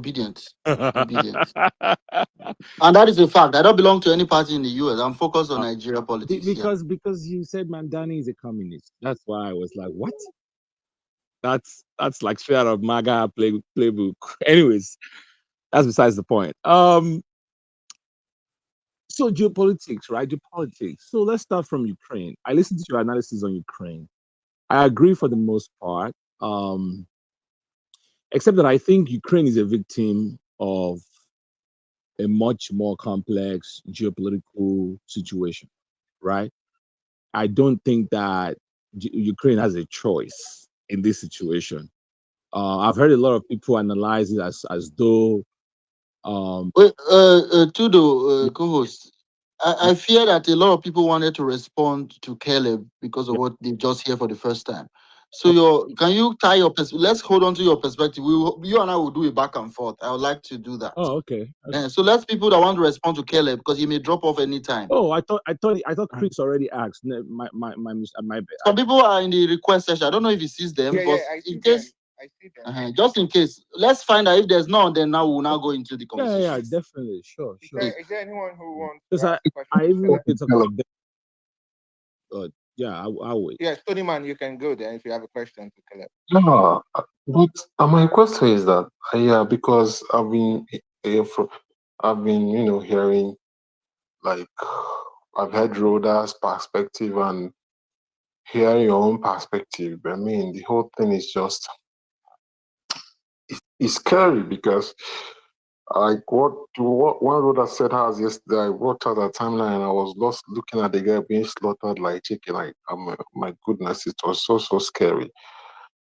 And that is a fact. I don't belong to any party in the US. I'm focused on Nigeria politics. Because you said Mandani is a communist. That's why I was like, what? That's like straight out of MAGA playbook. Anyways, That's besides the point. So geopolitics, right? Geopolitics. So let's start from Ukraine. I listened to your analysis on Ukraine. I agree for the most part. Except that I think Ukraine is a victim of a much more complex geopolitical situation, right? I don't think that Ukraine has a choice in this situation. I've heard a lot of people analyze it as though Wait, Tudo, co-host, I fear that a lot of people wanted to respond to Caleb because of what they just hear for the first time. So can you tie your let's hold on to your perspective. You and I will do it back and forth. I would like to do that. Oh, okay. So let's people that want to respond to Caleb because he may drop off anytime. Oh, I thought Chris already asked. No, my bad. Some people are in the request section. I don't know if he sees them, Yeah, but I see in case, I see them. just in case, let's find out if there's none. Then now we'll now go into the conversation. Yeah, definitely, sure. Is there anyone who wants Because to ask a question? I even wanted to talk about that. Yeah, I'll wait. Yeah, Stonyman, you can go there if you have a question to Caleb. No, but my question is that yeah, because I've been hearing like I've heard Rhoda's perspective and hearing your own perspective. I mean, the whole thing is just it's scary because like what one Rhoda said has yesterday. I watched at a timeline and I was lost looking at the guy being slaughtered like chicken. Like my goodness, it was so scary.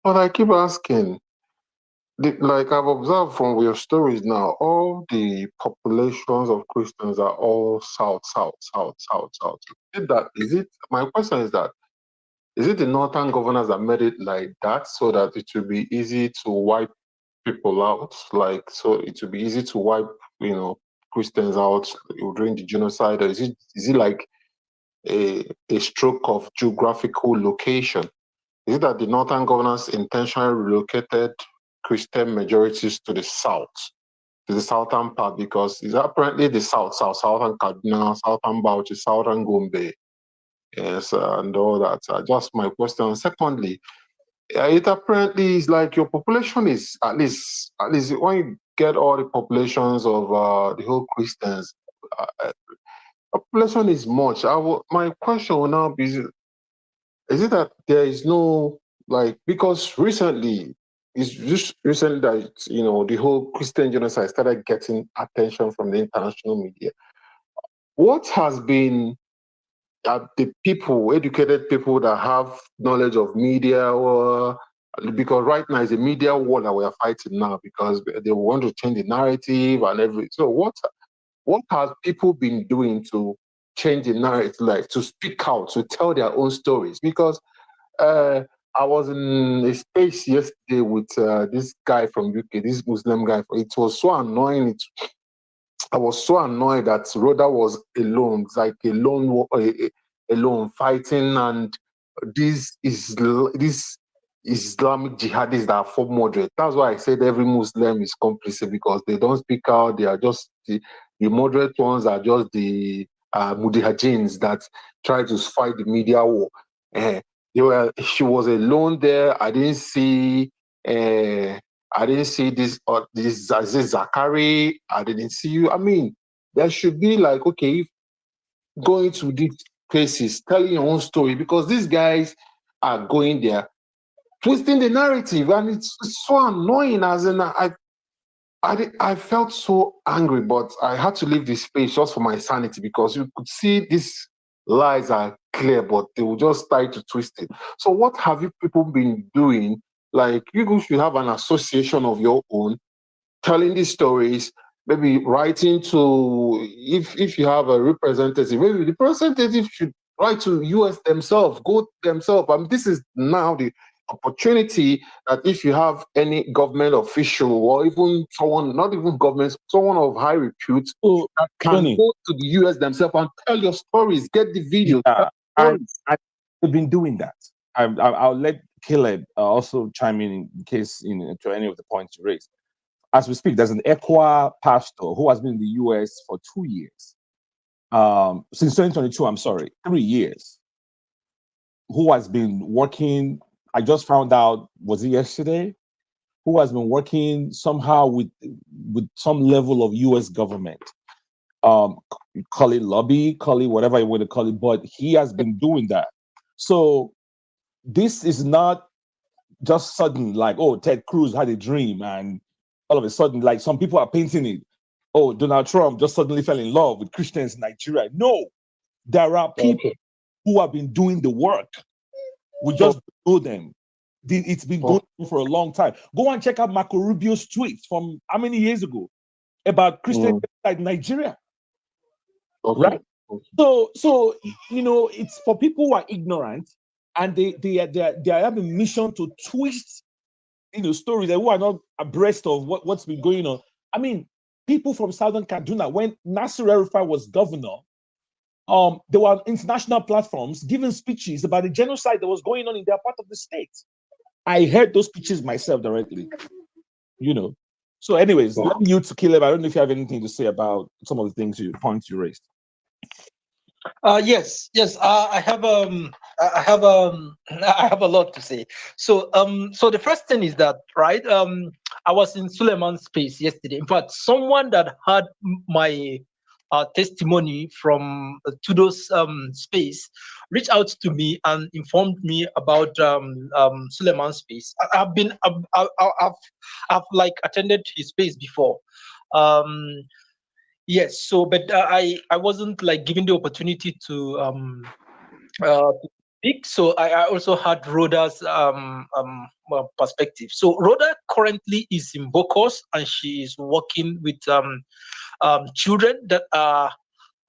But I keep asking. Like I've observed from your stories now, all the populations of Christians are all south. Is it? My question is that is it the northern governors that made it like that so that it will be easy to wipe people out? Like so, it will be easy to wipe Christians out during the genocide, or is it like a stroke of geographical location? Is it that the northern governors intentionally relocated Christian majorities to the south, to the southern part, because it's apparently the southern Kaduna, southern Bauchi, southern Gombe, yes, and all that. Just my question. Secondly, it apparently is like your population is at least when you get all the populations of the whole Christians, population is much. My question will now be: is it that there is no because recently it's just recently that the whole Christian genocide started getting attention from the international media. What has been the people, educated people that have knowledge of media, or because right now it's a media war that we are fighting now because they want to change the narrative and everything. So what have people been doing to change the narrative, like to speak out, to tell their own stories? Because I was in a space yesterday with this guy from UK, this Muslim guy. It was so annoying. I was so annoyed that Rhoda was alone, like alone fighting, and this Islamic jihadists that are for moderate. That's why I said every Muslim is complicit because they don't speak out. They are just the moderate ones are just the mujahideen that try to fight the media war. She was alone there. I didn't see this Aziz Zakari. I didn't see you. I mean, there should be like, okay, if going to these places, telling your own story, because these guys are going there, twisting the narrative, and it's so annoying. As in, I felt so angry, but I had to leave this space just for my sanity because you could see these lies are clear, but they will just try to twist it. So, what have you people been doing? Like, you should have an association of your own, telling these stories, maybe writing to, if you have a representative, maybe the representative should write to US themselves, go themselves. I mean, this is now the opportunity that if you have any government official or even someone, not even government, someone of high repute that can Tony, go to the US themselves and tell your stories, get the videos. I've been doing that. I'll let Caleb also chime in case to any of the points you raised. As we speak, there's an Equa pastor who has been in the US for 2 years. Since 2022, I'm sorry, 3 years. Who has been working, I just found out, was it yesterday? who has been working somehow with some level of U.S. government. Call it lobby, call it whatever you want to call it, but he has been doing that. So this is not just sudden, like, oh, Ted Cruz had a dream and all of a sudden, like some people are painting it. Oh, Donald Trump just suddenly fell in love with Christians in Nigeria. No, there are people who have been doing the work. We just know them. It's been going on for a long time. Go and check out Marco Rubio's tweets from how many years ago about Christians in Nigeria. Right? So it's for people who are ignorant and they have a mission to twist stories and who are not abreast of what's been going on. I mean, people from Southern Kaduna, when Nasir El-Rufai was governor, there were international platforms giving speeches about the genocide that was going on in their part of the state. I heard those speeches myself directly, So anyways, let me you to Caleb. I don't know if you have anything to say about some of the points you raised. Yes. I have I have I have a lot to say. So the first thing is that, right, I was in Suleiman's space yesterday. In fact, someone that had my testimony from Tudo's space reached out to me and informed me about Suleiman's space. I've like attended his space before. Yes, so but I wasn't like given the opportunity to speak. So I also had Rhoda's perspective. So Rhoda currently is in Bokos and she is working with children that are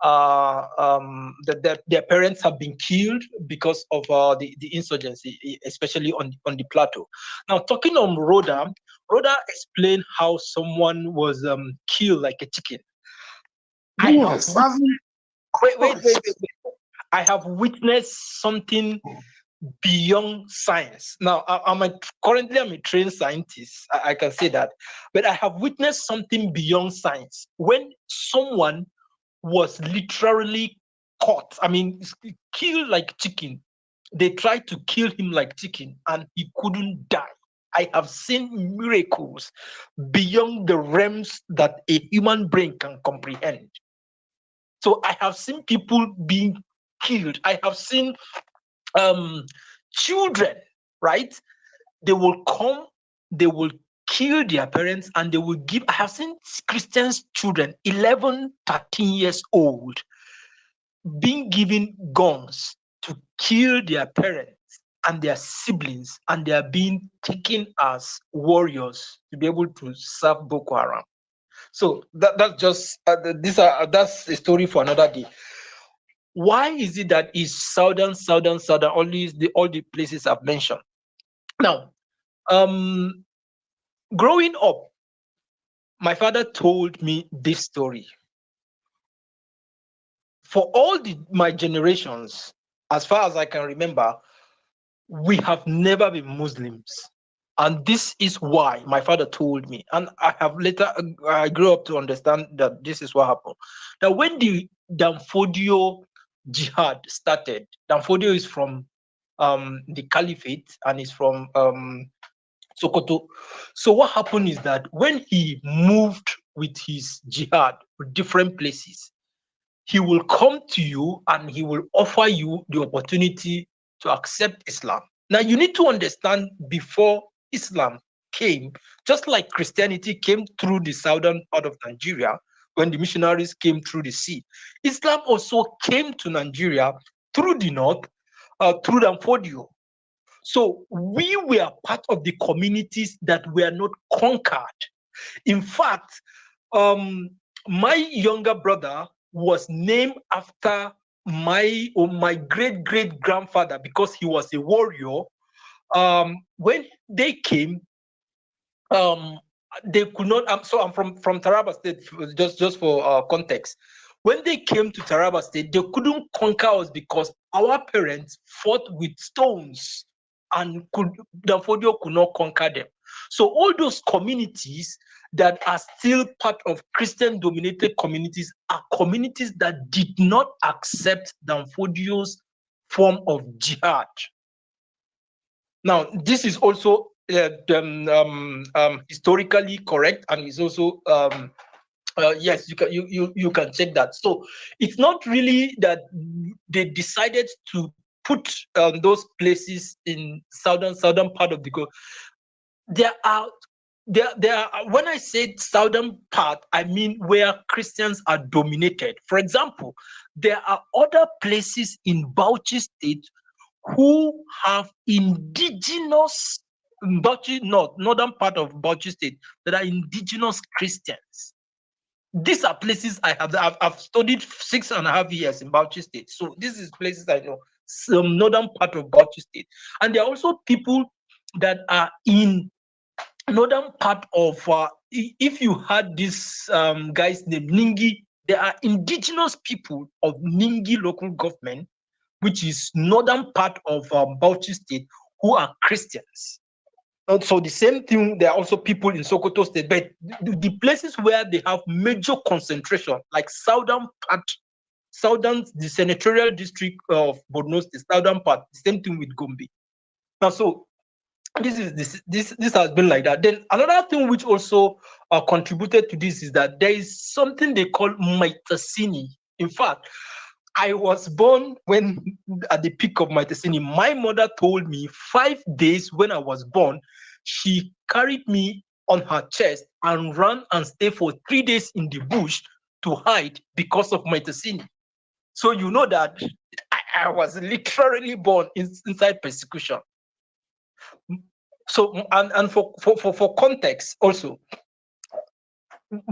that their parents have been killed because of the insurgency, especially on the plateau. Now, talking on Rhoda explained how someone was killed like a chicken. Yes. Wait. I have witnessed something beyond science. Now, currently I'm a trained scientist. I can say that, but I have witnessed something beyond science when someone was literally caught. I mean, killed like chicken. They tried to kill him like chicken, and he couldn't die. I have seen miracles beyond the realms that a human brain can comprehend. So I have seen people being killed. I have seen children, right? They will come, they will kill their parents, and they will give. I have seen Christians children, 11, 13 years old, being given guns to kill their parents and their siblings, and they are being taken as warriors to be able to serve Boko Haram. So that's just that's a story for another day. Why is it that is southern, all the places I've mentioned? Now, growing up, my father told me this story. For all my generations, as far as I can remember, we have never been Muslims. And this is why my father told me. And I grew up to understand that this is what happened. Now, when the Danfodio jihad started, Danfodio is from the Caliphate and is from Sokoto. So what happened is that when he moved with his jihad to different places, he will come to you and he will offer you the opportunity to accept Islam. Now, you need to understand, before Islam came, just like Christianity came through the southern part of Nigeria, when the missionaries came through the sea, Islam also came to Nigeria through the north, through Danfodio. So we were part of the communities that were not conquered. In fact, my younger brother was named after my great grandfather because he was a warrior. When they came, they could not. So I'm from Taraba State, just for context. When they came to Taraba State, they couldn't conquer us because our parents fought with stones, and Danfodio could not conquer them. So all those communities that are still part of Christian-dominated communities are communities that did not accept Danfodio's form of jihad. Now, this is also historically correct, and it's also yes, you can check that. So it's not really that they decided to put those places in southern part of the go. There are when I say southern part, I mean where Christians are dominated. For example, there are other places in Bauchi State who have indigenous northern part of Bauchi State that are indigenous Christians. These are places I've studied 6.5 years in Bauchi State. So this is places I know, some northern part of Bauchi State. And there are also people that are in northern part of if you had this guy's name Ningi, there are indigenous people of Ningi local government, which is northern part of Bauchi State, who are Christians. So the same thing, there are also people in Sokoto State, but the places where they have major concentration, like the senatorial district of Borno State, southern part, the same thing with Gombe. Now, so this has been like that. Then another thing which also contributed to this is that there is something they call Maitasini. In fact, I was born when at the peak of Maitasini. My mother told me 5 days when I was born, she carried me on her chest and ran and stayed for 3 days in the bush to hide because of Maitasini. So you know that I was literally born inside persecution. So and for context also,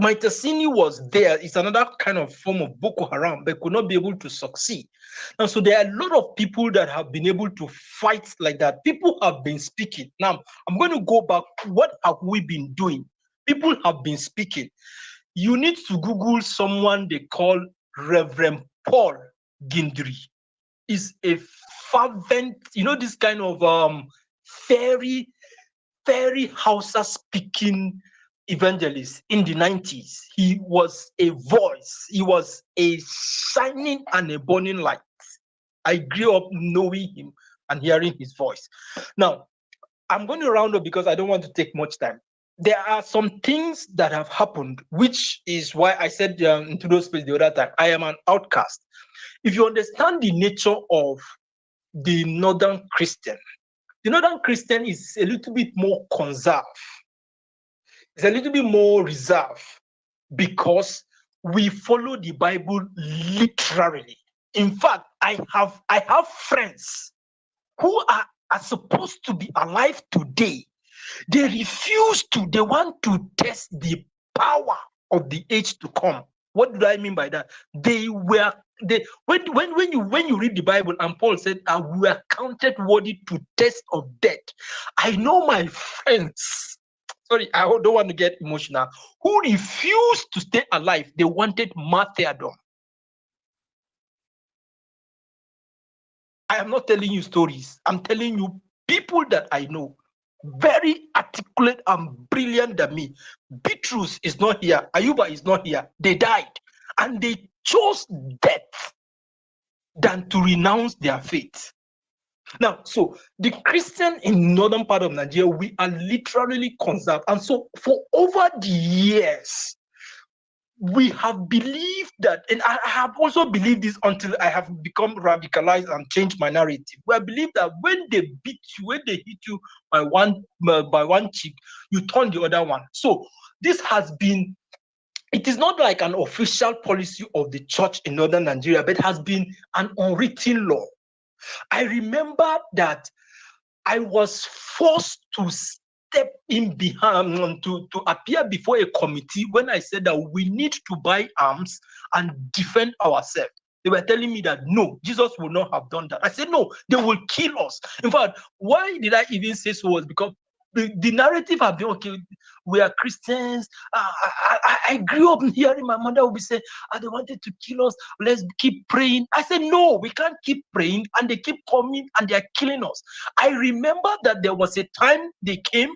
Maitasini was there. It's another kind of form of Boko Haram, but could not be able to succeed. And so there are a lot of people that have been able to fight like that. People have been speaking. Now, I'm going to go back. What have we been doing? People have been speaking. You need to Google someone they call Reverend Paul Gindri. Is a fervent, this kind of very Hausa speaking evangelist in the 90s. He was a voice. He was a shining and a burning light. I grew up knowing him and hearing his voice. Now, I'm going to round up because I don't want to take much time. There are some things that have happened, which is why I said into those space the other time, I am an outcast. If you understand the nature of the Northern Christian is a little bit more conserved. It's a little bit more reserved because we follow the Bible literally. In fact, I have friends who are supposed to be alive today. They refuse to. They want to test the power of the age to come. What do I mean by that? When you read the Bible and Paul said, we are counted worthy to test of death. I know my friends, sorry, I don't want to get emotional, who refused to stay alive. They wanted martyrdom. I am not telling you stories. I'm telling you people that I know, very articulate and brilliant than me. Bitrus is not here. Ayuba is not here. They died. And they chose death than to renounce their faith. Now, so the Christian in northern part of Nigeria, we are literally conserved. And so for over the years, we have believed that, and I have also believed this until I have become radicalized and changed my narrative. We have believed that when they beat you, when they hit you by one cheek, you turn the other one. So this has been, it is not like an official policy of the church in northern Nigeria, but it has been an unwritten law. I remember that I was forced to step in behind to appear before a committee when I said that we need to buy arms and defend ourselves. They were telling me that no, Jesus would not have done that. I said no, they will kill us. In fact, why did I even say so was because the narrative have been, okay, we are Christians. I grew up hearing my mother would be saying, they wanted to kill us. Let's keep praying. I said, no, we can't keep praying. And they keep coming and they're killing us. I remember that there was a time they came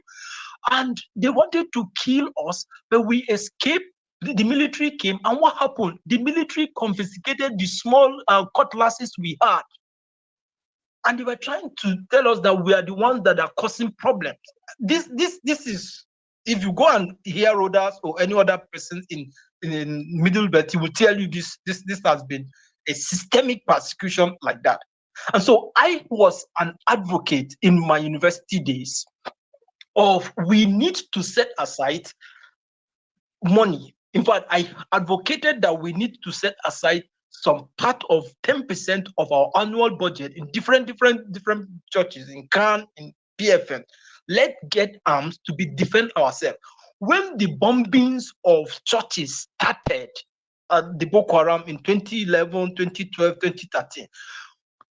and they wanted to kill us, but we escaped. The military came, and what happened? The military confiscated the small cutlasses we had. and they were trying to tell us that we are the ones that are causing problems. This is, if you go and hear others or any other person in Middle Belt, he will tell you this has been a systemic persecution like that. And so I was an advocate in my university days of we need to set aside money. In fact, I advocated that we need to set aside some part of 10% of our annual budget in different churches, in CAN, in PFN. Let's get arms to defend ourselves. When the bombings of churches started at the Boko Haram in 2011, 2012, 2013,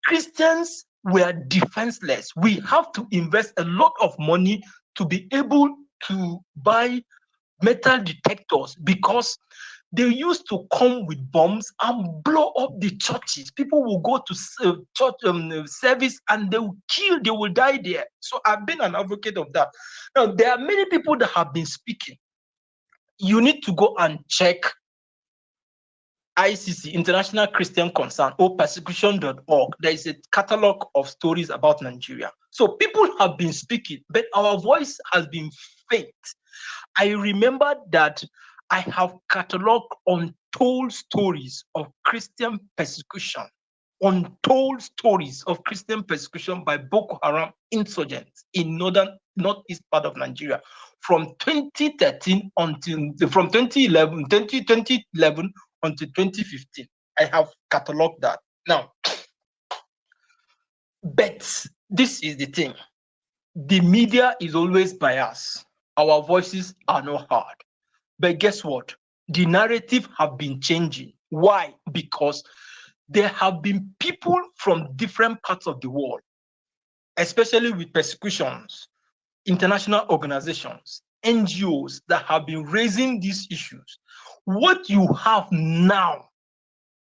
Christians were defenseless. We have to invest a lot of money to be able to buy metal detectors because they used to come with bombs and blow up the churches. People will go to church service and they will kill, they will die there. So I've been an advocate of that. Now, there are many people that have been speaking. You need to go and check ICC, International Christian Concern, or persecution.org. There is a catalog of stories about Nigeria. So people have been speaking, but our voice has been faint. I remember that I have cataloged untold stories of Christian persecution, untold stories of Christian persecution by Boko Haram insurgents in northeast part of Nigeria from 2013 from 2011 until 2015. I have cataloged that. Now, but this is the thing. The media is always biased. Our voices are not heard. But guess what? The narrative have been changing. Why? Because there have been people from different parts of the world, especially with persecutions, international organizations, NGOs that have been raising these issues. What you have now,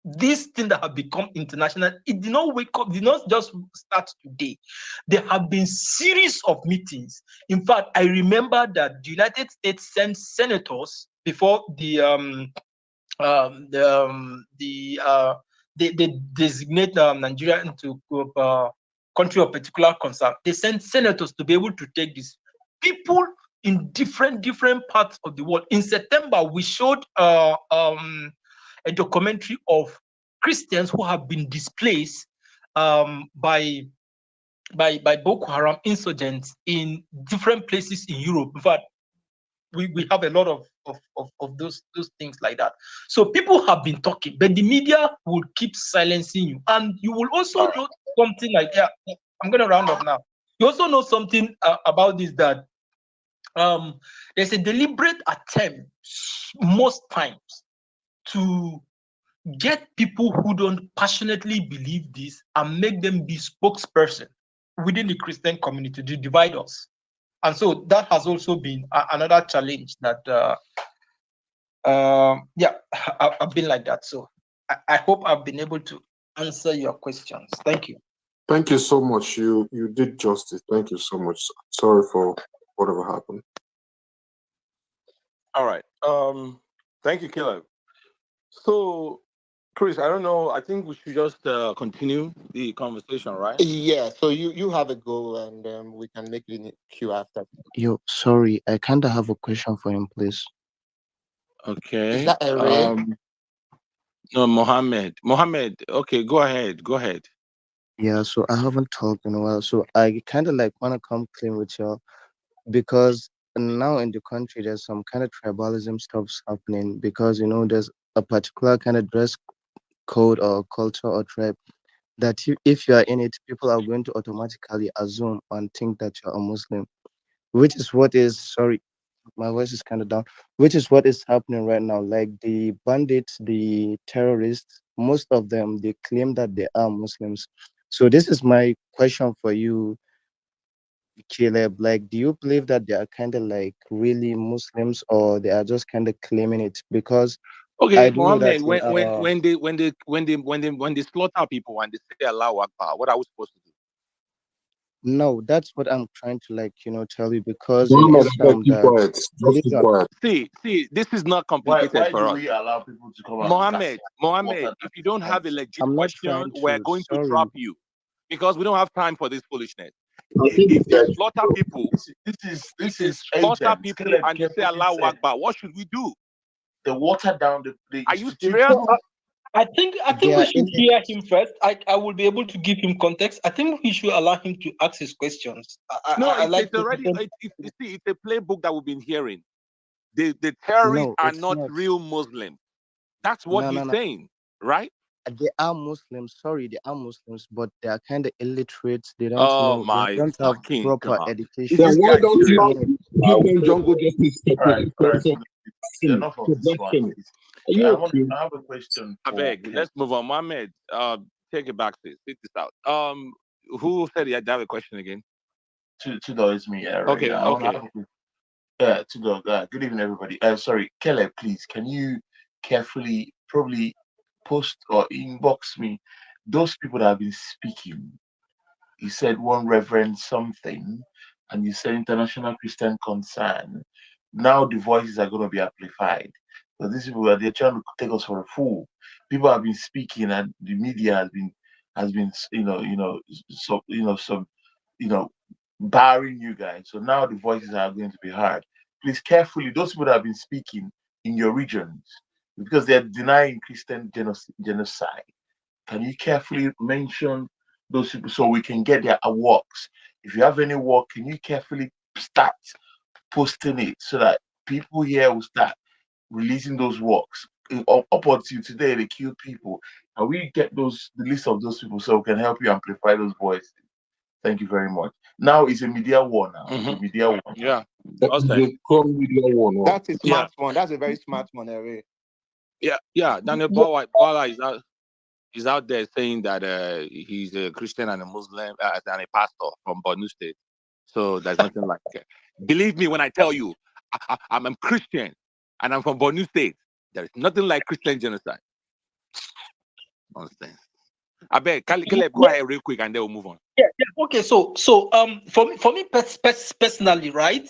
this thing that have become international, it did not wake up, did not just start today. There have been series of meetings. In fact, I remember that the United States sent senators before they designate Nigeria into country of particular concern. They sent senators to be able to take this. People in different parts of the world. In September, we showed a documentary of Christians who have been displaced by Boko Haram insurgents in different places in Europe. In fact, we have a lot of those things like that. So people have been talking, but the media will keep silencing you. And you will also know something like, yeah, I'm going to round up now. You also know something about this, that there's a deliberate attempt most times to get people who don't passionately believe this and make them be spokesperson within the Christian community to divide us. And so that has also been another challenge that, I've been like that. So I hope I've been able to answer your questions. Thank you. Thank you so much. You did justice. Thank you so much. Sorry for whatever happened. All right. Thank you, Caleb. So, Chris, I don't know. I think we should just continue the conversation, right? Yeah, so you have a go, and we can make the queue after. Yo, sorry, I kinda have a question for him, please. Okay. Is that a Ray? No, Mohammed. Mohammed, okay, go ahead. Go ahead. Yeah, so I haven't talked in a while, so I kind of like want to come clean with y'all because now in the country there's some kind of tribalism stuff's happening because there's a particular kind of dress code or culture or tribe that if you are in it, people are going to automatically assume and think that you're a Muslim, which is what is sorry, my voice is kind of down, which is what is happening right now. Like the bandits, the terrorists, most of them they claim that they are Muslims. So this is my question for you, Caleb. Like, do you believe that they are kind of like really Muslims or they are just kind of claiming it? Because Okay, I do know that Mohammed, when they slaughter people and they say Allahu Akbar, what are we supposed to do? no, that's what I'm trying to tell you, because in Muhammad, Islam keep the quiet. Just keep religion. quiet. See, this is not Why complicated for do us. we allow people to come and cast Mohammed, water if you don't have a legit I'm not question, trying we're to. going to Sorry, drop you. because we don't have time for this foolishness. I think If they that slaughter people, this if they is slaughter agents. people Caleb and they say carefully Allah said Akbar, what should we do? they water down the Are you serious? institution. I think They we are should hear him first. I will be able to give him context. I think we should allow him to ask his questions. No, I like it's already you see, it's a playbook that we've been hearing. The terrorists no, are it's not not. real Muslims. That's what No, no, he's no. saying, right? They are Muslims. Sorry, they are Muslims, but they are kind of illiterate. They don't Oh know. They my don't have fucking proper God. Is education. Then this why guy don't you serious? not give them jungle justice Enough of this one, please. Are you okay? I have a question I for beg, let's move on. Mohammed, take it back, please. Take this out. Who said he had to have a question again? Tudor is me, right? Okay, Yeah, I want to okay. have a Tudor. Good evening, everybody. Sorry, Caleb, please, can you carefully probably post or inbox me those people that have been speaking? You said one reverend something, and you said international Christian concern. Now the voices are going to be amplified. So these people they're trying to take us for a fool. People have been speaking, and the media has been some barring you guys. So now the voices are going to be heard. Please carefully, those people that have been speaking in your regions, because they're denying Christian genocide. Can you carefully mention those people so we can get their works? If you have any work, can you carefully start posting it so that people here will start releasing those works? Up until today, they kill people. And we get the list of those people so we can help you amplify those voices. Thank you very much. Now it's a media war now. It's a media war. Yeah. The media war now. That's a smart one. That's a very smart one, Ray. Yeah. Daniel Bala is out there saying that he's a Christian and a Muslim and a pastor from Borno State. So there's nothing like it. Believe me when I tell you, I'm a Christian and I'm from Borno State. There is nothing like Christian genocide. Nonsense. I beg, Caleb, go ahead real quick and then we'll move on. Yeah. Okay. So for me personally, right?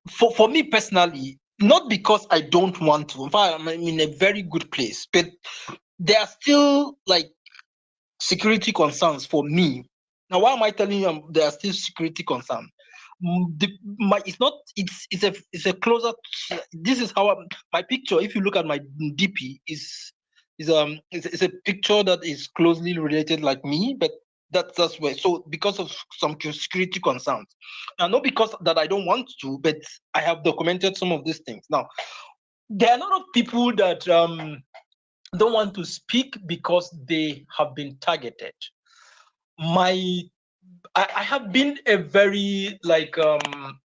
For me personally, not because I don't want to. In fact, I'm in a very good place, but there are still like security concerns for me. Now, why am I telling you there are still security concerns? It's a closer. This is how my picture. If you look at my DP, is it's a picture that is closely related like me, but that's where. So because of some security concerns, now not because that I don't want to, but I have documented some of these things. Now, there are a lot of people that don't want to speak because they have been targeted. I have been a very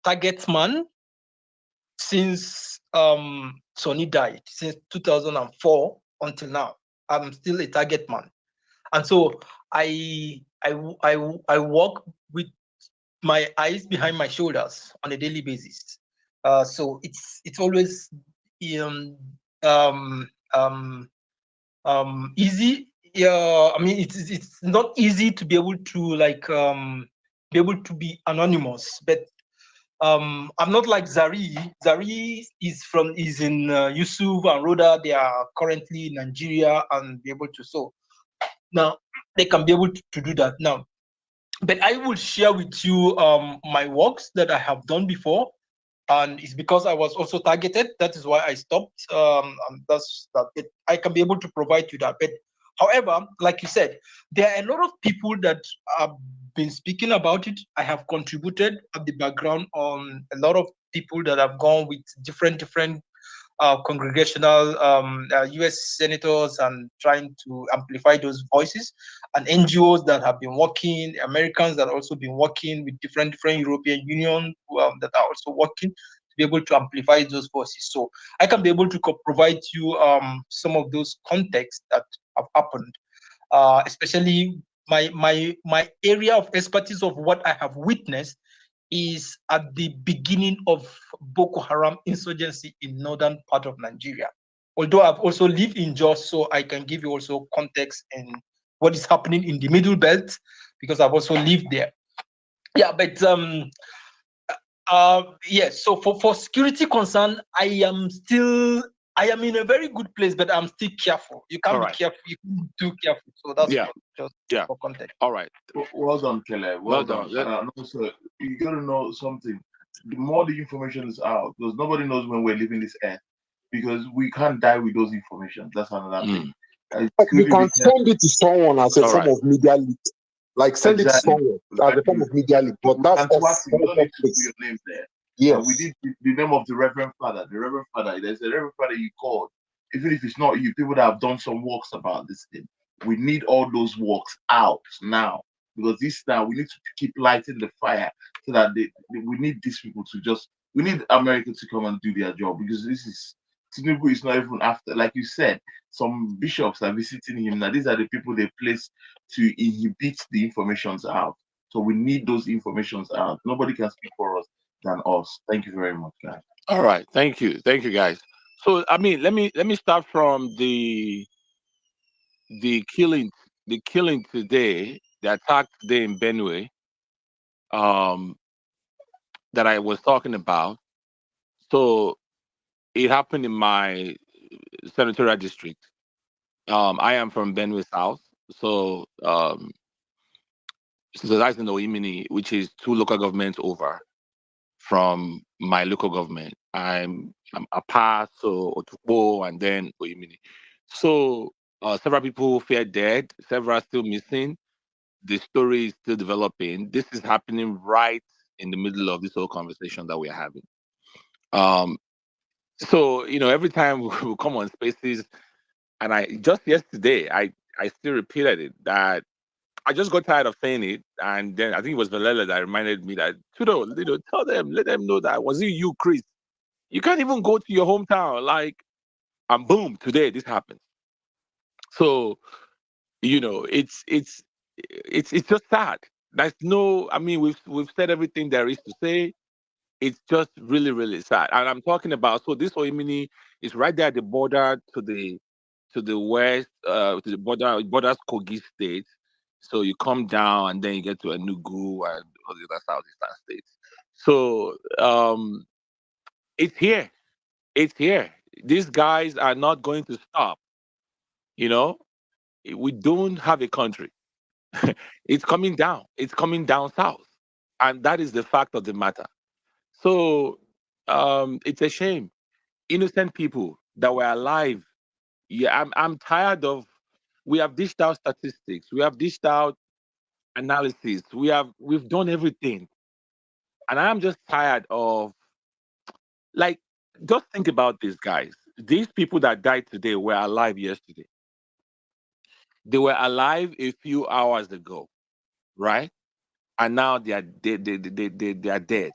target man since Sonny died, since 2004 until now. I'm still a target man, and so I walk with my eyes behind my shoulders on a daily basis. So it's always easy. Yeah, I mean it's not easy to be able to be anonymous, but I'm not like Zari. Zari is in Yusuf and Rhoda. They are currently in Nigeria and be able to now they can be able to do that now. But I will share with you my works that I have done before, and it's because I was also targeted. That is why I stopped. And that's that. But I can be able to provide you that. But however, like you said, there are a lot of people that have been speaking about it. I have contributed at the background on a lot of people that have gone with different congregational U.S. senators and trying to amplify those voices, and NGOs that have been working, Americans that have also been working with different European Union that are also working to be able to amplify those voices. So I can be able to provide you some of those contexts that have happened, especially my area of expertise of what I have witnessed is at the beginning of Boko Haram insurgency in northern part of Nigeria. Although I've also lived in Jos, so I can give you also context in what is happening in the Middle Belt because I've also lived there. Yeah, but yes. So for security concern, I am still I am in a very good place, but I'm still careful. You can't All be right. careful. You can't be too careful. So that's Yeah. just Yeah. for context. All right. Well done, Kelly. Well Well done. done. And also, you got to know something. The more the information is out, because nobody knows when we're leaving this earth, because we can't die with those information. That's another thing. It's You really can send it to someone as a All form right. of media leak. Like send it to exactly. someone as a form of media leak. But We that's can swat us it. You don't need to put place. your name there. Yes. We did the name of the Reverend Father. The Reverend Father. There's a Reverend Father you called. Even if it's not you, people that have done some works about this thing. We need all those works out now. Because this time we need to keep lighting the fire so that we need these people to just, we need America to come and do their job, because this is, Tinubu is not even after, like you said, some bishops are visiting him. Now these are the people they place to inhibit the informations out. So we need those informations out. Nobody can speak for us than us. Thank you very much, guys. All right. Thank you. Thank you, guys. So I mean, let me start from the killing today, the attack today in Benue, um, that I was talking about. So it happened in my senatorial district. I am from Benue South, so that's in Oimini, which is 2 local governments over from my local government. I'm Apa, so Otukpo, and then Oimini. So several people fell dead, several are still missing. The story is still developing. This is happening right in the middle of this whole conversation that we're having. So every time we come on spaces, and I just yesterday I still repeated it, that I just got tired of saying it, and then I think it was Valela that reminded me that tell them, let them know that was it you, Chris? You can't even go to your hometown, like, and boom, today this happens. So it's just sad. There's no, I mean, we've said everything there is to say. It's just really, really sad. And I'm talking about, so this Oimini is right there at the border to the west, to the borders Kogi State. So you come down and then you get to Enugu and all the other southeastern states. So it's here. It's here. These guys are not going to stop. We don't have a country. It's coming down. It's coming down south. And that is the fact of the matter. So it's a shame. Innocent people that were alive. Yeah, I'm tired of, we have dished out statistics, we have dished out analysis, we've done everything. And I'm just tired of, like, just think about these guys. These people that died today were alive yesterday. They were alive a few hours ago, right? And now they are they are dead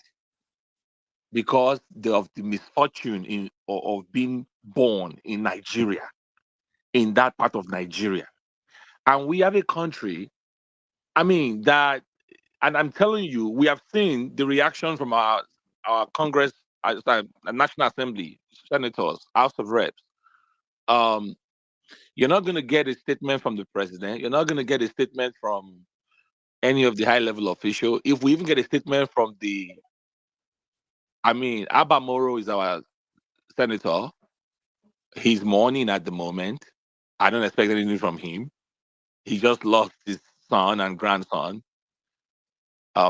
because of the misfortune of being born in Nigeria, in that part of Nigeria. And we have a country, I mean, that, and I'm telling you, we have seen the reaction from our Congress, National Assembly, senators, House of Reps. You're not going to get a statement from the president. You're not going to get a statement from any of the high level official. If we even get a statement from Abba Moro is our senator. He's mourning at the moment. I don't expect anything from him. He just lost his son and grandson.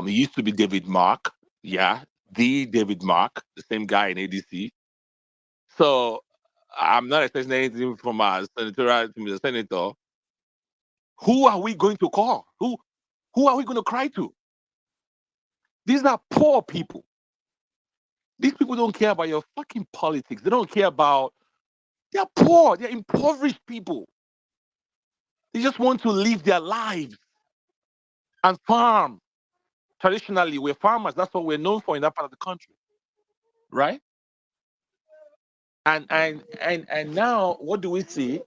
He used to be David Mark. Yeah, the David Mark, the same guy in ADC. So I'm not expecting anything from our senatorial, from the senator. Who are we going to call? Who are we going to cry to? These are poor people. These people don't care about your fucking politics. They don't care about, they're poor, they're impoverished people. They just want to live their lives and farm. Traditionally, we're farmers. That's what we're known for in that part of the country. Right? And now what do we see?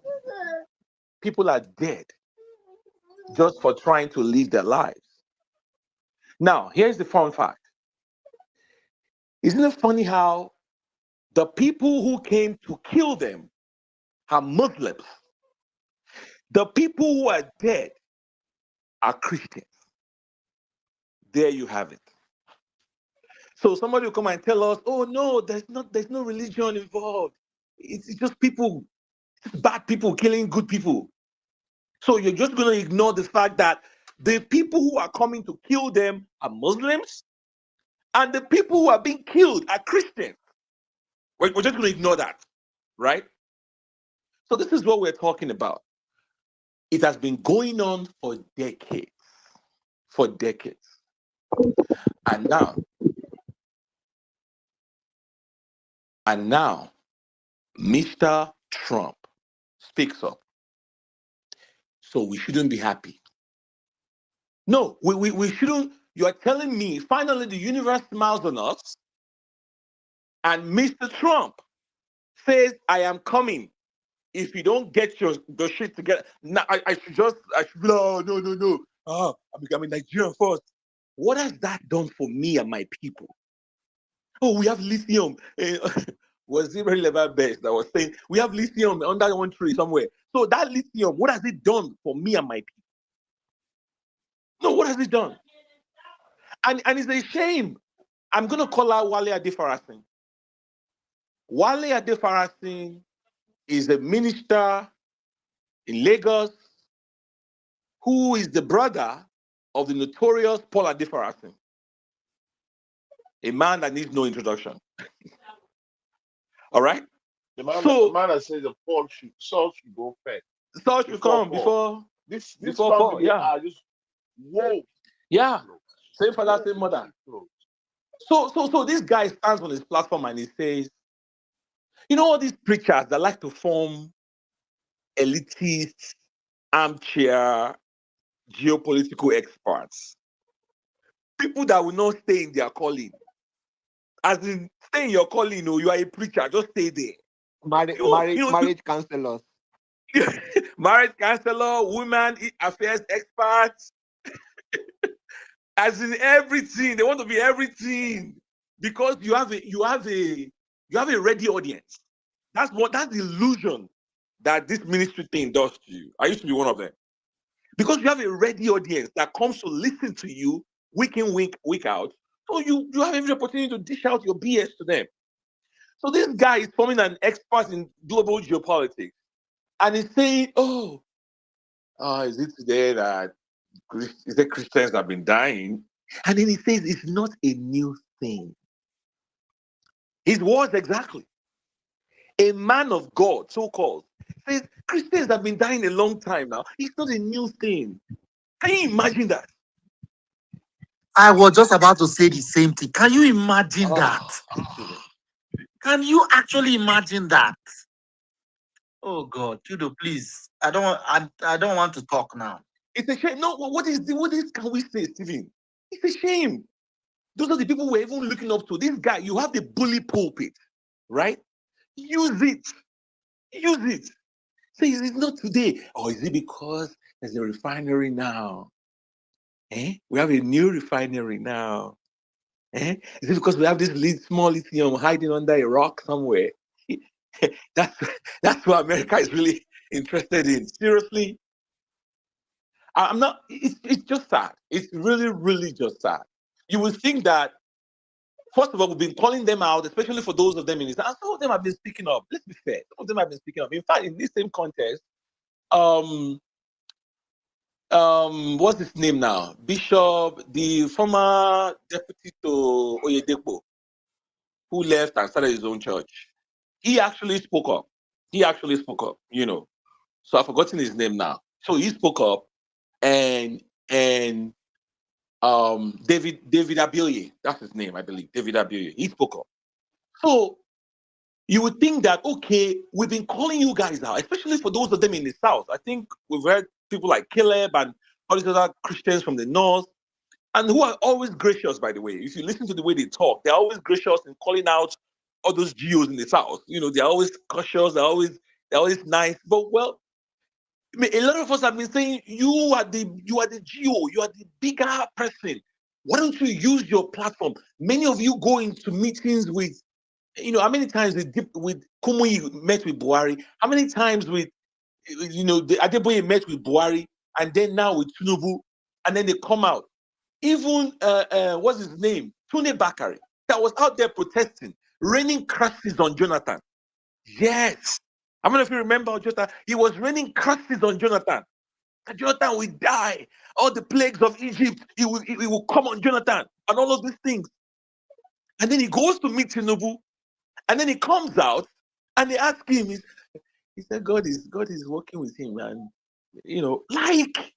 People are dead just for trying to live their lives. Now, here's the fun fact. Isn't it funny how the people who came to kill them are Muslims? The people who are dead are Christians. There you have it. So somebody will come and tell us, oh no, there's no religion involved. It's just people, bad people killing good people. So you're just going to ignore the fact that the people who are coming to kill them are Muslims, and the people who are being killed are Christians. We're just going to ignore that, right? So this is what we're talking about. It has been going on for decades. For decades. And now, Mr. Trump speaks up. So we shouldn't be happy. No, we shouldn't. You are telling me finally the universe smiles on us, and Mr. Trump says, I am coming. If you don't get the shit together, now I should no. I'm in Nigeria first. What has that done for me and my people? Oh, we have lithium. Was it very level best that was saying we have lithium under one tree somewhere? So that lithium, what has it done for me and my people? No, what has it done? And it's a shame. I'm gonna call out Wale Adefarasin. Wale Adefarasin is a minister in Lagos who is the brother of the notorious Paul Adefarasin, a man that needs no introduction. All right? The man that says the Saul should go first. Saul should come before this Paul. family Yeah. are just whoa. Yeah. Same father, same mother. So this guy stands on his platform and he says, you know all these preachers that like to form elitist, armchair, geopolitical experts, people that will not stay in their calling. As in, stay in your calling, you are a preacher, just stay there. Marriage counselors. Marriage counselor, women affairs experts. As in everything, they want to be everything because you have a ready audience. That's the illusion that this ministry thing does to you. I used to be one of them. Because you have a ready audience that comes to listen to you week in, week out. So you have every opportunity to dish out your BS to them. So this guy is forming an expert in global geopolitics. And he's saying, is it today that is the Christians have been dying? And then he says it's not a new thing. His words exactly. A man of God, so-called, says Christians have been dying a long time now. It's not a new thing. Can you imagine that? I was just about to say the same thing. Can you imagine that? Can you actually imagine that? Oh God, Judo, please. I don't want to talk now. It's a shame. No, what can we say, Stephen? It's a shame. Those are the people we're even looking up to. This guy, you have the bully pulpit, right? Use it. Use it. Say, is it not today? Or is it because there's a refinery now? We have a new refinery now. Is it because we have this small lithium hiding under a rock somewhere? That's what America is really interested in. Seriously. I'm not, it's just sad. It's really, really just sad. You will think that, first of all, we've been calling them out, especially for those of them in this, and some of them have been speaking up. Let's be fair. Some of them have been speaking up. In fact, in this same contest, what's his name now? Bishop, the former deputy to Oyedepo, who left and started his own church. He actually spoke up. So I've forgotten his name now. So he spoke up, and David Abiyoye, that's his name, I believe. David Abiyoye. He spoke up. So you would think that, okay, we've been calling you guys out, especially for those of them in the South. I think we've heard people like Caleb and all these other Christians from the North, and who are always gracious, by the way. If you listen to the way they talk, they're always gracious in calling out all those geos in the South. They're always cautious, they're always nice. But well, a lot of us have been saying you are the geo, you are the bigger person. Why don't you use your platform? Many of you go into meetings with, how many times with Kumuyi met with Buhari? How many times with, the Adeboye met with Buhari, and then now with Tinubu, and then they come out. Even what's his name? Tune Bakari, that was out there protesting, raining curses on Jonathan. Yes. I don't know if you remember Jonathan. He was raining curses on Jonathan. And Jonathan will die. All the plagues of Egypt, he will come on Jonathan and all of these things. And then he goes to meet Tinubu, and then he comes out and they ask him, he said, God is working with him, and like.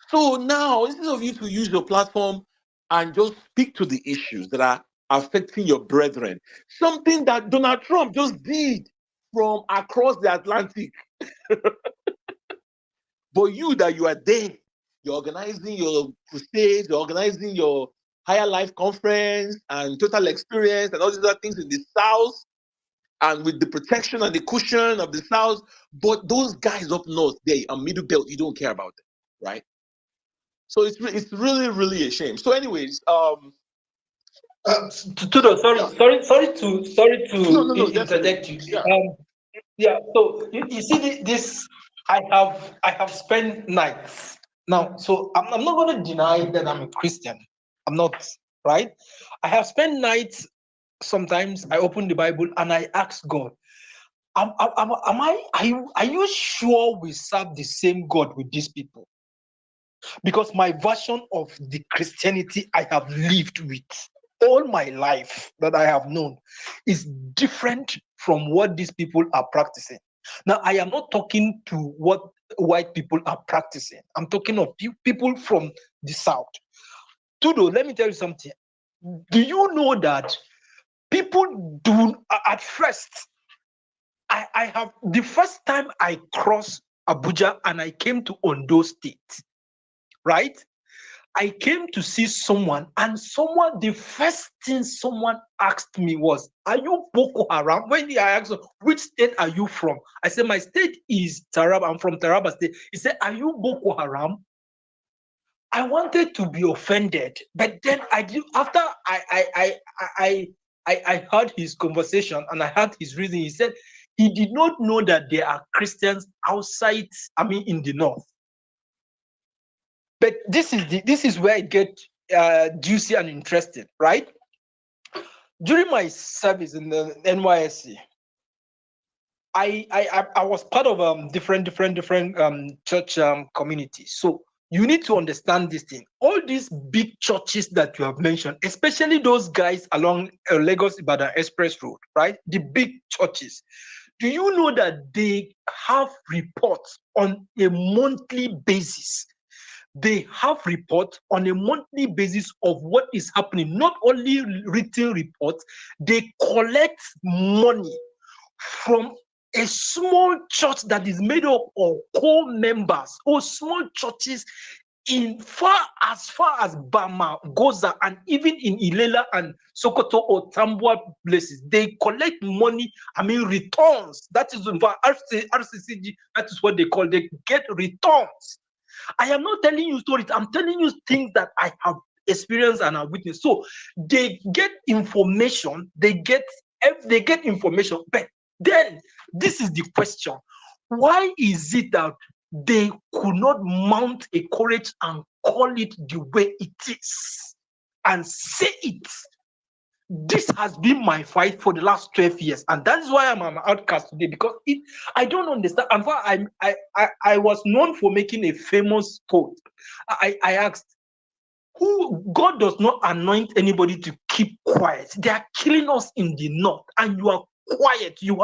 So now, instead of you to use your platform and just speak to the issues that are affecting your brethren, something that Donald Trump just did from across the Atlantic. But you are there, you're organizing your crusades, you're organizing your higher life conference and total experience and all these other things in the South, and with the protection and the cushion of the South. But those guys up north, they are middle belt, you don't care about them, right? So it's really, really a shame. So, anyways, Tudo, sorry to no, interject you. yeah. Yeah. So you see this, I have spent nights now. So I'm not going to deny that I'm a Christian. I'm not, right. I have spent nights. Sometimes I open the Bible and I ask God, are you sure we serve the same God with these people? Because my version of the Christianity I have lived with all my life that I have known is different from what these people are practicing. Now, I am not talking to what white people are practicing. I'm talking of people from the South. Tudo, let me tell you something. Do you know that people do, at first, I have, the first time I crossed Abuja and I came to Ondo State, right? I came to see someone, and the first thing someone asked me was, "Are you Boko Haram?" When I asked, "Which state are you from?" I said, "My state is Taraba. I'm from Taraba State." He said, "Are you Boko Haram?" I wanted to be offended, but then I did. After I heard his conversation and I heard his reason. He said he did not know that there are Christians outside. I mean, in the north. But this is where it gets juicy and interesting, right? During my service in the NYSC, I was part of different church communities. So you need to understand this thing. All these big churches that you have mentioned, especially those guys along Lagos Ibadan Express Road, right? The big churches. Do you know that they have reports on a monthly basis? They have reports on a monthly basis of what is happening. Not only written reports, they collect money from a small church that is made up of core members or small churches in far as Bama, Goza, and even in Ilela and Sokoto or Tambua places. They collect money, returns. That is RCCG, that is what they call, they get returns. I am not telling you stories, I'm telling you things that I have experienced and have witnessed. So they get information, they get information, but then this is the question. Why is it that they could not mount a courage and call it the way it is and say it? This has been my fight for the last 12 years, and that is why I'm an outcast today, because I don't understand. And I was known for making a famous quote. I asked, who God does not anoint anybody to keep quiet. They are killing us in the north, and you are quiet. You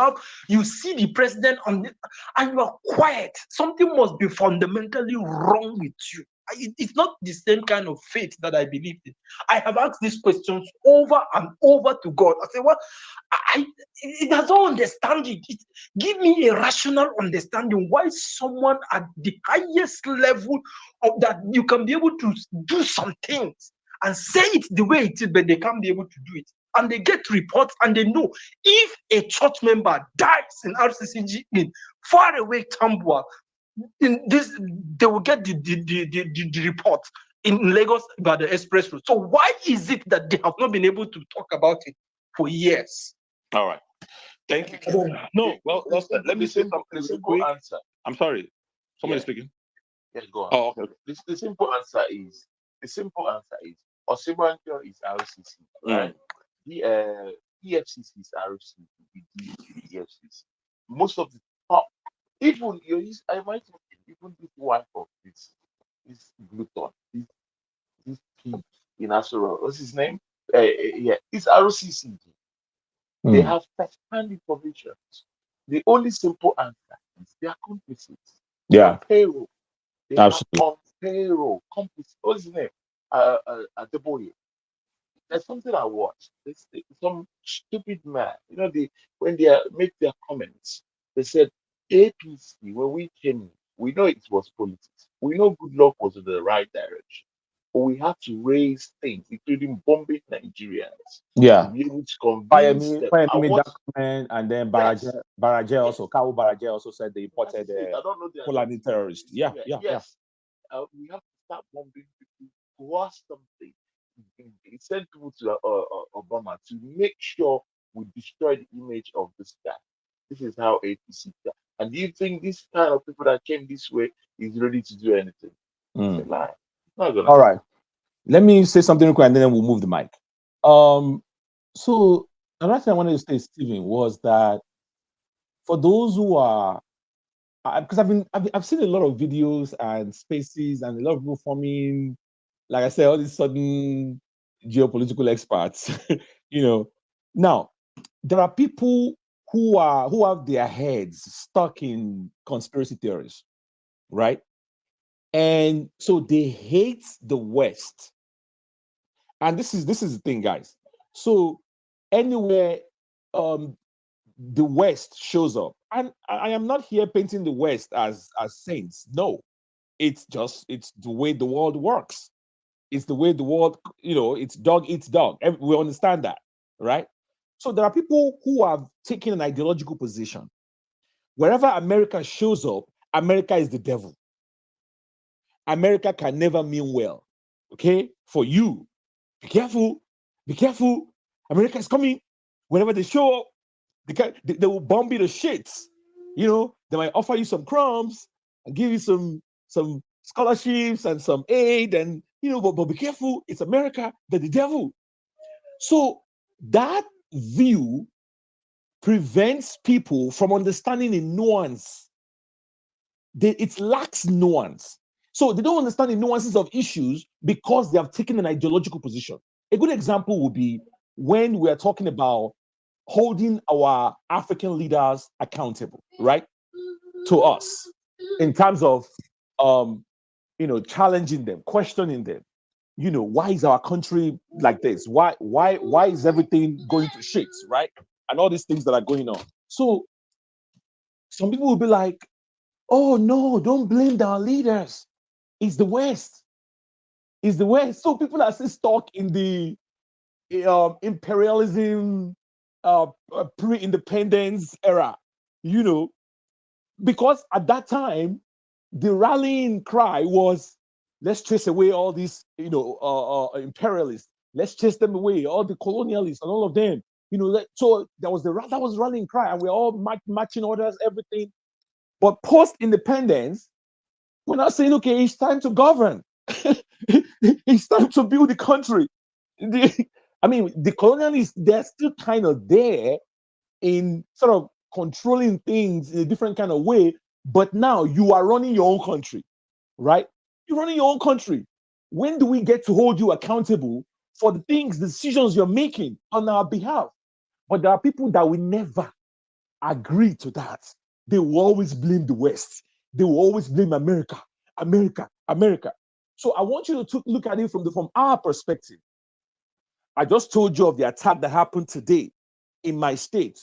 see the president and you are quiet. Something must be fundamentally wrong with you. It's not the same kind of faith that I believe in. I have asked these questions over and over to God. I say, well, it doesn't understand it. Give me a rational understanding why someone at the highest level of that you can be able to do some things and say it the way it is, but they can't be able to do it. And they get reports and they know if a church member dies in RCCG in far away Tambua, in this they will get the report in Lagos about the express road. So why is it that they have not been able to talk about it for years? All right. Thank you. No, well, let me say something quick. Answer. I'm sorry. Somebody's speaking. Yeah, go on. Oh, okay. The simple answer is Osibanjo is RCC, right? EFCC is RFC, EFCC. Most of the even I might even this wife of this Gluton, this king in Asura, what's his name? Yeah, it's ROCCG. They have first-hand information. The only simple answer is they are complicit. They're on payroll. They Absolutely. are on payroll. Complicit. What's his name? Adeboye. There's something I watched. Some stupid man, when they make their comments, they said APC, when we came in, we know it was politics. We know good luck was in the right direction. But we have to raise things, including bombing Nigerians, Yeah. to be able to convince them. Fire I made that watched, comment, and then yes, Baraje also, Kawu Baraje also said they that's imported it. I don't know their Fulani names. terrorists. Yeah. Yes. We have to start bombing people who are something. He sent people to Obama to make sure we destroy the image of this guy. This is how APC. And do you think this kind of people that came this way is ready to do anything? It's a lie. It's not gonna All right. Let me say something real quick, and then we'll move the mic. So another thing I wanted to say, Stephen, was that for those who are, because I've seen a lot of videos and spaces and a lot of people forming, like I said, all these sudden geopolitical experts. Now there are people who have their heads stuck in conspiracy theories, right? And so they hate the West. And this is the thing, guys. So anywhere the West shows up, and I am not here painting the West as saints. No, it's the way the world works. It's the way the world, it's dog eats dog. We understand that, right? So there are people who have taken an ideological position. Wherever America shows up, America is the devil. America can never mean well. Okay? For you, be careful. Be careful. America is coming. Whenever they show up, they will bomb you to shits. They might offer you some crumbs and give you some scholarships and some aid, and but be careful. It's America. They're the devil. So that view prevents people from understanding the nuance. It lacks nuance. So they don't understand the nuances of issues because they have taken an ideological position. A good example would be when we are talking about holding our African leaders accountable, right? To us, in terms of challenging them, questioning them. Why is our country like this? Why is everything going to shit, right? And all these things that are going on. So some people will be like, oh no, don't blame our leaders. It's the West. It's the West. So people are still stuck in the imperialism, pre-independence era, because at that time, the rallying cry was, let's chase away all these, imperialists. Let's chase them away, all the colonialists and all of them. So that was the rallying cry, and we're all matching orders, everything. But post-independence, we're not saying, okay, it's time to govern. It's time to build the country. The colonialists, they're still kind of there in sort of controlling things in a different kind of way. But now you are running your own country, right? You're running your own country. When do we get to hold you accountable for the decisions you're making on our behalf? But there are people that will never agree to that. They will always blame the West. They will always blame America, America, America. So I want you to look at it from our perspective. I just told you of the attack that happened today in my state,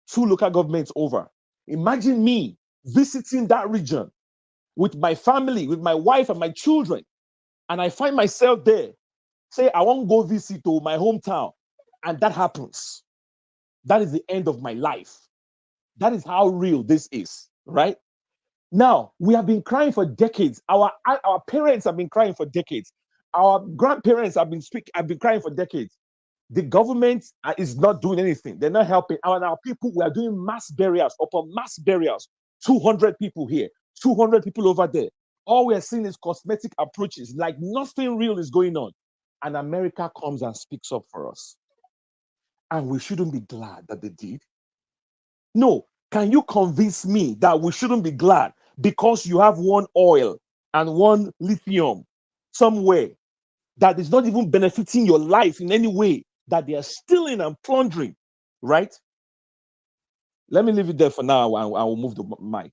2 local governments over. Imagine me visiting that region with my family, with my wife and my children, and I find myself there. Say, I won't go visit to my hometown, and that happens. That is the end of my life. That is how real this is, right? Now, we have been crying for decades. Our parents have been crying for decades. Our grandparents have been crying for decades. The government is not doing anything. They're not helping. Our people, we are doing mass burials upon mass burials. 200 people here, 200 people over there. All we are seeing is cosmetic approaches, like nothing real is going on. And America comes and speaks up for us. and we shouldn't be glad that they did? No. Can you convince me that we shouldn't be glad because you have one oil and one lithium somewhere that is not even benefiting your life in any way, that they are stealing and plundering, right? Let me leave it there for now. I will move the mic.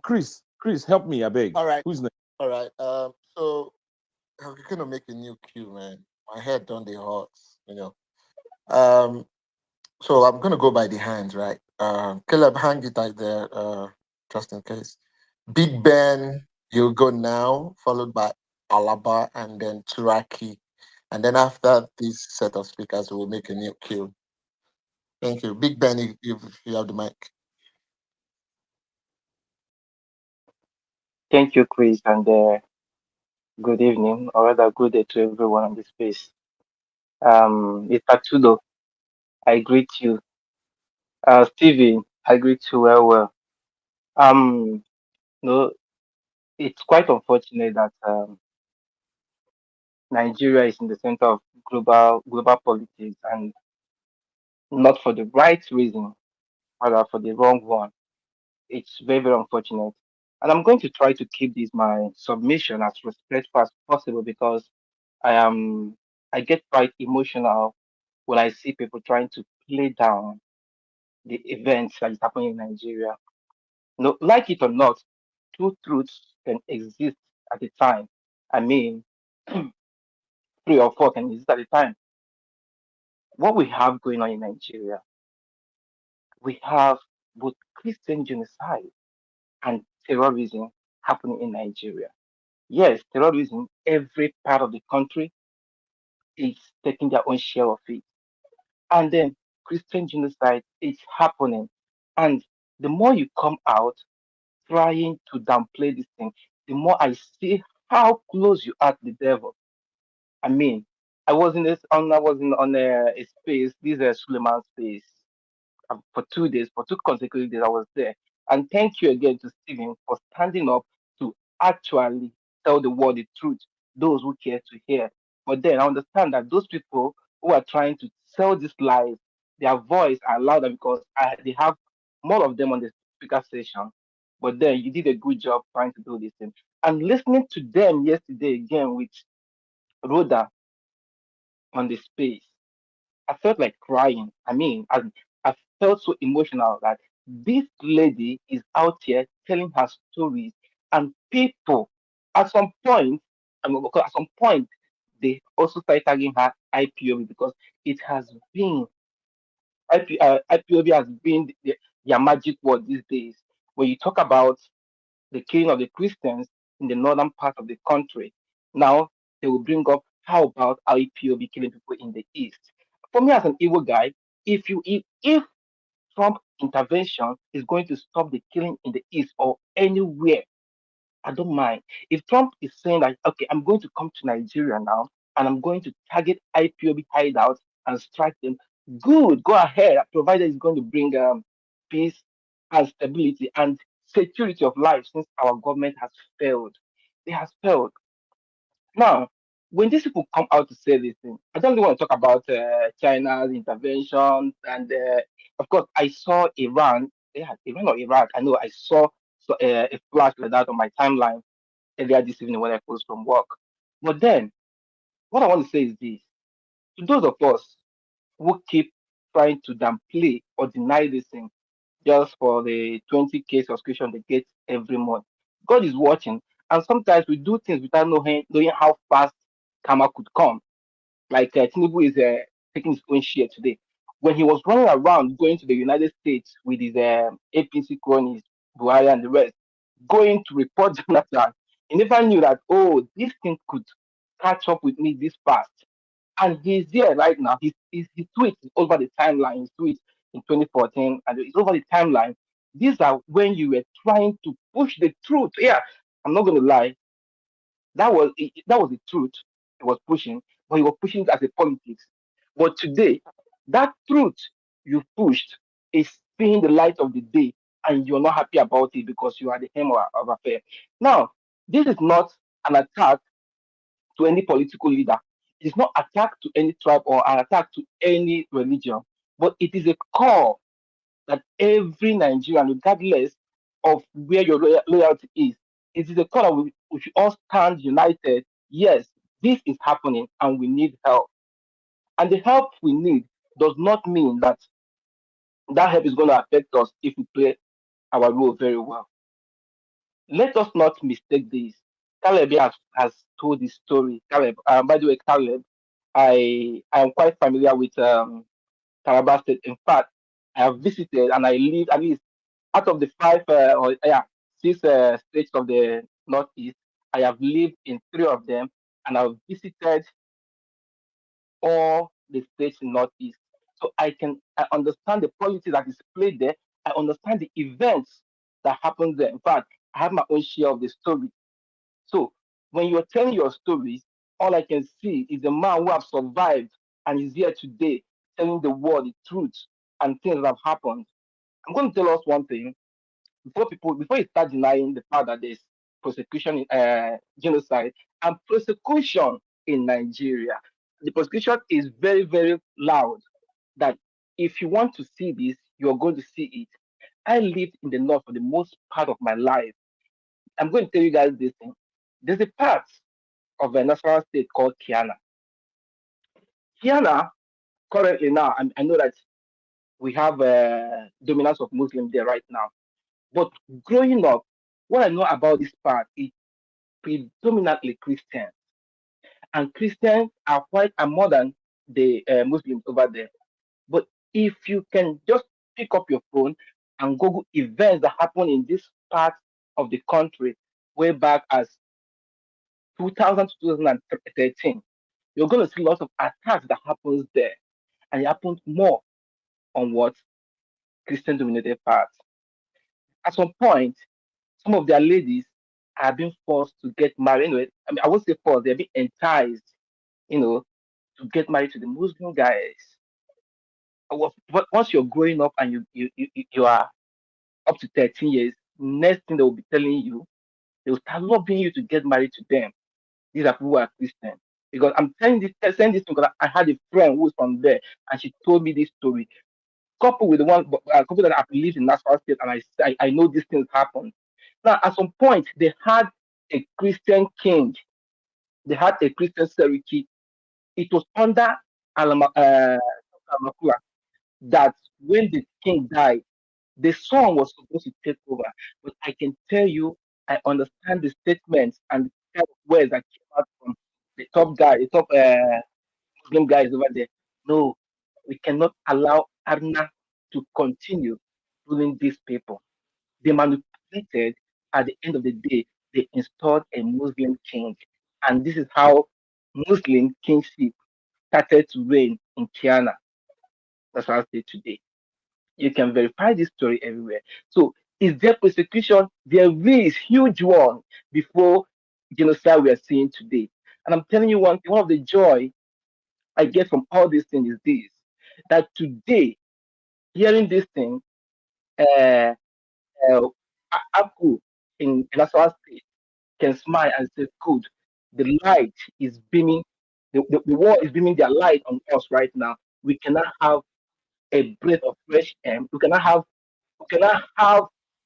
Chris, help me, I beg. All right. Who's next? All right. So we're gonna make a new queue, man. My head done the hot. Um, so I'm gonna go by the hands, right? Caleb, hang it right there, just in case. Big Ben, you go now, followed by Alaba and then Turaki. And then after this set of speakers, we'll make a new queue. Thank you. Big Ben, if you have the mic. Thank you, Chris, and good evening, or rather, good day to everyone on this space. Mr. Tudo, I greet you. Stevie, I greet you well. Um, no, it's quite unfortunate that Nigeria is in the center of global politics, and not for the right reason, rather for the wrong one. It's very, very unfortunate. And I'm going to try to keep this my submission as respectful as possible because I am I get quite emotional when I see people trying to play down the events that is happening in Nigeria. No, like it or not, two truths can exist at a time. I mean, three or four can exist at a time. What we have going on in Nigeria, we have both Christian genocide and terrorism happening in Nigeria. Yes, terrorism, every part of the country is taking their own share of it. And then Christian genocide is happening. And the more you come out trying to downplay this thing, the more I see how close you are to the devil. I mean, I was in on a space, this is Suleiman space, for 2 days, for 2 consecutive days, I was there. And thank you again to Stephen for standing up to actually tell the world the truth, those who care to hear. But then I understand that those people who are trying to sell these lies, their voice are louder because they have more of them on the speaker station. But then you did a good job trying to do this thing. And listening to them yesterday again with Rhoda on the space, I felt like crying. I felt so emotional that this lady is out here telling her stories, and people, at some point, because at some point, they also started tagging her IPOB because it has been IPOB has been their magic word these days. When you talk about the killing of the Christians in the northern part of the country. Now they will bring up how about IPOB killing people in the east. For me as an evil guy, if Trump intervention is going to stop the killing in the east or anywhere, I don't mind. If Trump is saying that, okay, I'm going to come to Nigeria now and I'm going to target IPOB hideouts and strike them, good, go ahead, provided it's going to bring peace and stability and security of life since our government has failed. It has failed. Now, when these people come out to say this thing, I don't really want to talk about China's intervention. And of course, I saw Iran, yeah, Iran or Iraq. I know I saw a flash like that on my timeline earlier this evening when I closed from work. But then, what I want to say is this: to those of us who keep trying to downplay or deny this thing just for the 20K subscription they get every month, God is watching. And sometimes we do things without knowing how fast karma could come. Like Tinubu is taking his own share today. When he was running around going to the United States with his APC cronies, Buhari and the rest, going to report Jonathan, he never knew that, oh, this thing could catch up with me this fast. And he's there right now. His tweets is over the timeline. His tweets in 2014 and it's over the timeline. These are when you were trying to push the truth. Yeah, I'm not going to lie. That was the truth he was pushing, but he was pushing it as a politics. But today, that truth you pushed is seeing the light of the day, and you're not happy about it because you are the hem of affair. Now, this is not an attack to any political leader. It's not attack to any tribe or an attack to any religion. but it is a call that every Nigerian, regardless of where your loyalty is, it is a call that we should all stand united. Yes, this is happening and we need help. And the help we need does not mean that that help is going to affect us if we play our role very well. Let us not mistake this. Caleb has told this story. Caleb, by the way, Caleb, I am quite familiar with Taraba State. In fact, I have visited and I live at least out of the five or yeah six states of the northeast. I have lived in three of them, and I've visited all the states in northeast. So I understand the policy that is played there. I understand the events that happen there. In fact, I have my own share of the story. So when you're telling your stories, all I can see is a man who have survived and is here today telling the world the truth and things that have happened. I'm going to tell us one thing before you start denying the fact that there's prosecution, genocide, and persecution in Nigeria. The prosecution is very, very loud. That if you want to see this, you're going to see it. I lived in the north for the most part of my life. I'm going to tell you guys this thing. There's a part of a national state called Kiana. Kiana, currently now, I know that we have a dominance of Muslims there right now. But growing up, what I know about this part is predominantly Christian. And Christians are more than the Muslims over there. But if you can just pick up your phone and Google events that happen in this part of the country way back as 2000 to 2013, you're going to see lots of attacks that happens there. And it happens more on what Christian dominated parts. At some point, some of their ladies are being forced to get married. Anyway, I mean, I won't say forced, they're being enticed, you know, to get married to the Muslim guys. But once you're growing up and you are up to 13 years, next thing they will be telling you, they will start lobbying you to get married to them. These are people who are Christian. Because I'm saying this because I had a friend who was from there and she told me this story. Coupled with the one couple that I've lived in Nassau State and I know these things happen. Now, at some point, they had a Christian king. They had a Christian Seriki. It was under Alamakula that when the king died, the son was supposed to take over. But I can tell you, I understand the statements and the kind of words that came out from the top guy, the top Muslim guys over there. No, we cannot allow Arna to continue ruling these people. They manipulated. At the end of the day, they installed a Muslim king. And this is how Muslim kingship started to reign in Kiana. That's what I say today. You can verify this story everywhere. So is there persecution? There is huge one before genocide we are seeing today. And I'm telling you one of the joy I get from all these things is this, that today, hearing this thing, uh, uh, Aku in Nassau State can smile and say, good, the light is beaming, the world is beaming their light on us right now. We cannot have a breath of fresh air. We cannot have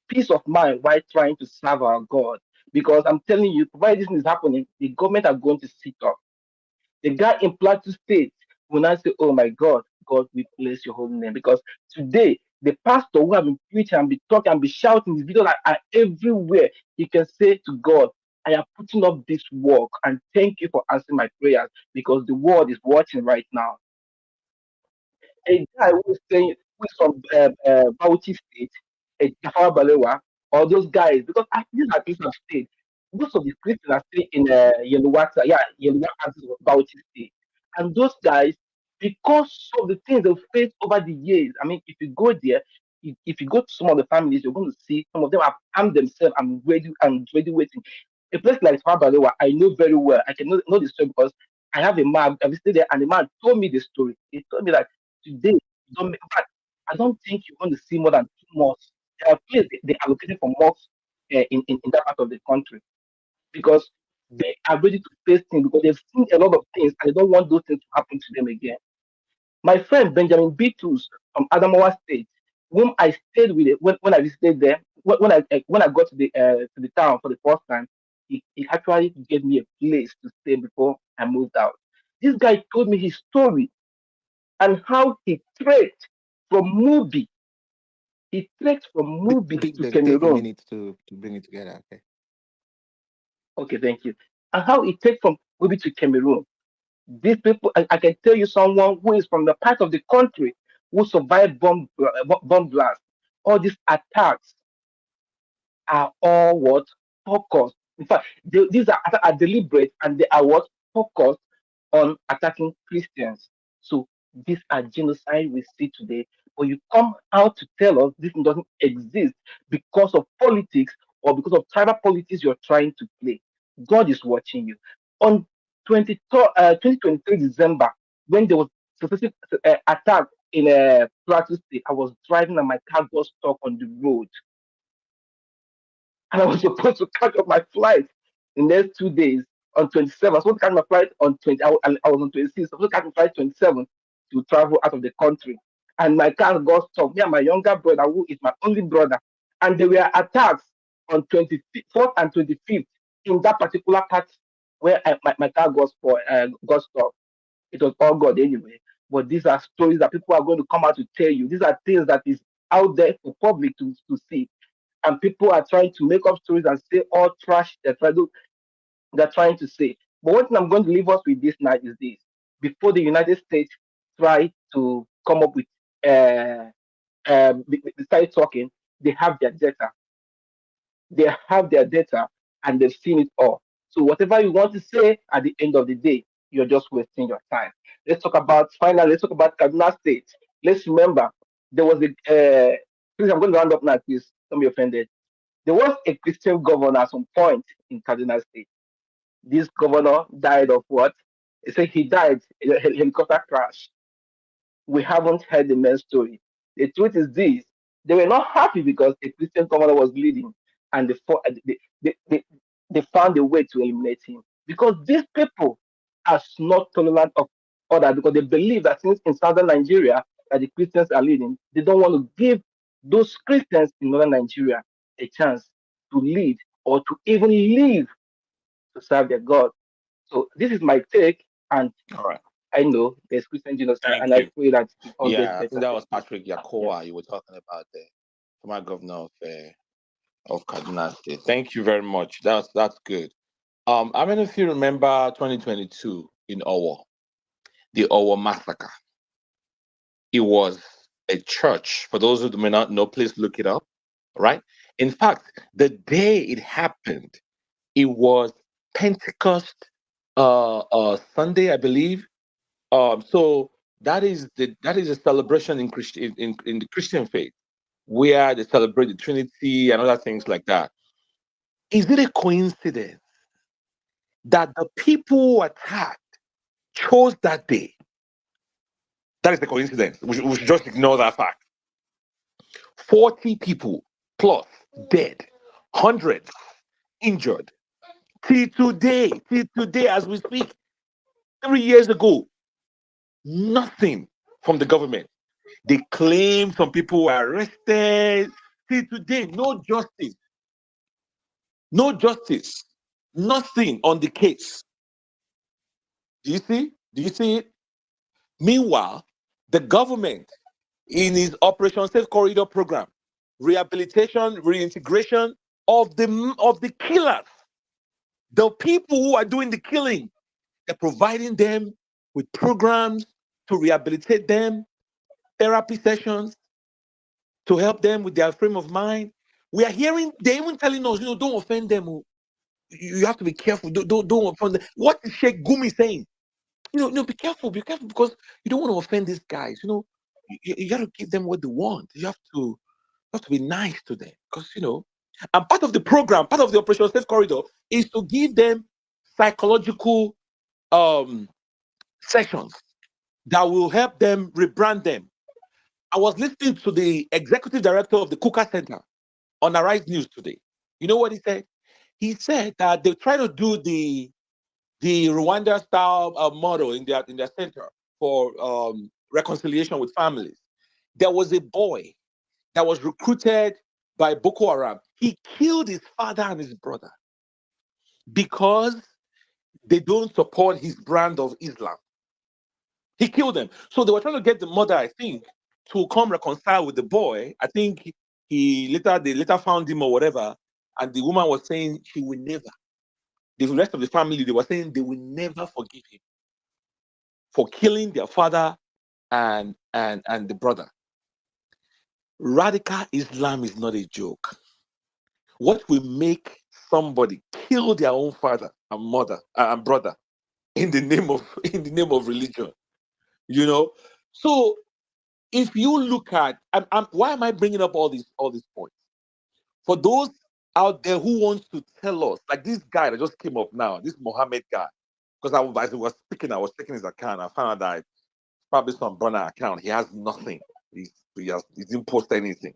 peace of mind while trying to serve our God. Because I'm telling you, provided this is happening, the government are going to sit up. The guy in Plateau State will not say, oh my God, God, we bless your holy name. Because today, the pastor who have been preaching and be talking and be shouting, his videos are everywhere. He can say to God, I am putting up this work and thank you for answering my prayers because the world is watching right now. A guy who is saying, who is from Bauchi State, a Jafar Balewa, or those guys, because these are Christian state. Most of the Christians are still in Yeluwata, Yeluwata Bauchi State. And those guys, because of the things they've faced over the years, I mean, if you go there, if you go to some of the families, you're going to see some of them have armed themselves and ready waiting. A place like Balewa, I know very well. I can know the story because I have a man, I visited there, and the man told me the story. He told me that today, in fact, I don't think you're going to see more than 2 months. There are places they allocated for mosques in that part of the country because they are ready to face things because they've seen a lot of things and they don't want those things to happen to them again. My friend Benjamin Beatles from Adamawa State, whom I stayed with when I visited there. When I got to the town for the first time, he actually gave me a place to stay before I moved out. This guy told me his story and how he trekked from Mubi. He trekked from Mubi to Then take a Cameroon. minute to bring it together. Okay. Okay, thank you. And how he trekked from Mubi to Cameroon. These people, I can tell you someone who is from the part of the country who survived bomb blast. All these attacks are all what focused. In fact, these are deliberate and they are what focused on attacking Christians. So these are genocide we see today. But you come out to tell us this doesn't exist because of politics or because of tribal politics you're trying to play. God is watching you. On 2023 December, when there was successive attack in a Plateau State, I was driving and my car got stuck on the road and I was supposed to catch up my flight in the next 2 days on 27. I was supposed to catch my flight on 20. I was on 26. I was supposed to catch my flight 27 to travel out of the country. And my car got stuck. Me and my younger brother, who is my only brother, and there were attacks on 24th and 25th in that particular part where my car got stuck. It was all God anyway. But these are stories that people are going to come out to tell you. These are things that is out there for public to see, and people are trying to make up stories and say all trash they're trying to say. But one thing I'm going to leave us with this night is this: before the United States try to come up with start talking, they have their data. They have their data and they've seen it all. So whatever you want to say at the end of the day, you're just wasting your time. Let's talk about Kaduna State. Let's remember there was please, I'm going to round up now, please. Don't be offended. There was a Christian governor at some point in Kaduna State. This governor died of what? They say he died in a helicopter crash. We haven't heard the main story. The truth is this: they were not happy because a Christian governor was leading, and they found a way to eliminate him. Because these people are not tolerant of others, because they believe that since in southern Nigeria that the Christians are leading, they don't want to give those Christians in northern Nigeria a chance to lead or to even live to serve their God. So this is my take, and All right. I know there's Christian genocide, Thank and I you. pray that it all gets Yeah, I think better. that was Patrick Yeah. Yakoa you were talking about there, former governor of Kaduna State. Thank you very much. That's good. I mean, if you remember 2022 in Owo, the Owo massacre, it was a church. For those who may not know, please look it up. Right? In fact, the day it happened, it was Pentecost Sunday, I believe. So that is a celebration in Christian in the Christian faith, where they celebrate the Trinity and other things like that. Is it a coincidence that the people who attacked chose that day? That is the coincidence. We should just ignore that fact. 40 people plus dead, hundreds injured. Till today, as we speak, 3 years ago, nothing from the government. They claim some people were arrested. Till today, no justice. No justice. Nothing on the case. Do you see? Do you see it? Meanwhile, the government, in its Operation Safe Corridor program, rehabilitation, reintegration of the killers, the people who are doing the killing, they're providing them with programs to rehabilitate them, therapy sessions to help them with their frame of mind. We are hearing, they're even telling us, don't offend them. Oh. You have to be careful. Don't offend them. What is Sheikh Gumi saying? No, be careful because you don't want to offend these guys. You got to give them what they want. You have to be nice to them because and part of the program, part of the Operation Safe Corridor is to give them psychological sessions that will help them rebrand them. I was listening to the executive director of the Kuka Center on Arise News today. You know what he said? He said that they try to do the Rwanda style model in their center for reconciliation with families. There was a boy that was recruited by Boko Haram. He killed his father and his brother because they don't support his brand of Islam. He killed them. So they were trying to get the mother, I think, to come reconcile with the boy. I think they later found him or whatever. And the woman was saying she will never. The rest of the family, they were saying they will never forgive him for killing their father and the brother. Radical Islam is not a joke. What will make somebody kill their own father and mother and brother in the name of religion? You know. So if you look at, why am I bringing up all these points? For those out there who wants to tell us, like this guy that just came up now, this Mohammed guy, because as I was speaking, I was checking his account. I found out that it's probably some burner account. He has nothing. He didn't post anything.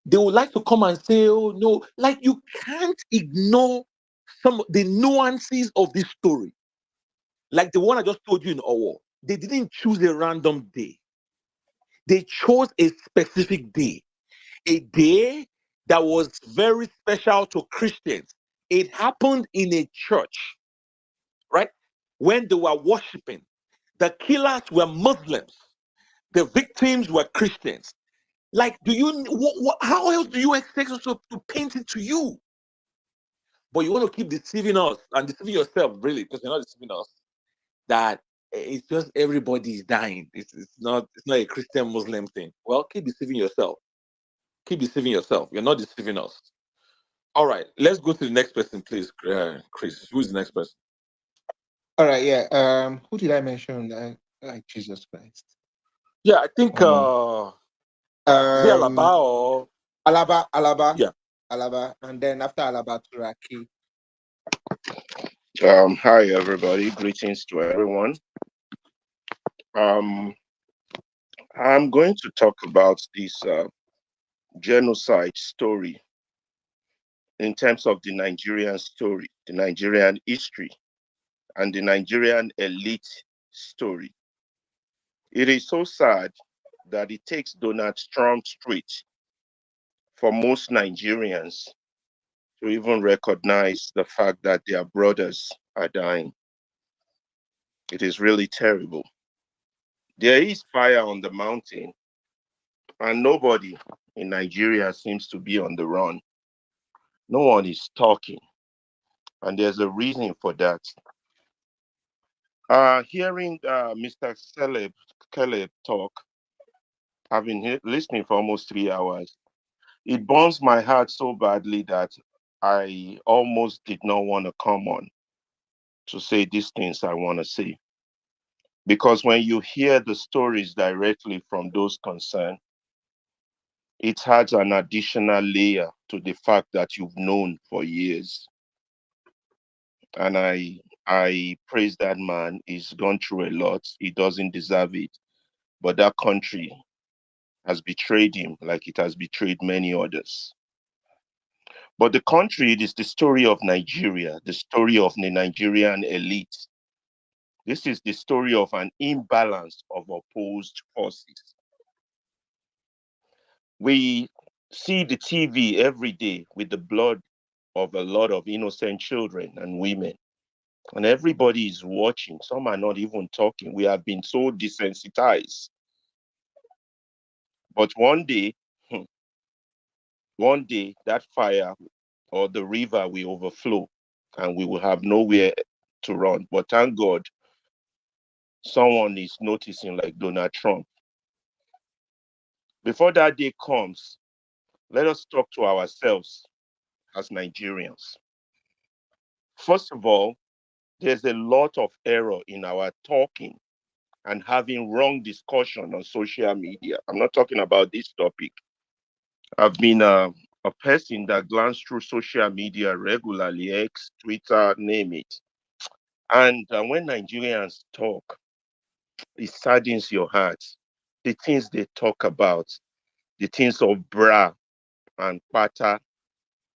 They would like to come and say, oh no, like you can't ignore some of the nuances of this story. Like the one I just told you in Owo. They didn't choose a random day. They chose a specific day, a day that was very special to Christians. It happened in a church, right? When they were worshiping. The killers were Muslims. The victims were Christians. Like, how else do you expect us to paint it to you? But you want to keep deceiving us and deceiving yourself, really, because you're not deceiving us. That it's just everybody is dying. It's not a Christian Muslim thing. Well, keep deceiving yourself. Keep deceiving yourself. You're not deceiving us. All right, let's go to the next person, please, Chris. Who's the next person? All right, yeah. Who did I mention? Like Jesus Christ. Yeah, I think is it Alaba or Alaba. Yeah. Alaba, and then after Alaba, Turaki. Hi everybody, greetings to everyone. I'm going to talk about this genocide story in terms of the Nigerian story, the Nigerian history, and the Nigerian elite story. It is so sad that it takes Donald Trump's tweet for most Nigerians to even recognize the fact that their brothers are dying. It is really terrible. There is fire on the mountain, and nobody in Nigeria seems to be on the run. No one is talking, and there's a reason for that. Hearing Mr. Caleb talk, I've been listening for almost 3 hours. It burns my heart so badly that I almost did not want to come on to say these things I want to say. Because when you hear the stories directly from those concerned, it adds an additional layer to the fact that you've known for years. And I praise that man. He's gone through a lot. He doesn't deserve it. But that country has betrayed him like it has betrayed many others. But the country, it is the story of Nigeria, the story of the Nigerian elite. This is the story of an imbalance of opposed forces. We see the TV every day with the blood of a lot of innocent children and women. And everybody is watching. Some are not even talking. We have been so desensitized. But one day that fire or the river will overflow and we will have nowhere to run. But thank God, someone is noticing, like Donald Trump. Before that day comes, let us talk to ourselves as Nigerians. First of all, there's a lot of error in our talking and having wrong discussion on social media. I'm not talking about this topic. I've been a person that glanced through social media regularly, X, Twitter, name it. And when Nigerians talk, it saddens your heart. The things they talk about, the things of bra and pata,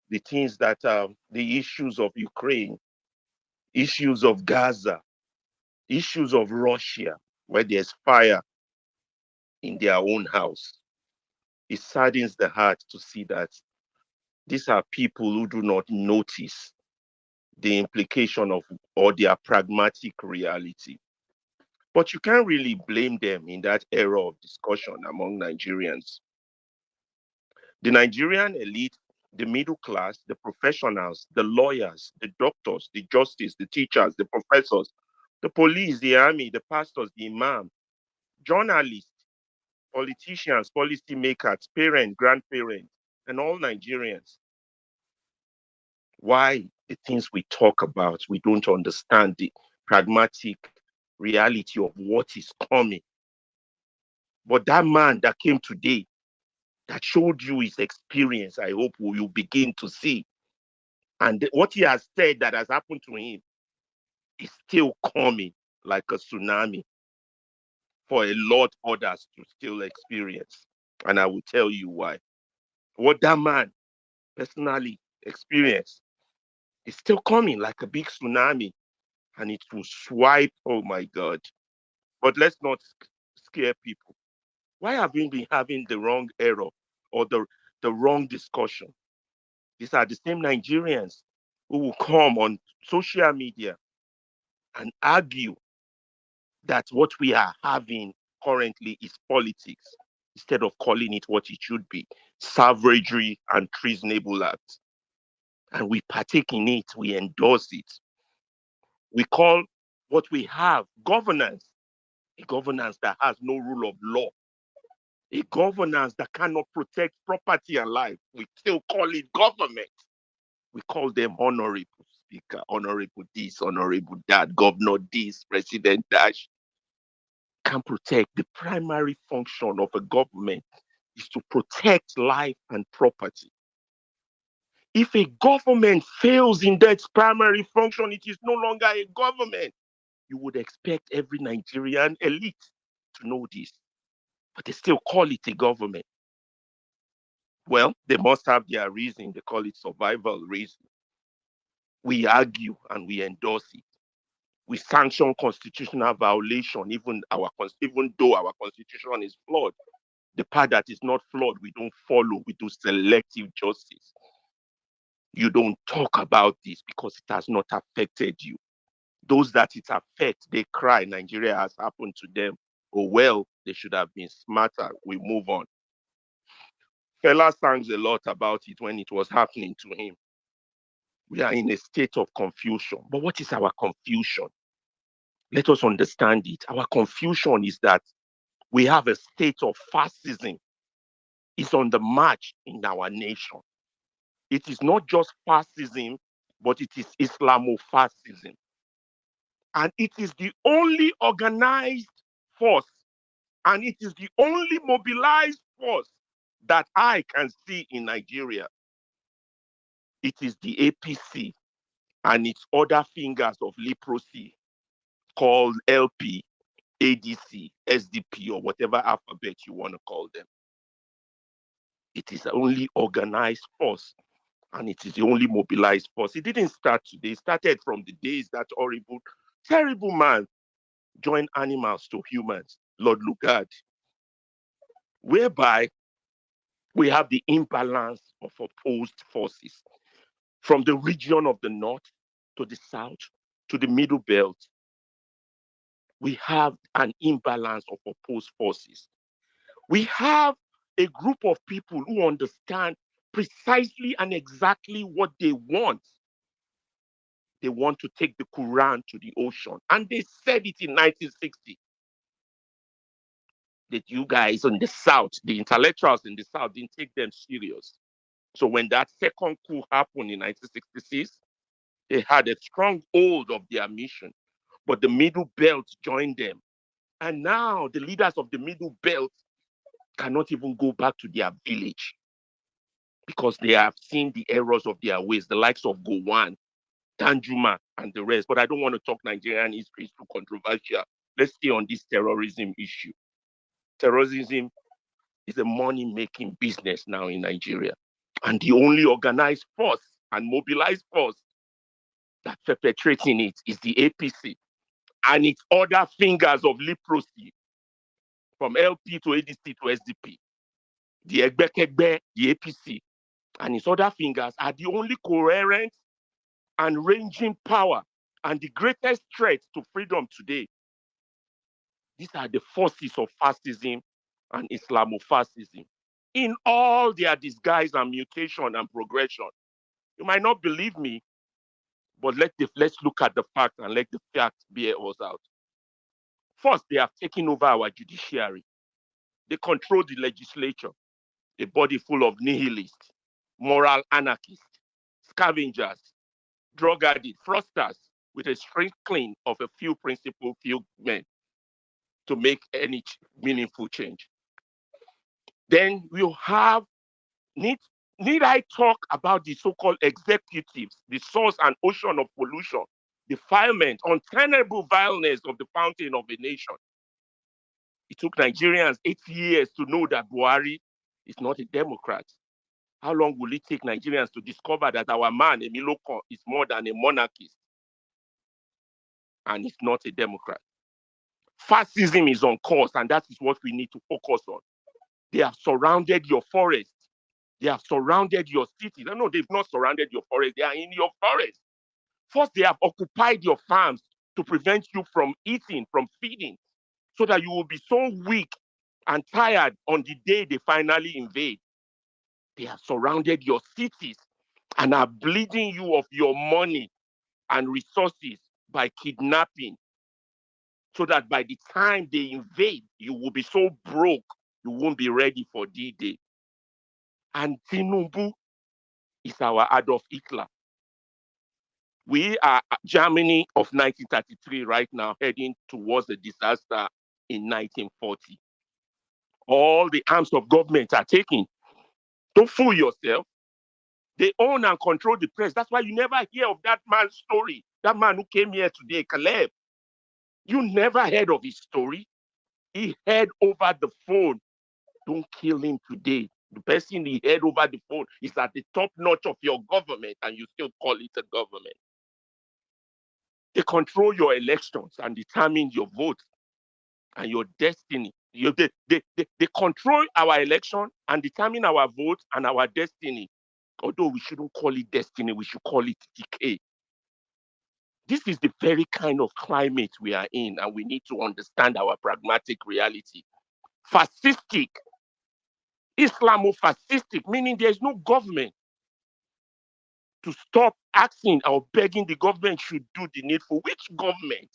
the things that the issues of Ukraine, issues of Gaza, issues of Russia, where there's fire. in their own house. It saddens the heart to see that these are people who do not notice the implication of or their pragmatic reality. But you can't really blame them in that era of discussion among Nigerians. The Nigerian elite, the middle class, the professionals, the lawyers, the doctors, the justice, the teachers, the professors, the police, the army, the pastors, the imam, journalists, politicians, policymakers, parents, grandparents, and all Nigerians. Why the things we talk about, we don't understand the pragmatic reality of what is coming. But that man that came today, that showed you his experience, I hope you begin to see. And what he has said that has happened to him is still coming like a tsunami for a lot others to still experience. And I will tell you why. What that man personally experienced is still coming like a big tsunami, and it will swipe. Oh my God. But let's not scare people. Why have we been having the wrong error or the wrong discussion? These are the same Nigerians who will come on social media and argue that what we are having currently is politics instead of calling it what it should be, savagery and treasonable acts. And we partake in it, we endorse it. We call what we have governance, a governance that has no rule of law, a governance that cannot protect property and life. We still call it government. We call them honorable speaker, honorable this, honorable that, governor this, president dash. Can protect. The primary function of a government is to protect life and property. If a government fails in that primary function, it is no longer a government. You would expect every Nigerian elite to know this, but they still call it a government. Well, they must have their reason. They call it survival reason. We argue and we endorse it. We sanction constitutional violation, even though our constitution is flawed. The part that is not flawed, we don't follow. We do selective justice. You don't talk about this because it has not affected you. Those that it affects, they cry. Nigeria has happened to them. Oh, well, they should have been smarter. We move on. Fela sang a lot about it when it was happening to him. We are in a state of confusion. But what is our confusion? Let us understand it. Our confusion is that we have a state of fascism. It's on the march in our nation. It is not just fascism, but it is Islamofascism. And it is the only organized force, and it is the only mobilized force that I can see in Nigeria. It is the APC and its other fingers of leprosy called LP, ADC, SDP, or whatever alphabet you want to call them. It is the only organized force, and it is the only mobilized force. It didn't start today. It started from the days that horrible, terrible man joined animals to humans, Lord Lugard, whereby we have the imbalance of opposed forces from the region of the north to the south to the middle belt. We have an imbalance of opposed forces. We have a group of people who understand precisely and exactly what they want. They want to take the Quran to the ocean. And they said it in 1960. That you guys in the South, the intellectuals in the South, didn't take them serious. So when that second coup happened in 1966, they had a strong hold of their mission. But the Middle Belt joined them. And now the leaders of the Middle Belt cannot even go back to their village because they have seen the errors of their ways, the likes of Gowon, Danjuma, and the rest. But I don't want to talk Nigerian history, it's too controversial. Let's stay on this terrorism issue. Terrorism is a money-making business now in Nigeria. And the only organized force and mobilized force that's perpetrating it is the APC and its other fingers of leprosy from LP to ADC to SDP. The Egbekegbe, the APC, and its other fingers are the only coherent and ranging power and the greatest threat to freedom today. These are the forces of fascism and Islamofascism in all their disguise and mutation and progression. You might not believe me, but let's look at the facts and let the facts bear us out. First, they have taken over our judiciary. They control the legislature, a body full of nihilists, moral anarchists, scavengers, drug addicts, fraudsters, with a sprinkling of a few principled few men to make any meaningful change. Then we'll have, need I talk about the so-called executives, the source and ocean of pollution, defilement, untenable vileness of the fountain of a nation? It took Nigerians 8 years to know that Buhari is not a Democrat. How long will it take Nigerians to discover that our man, Emilio Kon, is more than a monarchist and is not a Democrat? Fascism is on course, and that is what we need to focus on. They have surrounded your forest. They have surrounded your cities. No, they've not surrounded your forest. They are in your forest. First, they have occupied your farms to prevent you from eating, from feeding, so that you will be so weak and tired on the day they finally invade. They have surrounded your cities and are bleeding you of your money and resources by kidnapping, so that by the time they invade, you will be so broke, you won't be ready for D-Day. And Tinubu is our Adolf Hitler. We are Germany of 1933 right now, heading towards a disaster in 1940. All the arms of government are taken. Don't fool yourself. They own and control the press. That's why you never hear of that man's story. That man who came here today, Caleb. You never heard of his story. He heard over the phone. Don't kill him today. The person he heard over the phone is at the top notch of your government, and you still call it a government. They control your elections and determine your vote and your destiny. They control our election and determine our vote and our destiny. Although we shouldn't call it destiny, we should call it decay. This is the very kind of climate we are in, and we need to understand our pragmatic reality. Fascistic, Islamofascistic, meaning there's no government to stop asking or begging the government should do the needful. Which government?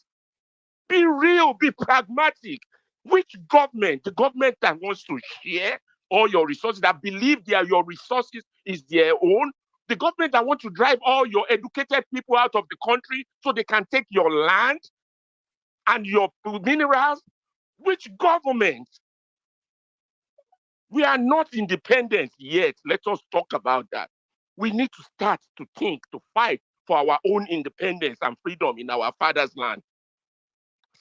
Be real, be pragmatic. Which government? The government that wants to share all your resources, that believe that your resources is their own. The government that wants to drive all your educated people out of the country so they can take your land and your minerals. Which government? We are not independent yet. Let us talk about that. We need to start to think, to fight for our own independence and freedom in our father's land.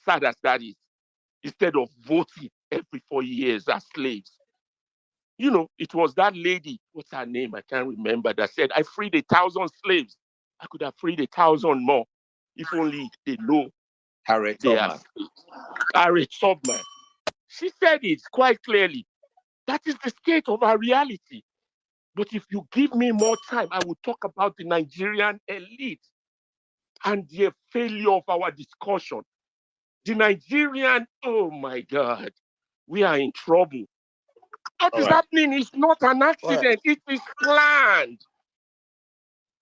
Sad as that is, instead of voting every 4 years as slaves. You know, it was that lady, what's her name? I can't remember, that said, I freed 1,000 slaves. I could have freed 1,000 more if only they know Harriet they are Tubman. slaves. Harriet Tubman. She said it quite clearly. That is the state of our reality. But if you give me more time, I will talk about the Nigerian elite and the failure of our discussion. The Nigerian, oh my God, we are in trouble. What is happening is not an accident, it is planned.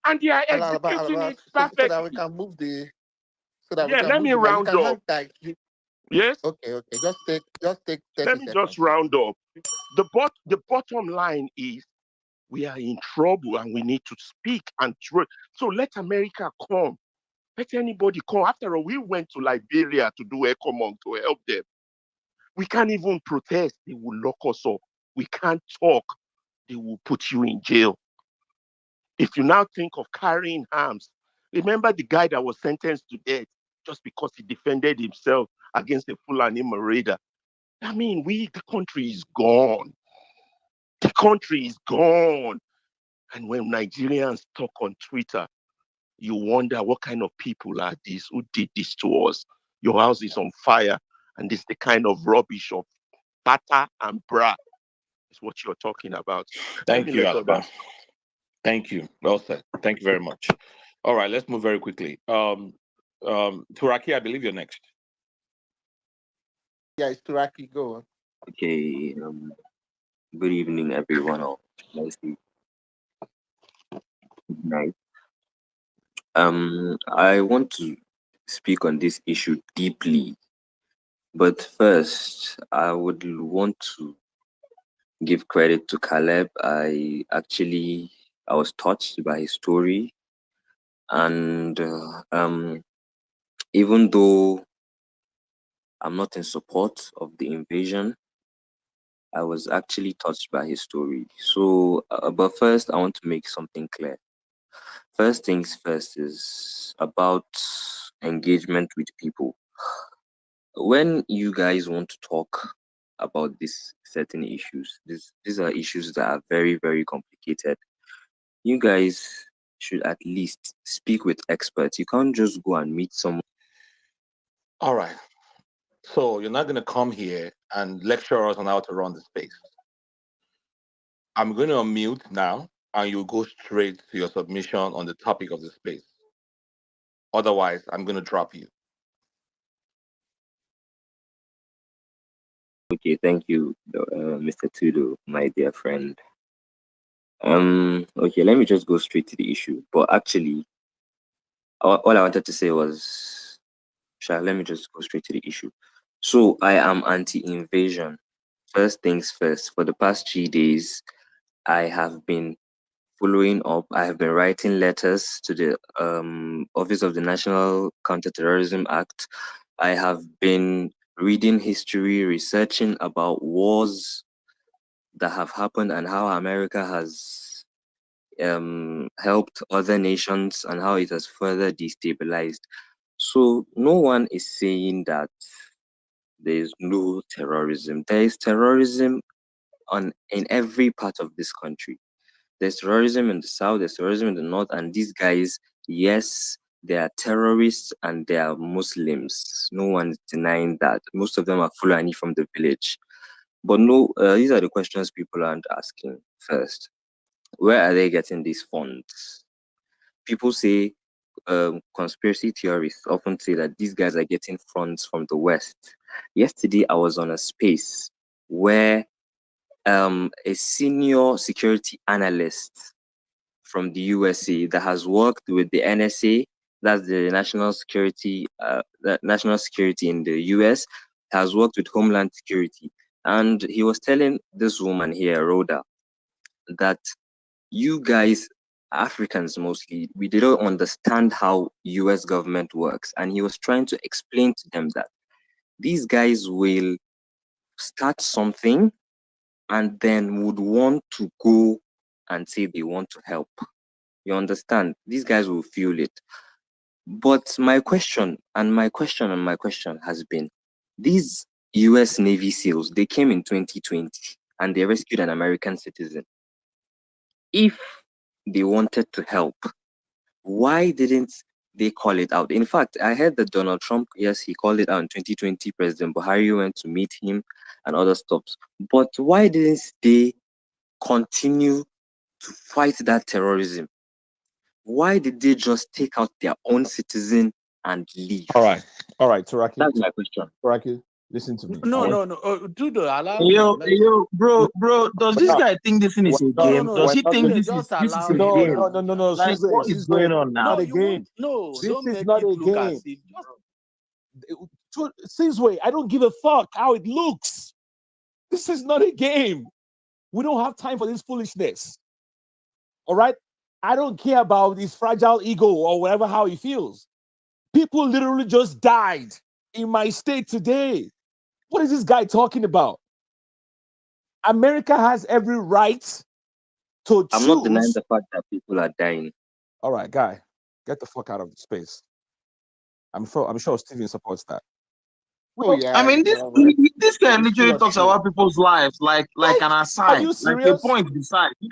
And they are executing it So that we perfectly. can move the Yeah, let me line. You round can up. hang tight. Yes? Okay. Just take 30 Let me seconds. just round up. The bottom line is we are in trouble and we need to speak and try. So let America come. Let anybody come. After all, we went to Liberia to do ECOMOG to help them. We can't even protest. They will lock us up. We can't talk. They will put you in jail. If you now think of carrying arms, remember the guy that was sentenced to death just because he defended himself against a Fulani marauder. I mean, the country is gone. The country is gone. And when Nigerians talk on Twitter, you wonder what kind of people are these? Who did this to us? Your house is on fire, and this is the kind of rubbish of Bata and bra is what you're talking about. Thank Let me you, let Alaba. others. Thank you. Well said. Thank you very much. All right, let's move very quickly. Turaki, I believe you're next. Yeah, it's Turaki. Go on. Okay, good evening, everyone, or mostly good night. I want to speak on this issue deeply, but first, I would want to give credit to Caleb. I was touched by his story, and even though I'm not in support of the invasion, I was actually touched by his story. So, but first, I want to make something clear. First things first is about engagement with people. When you guys want to talk about these certain issues, these are issues that are very, very complicated. You guys should at least speak with experts. You can't just go and meet someone. All right. So you're not going to come here and lecture us on how to run the space. I'm going to unmute now, and you'll go straight to your submission on the topic of the space. Otherwise, I'm going to drop you. Okay, thank you, Mr. Tudo, my dear friend. Okay, let me just go straight to the issue. But actually, all I wanted to say was, let me just go straight to the issue. So I am anti-invasion. First things first. For the past 3 days, I have been following up. I have been writing letters to the Office of the National Counterterrorism Act. I have been reading history, researching about wars that have happened and how America has helped other nations and how it has further destabilized. So no one is saying that there is no terrorism. There is terrorism in every part of this country. There's terrorism in the south, there's terrorism in the north, and these guys, yes, they are terrorists and they are Muslims. No one's denying that. Most of them are Fulani from the village. But no, these are the questions people aren't asking first. Where are they getting these funds? People say, conspiracy theorists often say that these guys are getting funds from the West. Yesterday, I was on a space where a senior security analyst from the USA that has worked with the NSA, that's the national security in the US, has worked with Homeland Security. And he was telling this woman here, Rhoda, that you guys, Africans mostly, we didn't understand how US government works. And he was trying to explain to them that these guys will start something and then would want to go and say they want to help. You understand? These guys will feel it. But my question has been, these US Navy SEALs, they came in 2020 and they rescued an American citizen. If they wanted to help, why didn't they call it out? In fact, I heard that Donald Trump, yes, he called it out in 2020. President Buhari went to meet him and other stops. But why didn't they continue to fight that terrorism? Why did they just take out their own citizen and leave? All right, Turaki. That's my question. Turaki, listen to me. No. Tudo, allow Yo, me. yo, bro, does this guy think this thing is a game? No. Does he think Tudo, this just is allow a me. game? No. Like, what is going on now? Not a game. Don't This is make not it a look game. as if Sizwe, I don't give a fuck how it looks. This is not a game. We don't have time for this foolishness. All right? I don't care about his fragile ego or whatever, how he feels. People literally just died in my state today. What is this guy talking about? America has every right to choose. I'm not denying the fact that people are dying. All right, guy, get the fuck out of the space. I'm sure Steven supports that. Oh, yeah, I mean, this guy literally talks about people's lives like an aside, are you like a serious? point beside. He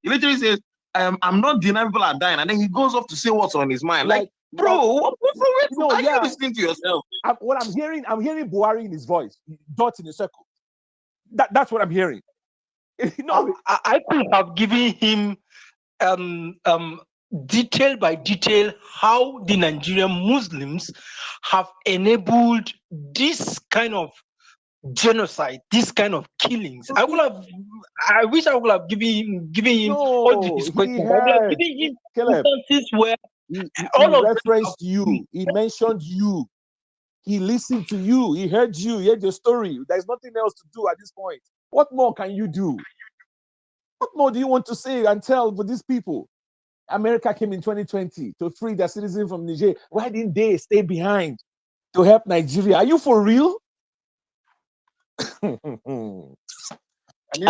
literally says, I'm not denying people are dying, and then he goes off to say what's on his mind. Like, bro, are you listening to yourself? I'm hearing Buhari in his voice, dots in a circle. That's what I'm hearing. No, I could have given him detail by detail how the Nigerian Muslims have enabled this kind of genocide, this kind of killings. I wish I would have given him all these he questions. I would have heard. given him Caleb, instances where he all of them have referenced you. He mentioned you. He listened to you. He heard you. He heard your story. There's nothing else to do at this point. What more can you do? What more do you want to say and tell for these people? America came in 2020 to free their citizens from Niger. Why didn't they stay behind to help Nigeria? Are you for real? I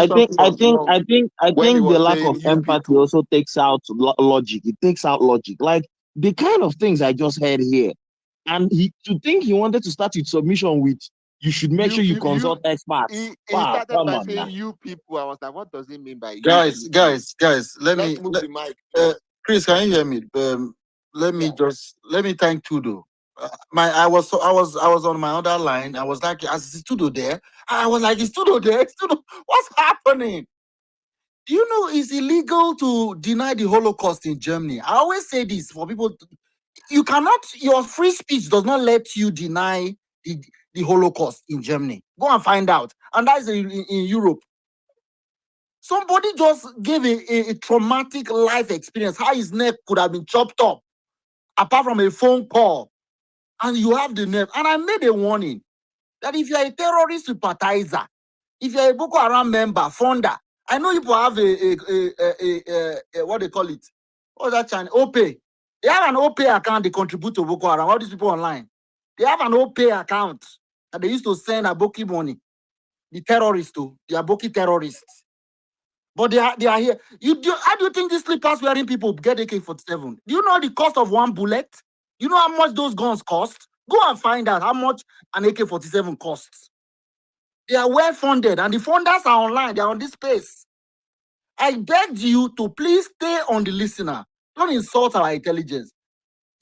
think was the lack saying of you empathy people. also takes out logic. It takes out logic. Like the kind of things I just heard here. And to think he wanted to start his submission with, you should make sure you consult experts. He Wow, started come by on now. saying you people. I was like, what does he mean by you Guys, people? guys, guys, let Let's me move the mic. Chris, can you hear me? Let me thank Tudo. I was on my other line. I was like, is Tudo there? I was like, is Tudo there? Is Tudo, what's happening? Do you know it's illegal to deny the Holocaust in Germany? I always say this for people. You cannot, your free speech does not let you deny the Holocaust in Germany. Go and find out. And that's in Europe. Somebody just gave a traumatic life experience, how his neck could have been chopped up, apart from a phone call. And you have the nerve. And I made a warning that if you're a terrorist sympathizer, if you're a Boko Haram member, founder, I know people have a what they call it. What's that China? OPay. They have an OPay account they contribute to Boko Haram. All these people online. They have an OPay account that they used to send Aboki money. The terrorists too. The Aboki terrorists. But they are here. How do you think these slippers wearing people get AK-47? Do you know the cost of one bullet? You know how much those guns cost? Go and find out how much an AK-47 costs. They are well funded, and the funders are online. They are on this space. I begged you to please stay on the listener. Don't insult our intelligence.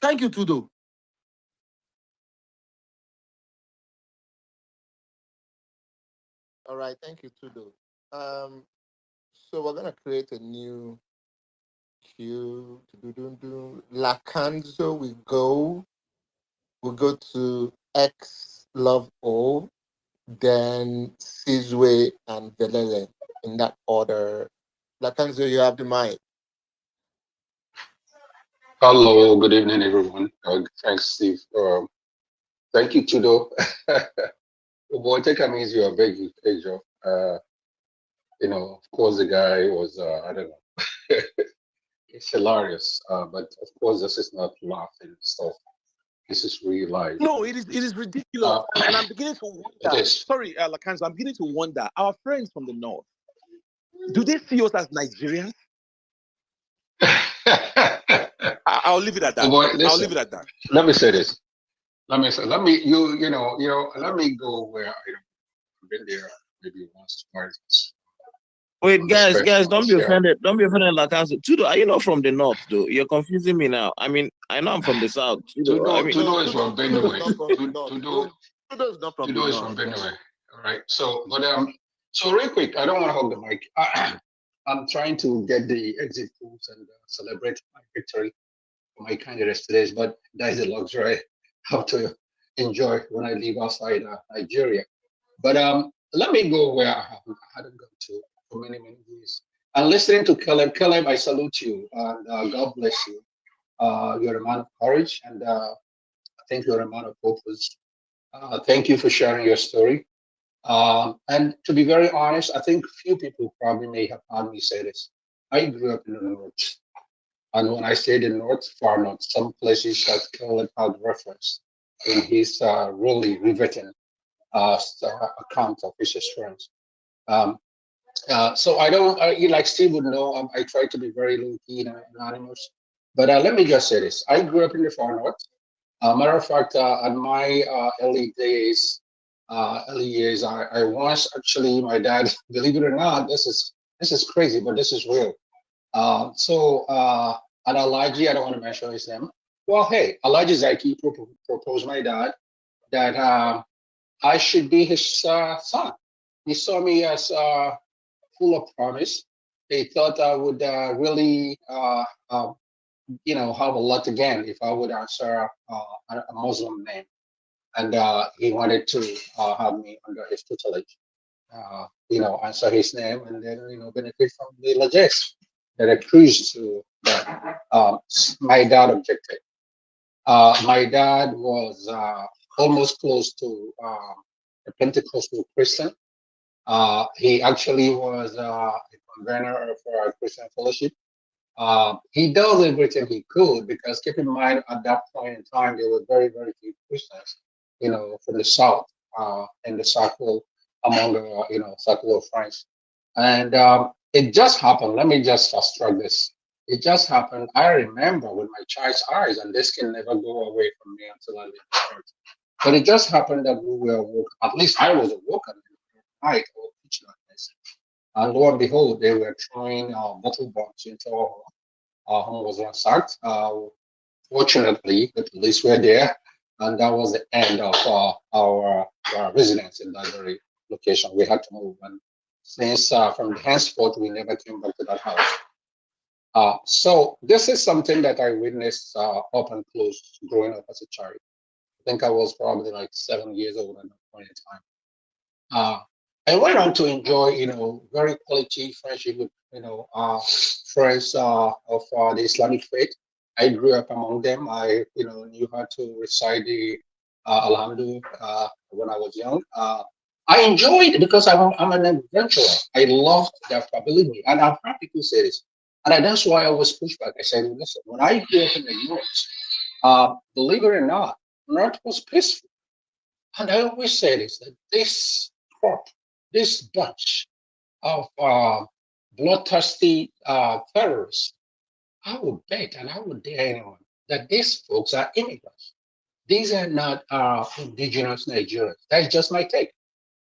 Thank you, Tudo. All right, thank you, Tudo. So we're gonna create a new queue. Lacanzo, we go. We'll go to X Love O, then Sizwe and Velele in that order. Lacanzo, you have the mic. Hello, good evening, everyone. Thanks, Steve. Thank you, Tudo. Boy, take a means you are begging, Pedro. Of course, the guy was, I don't know, it's hilarious. But of course, this is not laughing stuff. This is real life. No, it is ridiculous. And I'm beginning to wonder. It is. Sorry, Lakanzo, I'm beginning to wonder. Our friends from the north, do they see us as Nigerians? I'll leave it at that. Boy, I'll listen, leave it at that. let me say this. Let me go where I've been there maybe once, twice. Wait, guys, don't be Yeah. offended. Don't be offended, Lacanzo. Tudo, are you not from the north, though? You're confusing me now. I mean, I know I'm from the south. Tudo is from Benue. Tudo is not from the Tudo is north. from Benue. All right. So real quick, I don't want to hog the mic. I'm trying to get the exit polls and celebrate my victory for my candidates today, but that is a luxury I have to enjoy when I leave outside Nigeria. But let me go where I hadn't gone to for many, many years. And listening to Caleb. Caleb, I salute you and God bless you. You're a man of courage, and I think you're a man of purpose. Thank you for sharing your story. And to be very honest, I think few people probably may have heard me say this. I grew up in the north. And when I say the north, far north, some places that Caleb had referenced in his really riveting account of his experience. So I don't, like Steve would know, I try to be very low key and anonymous. But let me just say this. I grew up in the far north. Matter of fact, at my early years, I once actually, my dad, believe it or not, this is crazy, but this is real. So at Alaji, I don't want to mention his name. Well, hey, Alaji Zaki proposed my dad that I should be his son. he saw me as full of promise. He thought I would really, have a lot to gain if I would answer a Muslim name, and he wanted to have me under his tutelage. Answer his name, and then benefit from the largesse that accrues to that. My dad objected. My dad was almost close to a Pentecostal Christian. He actually was a convener of a Christian fellowship. He does everything he could because keep in mind at that point in time there were very, very few Christians, from the south in the circle among the circle of friends. And it just happened. Let me just fast track this. It just happened. I remember with my child's eyes, and this can never go away from me until I leave the church. But it just happened that we were woke. At least I was awoken in the night or pitch darkness. And lo and behold, they were throwing bottle bombs into our home. Our home was ransacked. Fortunately, the police were there, and that was the end of our residence in that very location. We had to move, and since from the henceforth, we never came back to that house. So this is something that I witnessed up and close growing up as a child. I think I was probably like 7 years old at that point in time. I went on to enjoy, very quality friendship with, friends of the Islamic faith. I grew up among them. I, knew how to recite the Alhamdulillah when I was young. I enjoyed it because I'm an adventurer. I loved that, believe me. And I've heard people say this. And that's why I was pushed back. I said, listen, when I grew up in the North, believe it or not, North was peaceful. And I always say this, that this crop, this bunch of bloodthirsty terrorists, I would bet and I would dare anyone that these folks are immigrants. These are not indigenous Nigerians. That's just my take.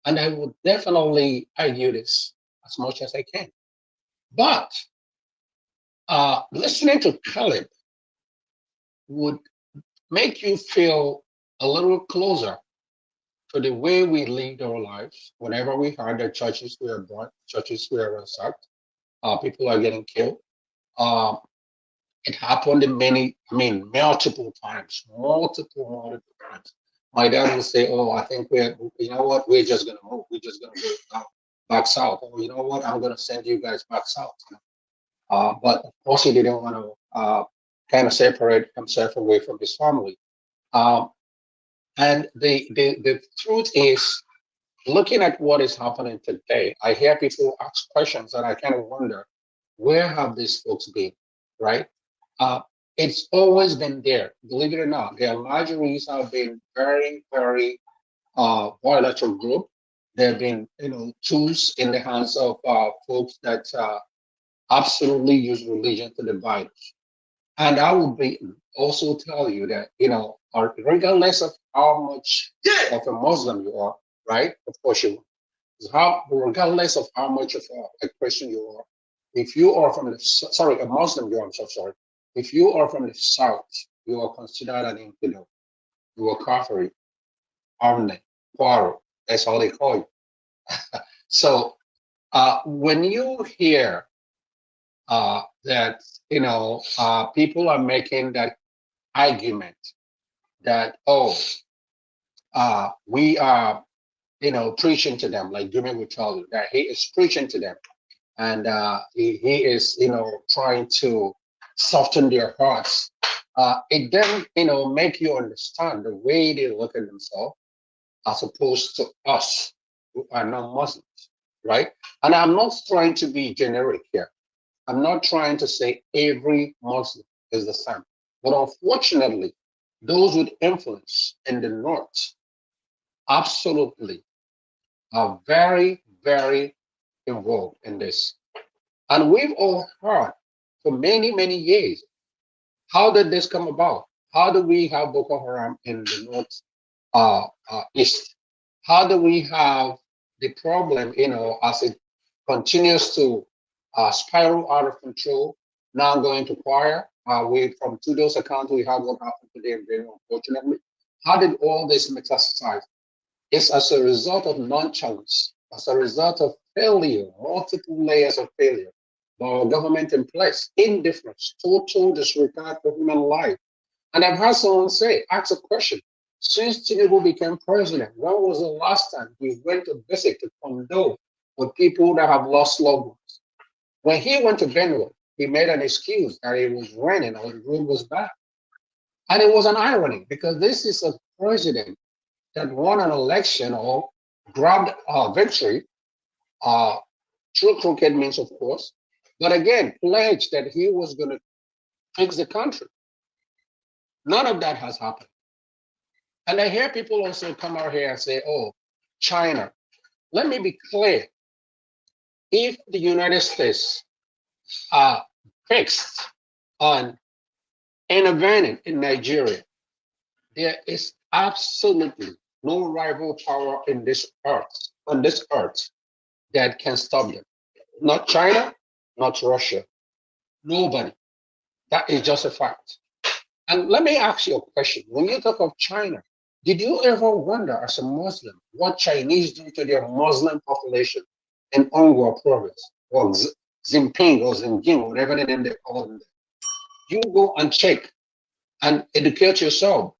And I would definitely argue this as much as I can. But listening to Caleb would make you feel a little closer to the way we lived our lives. Whenever we heard that churches were burnt, churches were ransacked, people are getting killed. It happened multiple times, multiple times. My dad would say, "Oh, I think we're just gonna move. We're just gonna go back south. Oh, you know what? I'm gonna send you guys back south." But of course, he didn't want to kind of separate himself away from his family. And the truth is, looking at what is happening today, I hear people ask questions, and I kind of wonder, where have these folks been, right? It's always been there. Believe it or not, their marginaries have been very, very bilateral group. There have been, tools in the hands of folks that absolutely use religion to divide us. And I will be also tell you that, regardless of how much of a Muslim you are, right? Of course you regardless of how much of a Christian you are, if you are from a Muslim you are, I'm so sorry. If you are from the South, you are considered an infidel. You are kafiri, armed, quarrel. That's how they call you. So when you hear that people are making that argument that we are preaching to them, like Jimmy would tell you that he is preaching to them, and he is trying to soften their hearts. It then make you understand the way they look at themselves as opposed to us who are not Muslims, right? And I'm not trying to be generic here. I'm not trying to say every Muslim is the same, but unfortunately, those with influence in the North absolutely are very, very involved in this. And we've all heard for many, many years, how did this come about? How do we have Boko Haram in the North East? How do we have the problem, as it continues to spiral out of control, now going to choir? From those accounts, we have what happened today in Benue, unfortunately. How did all this metastasize? It's as a result of nonchalance as a result of failure, multiple layers of failure by our government in place, indifference, total disregard for human life. And I've had someone say, ask a question. Since Tinubu became president, when was the last time he went to visit to condole with people that have lost loved ones? When he went to Benue, he made an excuse that it was raining or the road was bad. And it was an irony because this is a president that won an election or grabbed a victory through crooked means, of course, but again, pledged that he was going to fix the country. None of that has happened. And I hear people also come out here and say, oh, China. Let me be clear. If the United States are fixed on intervening in Nigeria, there is absolutely no rival power in this earth, on this earth, that can stop them. Not China, not Russia. Nobody. That is just a fact. And let me ask you a question. When you talk of China, did you ever wonder as a Muslim what Chinese do to their Muslim population in Ongwa province or Xinping or Xinjiang, whatever the name they call them? You go and check and educate yourself,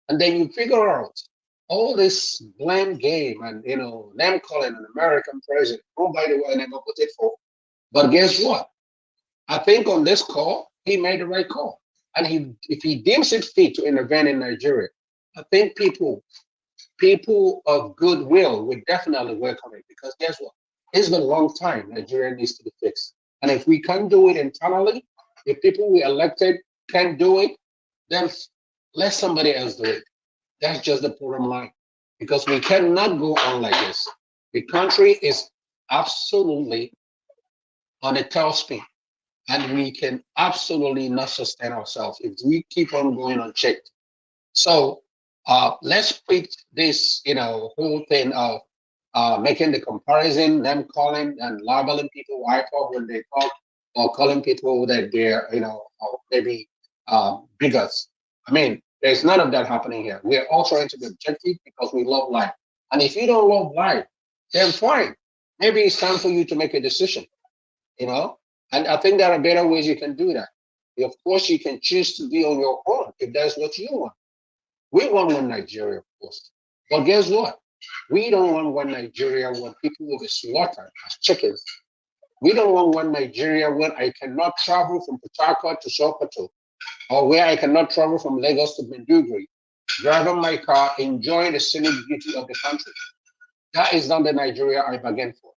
and then you figure out all this blame game and name calling an American president. Oh, by the way, I never voted for. But guess what? I think on this call, he made the right call. And if he deems it fit to intervene in Nigeria, I think people of goodwill would definitely welcome it because guess what? It's been a long time. Nigeria needs to be fixed. And if we can't do it internally, if people we elected can't do it, then let somebody else do it. That's just the bottom line. Because we cannot go on like this. The country is absolutely on a tailspin. And we can absolutely not sustain ourselves if we keep on going unchecked. So let's quit this, whole thing of making the comparison, them calling and labeling people white folk when they talk, or calling people that they're, maybe bigots. I mean, there's none of that happening here. We're all trying to be objective because we love life. And if you don't love life, then fine. Maybe it's time for you to make a decision, And I think there are better ways you can do that. Of course, you can choose to be on your own if that's what you want. We want one Nigeria, of course. But guess what? We don't want one Nigeria when people will be slaughtered as chickens. We don't want one Nigeria when I cannot travel from Port Harcourt to Sokoto, or where I cannot travel from Lagos to Maiduguri, driving my car, enjoying the scenic beauty of the country. That is not the Nigeria I bargained for.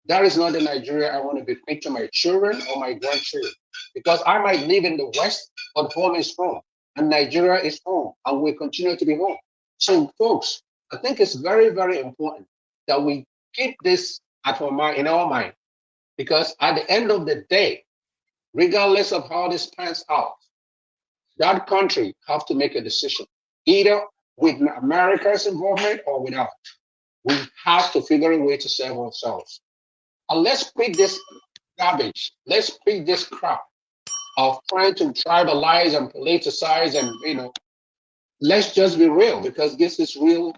That is not the Nigeria I want to bequeath to my children or my grandchildren. Because I might live in the West, but home is home. And Nigeria is home and will continue to be home. So, folks, I think it's very, very important that we keep this in our mind. Because at the end of the day, regardless of how this pans out, that country have to make a decision, either with America's involvement or without. We have to figure a way to save ourselves. And let's quit this garbage. Let's quit this crap of trying to tribalize and politicize and, let's just be real because this is real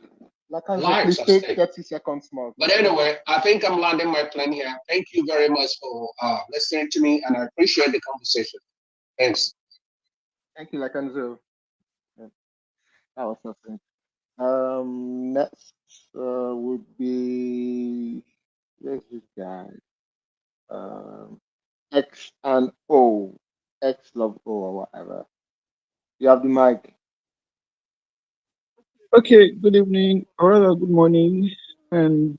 lives at stake. 30 seconds more. But anyway, I think I'm landing my plane here. Thank you very much for listening to me and I appreciate the conversation. Thanks. Thank you, Lakanzo. Yeah, that was nothing. Next would be where's this guy? X and O, X love O or whatever. You have the mic. Okay, good evening, or rather good morning, and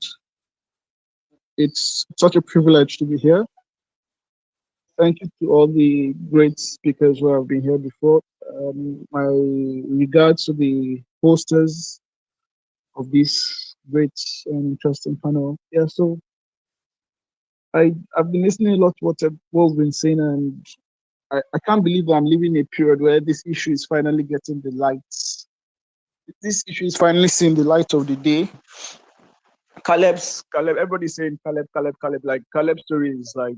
it's such a privilege to be here. Thank you to all the great speakers who have been here before. My regards to the hosters of this great and interesting panel. Yeah, so I've been listening a lot to what everyone's been saying, and I can't believe I'm living a period where this issue is finally getting the lights. This issue is finally seeing the light of the day. Caleb, everybody's saying Caleb. Like Caleb's story is like,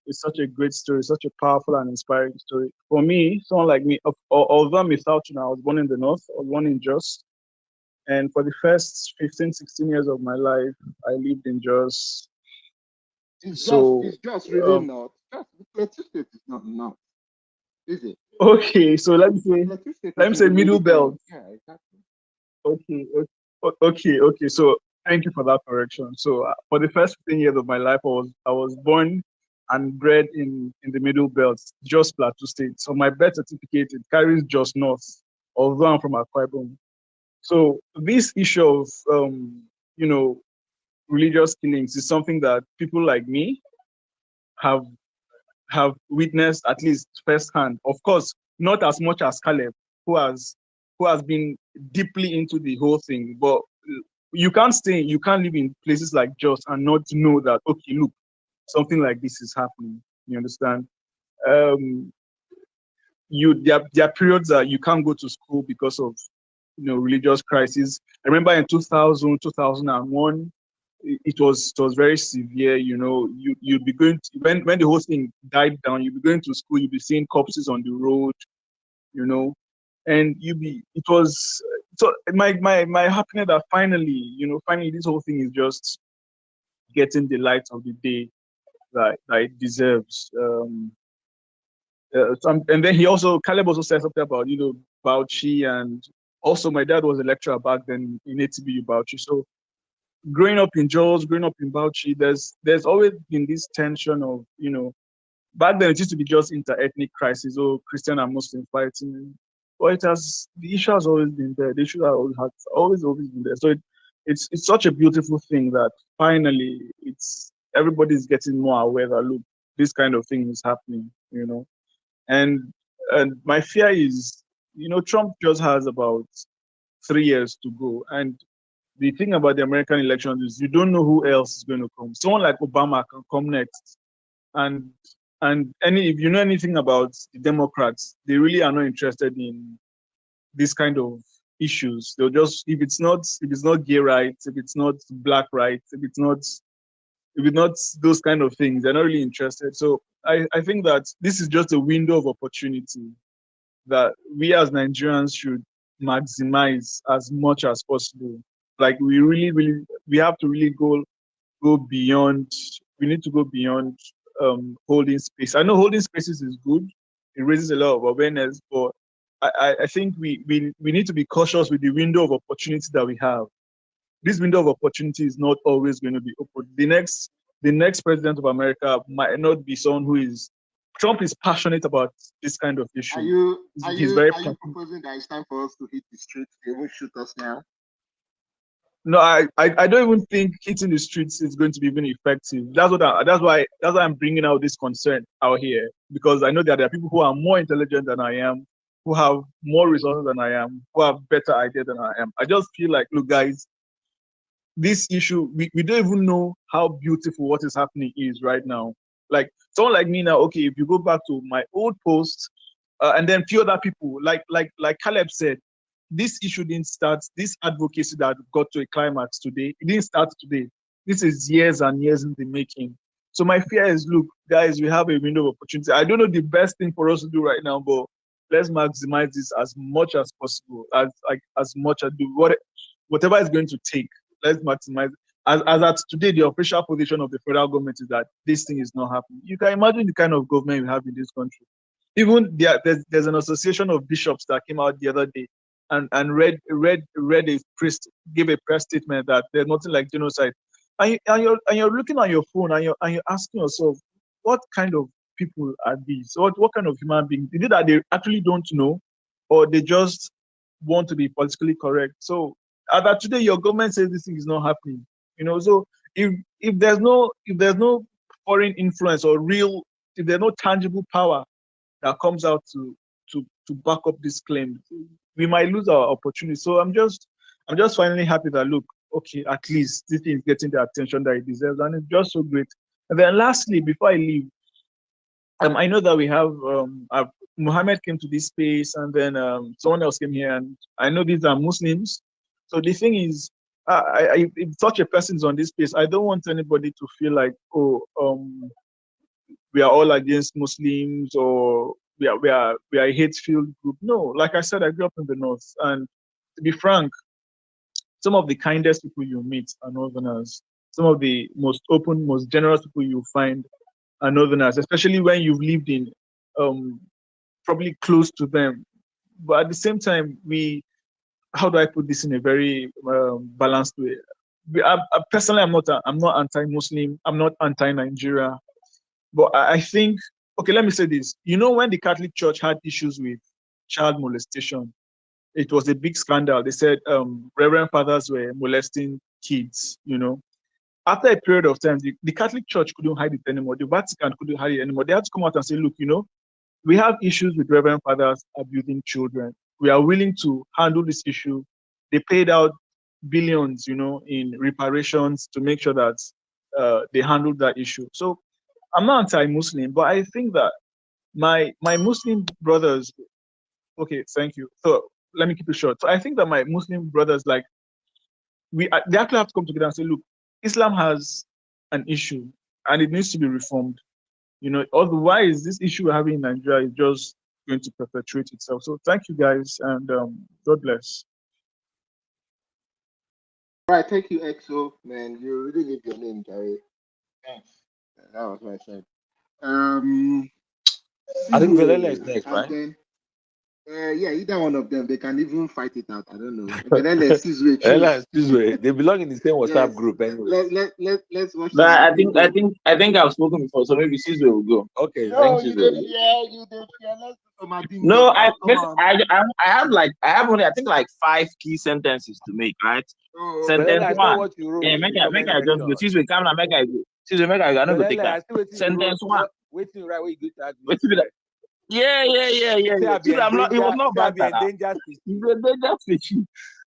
it's such a great story, such a powerful and inspiring story. For me, someone like me, although I'm a South, I was born in the North, I was born in Jos. And for the first 15, 16 years of my life, I lived in Jos. It's just really not. Just Plateau State is not enough, is it? Okay, so let me say Plateau State is in the middle belt. Yeah, exactly. Okay. So thank you for that correction. So for the first 15 years of my life, I was born and bred in the middle belt, Jos Plateau State. So my birth certificate, it carries Jos North, although I'm from Akwa Ibom. So this issue of you know, religious killings is something that people like me have witnessed at least firsthand. Of course, not as much as Caleb, who has been deeply into the whole thing. But you can't live in places like Jos and not know that, okay, look, something like this is happening. You understand? Um, there are periods that you can't go to school because of religious crisis. I remember in 2000, 2001, it was very severe. You'd be going to, when the whole thing died down, you'd be going to school, you'd be seeing corpses on the road, and it was so my happiness that finally this whole thing is just getting the light of the day that it deserves. And then Caleb also said something about Bauchi, and also my dad was a lecturer back then in ATBU Bauchi. So growing up in Jos, growing up in Bauchi, there's always been this tension of back then it used to be just inter-ethnic crisis, or Christian and Muslim fighting. But the issue has always been there. The issue has always been there. So it's such a beautiful thing that finally everybody's getting more aware that look, this kind of thing is happening. And my fear is, Trump just has about 3 years to go. And the thing about the American elections is you don't know who else is going to come. Someone like Obama can come next. And if you know anything about the Democrats, they really are not interested in this kind of issues. They'll just, if it's not gay rights, if it's not black rights, if it's not those kind of things, they're not really interested. So I think that this is just a window of opportunity that we as Nigerians should maximize as much as possible. Like we have to really go beyond. We need to go beyond holding space. I know holding spaces is good. It raises a lot of awareness, but I think we need to be cautious with the window of opportunity that we have. This window of opportunity is not always going to be open. The next president of America might not be someone who is. Trump is passionate about this kind of issue. Are you proposing that it's time for us to hit the streets? They won't shoot us now. No, I don't even think hitting the streets is going to be even effective. That's why I'm bringing out this concern out here, because I know that there are people who are more intelligent than I am, who have more resources than I am, who have better ideas than I am. I just feel like, look, guys, this issue, we don't even know how beautiful what is happening is right now. Like someone like me now, okay, if you go back to my old post, and then few other people, like Caleb said, this issue didn't start, this advocacy that got to a climax today, it didn't start today. This is years and years in the making. So my fear is, look, guys, we have a window of opportunity. I don't know the best thing for us to do right now, but let's maximize this as much as possible, as much as whatever it's going to take. Let's maximize. As at today, the official position of the federal government is that this thing is not happening. You can imagine the kind of government we have in this country. Even there's an association of bishops that came out the other day and read a priest give a press statement that there's nothing like genocide. And you're looking at your phone and you're asking yourself, what kind of people are these? What kind of human beings? Is it that they actually don't know, or they just want to be politically correct? So that today your government says this thing is not happening. So if there's no foreign influence or if there's no tangible power that comes out to back up this claim, we might lose our opportunity. So I'm just finally happy that, look, okay, at least this thing is getting the attention that it deserves, and it's just so great. And then lastly, before I leave, I know that we have Muhammad came to this space, and then someone else came here, and I know these are Muslims. So the thing is, if such a person is on this space, I don't want anybody to feel like, we are all against Muslims, or we are a hate-filled group. No, like I said, I grew up in the north, and to be frank, some of the kindest people you meet are Northerners. Some of the most open, most generous people you find are Northerners, especially when you've lived in probably close to them. But at the same time, how do I put this in a very balanced way? Personally, I'm not anti-Muslim. I'm not anti-Nigeria. But I think, okay, let me say this. You know, when the Catholic Church had issues with child molestation, it was a big scandal. They said Reverend Fathers were molesting kids, you know. After a period of time, the Catholic Church couldn't hide it anymore. The Vatican couldn't hide it anymore. They had to come out and say, look, you know, we have issues with Reverend Fathers abusing children. We are willing to handle this issue. They paid out billions, you know, in reparations to make sure that they handled that issue. So I'm not anti-Muslim, but I think that my Muslim brothers, okay, thank you. So let me keep it short. So I think that my Muslim brothers, like, they actually have to come together and say, look, Islam has an issue and it needs to be reformed. You know, otherwise this issue we're having in Nigeria is just going to perpetuate itself. So thank you guys, and God bless. All right, thank you, EXO. Man, you really leave your name, Gary. Thanks. That was my friend. I think Velele is Sizwe, next, and right? then yeah, either one of them, they can even fight it out. I don't know. Velele, Sizwe, Velele choose. and Sizwe, they belong in the same WhatsApp Yes. group anyway. Let's watch But some. I think I've spoken before, so maybe Caesar will go. Okay. No, Thank you Caesar. did fear. Let's do some ding No, dong. Come on. I have only, I think, like 5 key sentences to make, right? Oh, Sentence Velele, I saw one. what you wrote Yeah, in the make comment I just go. section. Caesar, come now, make I go. Caesar, make I go. I don't go take Velele, I that. see what you wrote. Sentence one. Waiting right where you get that. Wait till be that. Yeah. Say I be Caesar, I'm not. It was endangered. not Say I bad be now. endangered species. It's a danger species.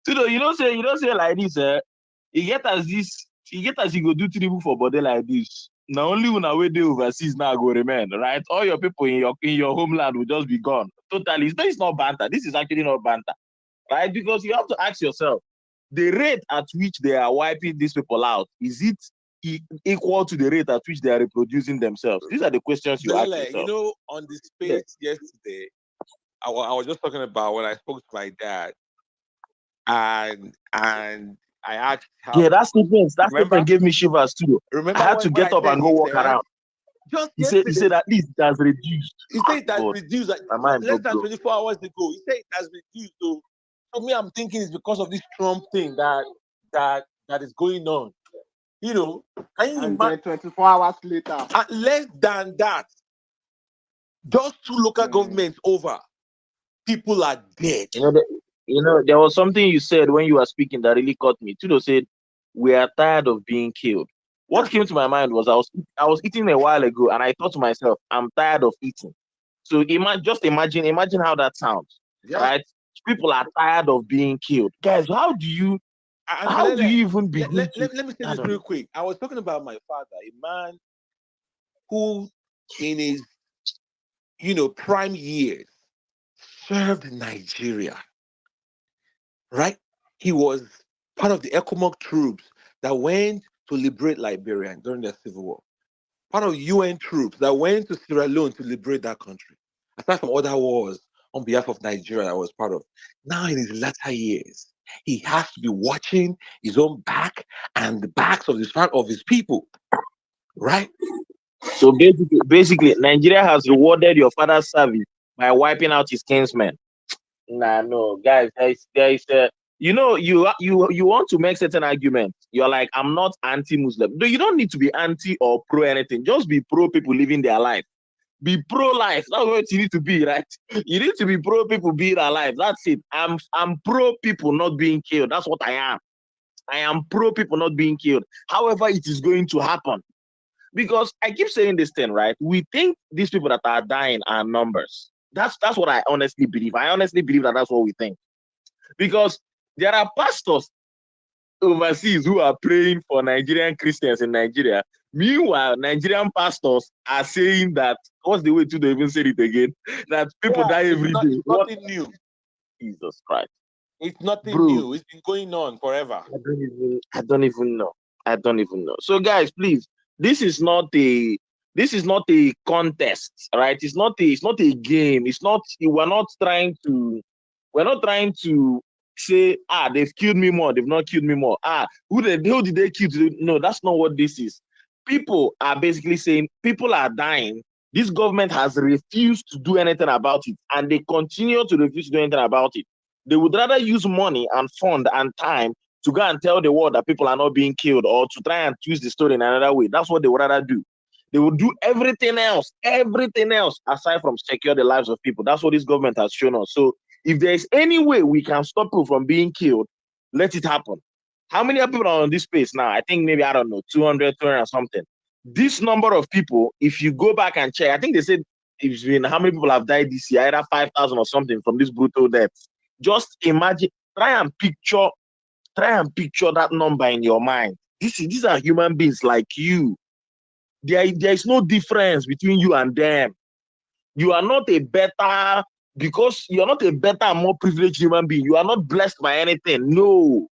Caesar, you don't say like this. You get as this. You get as you go do triple for body like this. Now only when I wait overseas now go remain, right? All your people in your homeland will just be gone. Totally. It's not banter. This is actually not banter, right? Because you have to ask yourself, the rate at which they are wiping these people out, is it equal to the rate at which they are reproducing themselves? These are the questions you ask Velele, yourself. you know, on the space yesterday, I was just talking about when I spoke to my dad, and I asked how. Yeah, that statement Remember? gave me shivers too. Remember I had to when get I up said and go this, walk right? around. Just He yesterday, said at least it has reduced. he said it has God, reduced. Like, my mind less go than blow. 24 hours ago, he said it has reduced. So me, I'm thinking it's because of this Trump thing that is going on. You know, can you And imagine? then 24 hours later, Less than that, just 2 local governments over, people are dead. You know, there was something you said when you were speaking that really caught me. Tudo said, "We are tired of being killed." What came to my mind was I was eating a while ago, and I thought to myself, "I'm tired of eating." So imagine how that sounds, right? People are tired of being killed, guys. How do you even begin to? Let me say this real quick. I was talking about my father, a man who, in his prime years, served Nigeria. Right? He was part of the ECOMOG troops that went to liberate Liberia during the Civil War. Part of UN troops that went to Sierra Leone to liberate that country. Aside from other wars on behalf of Nigeria I was part of. Now in his latter years, he has to be watching his own back and the backs of his people. Right? So basically, Nigeria has rewarded your father's service by wiping out his kinsmen. Nah, no, guys, there is you want to make certain arguments. You're like, I'm not anti-Muslim. No, you don't need to be anti or pro anything. Just be pro people living their life. Be pro-life. That's what you need to be, right? You need to be pro people being alive. That's it. I'm pro people not being killed. That's what I am. I am pro people not being killed. However, it is going to happen. Because I keep saying this thing, right? We think these people that are dying are numbers. That's what I honestly believe. I honestly believe that that's what we think. Because there are pastors overseas who are praying for Nigerian Christians in Nigeria. Meanwhile, Nigerian pastors are saying that, what's the way to even say it again? That people die every day. It's nothing new. Jesus Christ. It's nothing new. It's been going on forever. I don't even know. So guys, please, this is not a contest, right? It's not a game. We're not trying to say, they've killed me more, they've not killed me more. Who did they kill? No, that's not what this is. People are basically saying people are dying. This government has refused to do anything about it, and they continue to refuse to do anything about it. They would rather use money and fund and time to go and tell the world that people are not being killed, or to try and twist the story in another way. That's what they would rather do. They will do everything else aside from secure the lives of people. That's what this government has shown us. So if there is any way we can stop people from being killed, let it happen. How many people are on this space now? I think maybe, I don't know, 200 or something. This number of people, if you go back and check, I think they said it's been how many people have died this year, either 5,000 or something from this brutal death. Just imagine, try and picture that number in your mind. These are human beings like you. There is no difference between you and them. You are not a better, because you're not a better, more privileged human being. You are not blessed by anything. No.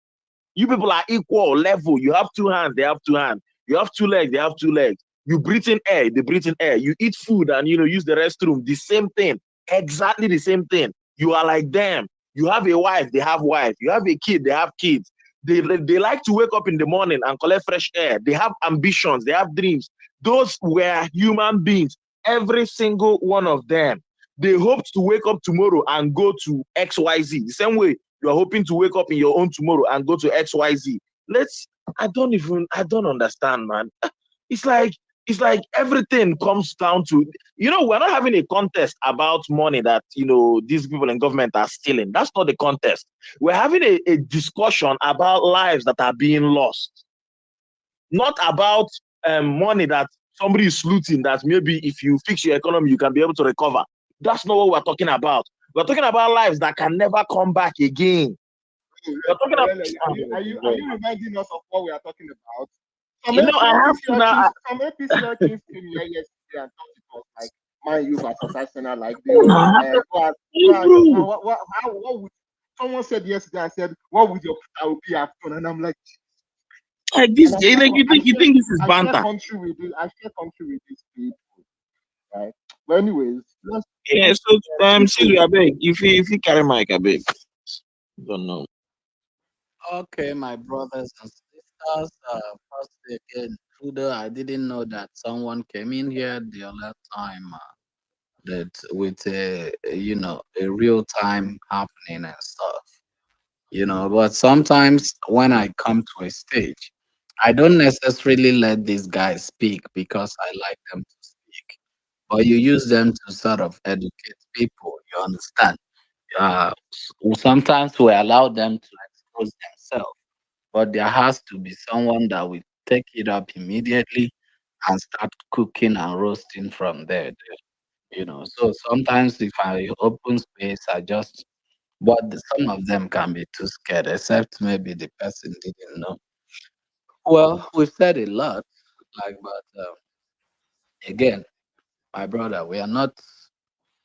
You people are equal level. You have 2 hands, they have 2 hands. You have 2 legs, they have 2 legs. You breathe in air, they breathe in air. You eat food and use the restroom. The same thing. Exactly the same thing. You are like them. You have a wife, they have wife. You have a kid, they have kids. They like to wake up in the morning and collect fresh air. They have ambitions, they have dreams. Those were human beings. Every single one of them. They hoped to wake up tomorrow and go to XYZ. The same way you are hoping to wake up in your own tomorrow and go to XYZ. I don't understand, man. It's like everything comes down to, we're not having a contest about money that, these people in government are stealing. That's not the contest. We're having a discussion about lives that are being lost. Not about money that somebody is looting, that maybe if you fix your economy, you can be able to recover. That's not what we're talking about. We're talking about lives that can never come back again. We're talking about, are you reminding us of what we are talking about? I have to now. Some APC came here yesterday and thought it was like Man U versus Arsenal, like they what would someone said yesterday? I said, what would your Peter Obi have done? And I'm like this, you think this is banter? I share country with these people, right? But anyways, Silvia, I beg, if you carry mic, I beg. Don't know. Okay, my brothers and sisters. First again, Trudeau, I didn't know that someone came in here the other time that with a real time happening and stuff. But sometimes when I come to a stage, I don't necessarily let these guys speak because I like them to speak. But you use them to sort of educate people, you understand? Sometimes we allow them to expose themselves, but there has to be someone that will take it up immediately and start cooking and roasting from there. So sometimes if I open space, but some of them can be too scared, except maybe the person didn't know. Well, we've said a lot, but again, my brother, we are not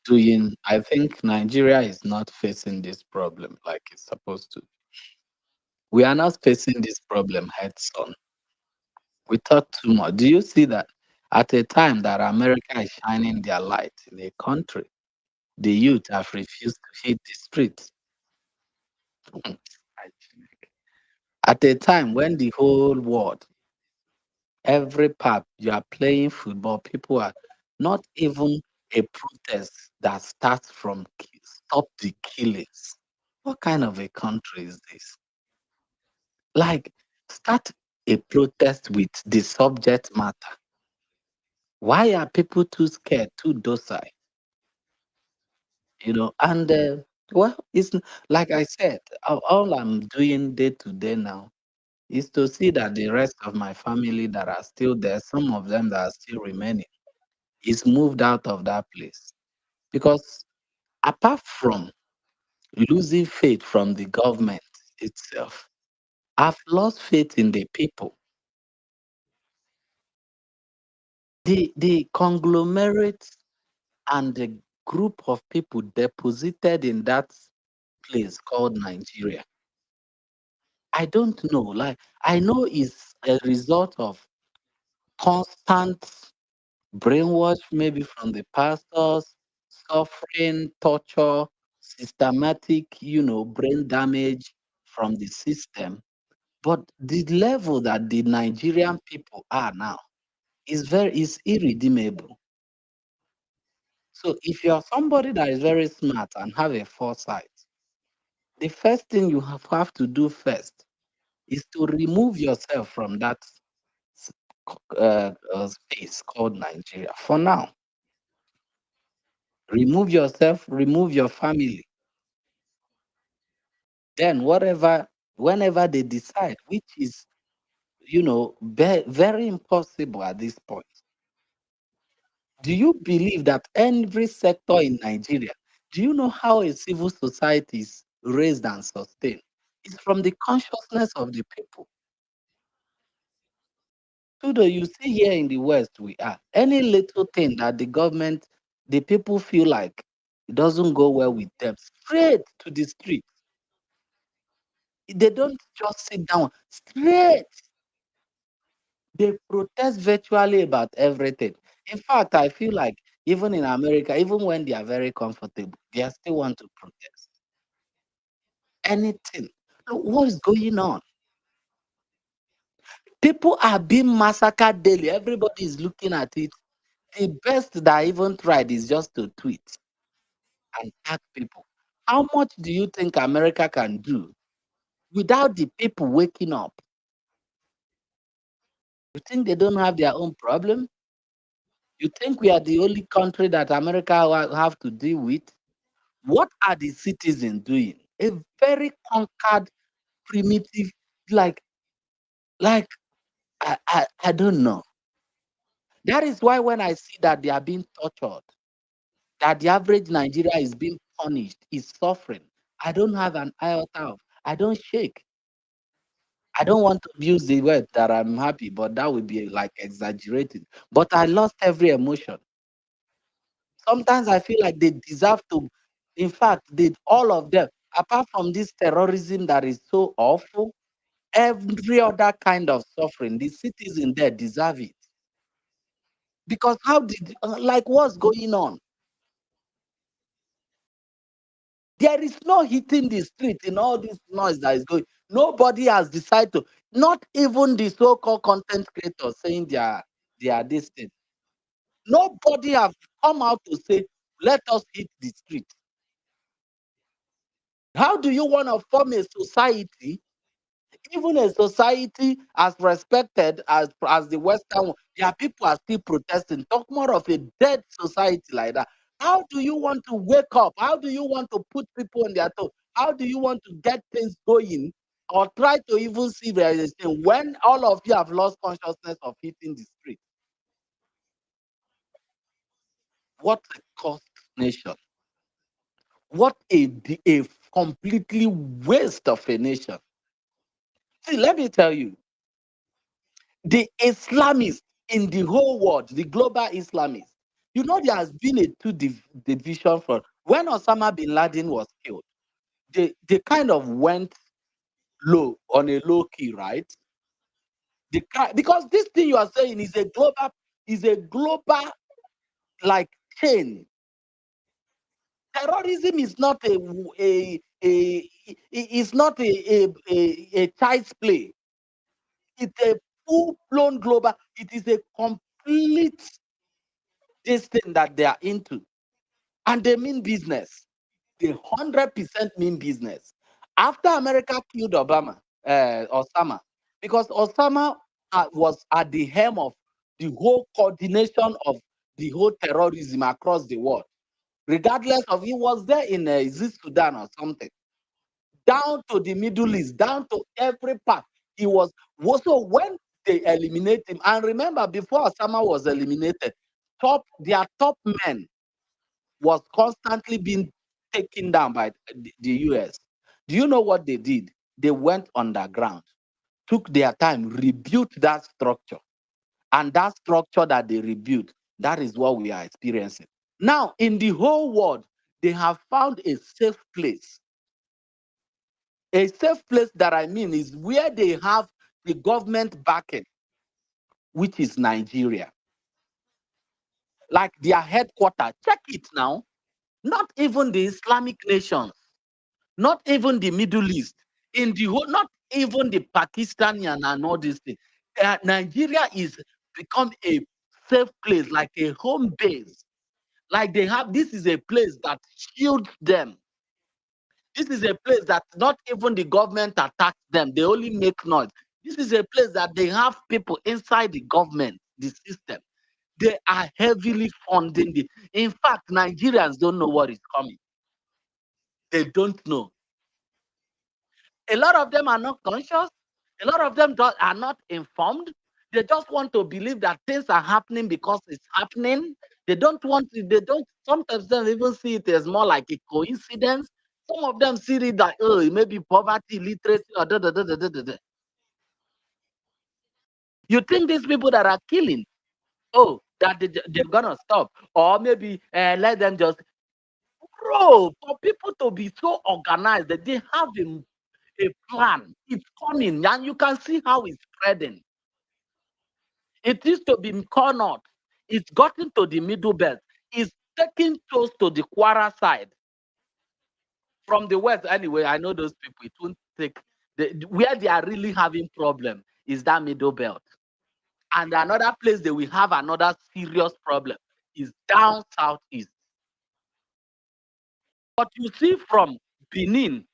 doing. I think Nigeria is not facing this problem like it's supposed to. We are not facing this problem heads on. We talk too much. Do you see that at a time that America is shining their light in a country, the youth have refused to hit the streets? At a time when the whole world, every part, you are playing football, people are not even a protest that starts from stop the killings. What kind of a country is this? Like, start a protest with the subject matter. Why are people too scared, too docile? And well, like I said, all I'm doing day to day now is to see that the rest of my family that are still there, some of them that are still remaining, is moved out of that place. Because apart from losing faith from the government itself, I've lost faith in the people. The conglomerate and the group of people deposited in that place called Nigeria. I don't know. Like, I know it's a result of constant brainwash, maybe from the pastors, suffering, torture, systematic, brain damage from the system. But the level that the Nigerian people are now is irredeemable. So if you're somebody that is very smart and have a foresight, the first thing you have to do first is to remove yourself from that space called Nigeria. For now, remove yourself, remove your family. Then whenever they decide, which is, very impossible at this point. Do you believe that every sector in Nigeria, do you know how a civil society is raised and sustained? It's from the consciousness of the people. So that you see here in the West, we are any little thing that the people feel like it doesn't go well with them, straight to the street. They don't just sit down, straight. They protest virtually about everything. In fact, I feel like even in America, even when they are very comfortable, they still want to protest. Anything. Look, what is going on? People are being massacred daily. Everybody is looking at it. The best that I even tried is just to tweet and tag people. How much do you think America can do without the people waking up? You think they don't have their own problem? You think we are the only country that America have to deal with? What are the citizens doing? A very conquered, primitive, like I don't know. That is why when I see that they are being tortured, that the average Nigeria is being punished, is suffering, I don't have an iota of, I don't shake. I don't want to use the word that I'm happy, but that would be like exaggerating. But I lost every emotion. Sometimes I feel like they deserve to, in fact, all of them, apart from this terrorism that is so awful, every other kind of suffering, the citizens there deserve it. Because like what's going on? There is no hitting the street in all this noise that is going. Nobody has decided to, not even the so-called content creators saying they are this thing. Nobody have come out to say, let us hit the street. How do you want to form a society, even a society as respected as the Western one? Their people are still protesting. Talk more of a dead society like that. How do you want to wake up? How do you want to put people on their toes? How do you want to get things going or try to even see realization when all of you have lost consciousness of hitting the street? What a cost nation. What a completely waste of a nation. See, let me tell you, the Islamists in the whole world, the global Islamists, there has been a division for when Osama bin Laden was killed. They kind of went low on a low key, right? Because this thing you are saying is a global like chain. Terrorism is not it's not a child's play. It's a full-blown global. It is a complete this thing that they are into, and they mean business. They 100% mean business. After America killed Osama, because Osama was at the helm of the whole coordination of the whole terrorism across the world, regardless of he was there in is it Sudan or something, down to the Middle East, down to every part. He was also when they eliminate him. And remember, before Osama was eliminated, their top men was constantly being taken down by the US. Do you know what they did? They went underground, took their time, rebuilt that structure. And that structure that they rebuilt, that is what we are experiencing. Now, in the whole world, they have found a safe place. A safe place that I mean is where they have the government backing, which is Nigeria. Like their headquarters. Check it now. Not even the Islamic nations, not even the Middle East, in the whole, not even the Pakistani and all these things. Nigeria is become a safe place, like a home base. Like they have, this is a place that shields them. This is a place that not even the government attacks them. They only make noise. This is a place that they have people inside the government, the system. They are heavily funding the. In fact, Nigerians don't know what is coming. They don't know. A lot of them are not conscious. A lot of them are not informed. They just want to believe that things are happening because it's happening. They don't want to, they don't, sometimes they even see it as more like a coincidence. Some of them see it that, oh, it may be poverty, illiteracy, or da da da da da da da. You think these people that are killing, oh, that they're gonna stop, or maybe let them just, bro, for people to be so organized that they have a plan. It's coming, and you can see how it's spreading. It used to be cornered. It's gotten to the middle belt. It's taking close to the Kwara side. From the west, anyway, I know those people. It won't take where they are really having problem is that middle belt. And another place that we have another serious problem is down southeast. But you see from Benin,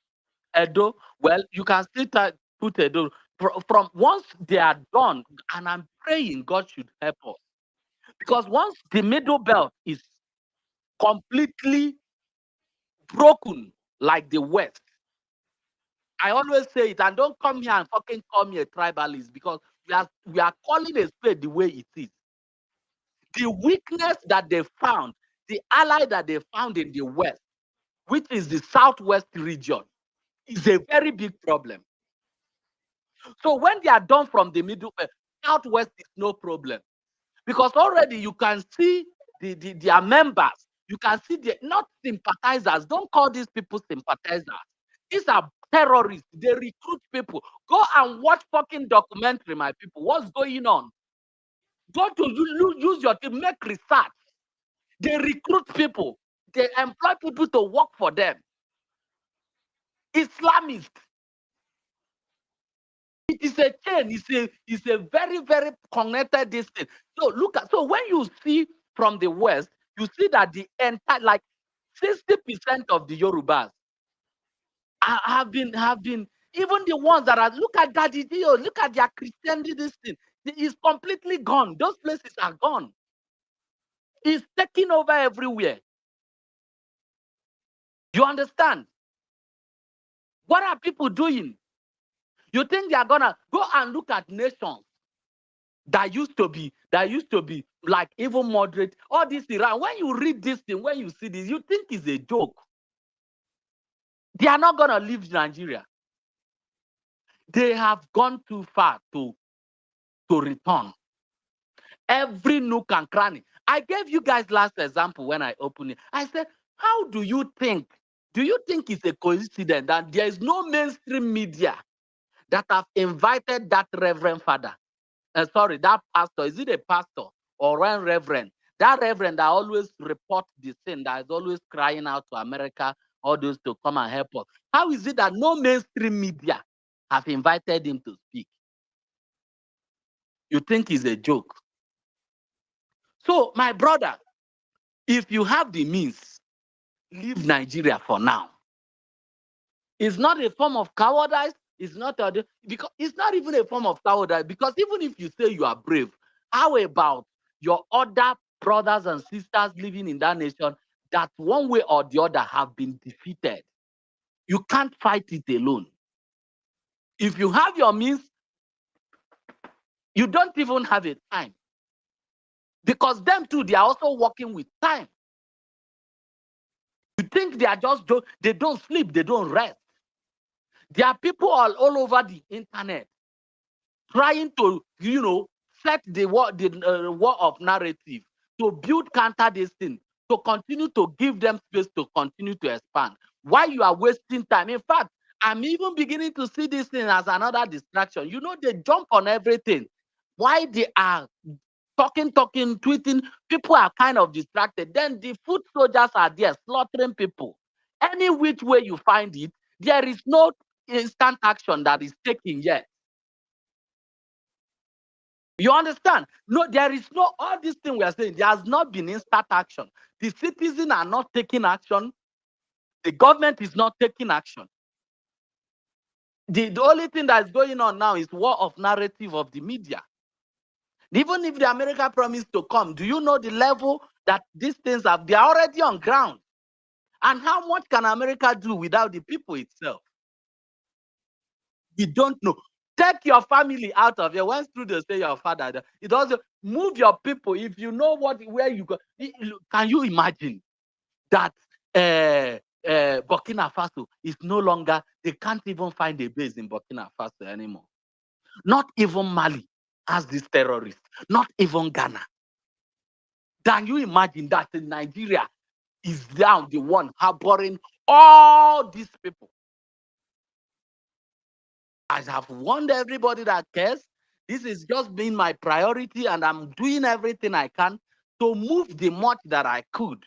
Edo, well, you can still put Edo from once they are done, and I'm praying God should help us. Because once the middle belt is completely broken like the West, I always say it, and don't come here and fucking call me a tribalist, because we are calling a spade the way it is. The weakness that they found, the ally that they found in the West, which is the Southwest region, is a very big problem. So when they are done from the middle, Southwest is no problem. Because already you can see their members, you can see the not sympathizers. Don't call these people sympathizers. These are terrorists. They recruit people. Go and watch fucking documentary, my people. What's going on? Go to use your team, make research. They recruit people. They employ people to work for them. Islamists. It is a chain. It's a very, very connected distance. So look at, so when you see from the West, you see that the entire, like 60% of the Yorubas have been even the ones that are, look at Daddy Dio, look at their Christianity, this thing is completely gone. Those places are gone. It's taking over everywhere. You understand? What are people doing? You think they are gonna go and look at nations that used to be like even moderate? All this Iran. When you read this thing, when you see this, you think it's a joke. They are not gonna leave Nigeria. They have gone too far to return. Every nook and cranny. I gave you guys last example when I opened it. I said, how do you think? Do you think it's a coincidence that there is no mainstream media that have invited that reverend father? Sorry, that pastor. Is it a pastor or a reverend? That reverend that always report the sin, that is always crying out to America, all those to come and help us. How is it that no mainstream media have invited him to speak? You think it's a joke? So, my brother, if you have the means, leave Nigeria for now. It's not a form of cowardice. It's not because it's not even a form of cowardice. Because even if you say you are brave, how about your other brothers and sisters living in that nation that one way or the other have been defeated? You can't fight it alone. If you have your means, you don't even have a time. Because them too, they are also working with time. You think they are just, they don't sleep, they don't rest. There are people all over the internet trying to, set the war of narrative to build counter this thing, to continue to give them space to continue to expand. Why you are wasting time? In fact, I'm even beginning to see this thing as another distraction. They jump on everything. Why they are talking, tweeting. People are kind of distracted. Then the foot soldiers are there slaughtering people. Any which way you find it, there is no instant action that is taken yet. You understand? No, there is no, all this thing we are saying, there has not been instant action. The citizens are not taking action. The government is not taking action. The only thing that's going on now is war of narrative of the media. Even if the America promised to come, do you know the level that these things have? They are already on ground. And how much can America do without the people itself? We don't know. Take your family out of here. When students say your father, it also move your people. If you know where you go, can you imagine that Burkina Faso is no longer, they can't even find a base in Burkina Faso anymore. Not even Mali has these terrorists, not even Ghana. Can you imagine that in Nigeria is now the one harboring all these people? I have warned everybody that cares. This is just being my priority, and I'm doing everything I can to move the much that I could.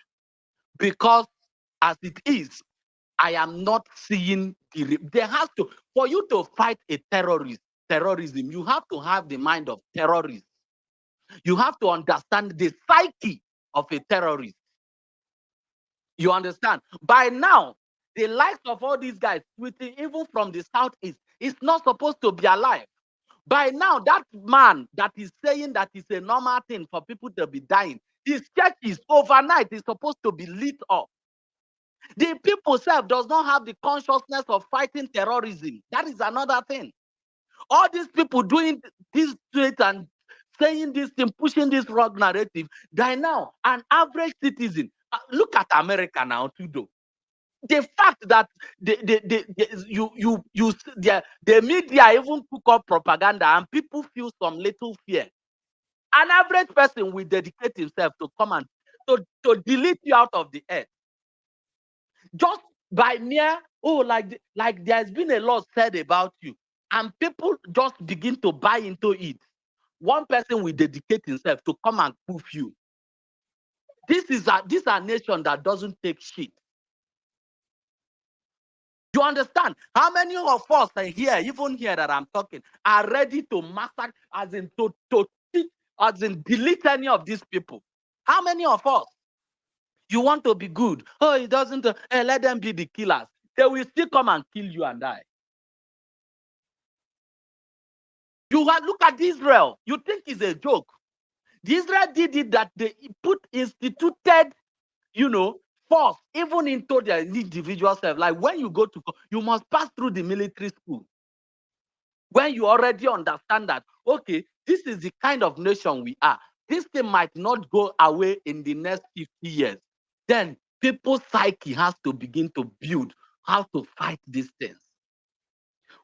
Because as it is, I am not seeing there has to, for you to fight a terrorism, you have to have the mind of terrorists. You have to understand the psyche of a terrorist. You understand? By now, the likes of all these guys, even from the southeast, is not supposed to be alive. By now, that man that is saying that it's a normal thing for people to be dying, his church is overnight is supposed to be lit up. The people self does not have the consciousness of fighting terrorism. That is another thing. All these people doing this tweet and saying this thing, pushing this wrong narrative, by now, an average citizen, look at America now, too. The fact that the media even cook up propaganda and people feel some little fear. An average person will dedicate himself to come and to delete you out of the earth. Just by mere, like there's been a lot said about you, and people just begin to buy into it. One person will dedicate himself to come and proof you. This is a nation that doesn't take shit. You understand? How many of us are here, even here that I'm talking, are ready to massacre, as in delete any of these people? How many of us? You want to be good? Oh, it doesn't. Let them be the killers. They will still come and kill you and I. Look at Israel. You think it's a joke? The Israel did it that they instituted, force even into their individual self. Like when you go to, you must pass through the military school. When you already understand that, okay, this is the kind of nation we are. This thing might not go away in the next 50 years. Then people's psyche has to begin to build how to fight these things.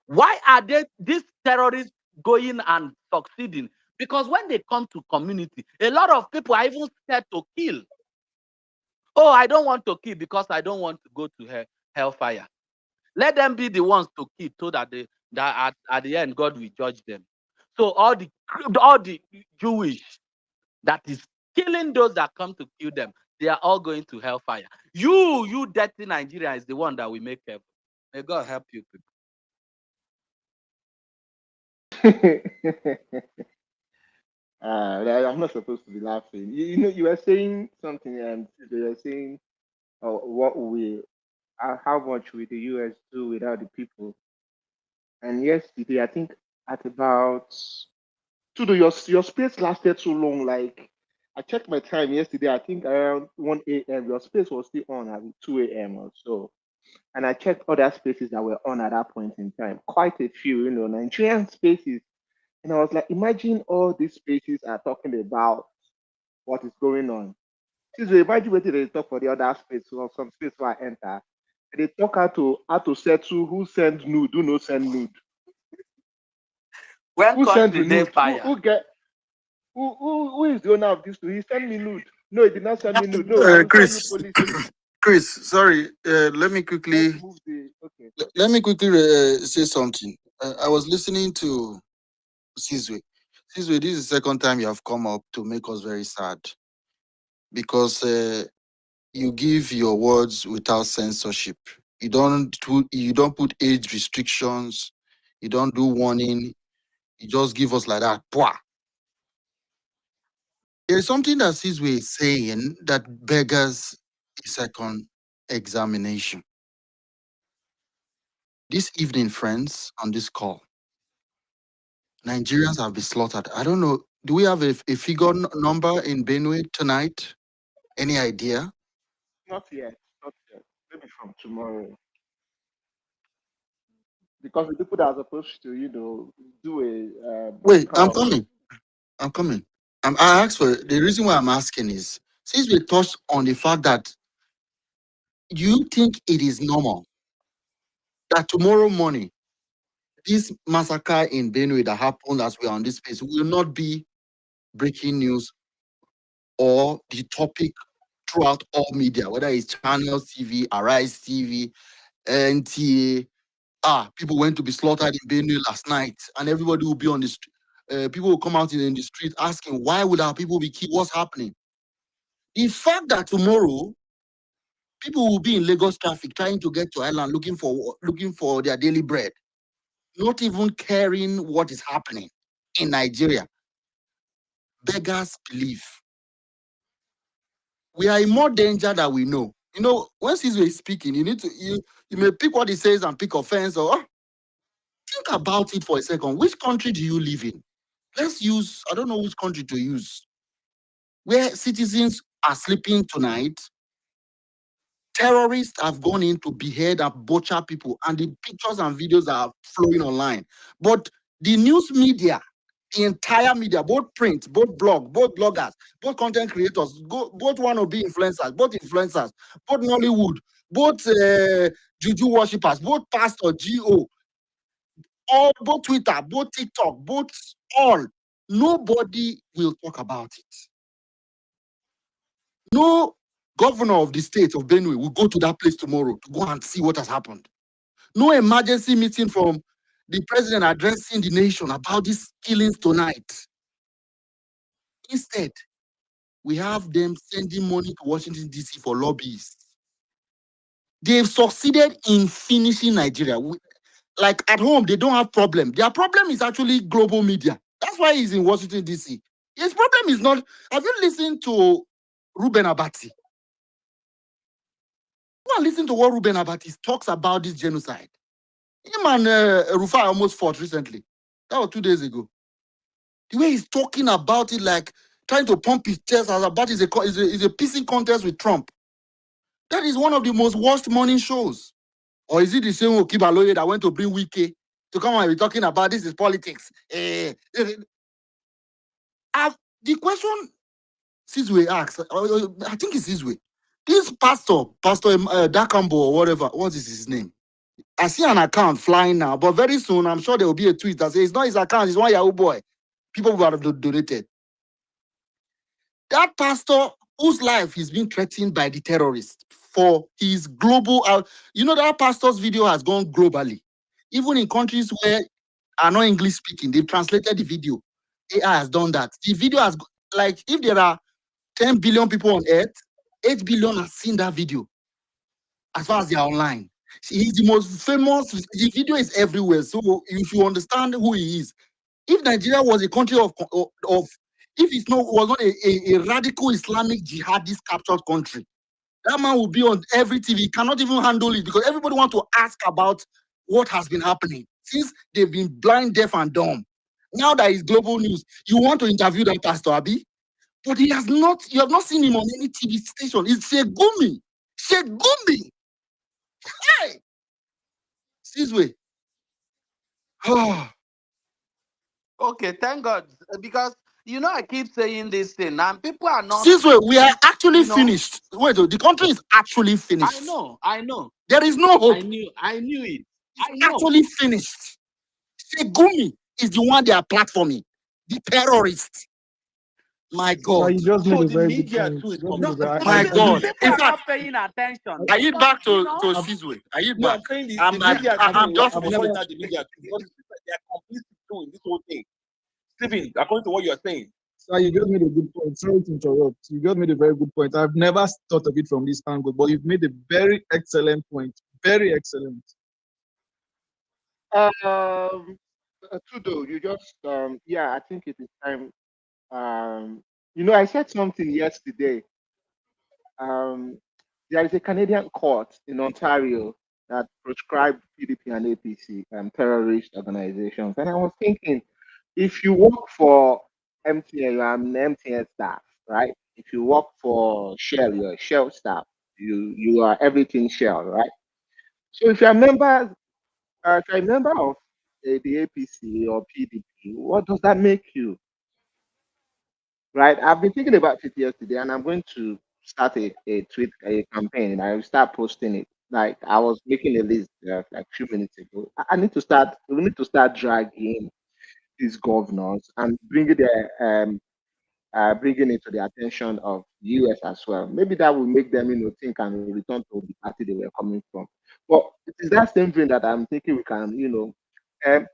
Why are these terrorists going and succeeding? Because when they come to community, a lot of people are even scared to kill. Oh, I don't want to kill because I don't want to go to hellfire. Let them be the ones to kill, so that at the end God will judge them. So all the Jewish that is killing those that come to kill them, they are all going to hellfire. You dirty Nigeria is the one that will make heaven. May God help you people. I'm not supposed to be laughing. You were saying something, and you were saying how much will the US do without the people? And yesterday, I think at about your space lasted so long. Like I checked my time yesterday. I think around 1 a.m. Your space was still on at 2 a.m. or so. And I checked other spaces that were on at that point in time. Quite a few, Nigerian spaces. And I was like, imagine all these spaces are talking about what is going on. So imagine what they talk for the other space or some space where I enter. They talk how to settle who send nude, who no send nude. When who send the country they nude? fire? Who is the owner of this nude? He sent me nude. No, he did not send me nude. No, I will tell you police. Chris, sorry. Let me quickly say something. I was listening to Sizwe. This way, this is the second time you have come up to make us very sad because you give your words without censorship. You don't put age restrictions. You don't do warning. You just give us like that. Pwah. There is something that Sizwe is saying that beggars a second examination. This evening, friends, on this call, Nigerians have been slaughtered. I don't know. Do we have a figure number in Benue tonight? Any idea? Not yet. Not yet. Maybe from tomorrow. Because the people that are supposed to, do a Wait, kind I'm of coming. I'm coming. I asked for the reason why I'm asking is since we touched on the fact that you think it is normal that tomorrow morning this massacre in Benue that happened as we are on this space will not be breaking news or the topic throughout all media, whether it's Channel TV, Arise TV, NTA. People went to be slaughtered in Benue last night, and everybody will be on the street. People will come out in the street asking, why would our people be killed? What's happening? The fact that tomorrow people will be in Lagos traffic trying to get to Island looking for their daily bread, not even caring what is happening in Nigeria, beggars belief. We are in more danger than we know. When Caesar is speaking, you may pick what he says and pick offense or think about it for a second. Which country do you live in? Let's use, I don't know which country to use, where citizens are sleeping tonight. Terrorists have gone in to behead and butcher people, and the pictures and videos are flowing online. But the news media, the entire media, both print, both blog, both bloggers, both content creators, both wannabe influencers, both Nollywood, both juju worshippers, both pastor, GO, both Twitter, both TikTok, both all. Nobody will talk about it. No governor of the state of Benue will go to that place tomorrow to go and see what has happened. No emergency meeting from the president addressing the nation about these killings tonight. Instead, we have them sending money to Washington, D.C. for lobbyists. They've succeeded in finishing Nigeria. Like at home, they don't have problem. Their problem is actually global media. That's why he's in Washington, D.C. His problem is not. Have you listened to Ruben Abati? Go and listen to what Ruben Abati talks about this genocide. Him and Rufai almost fought recently. That was 2 days ago. The way he's talking about it, like trying to pump his chest as about is a pissing contest with Trump. That is one of the most watched morning shows. Or is it the same Okibaloye that went to bring Wike to come and be talking about this is politics? The question Sizwe asks, I think it's Sizwe. This Pastor Dakambo or whatever, what is his name? I see an account flying now, but very soon I'm sure there will be a tweet that says it's not his account, it's one Yahoo boy. People who have donated. That pastor whose life is being threatened by the terrorists for his global that pastor's video has gone globally. Even in countries where are not English speaking, they've translated the video. AI has done that. The video has, like, if there are 10 billion people on earth, 8 billion have seen that video as far as they are online. He's the most famous. The video is everywhere, so you should understand who he is. If Nigeria was a country of if it was not a radical Islamic jihadist captured country, that man will be on every TV. He cannot even handle it because everybody wants to ask about what has been happening since they've been blind, deaf, and dumb. Now that is global news, you want to interview that Pastor Abi, but he has not. You have not seen him on any TV station. It's Shegumi. Shegumi. Hey, Sizwe. Okay, thank God. Because I keep saying this thing, and people are not. Sizwe, we are actually finished. Wait, the country is actually finished. I know. There is no hope. I knew it. It's actually finished. Segumi is the one they are platforming. The terrorist. My God. You just made So a the very good media point. too is You just made a very My good God. point. People are not paying attention. I hit back to Sizwe. I hit No, back. I'm saying the I'm media just too. We have to monitor the media too because they are complicit too in this whole thing. Stephen, according to what you're saying. Sir, you just made a good point. Sorry to interrupt. You just made a very good point. I've never thought of it from this angle, but you've made a very excellent point. Very excellent. Trudeau, you just yeah, I think it is time. You know, I said something yesterday. There is a Canadian court in Ontario that proscribed PDP and APC terrorist organizations, and I was thinking, if you work for MTN, you are an MTN staff, right? If you work for Shell, you're a Shell staff. You are everything Shell, right? So if you're a member, if you're a member of the APC or PDP, what does that make you? Right? I've been thinking about it yesterday, and I'm going to start a campaign. I will start posting it. Like I was making a list like a few minutes ago. I need to start. We need to start dragging these governors and bringing it to the attention of the US as well. Maybe that will make them, think and return to the party they were coming from. But it is that same thing that I'm thinking we can,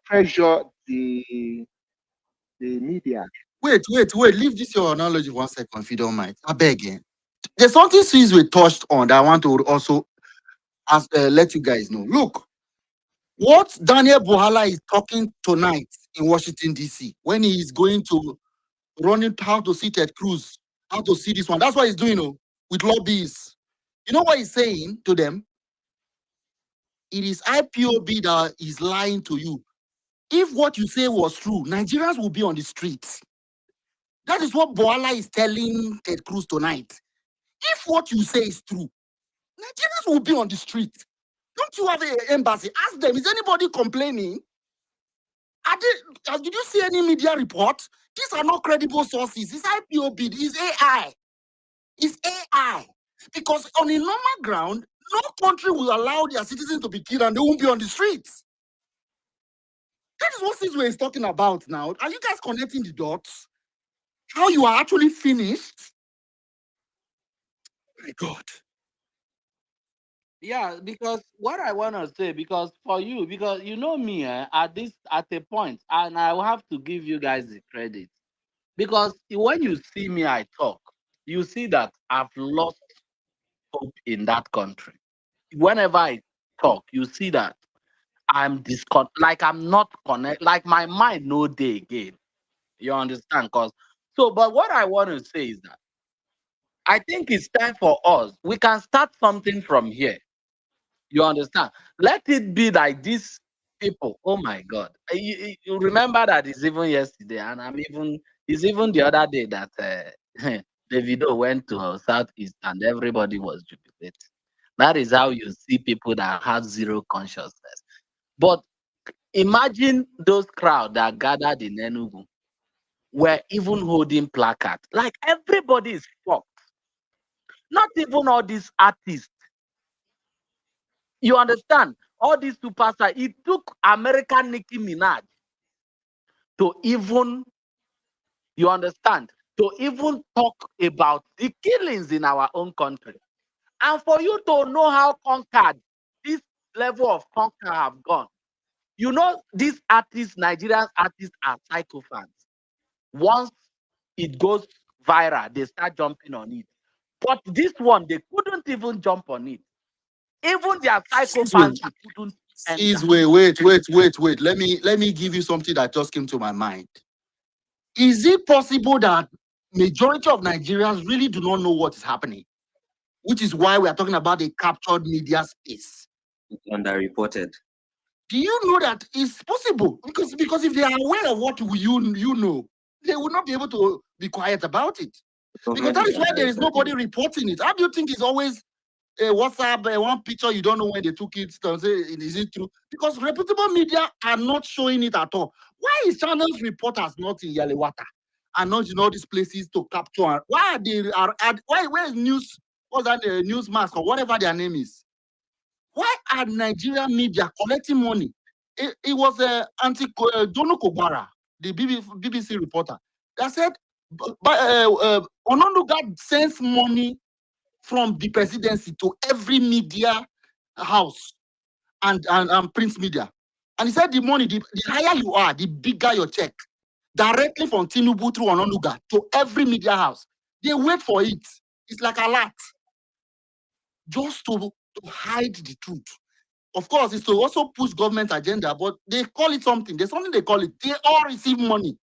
pressure the media. Wait. Leave this your analogy 1 second, if you don't mind. I beg you. There's something since we touched on that I want to also let you guys know. Look, what Daniel Buhala is talking tonight in Washington, D.C., when he is going to running how to see Ted Cruz, how to see this one. That's what he's doing with lobbyists. You know what he's saying to them? It is IPOB that is lying to you. If what you say was true, Nigerians will be on the streets. That is what Buhala is telling Ted Cruz tonight. If what you say is true, Nigerians will be on the street. Don't you have an embassy? Ask them, is anybody complaining? Did you see any media report? These are not credible sources. It's IPOB, it's AI. It's AI. Because on a normal ground, no country will allow their citizens to be killed and they won't be on the streets. That is what Sizwe is talking about now. Are you guys connecting the dots? How you are actually finished? My God. Yeah, because what I want to say, because for you, because you know me, at a point, and I will have to give you guys the credit, because when you see me, I talk, you see that I've lost hope in that country. Whenever I talk, you see that I'm like I'm not connect, like my mind no day again. You understand? But what I want to say is that I think it's time for us. We can start something from here. You understand? Let it be like these people. Oh my God! You remember that it's even yesterday, and it's even the other day that Davido went to Southeast, and everybody was jubilating. That is how you see people that have zero consciousness. But imagine those crowd that gathered in Enugu were even holding placards. Like everybody is shocked. Not even all these artists. You understand? All these superstars. It took American Nicki Minaj to even, you understand, to even talk about the killings in our own country. And for you to know how conquered this level of conquer have gone. You know, these artists, Nigerian artists, are psychopaths. Once it goes viral, they start jumping on it. But this one, they couldn't even jump on it. Even their psychopaths couldn't enter. Wait. Let me give you something that just came to my mind. Is it possible that majority of Nigerians really do not know what is happening? Which is why we are talking about the captured media space. Underreported. Do you know that it's possible? Because if they are aware of what you know, they will not be able to be quiet about it. Because that is why there is nobody reporting it. How do you think it's always a WhatsApp, one picture, you don't know when they took it, to say, is it true? Because reputable media are not showing it at all. Why is channels reporters not in Yelewata and not in all these places to capture? Why where is news, what's that, news mask or whatever their name is? Why are Nigerian media collecting money? It was Jono Kobara, the BBC reporter, that said, Ononuga sends money from the presidency to every media house and print media. And he said the money, the higher you are, the bigger your check. directly from Tinubu through Ononuga to every media house. They wait for it. It's like a lot. Just to hide the truth. Of course, it's to also push government agenda, but they call it something. There's something they call it. They all receive money.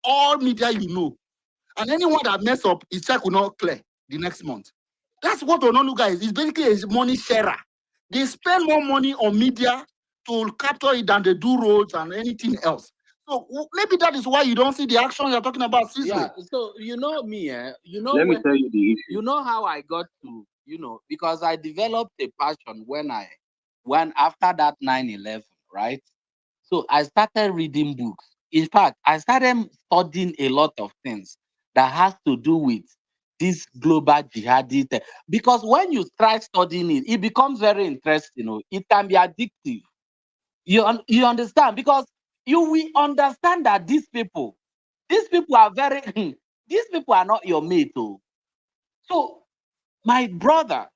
All media you know. And anyone that mess up, his check will not clear the next month. That's what Ononuga is. It's basically a money sharer. They spend more money on media to capture it than they do roads and anything else. So maybe that is why you don't see the action you're talking about, Cicely. Yeah, so you know me, you know Let me when tell you the issue. you know how I got to, because I developed a passion when after that 9/11, right? So I started reading books. In fact, I started studying a lot of things that has to do with this global jihadi thing. Because when you try studying it, it becomes very interesting. It can be addictive. You understand? Because you will understand that these people are very these people are not your mate. So my brother,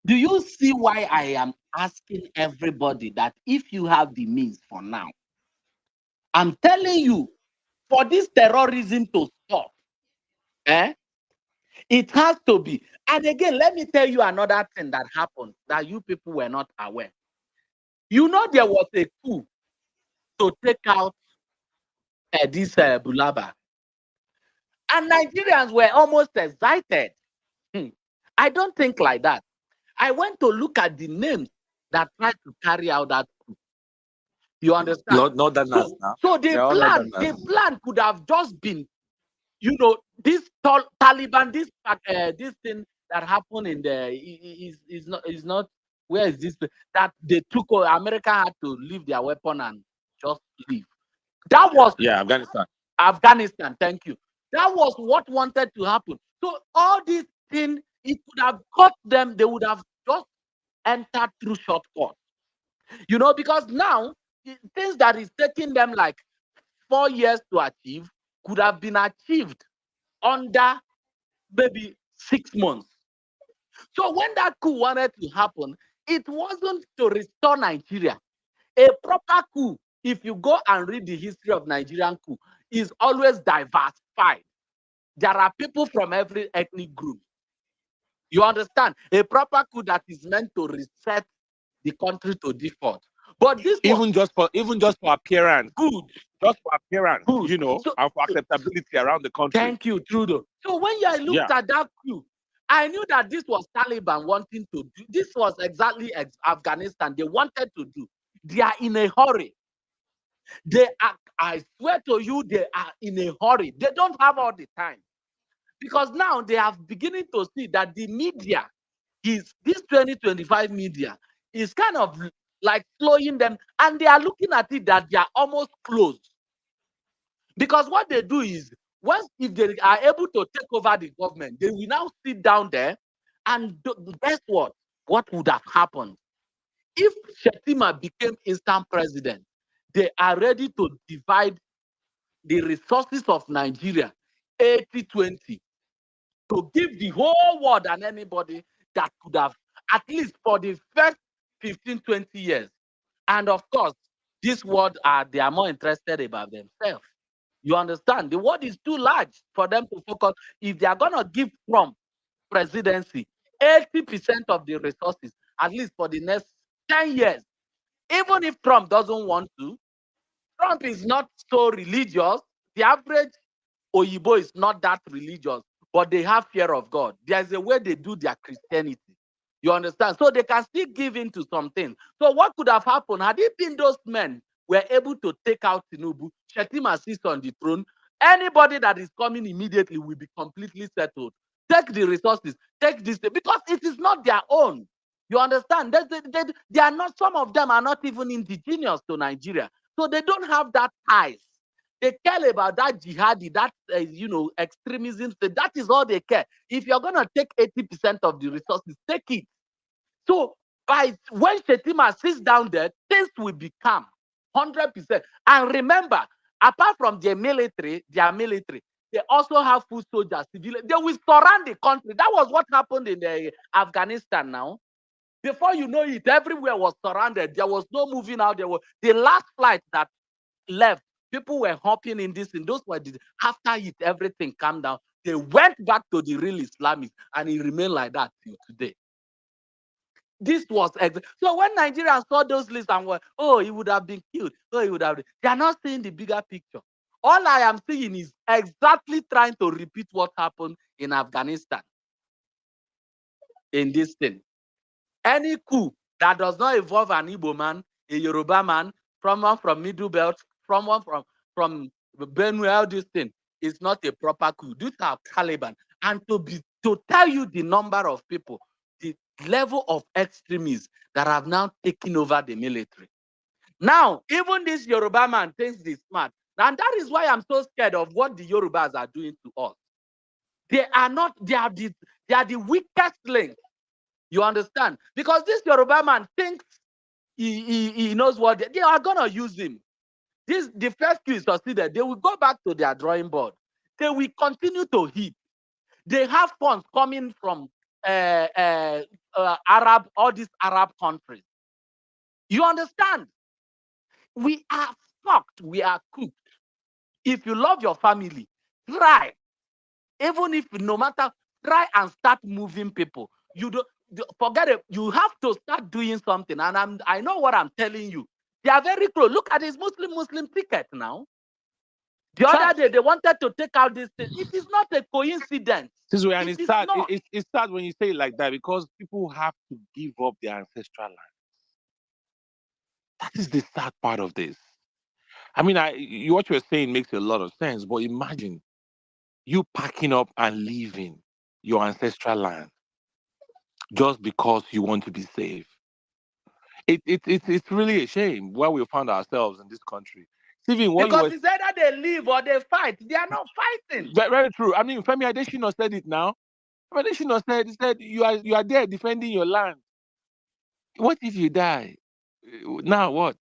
do you see why I am asking everybody that if you have the means for now, I'm telling you, for this terrorism to stop, it has to be. And again, let me tell you another thing that happened that you people were not aware. There was a coup to take out this Bulaba. And Nigerians were almost excited. I don't think like that. I went to look at the names that tried to carry out that coup. You understand? Northerners now. So They're all the Northerners. plan could have just been, this Taliban, this thing that happened in the is not where is this that they took America had to leave their weapon and just leave. That was Afghanistan. Afghanistan. Thank you. That was what wanted to happen. So all these things, it could have got them. They would have just entered through shortcut. Because now things that is taking them like 4 years to achieve could have been achieved under maybe 6 months. So when that coup wanted to happen, it wasn't to restore Nigeria. A proper coup, if you go and read the history of Nigerian coup, is always diversified. There are people from every ethnic group. You understand? A proper coup that is meant to reset the country to default. But this even just for appearance. Good. Just for appearance, Good. and for acceptability around the country. Thank you, Trudeau. So when I looked at that coup, I knew that this was Taliban wanting to do. This was exactly Afghanistan. They wanted to do. They are in a hurry. I swear to you, they are in a hurry. They don't have all the time. Because now they are beginning to see that the media this 2025 media is kind of like slowing them, and they are looking at it that they are almost closed. Because what they do is, if they are able to take over the government, they will now sit down there and guess what? What would have happened? If Shetima became instant president, they are ready to divide the resources of Nigeria 80-20 to give the whole world and anybody that could have, at least for the first 15-20 years. And of course, this world they are more interested about themselves. You understand? The world is too large for them to focus. If they are going to give Trump presidency 80% of the resources, at least for the next 10 years, even if Trump doesn't want to, Trump is not so religious. The average Oyibo is not that religious, but they have fear of God. There's a way they do their Christianity. You understand? So they can still give in to something. So what could have happened had it been those men were able to take out Tinubu, Shetima sits on the throne, anybody that is coming immediately will be completely settled. Take the resources, take this, because it is not their own. You understand? They are not, some of them are not even indigenous to Nigeria. So they don't have that ties. They care about that jihadi, that extremism. That is all they care. If you're gonna take 80% of the resources, take it. So when Shetima sits down there, things will become 100%. And remember, apart from their military, they also have food soldiers, civilians. They will surround the country. That was what happened in Afghanistan now. Before you know it, everywhere was surrounded. There was no moving out. There was the last flight that left People were hopping in this, and those were after it, everything calmed down. They went back to the real Islamists, and it remained like that till today. This was so when Nigerians saw those lists and were, oh, he would have been killed. Oh, he would have been. They are not seeing the bigger picture. All I am seeing is exactly trying to repeat what happened in Afghanistan. In this thing, any coup that does not involve an Igbo man, a Yoruba man, someone from Middle Belt, someone from Benue, all this thing is not a proper coup. These are Taliban, and to tell you the number of people, the level of extremists that have now taken over the military. Now, even this Yoruba man thinks he's smart, and that is why I'm so scared of what the Yorubas are doing to us. They are not. They are the weakest link. You understand? Because this Yoruba man thinks he knows what they are gonna use him. The first coup is succeeded. They will go back to their drawing board. They will continue to hit. They have funds coming from Arab, all these Arab countries. You understand? We are fucked. We are cooked. If you love your family, try. Even if no matter, try and start moving people. You don't forget it. You have to start doing something. And I know what I'm telling you. They are very close. Look at this Muslim ticket now. The other day they wanted to take out this thing. It is not a coincidence. This way, and It it's is sad. not. It's sad when you say it like that because people have to give up their ancestral land. That is the sad part of this. I mean, what you're saying makes a lot of sense, but imagine you packing up and leaving your ancestral land just because you want to be safe. It's really a shame where we found ourselves in this country. Stephen, what you Because were it's either they leave or they fight. They are not fighting. very, very true. I mean, Femi Adesina said it now. Femi Adesina said you are there defending your land. What if you die? Now what?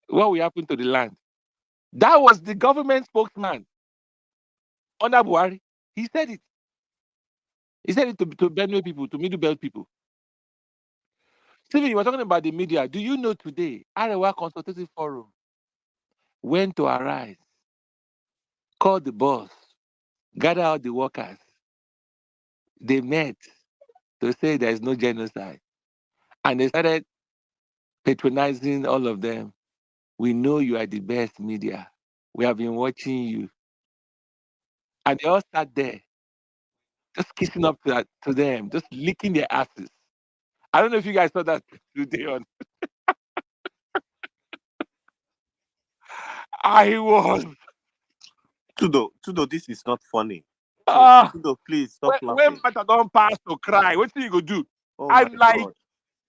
What will happen to the land? That was the government spokesman, under Buhari. He said it. He said it to Benue people, to Middle Belt people. Stephen, you were talking about the media. Do you know today, Arewa Consultative Forum went to Arise, called the boss, gather out the workers. They met to say there is no genocide. And they started patronizing all of them. We know you are the best media. We have been watching you. And they all sat there, just kissing up to them, just licking their asses. I don't know if you guys saw that today on. I was. Tudo, this is not funny. Ah, Tudo, please stop when laughing. matter don't pass to cry, what you go do? Oh my I'm like, God.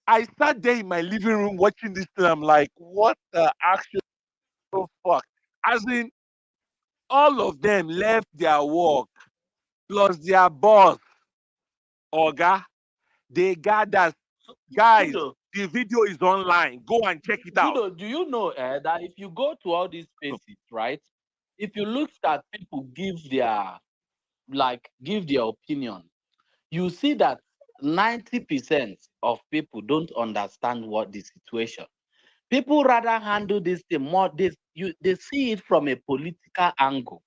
I sat there in my living room watching this thing. I'm like, what the actual fuck? As in, all of them left their work, plus their boss, Oga. They gathered. Guys, Tudo, the video is online. Go and check it out. Tudo, do you know that if you go to all these spaces, right? If you look at people give their opinion, you see that 90% of people don't understand what the situation. People rather handle this thing more. They see it from a political angle.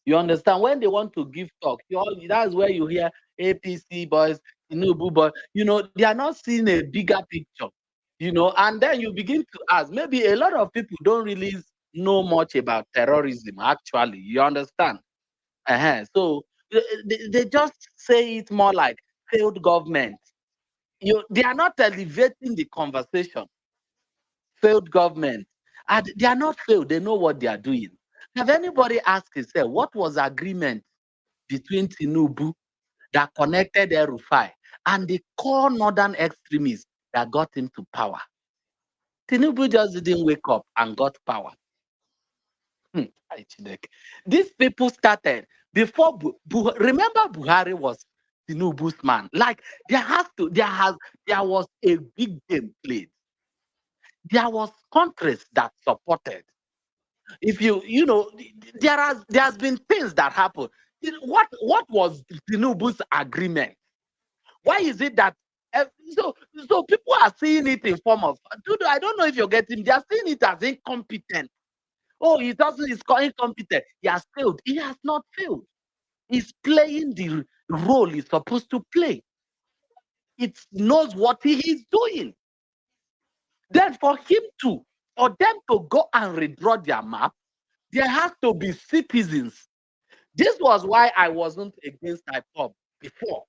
You understand? When they want to give talk, that's where you hear APC boys, Tinubu boys. They are not seeing a bigger picture. And then you begin to ask. Maybe a lot of people don't really know much about terrorism. Actually, you understand? So they just say it more like failed government. They are not elevating the conversation. Failed government. And they are not failed. They know what they are doing. Have anybody asked himself what was agreement between Tinubu that connected El-Rufai and the core northern extremists that got him to power? Tinubu just didn't wake up and got power. These people started before. Remember, Buhari was Tinubu's man. Like there was a big game played. There was countries that supported. If there has been things that happened. What was Tinubu's agreement? Why is it that so people are seeing it in form of I don't know if you're getting, they are seeing it as incompetent. Oh, he doesn't, he's incompetent. He has failed. He has not failed. He's playing the role he's supposed to play. It knows what he is doing. Then for them to go and redraw their map, there has to be citizens. This was why I wasn't against IPOB before.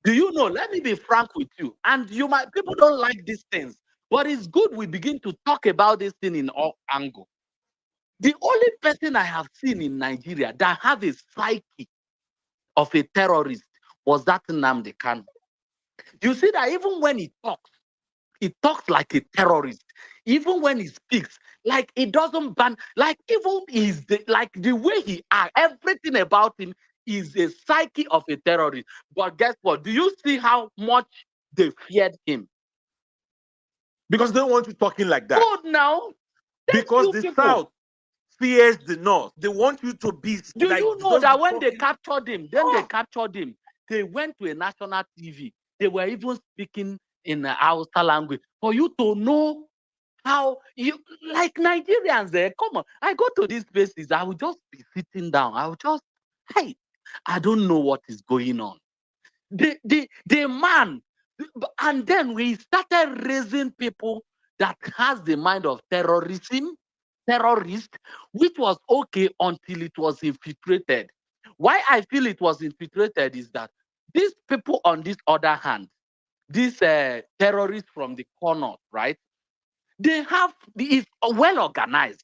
Do you know? Let me be frank with you. And people don't like these things, but it's good we begin to talk about this thing in all angles. The only person I have seen in Nigeria that have a psyche of a terrorist was that Nnamdi Kanu. You see that even when he talks like a terrorist. Even when he speaks, like it doesn't ban, like even like the way he acts, everything about him is a psyche of a terrorist. But guess what? Do you see how much they feared him? Because they don't want you talking like that. Good now. Because the South fears the North. They want you to be. Do like, you know that when they captured him, they went to a national TV. They were even speaking in the Hausa language for you to know how you like Nigerians. Come on, I go to these places. I will just be sitting down. I will just, hey, I don't know what is going on. The man, and then we started raising people that has the mind of terrorist, which was okay until it was infiltrated. Why I feel it was infiltrated is that these people, on this other hand, these terrorists from the corner, right? It's well organized.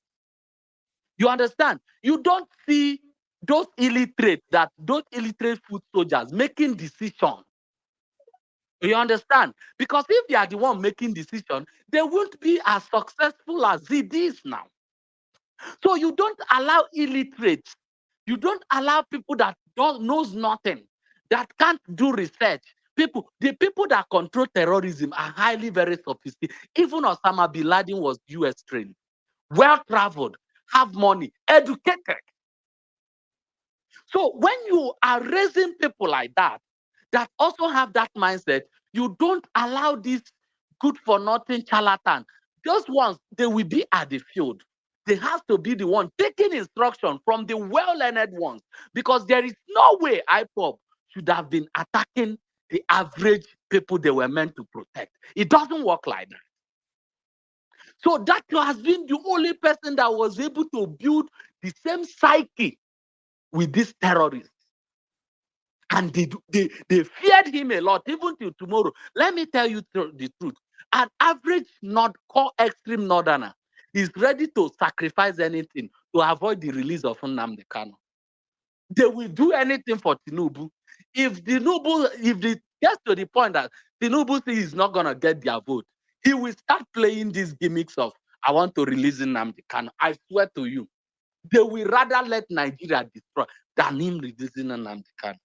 You understand? You don't see those illiterate foot soldiers making decisions. You understand? Because if they are the one making decisions, they won't be as successful as it is now. So you don't allow illiterates. You don't allow people that knows nothing, that can't do research. The people that control terrorism are highly very sophisticated. Even Osama bin Laden was US trained, well-traveled, have money, educated. So when you are raising people like that also have that mindset, you don't allow this good-for-nothing charlatan. Those ones, they will be at the field. They have to be the one taking instruction from the well-learned ones, because there is no way IPOB should have been attacking the average people they were meant to protect. It doesn't work like that. So that has been the only person that was able to build the same psyche with these terrorists. And they feared him a lot, even till tomorrow. Let me tell you the truth. An average core extreme northerner is ready to sacrifice anything to avoid the release of Nnamdi Kanu. They will do anything for Tinubu. If it gets to the point that Tinubu says he's not going to get their vote, he will start playing these gimmicks of, I want to release Nnamdi Kanu. I swear to you, they will rather let Nigeria destroy than him releasing Nnamdi Kanu.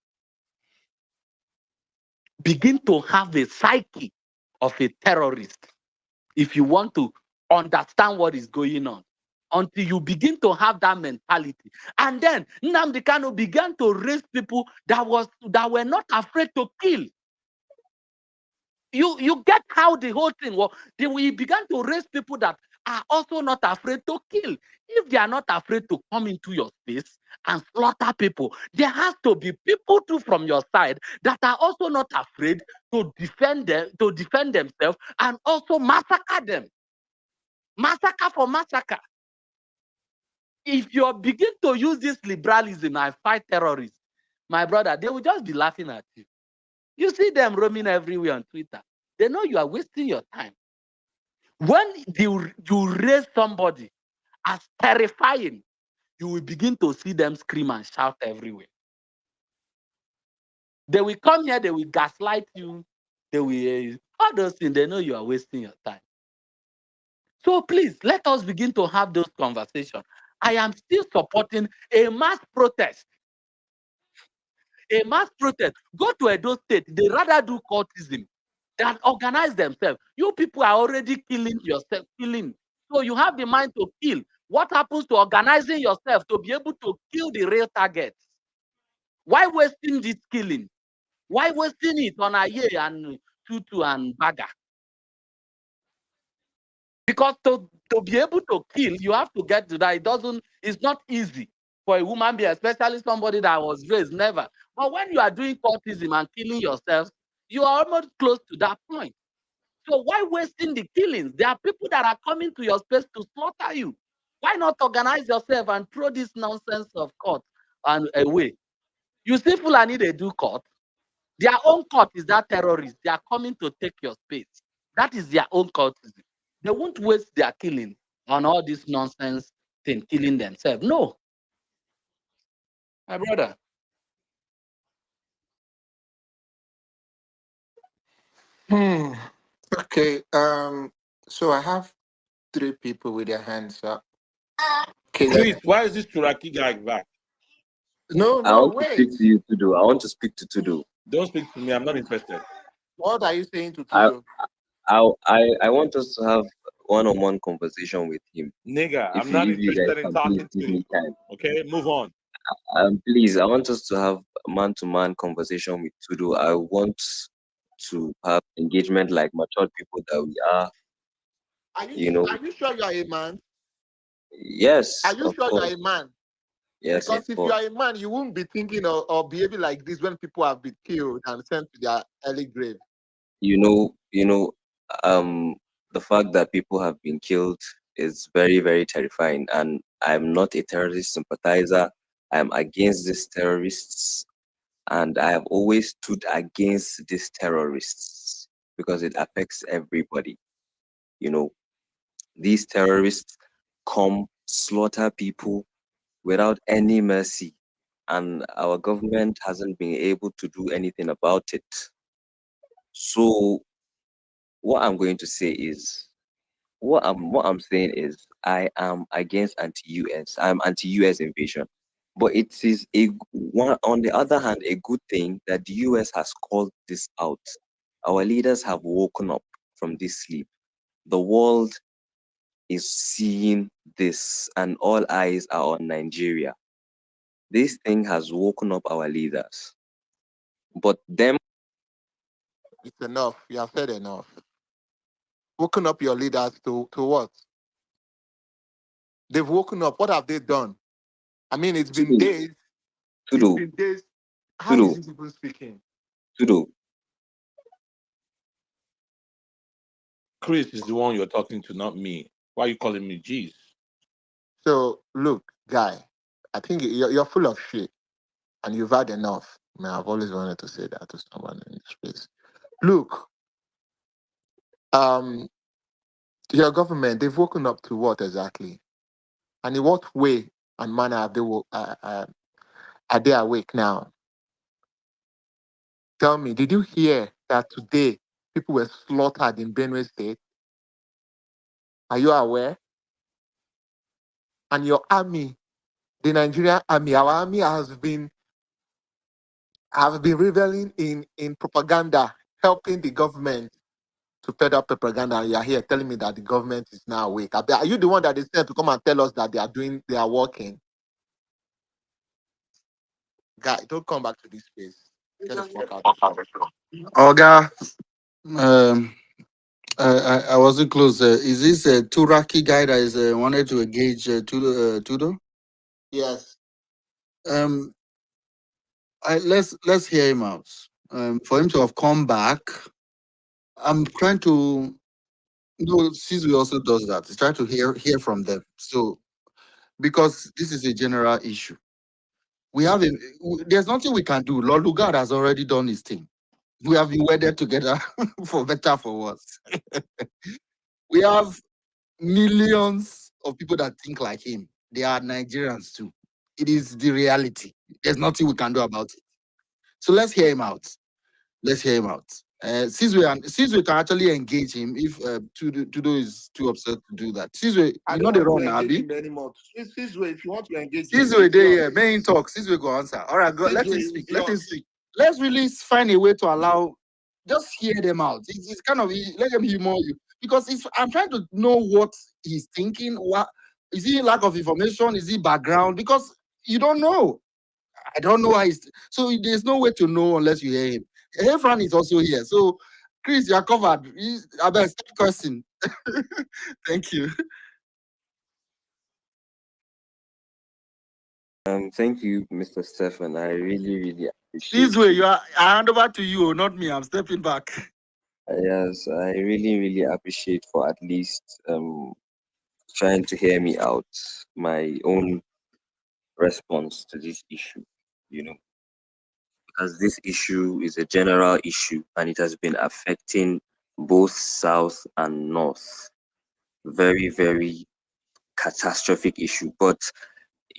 Begin to have a psyche of a terrorist if you want to understand what is going on. Until you begin to have that mentality. And then Nnamdi Kanu began to raise people that were not afraid to kill. You get how the whole thing was. We began to raise people that are also not afraid to kill. If they are not afraid to come into your space and slaughter people, there has to be people too from your side that are also not afraid to defend themselves and also massacre them. Massacre for massacre. If you begin to use this liberalism and fight terrorists, my brother, they will just be laughing at you. You see them roaming everywhere on Twitter. They know you are wasting your time. When you raise somebody as terrifying, you will begin to see them scream and shout everywhere. They will come here, they will gaslight you, they will all those things. They know you are wasting your time. So please, let us begin to have those conversations. I am still supporting a mass protest. A mass protest. Go to Edo State. They rather do cultism than organize themselves. You people are already killing yourself, So you have the mind to kill. What happens to organizing yourself to be able to kill the real targets? Why wasting this killing? Why wasting it on Aye and Tutu and Baga? Because to To be able to kill, you have to get to that. It's not easy for a woman being, especially somebody that was raised never. But when you are doing cultism and killing yourself, you are almost close to that point. So why wasting the killings? There are people that are coming to your space to slaughter you. Why not organize yourself and throw this nonsense of court and away? You see Fulani, they do court. Their own court is that terrorists. They are coming to take your space. That is their own cultism. They won't waste their killing on all this nonsense thing, killing themselves. No. My brother. Okay. So I have 3 people with their hands up. Okay. Chris, why is this Turaki guy back? No, I want to wait. speak to you, Tudu. I want to speak to Tudu. Don't speak to me. I'm not interested. What are you saying to I, Tudo? I want us to have one-on-one conversation with him. Nigga, I'm If not you guys interested in can please talking give to me you. time. Okay, move on. Please, I want us to have a man-to-man conversation with Tudu. I want to have engagement like matured people that we are. Are You you sure you are a man? yes, Are you of sure you are course. a man? Yes, Because of if you course. are a man, you won't be thinking or behaving like this when people have been killed and sent to their early grave. You know, the fact that people have been killed is very, very terrifying. And I'm not a terrorist sympathizer. I'm against these terrorists, and I have always stood against these terrorists because it affects everybody. You know, these terrorists come slaughter people without any mercy, and our government hasn't been able to do anything about it. So what I'm going to say is what I'm saying is I am against anti-US. I'm anti-US invasion. But it is one on the other hand a good thing that the US has called this out. Our leaders have woken up from this sleep. The world is seeing this and all eyes are on Nigeria. This thing has woken up our leaders. But them It's enough. You have said enough. Woken up your leaders to what? They've woken up. What have they done? I mean, it's been Tudu, days. It's Tudu, been days. How Tudu, is he even speaking? Tudu. Chris is the one you're talking to, not me. Why are you calling me G's? So, look, guy, I think you're full of shit and you've had enough. I mean, I've always wanted to say that to someone in this space. Look, um, your government, they've woken up to what exactly? And in what way and manner are they awake now? Tell me, did you hear that today people were slaughtered in Benue State? Are you aware? And your army, the Nigerian army, our army have been reveling in propaganda, helping the government to fed up propaganda. And you are here telling me that the government is now awake. Are you the one that is sent to come and tell us that they are working? Guy, don't come back to this space. Get the fuck out of here. Oga, um, I wasn't close. Is this a Turaki guy that is wanted to engage Tudo? Yes. Um, let's hear him out. For him to have come back, I'm trying to. No, Caesar also does that. He's trying to hear from them. So because this is a general issue, there's nothing we can do. Lord Lugard has already done his thing. We have been wedded together for better, for worse. We have millions of people that think like him. They are Nigerians too. It is the reality. There's nothing we can do about it. So let's hear him out. Let's hear him out. Since we can actually engage him, if Tudo is too upset to do that. Since I you don't know the want to run, engage Abi. him anymore. This way, if you want to engage him, Since we there, main talk. Since we go answer. All right, go. this Let way him is speak. Let him yours. speak. Let's really find a way to allow. Just hear them out. It's kind of let them humor you because if I'm trying to know what he's thinking. What is he lack of information? Is he background? Because you don't know. I don't know why. So there's no way to know unless you hear him. Efran is also here. So Chris, you are covered. I better start cursing. Thank you. Thank you, Mr. Stephen. I really appreciate This way, you. I hand over to you, not me. I'm stepping back. Yes, I really appreciate for at least trying to hear me out, my own response to this issue, you know, because this issue is a general issue and it has been affecting both South and North. Very catastrophic issue. But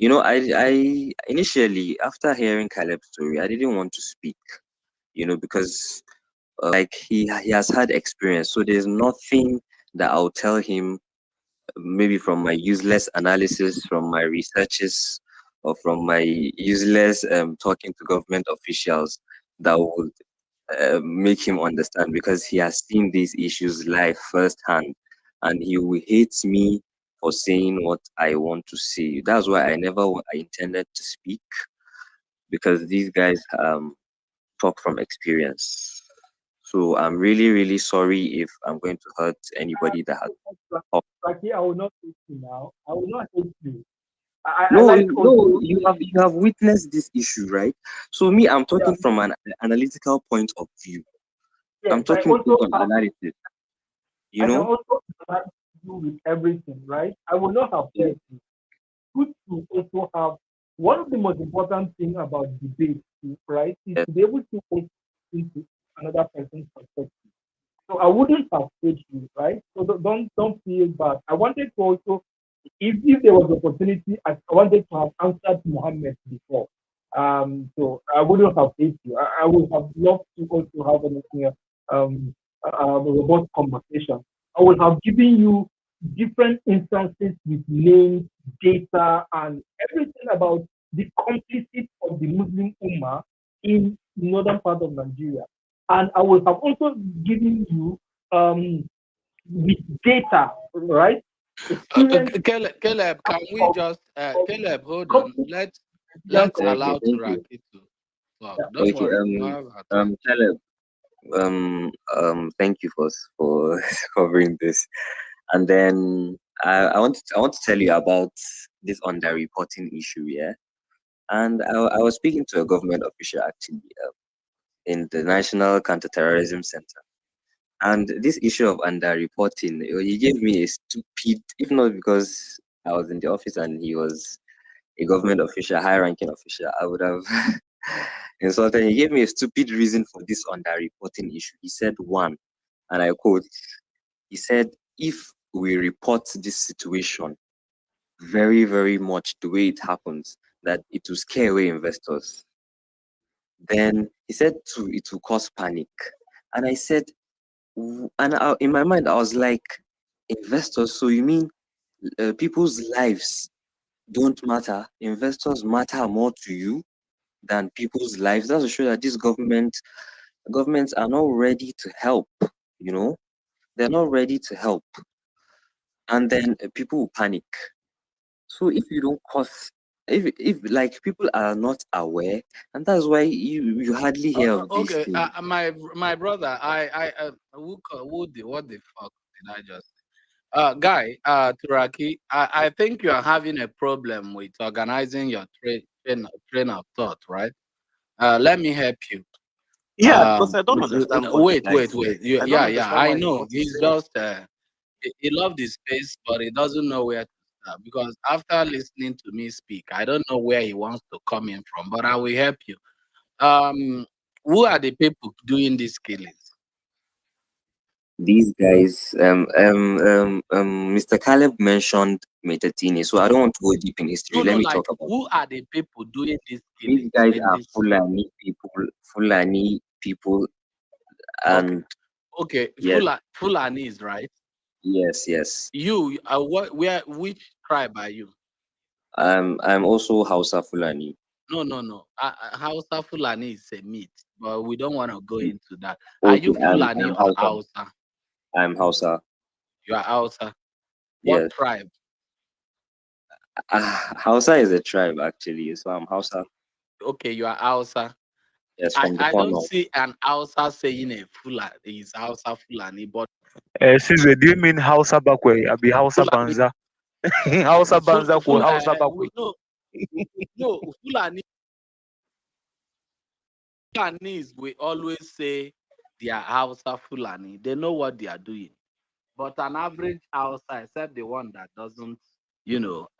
I initially, after hearing Caleb's story, I didn't want to speak, because like he has had experience, so there's nothing that I'll tell him, maybe from my useless analysis, from my researches, or from my useless talking to government officials, that would make him understand, because he has seen these issues live firsthand, and he will hate me for saying what I want to say. That's why I intended to speak, because these guys talk from experience. So I'm really sorry if I'm going to hurt anybody that has talked. Raki, I will not hate you now. I will not hate you. I No, like also. you have witnessed this issue, right? So me, I'm Yeah, talking from an analytical point of view. yes, I'm talking based on analysis, you I can know? also interact with you with everything, right? I will not have Yeah. hate you. Good to also have one of the most important thing about debate, right, is Yes. to be able to put into another person's perspective. So I wouldn't have hate you, right? So don't feel bad. I wanted to also, if there was opportunity, I wanted to have answered Mohammed before. So I wouldn't have hated you. I would have loved to also have a robust conversation. I would have given you different instances with names, data, and everything about the complicity of the Muslim Ummah in northern part of Nigeria. And I would have also given you with data, right? Experience Caleb, can we just Caleb, hold on. Let's Okay, allow thank you. Turaki to talk. Don't Okay, worry, we'll have our time. Caleb, thank you for covering this. And then I want to tell you about this underreporting issue, yeah. And I was speaking to a government official actually, in the National Counterterrorism Center. And this issue of underreporting, he gave me a stupid, if not because I was in the office and he was a government official, high-ranking official, I would have insulted. He gave me a stupid reason for this underreporting issue. He said, one, and I quote, he said, if we report this situation very much the way it happens, that it will scare away investors. Then he said, two, it will cause panic. And I said, in my mind, I was like, investors, so you mean people's lives don't matter? Investors matter more to you than people's lives? That's to show that this governments are not ready to help, you know? They're not ready to help. And then people will panic. So if you don't cause, if like people are not aware, and that's why you hardly hear of these Okay, things. my brother, what the fuck did I just say? Guy, Turaki, I think you are having a problem with organizing your train of thought, right? Let me help you. Yeah, because I don't understand what the Wait, guy wait, is wait. saying. You, I don't yeah, understand I why know. what he's He's saying. just he loves the space, but he doesn't know where to start. Because after listening to me speak, I don't know where he wants to come in from. But I will help you. Who are the people doing these killings? These guys, Mr. Caleb mentioned Metatini, so I don't want to go deep in history. No, Let me like talk about who are the people doing these these killings guys in are this? Fulani people, and Okay, yes, Fulanis, right? yes. You which tribe are you? I'm also Hausa Fulani. No. Hausa Fulani is a myth, but we don't want to go into that. Are Okay, you Fulani I'm or Hausa. Hausa? I'm Hausa. You are Hausa. What Yes. tribe? Hausa is a tribe actually, so I'm Hausa. Okay, you are Hausa. Yes, from the I far don't north. see an Hausa saying a Fulani is Hausa Fulani, but Since do you mean Hausa Bakwe? Abi Hausa Fulani. Banza? Hausa Full, Banza ko full, Hausa we Bakwe? know No, Fulanis will always say they are Hausa Fulani. They know what they are doing. But an average Hausa, except the one that doesn't,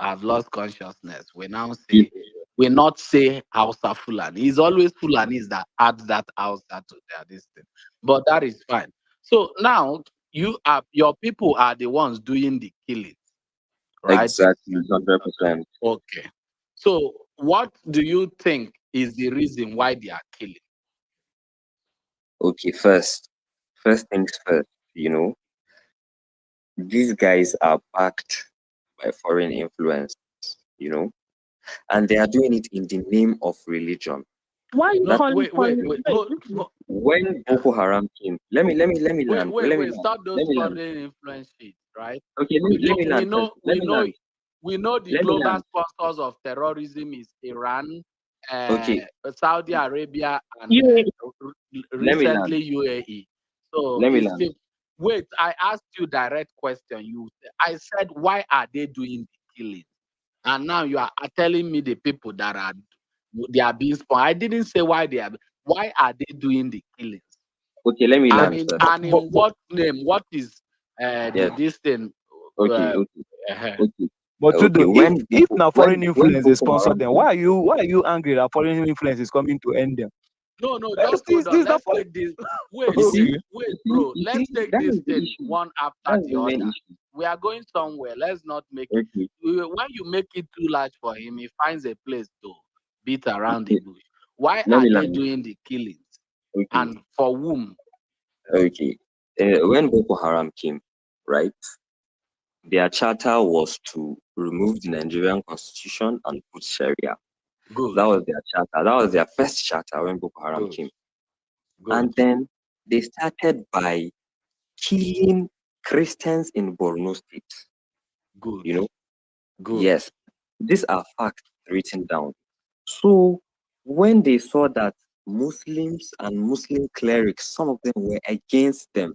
have lost consciousness, we not say Hausa Fulani. It's always Fulanis that add that Hausa to their this thing. But that is fine. So now your people are the ones doing the killing, right? Exactly, 100%. Okay. So what do you think is the reason why they are killing? Okay, first things first, these guys are backed by foreign influence, you know, and they are doing it in the name of religion. Why are you That calling for Wait. when Boko Haram came, let me land. Stop those Let me land. foreign influence shit, right? Okay, let me land first. We know the Let me global land. sponsors of terrorism is Iran, Okay, Saudi Arabia, and you? let me land. recently UAE. So Let me it's land. still, wait. I asked you direct question. I said, why are they doing the killing? And now you are telling me the people that they are being spawned. I didn't say why they are. Why are they doing the killings? Okay, let me land And first. in what name? What is Yes. this thing? Okay. But Okay, if now foreign when influence they Boko sponsor Haram them, came, why are you angry that foreign influence is coming to end them? No, just This hold on. is the Let's point. take this. Wait, Okay. bro. Let's take that this is the thing issue. one after That's the the main other. issue. We are going somewhere. Let's not make it. Okay. When you make it too large for him, he finds a place to beat around the bush. Why Let are me they land. doing the killings? Okay. And for whom? Okay. When Boko Haram came, right, their charter was to remove the Nigerian constitution and put Sharia. Good. That was their charter. That was their first charter when Boko Haram came. And then they started by killing Christians in Borno State. Good. Good. Yes. These are facts written down. So when they saw that Muslims and Muslim clerics, some of them were against them,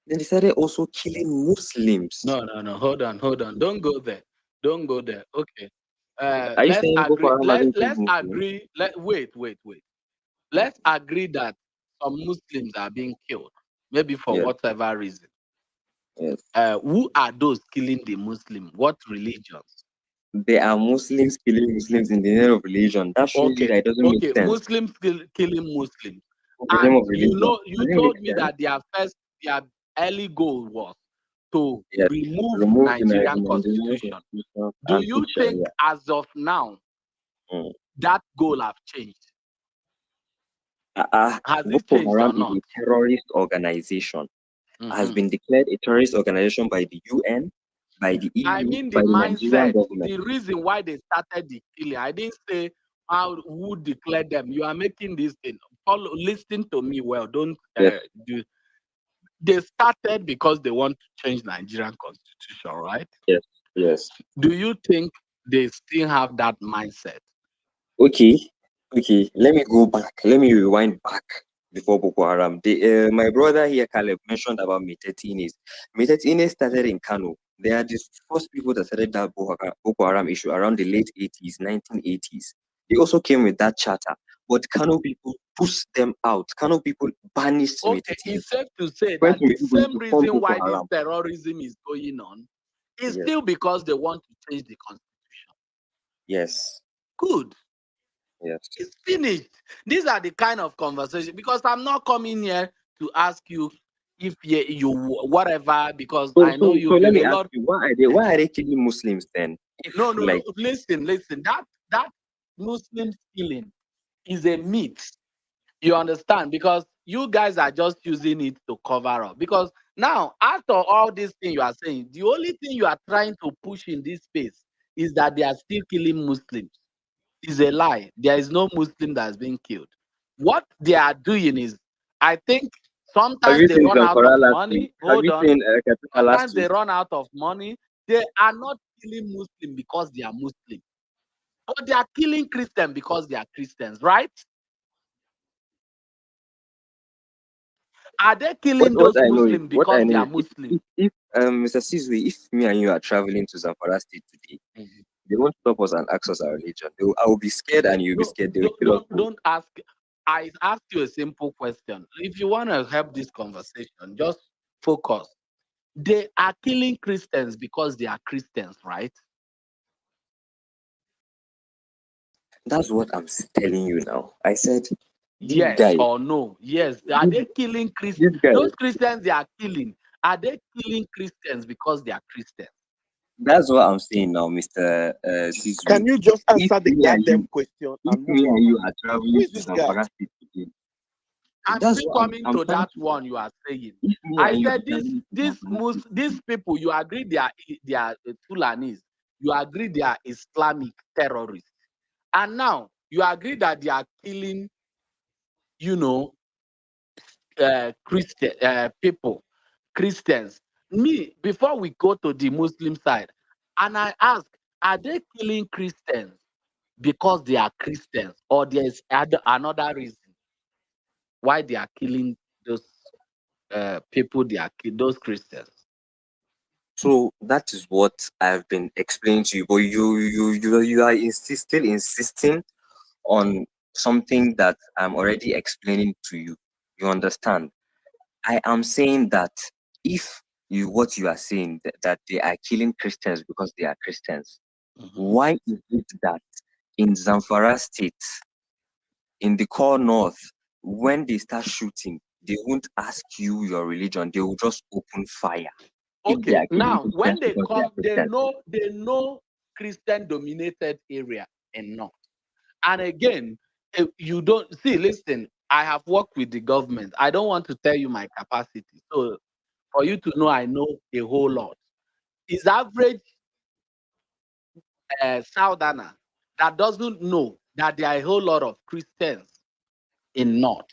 then they started also killing Muslims. No. Hold on. Don't go there. Okay. Are you Let's saying Boko agree. Haram hasn't killed Let's Muslims? agree. Wait. Let's agree that some Muslims are being killed, maybe for Yes. whatever reason. Yes. Who are those killing the Muslim? What religions? They are Muslims killing Muslims in the name of religion. That shows you that it doesn't make sense. Muslims killing Muslims. In the name And of religion. you told me that their early goal was to remove Nigerian constitution. Do you think as of now that goal have changed? Has it Boko changed or Haram is not? a terrorist organization. Has been declared a terrorist organization by the UN, by the EU, I mean by the the Nigerian mindset, government. the reason why they started the killing. I didn't say who declared them. You are making this thing. Listen to me well. Don't do. They started because they want to change Nigerian constitution, right? Yes. Do you think they still have that mindset? Okay. Let me go back. Let me rewind back before Boko Haram. My brother here, Caleb, mentioned about Metetines. Metetines started in Kano. They are the first people that started that Boko Haram issue around the late 80s, 1980s. They also came with that charter. But Kano people pushed them out. Kano people banished Okay, Metetines. it's safe to say that the same reason why this terrorism is going on is still because they want to change the constitution. Yes. Good. Yes. It's finished. These are the kind of conversation, because I'm not coming here to ask you if you whatever, because I know you. So let me ask you, why are they killing Muslims then? No. Listen. That Muslim killing is a myth. You understand? Because you guys are just using it to cover up. Because now, after all this thing you are saying, the only thing you are trying to push in this space is that they are still killing Muslims. Is a lie. There is no Muslim that has been killed. What they are doing is, I think sometimes they run out of money. Hold on. Sometimes they run out of money. They are not killing Muslim because they are Muslim, but they are killing Christians because they are Christians, right? Are they killing those Muslims because they are Muslims? If Mr. Sizwe, if me and you are traveling to Zamfara State today, They won't stop us and ask us our religion. I will be scared and you'll be scared. They will kill us. Don't ask. I asked you a simple question. If you want to help this conversation, just focus. They are killing Christians because they are Christians, right? That's what I'm telling you now. I said, Yes or no? Yes. Are they killing Christians? guy, Those Christians they are killing, are they killing Christians because they are Christians? that's what I'm saying now, Mr. Sisu. Can you just answer the me and goddamn you, question if and move me and on? you are Who traveling is to this guy? Zamfara State today, I'm that's still what coming to trying that one you are saying. if me I and you are said traveling to Zamfara State, these people, you agree they are Fulanis. You agree they are Islamic terrorists. And now you agree that they are killing, you know, Christian people, Christians. Me, before we go to the Muslim side, and I ask, are they killing Christians because they are Christians, or there's another reason why they are killing those people? They are those Christians. so that is what I've been explaining to you. But you are still insisting on something that I'm already explaining to you. You understand? I am saying that if what you are saying that they are killing Christians because they are Christians, why is it that in Zamfara State, in the core north, when they start shooting, they won't ask you your religion, they will just open fire? Okay, now when they come, they know Christian dominated area and not. And again, you don't see, listen, I have worked with the government. I don't want to tell you my capacity. So for you to know, I know a whole lot. Is average Southerner that doesn't know that there are a whole lot of Christians in North.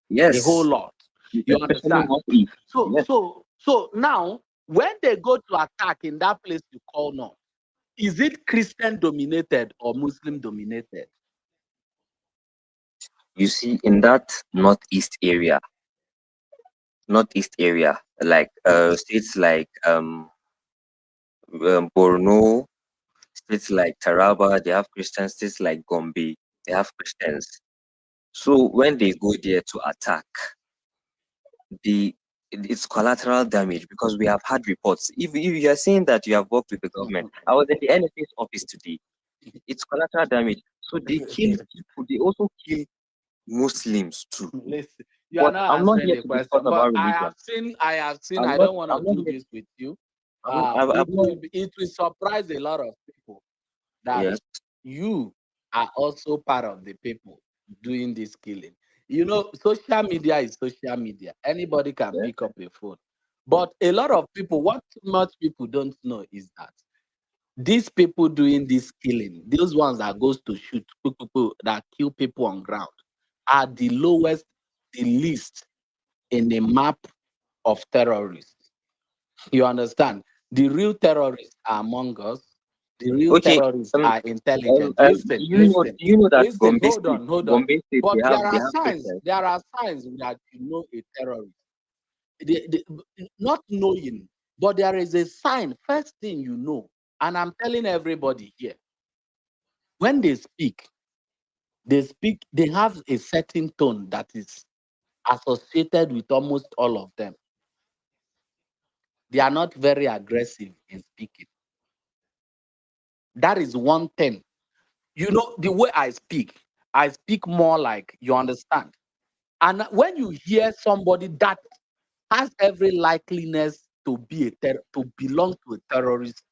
Yes. A whole lot. You understand? So now when they go to attack in that place you call North, is it Christian dominated or Muslim dominated? You see, in that northeast area, like states like Borno, states like Taraba, they have Christians. States like Gombe, they have Christians. So when they go there to attack, it's collateral damage because we have had reports. If you are saying that you have worked with the government, I was at the NFA's office today. It's collateral damage. So they kill people. They also kill Muslims too. Listen, you are not answering the question, but I have seen. I don't want to do this with you. It will surprise a lot of people that you are also part of the people doing this killing. You know, social media is social media. Anybody can pick up a phone. But a lot of people, what much people don't know is that these people doing this killing, those ones that goes to shoot people that kill people on ground, are the lowest, the least in the map of terrorists. You understand? The real terrorists are among us. The real terrorists are intelligent. Listen. That Listen, hold on. Gombe State, But they there are have signs. Christians. There are signs that you know a terrorist. Not knowing, but there is a sign. First thing you know, and I'm telling everybody here, when they speak, they have a certain tone that is associated with almost all of them. They are not very aggressive in speaking. That is one thing. You know, the way I speak more like, you understand. And when you hear somebody that has every likeliness to be to belong to a terrorist,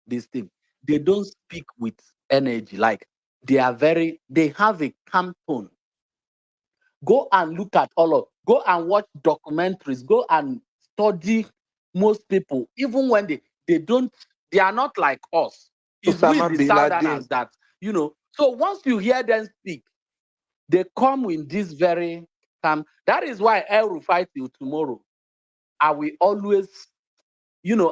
this thing, they don't speak with energy. Like they have a calm tone. Go and look at go and watch documentaries, go and study most people, even when they are not like us. It's Osama with the bin Laden. Southerners that, so once you hear them speak, they come with this very calm. That is why I will fight till tomorrow. I will always,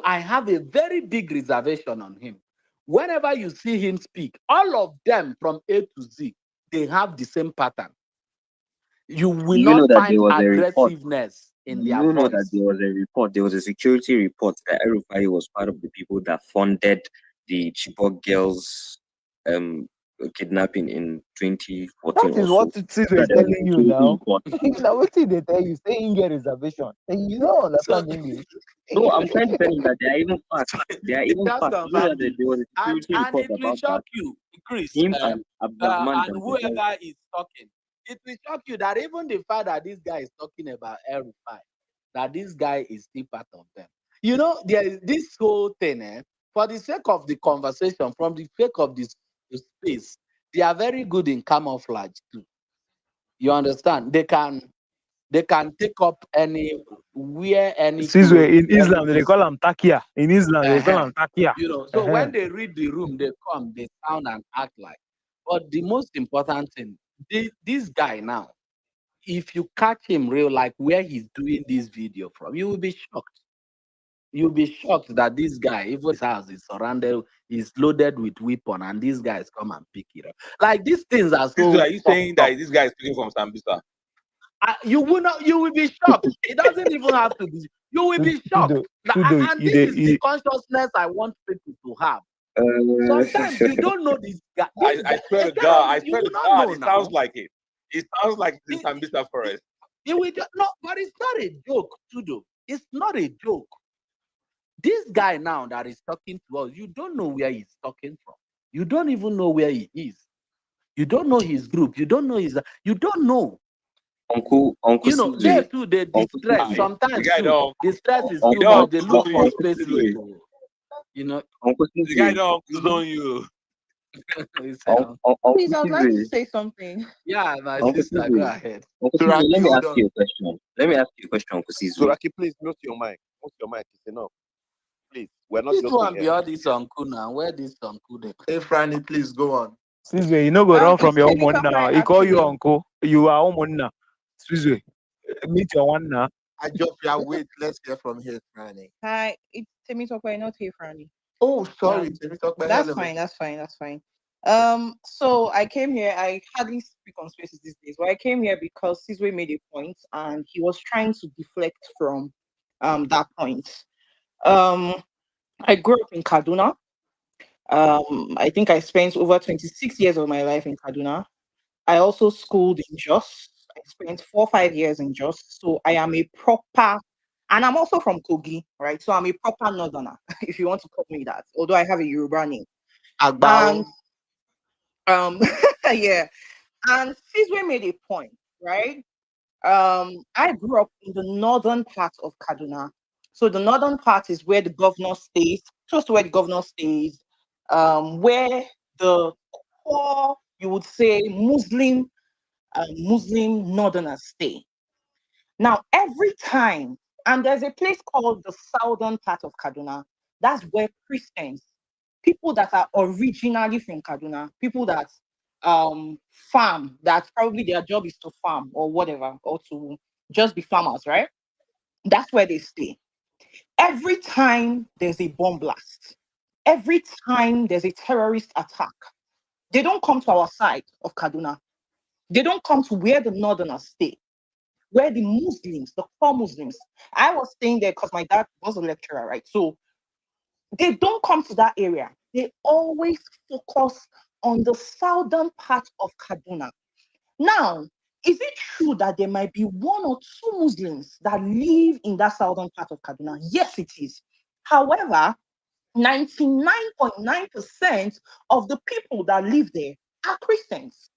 I have a very big reservation on him. Whenever you see him speak, all of them from A to Z, they have the same pattern. You will not find aggressiveness in their voice. That there was a report. There was a security report that Erufai was part of the people that funded the Chibok girls kidnapping in 2014 That is or what so. Tito is That there was telling a you Kyoto now. report. Now what did they tell you? Say in your reservation. And you don't understand English. No, I'm trying to tell you that there are even facts. There are even Just facts. You know confirm that this. there was a And security and report it will about shock that. you, Chris, Him and Abdurrahman and Dambazau. whoever is talking. It will shock you that even the fact that this guy is talking about El-Rufai, that this guy is still part of them. You know, there is this whole thing, for the sake of the conversation, from the sake of this space, they are very good in camouflage too. You understand? They can take up any wear any clothes, Sizwe, in Islam, they everything. call him Takia. In Islam, they call Uh-huh. him Takia. You know, so Uh-huh. when they read the room, they come, they sound and act like. But the most important thing, this guy now, if you catch him real, like where he's doing this video from, you will be shocked. You'll be shocked that this guy, even his house is surrounded, is loaded with weapon, and these guys come and pick it up. Like these things are so. Are you saying that this guy is speaking from Sambisa? You will not. You will be shocked. It doesn't even have to be. You will be shocked. And this is the consciousness I want people to have. Sometimes you don't know this guy. I swear to God, I You swear will to not God, know it now. sounds like it. It sounds like the Sambisa forest. You will just, no, but it's not a joke, Tudo. It's not a joke. This guy now that is talking to us, you don't know where he's talking from. You don't even know where he is. You don't know his group. You don't know his. You don't know. Uncle You know, there Sizwe. too, they Uncle distress. Sizwe. Sometimes The guy too, don't. the stress is He too don't much. They look for Uncle spaces Sizwe. to, you know. Uncle The guy Sizwe. don't zone you. You say, Uncle Please, I'd like to Sizwe. say something. yeah, my Uncle sister, go Sizwe. ahead. Uncle Sizwe, Suraki, let me hold ask on. you a question. Let me ask you a question, Uncle Sizwe. Suraki, please mute your mic. Mute your mic. It's enough. Please, we're not This joking one be here. all this uncle now. Where this uncle they? Hey, Franny, please go on. Sizwe, you no go run from It's your Temi own now. Tokwe, He call you actually. uncle. You are own now. Sizwe, meet your one now. I just wait. Let's hear from here, Franny. Hi, it's Temi Tokwe, not here, Franny. Oh, sorry. Um, Let me talk about That's hello. fine. That's fine. That's fine. So I came here. I hardly speak on spaces these days, but I came here because Sizwe made a point, and he was trying to deflect from that point. I grew up in Kaduna. I think I spent over 26 years of my life in Kaduna. I also schooled in Jos. I spent 4 or 5 years in Jos. So I am a proper, and I'm also from Kogi, right? So I'm a proper northerner, if you want to call me that, although I have a Yoruba name. Agbao. And yeah. And Sizwe made a point, right? I grew up in the northern part of Kaduna. So the northern part is where the governor stays, close to where the governor stays, where the core, you would say, Muslim northerners stay. Now, every time, and there's a place called the southern part of Kaduna, that's where Christians, people that are originally from Kaduna, people that farm, that probably their job is to farm or whatever, or to just be farmers, right? That's where they stay. Every time there's a bomb blast, every time there's a terrorist attack, they don't come to our side of Kaduna. They don't come to where the northerners stay, where the Muslims, the core Muslims. I was staying there because my dad was a lecturer, right? So they don't come to that area. They always focus on the southern part of Kaduna. Now, is it true that there might be one or two Muslims that live in that southern part of Kaduna? Yes, it is. However, 99.9% of the people that live there are Christians,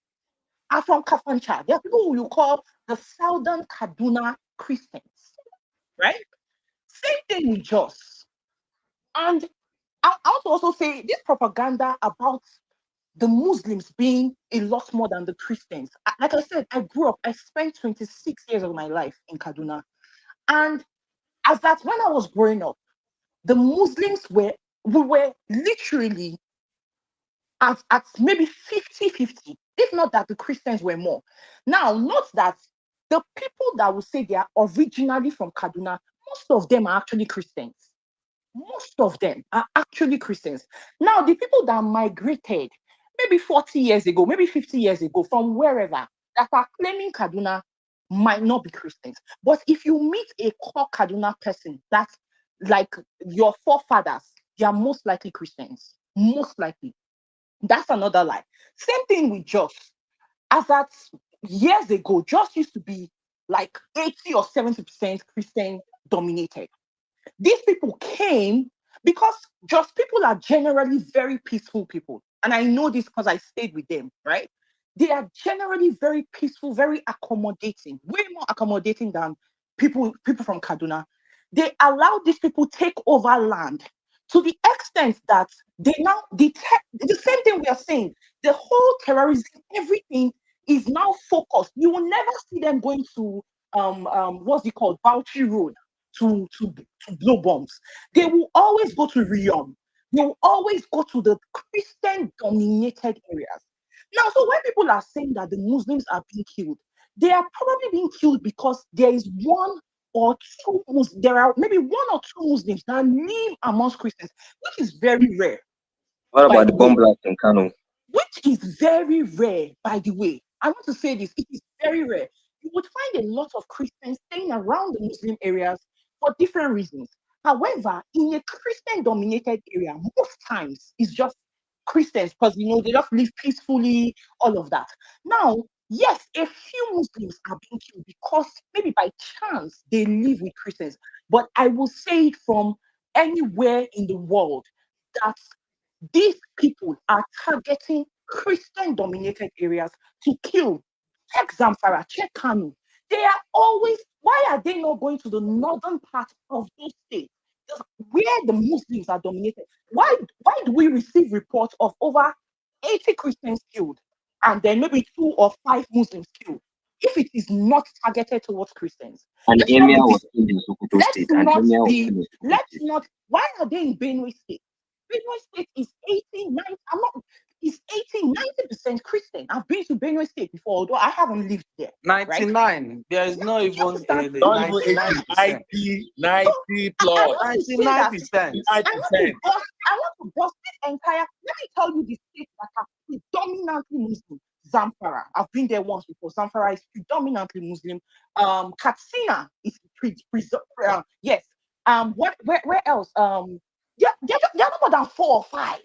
are from Kafancha. They are people who you call the Southern Kaduna Christians, right? Same thing with Jos. And I want to also say this propaganda about the Muslims being a lot more than the Christians. Like I said, I grew up, I spent 26 years of my life in Kaduna. And as that when I was growing up, the Muslims we were literally at maybe 50-50, if not that the Christians were more. Now, note that the people that will say they are originally from Kaduna, most of them are actually Christians. Most of them are actually Christians. Now, the people that migrated maybe 40 years ago, maybe 50 years ago, from wherever, that are claiming Kaduna might not be Christians. But if you meet a core Kaduna person that's like your forefathers, they are most likely Christians. most likely. That's another lie. Same thing with Jos. As at years ago, Jos used to be like 80 or 70% Christian dominated. These people came because just people are generally very peaceful people. And I know this because I stayed with them, right? They are generally very peaceful, very accommodating, way more accommodating than people from Kaduna. They allow these people take over land to the extent that they now the same thing we are saying, the whole terrorism, everything is now focused. You will never see them going to what's it called, Bauchi Road to blow bombs. They will always go to Riyadh. They will always go to the Christian dominated areas. Now, so when people are saying that the Muslims are being killed, they are probably being killed because there is one or two Muslims, there are maybe one or two Muslims that live amongst Christians, which is very rare, What by about the the bomb way. blast in Kano? Which is very rare, by the way. I want to say this, it is very rare. You would find a lot of Christians staying around the Muslim areas for different reasons. However, in a Christian dominated area, most times it's just Christians because they just live peacefully, all of that. Now, yes, a few Muslims are being killed because maybe by chance they live with Christians, but I will say it from anywhere in the world that these people are targeting Christian dominated areas to kill. Check Zamfara, check Kanu. They are always, why are they not going to the northern part of those states where the Muslims are dominated? Why do we receive reports of over 80 Christians killed and then maybe 2 or 5 Muslims killed if it is not targeted towards Christians? And Let's not Emir be was killed in Sokoto State. And Emir was killed in Sokoto let's State. not, why are they in Benue State? Benue State is 80, 90, I'm not, is 80, 90% Christian. I've been to Benue State before, although I haven't lived there. Right? 99. There is not even understand? a Not even 80, 99%. 90 I plus. want to say that 99%. I want to bust this entire. Let me tell you the states that are predominantly Muslim. Zamfara. I've been there once before. Zamfara is predominantly Muslim. Katsina is yes. Where else? Yeah, there are no more than 4 or 5.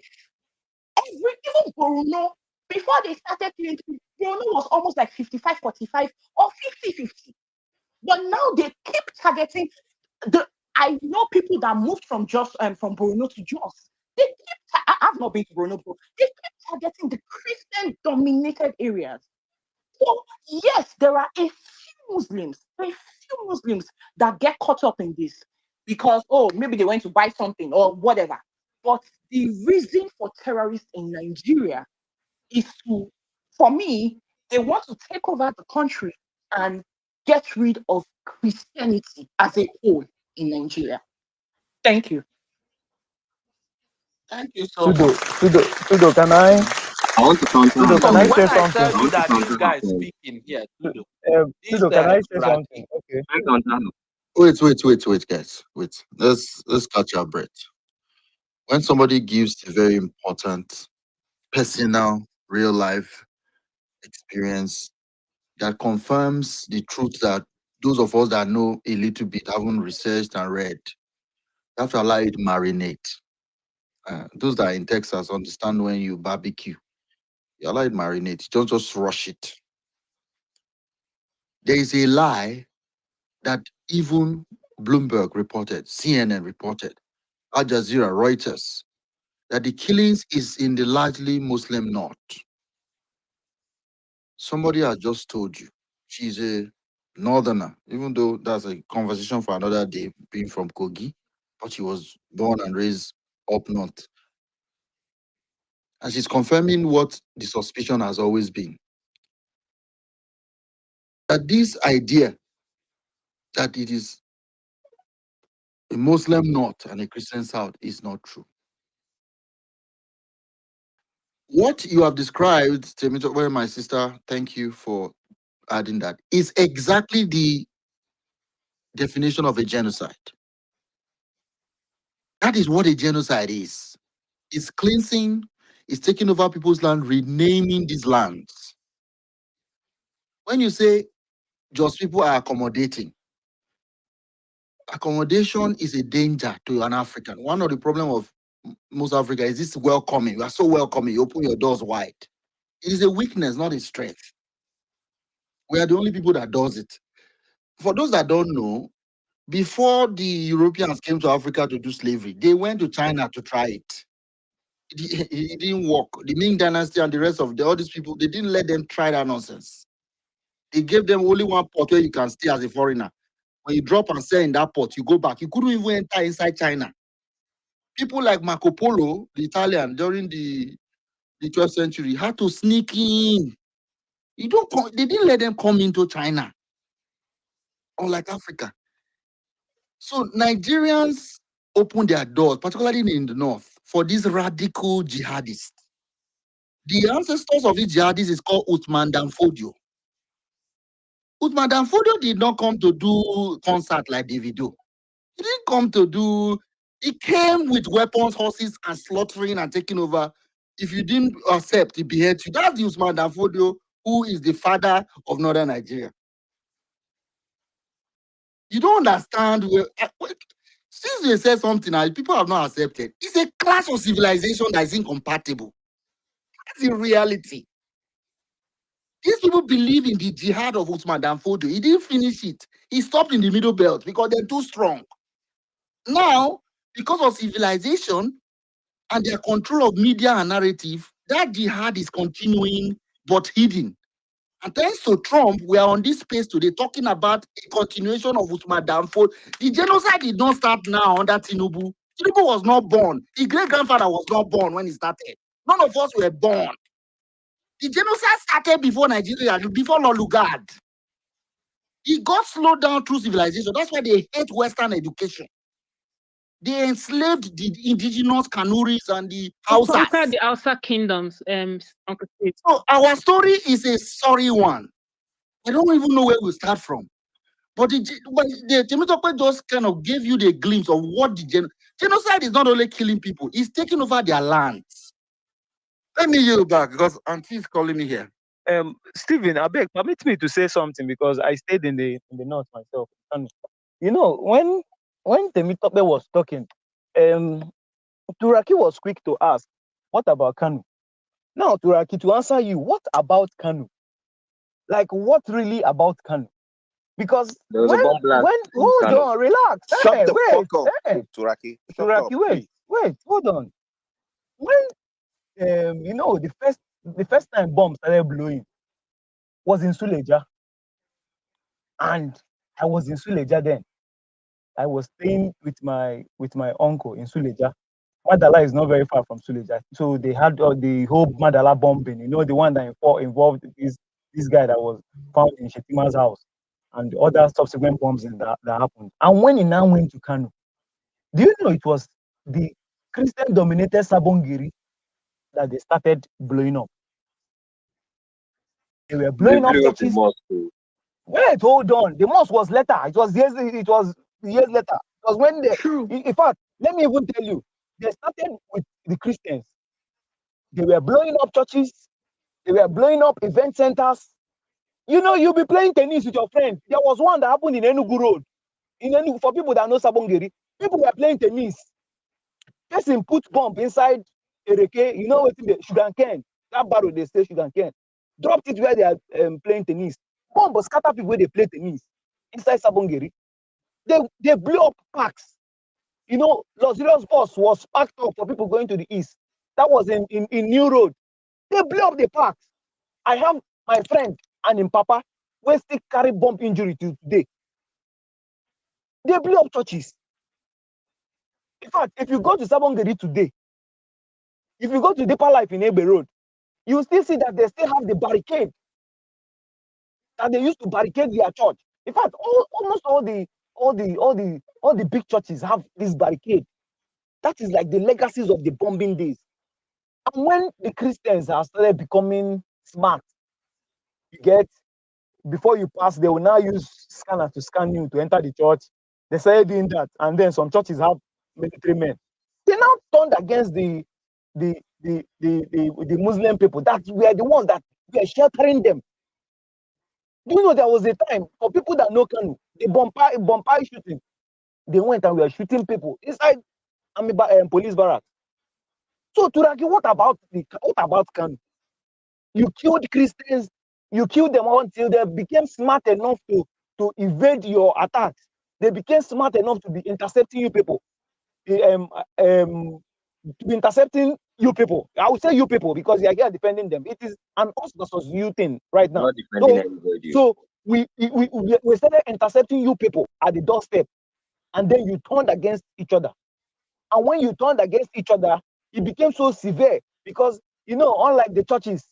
Even Borno, before they started killing people, Borno was almost like 55-45 or 50-50. But now they keep targeting the. I know people that moved from from Borno to Jos. They keep. I've not been to Borno before. They keep targeting the Christian-dominated areas. So yes, there are a few Muslims that get caught up in this because maybe they went to buy something or whatever. But the reason for terrorists in Nigeria is for me, they want to take over the country and get rid of Christianity as a whole in Nigeria. Thank you. Thank you so much. Sudo, can I? I want to counter Sudo, her. can So I when say I something? tell I you want to that this counter her guy is point. speaking here, Tudo, this Sudo, can I say Brady, something? Okay. I counter her. Wait, guys. Wait. Let's catch our breath. When somebody gives a very important personal, real life experience that confirms the truth that those of us that know a little bit haven't researched and read, you have to allow it marinate. Those that are in Texas understand when you barbecue, you allow it marinate. You don't just rush it. There is a lie that even Bloomberg reported, CNN reported, Al Jazeera, Reuters, that the killings is in the largely Muslim north. Somebody has just told you she's a northerner, even though that's a conversation for another day, being from Kogi, but she was born and raised up north. And she's confirming what the suspicion has always been. That this idea that it is a Muslim north and a Christian south is not true. What you have described, Temito, where my sister, thank you for adding that, is exactly the definition of a genocide. That is what a genocide is. It's cleansing, it's taking over people's land, renaming these lands. When you say just people are accommodating, accommodation is a danger to an African. One of the problems of most Africa is this welcoming. You are so welcoming. You open your doors wide. It is a weakness, not a strength. We are the only people that does it. For those that don't know, before the Europeans came to Africa to do slavery, they went to China to try it. It didn't work. The Ming Dynasty and the rest of all these people, they didn't let them try that nonsense. They gave them only one port where you can stay as a foreigner. When you drop and sell in that port, you go back. You couldn't even enter inside China. People like Marco Polo, the Italian, during the 12th century, had to sneak in. They didn't let them come into China, unlike Africa. So Nigerians opened their doors, particularly in the north, for these radical jihadists. The ancestors of these jihadists is called Uthman Dan Fodio. Uthman Dan Fodio did not come to do concert like Davido. He didn't come to do. He came with weapons, horses, and slaughtering and taking over. If you didn't accept, he beheaded you. That's the Uthman Dan Fodio, who is the father of northern Nigeria. You don't understand. Since they said something, people have not accepted. It's a class of civilization that is incompatible. That's the reality. These people believe in the jihad of Uthman Dan Fodio. He didn't finish it. He stopped in the middle belt because they're too strong. Now, because of civilization and their control of media and narrative, that jihad is continuing but hidden. And thanks to Trump, we are on this space today talking about a continuation of Uthman Dan Fodio. The genocide did not start now under Tinubu. Tinubu was not born. His great-grandfather was not born when he started. None of us were born. The genocide started before Nigeria, before Lugard. He got slowed down through civilization. That's why they hate Western education. They enslaved the indigenous Kanuris and the Conquer Hausas. the Hausa kingdoms, Uncle Steve. So our story is a sorry one. I don't even know where we start from. But the Temitope just kind of gave you the glimpse of what the genocide is not only killing people, it's taking over their lands. Let me yield back because Auntie is calling me here. Stephen, I beg, permit me to say something because I stayed in the north myself. And you know, when Temitope was talking, Turaki was quick to ask, "What about Kanu?" Now, Turaki, to answer you, what about Kanu? Like, what really about Kanu? Because There was a bomb blast in hold Kano. on, relax. Shut Hey, the wait, fuck up, hey, Turaki. Shut Turaki, up, please. wait, hold on. When you know, the first time bomb started blowing was in Suleja, and I was in Suleja then. I was staying with my uncle in Suleja. Madala is not very far from Suleja, so they had the whole Madala bombing. You know, the one that involved this guy that was found in Shetima's house, and the other subsequent bombs that happened. And when he now went to Kano, do you know it was the Christian-dominated Sabongiri that they started blowing up? They were They blowing up blew up the churches. mosque. Too. Wait, hold on. The mosque was later. It was years later. Because when they, in fact, let me even tell you, they started with the Christians. They were blowing up churches. They were blowing up event centers. You know, you'll be playing tennis with your friends. There was one that happened in Enugu Road. In Enugu, for people that know Sabongeri, people were playing tennis. Person put bomb inside Ereke, you know what, the sugar cane, that barrel they say sugar cane. Dropped it where they are playing tennis. Bomb was scatter people where they play tennis inside Sabongeri. They blew up parks. You know, Luxurious Bus was packed up for people going to the east. That was in New Road. They blew up the parks. I have my friend and in Papa where still carry bomb injury to today. They blew up churches. In fact, if you go to Sabongeri today, if you go to Deeper Life in Ebe Road, you will still see that they still have the barricade that they used to barricade their church. In fact, almost all the big churches have this barricade. That is like the legacies of the bombing days. And when the Christians have started becoming smart, you get, before you pass, they will now use scanner to scan you to enter the church. They started doing that, and then some churches have military men. They now turned against the Muslim people that were the ones that were sheltering them. Do you know there was a time for people that know Kanu, the bomb shooting, they went and were shooting people inside police barracks. So Turaki, what about Kanu? You killed Christians, you killed them until they became smart enough to evade your attacks. They became smart enough to be intercepting you people. To be intercepting you people. I would say you people because you are here defending them. It is an us versus you thing right now. Not defending So, anybody. so we started intercepting you people at the doorstep, and then you turned against each other. And when you turned against each other, it became so severe because unlike the churches,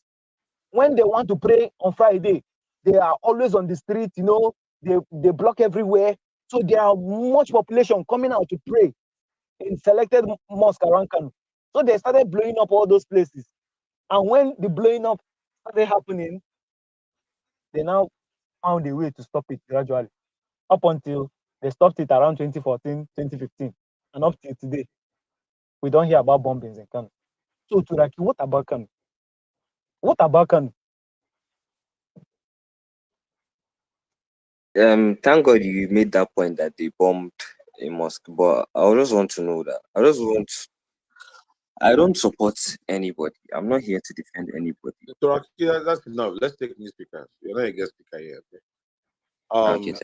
when they want to pray on Friday, they are always on the street. They block everywhere. So there are much population coming out to pray in selected mosque around Kano. So they started blowing up all those places. And when the blowing up started happening, they now found a way to stop it gradually. Up until they stopped it around 2014, 2015. And up till today, we don't hear about bombings in Kano. So Turaki, what about Kano? What about Kano? Thank God you made that point that they bombed a mosque, but I just want to know that I don't support anybody. I'm not here to defend anybody. So that's enough. Let's take new speakers. You're not a guest speaker here. Okay? Okay.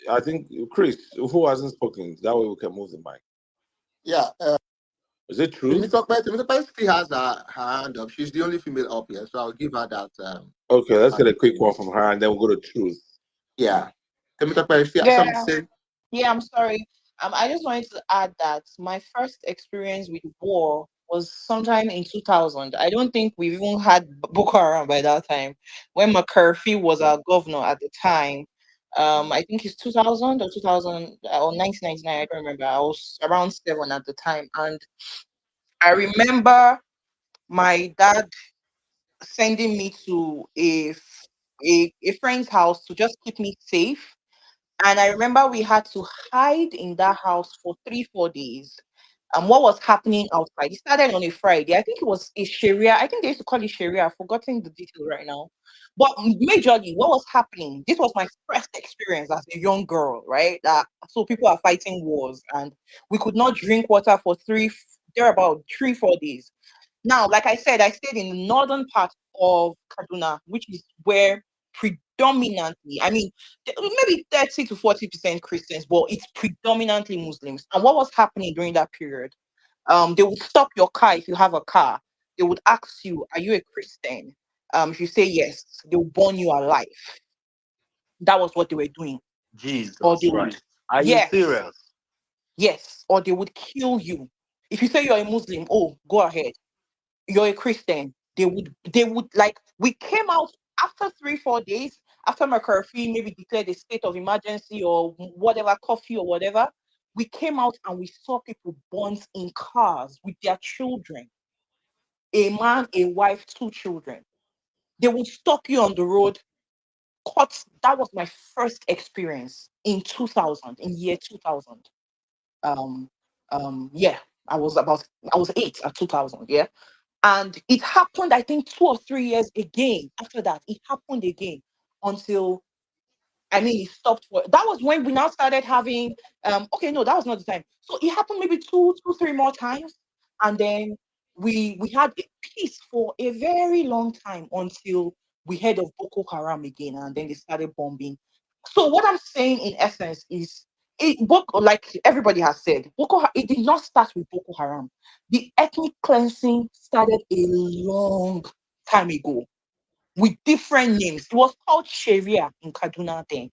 I think Chris, who hasn't spoken, that way we can move the mic. Yeah. Is it true? Temitope still has her hand up. She's the only female up here, so I'll give her that. Okay, let's get a quick one from her, and then we'll go to truth. Yeah. Temitope, if you have something to say. Yeah, I'm sorry. I just wanted to add that my first experience with war was sometime in 2000. I don't think we've even had Boko Haram by that time. When McCarthy was our governor at the time, I think it's 2000 or 2000 or 1999. I don't remember. I was around 7 at the time, and I remember my dad sending me to a friend's house to just keep me safe. And I remember we had to hide in that house for 3, 4 days. And what was happening outside? It started on a Friday. I think it was a Sharia. I think they used to call it Sharia. I've forgotten the detail right now. But majorly, what was happening? This was my first experience as a young girl, right? So people are fighting wars, and we could not drink water for there about 3, 4 days. Now, like I said, I stayed in the northern part of Kaduna, which is where predominantly, I mean, maybe 30 to 40% Christians, but it's predominantly Muslims. And what was happening during that period? They would stop your car if you have a car. They would ask you, "Are you a Christian?" If you say yes, they'll burn you alive. That was what they were doing. Jesus Or they would, Christ. Are you yes, serious? yes, or they would kill you. If you say you're a Muslim, oh, go ahead. You're a Christian. They would like we came out after 3, 4 days after McCarthy maybe declared a state of emergency or whatever, coffee or whatever. We came out and we saw people burnt in cars with their children. A man, a wife, 2 children. They would stop you on the road. Cut. That was my first experience in 2000, in year 2000. Um, yeah, I was 8 at 2000. Yeah. And it happened, I think, 2 or 3 years again. After that, it happened again until it stopped. That was when we now started having. Okay, no, that was not the time. So it happened maybe 3 more times, and then we had a peace for a very long time until we heard of Boko Haram again, and then they started bombing. So what I'm saying in essence is, like everybody has said, it did not start with Boko Haram. The ethnic cleansing started a long time ago with different names. It was called Sharia in Kaduna then.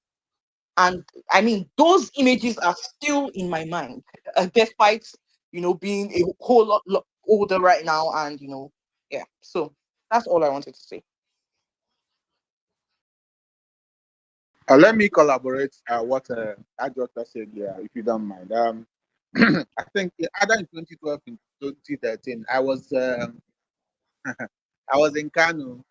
And those images are still in my mind, despite, being a whole lot older right now. And, yeah. So that's all I wanted to say. Let me collaborate what Ajota said here, if you don't mind. I think either in 2012 and 2013, I was I was in Kano.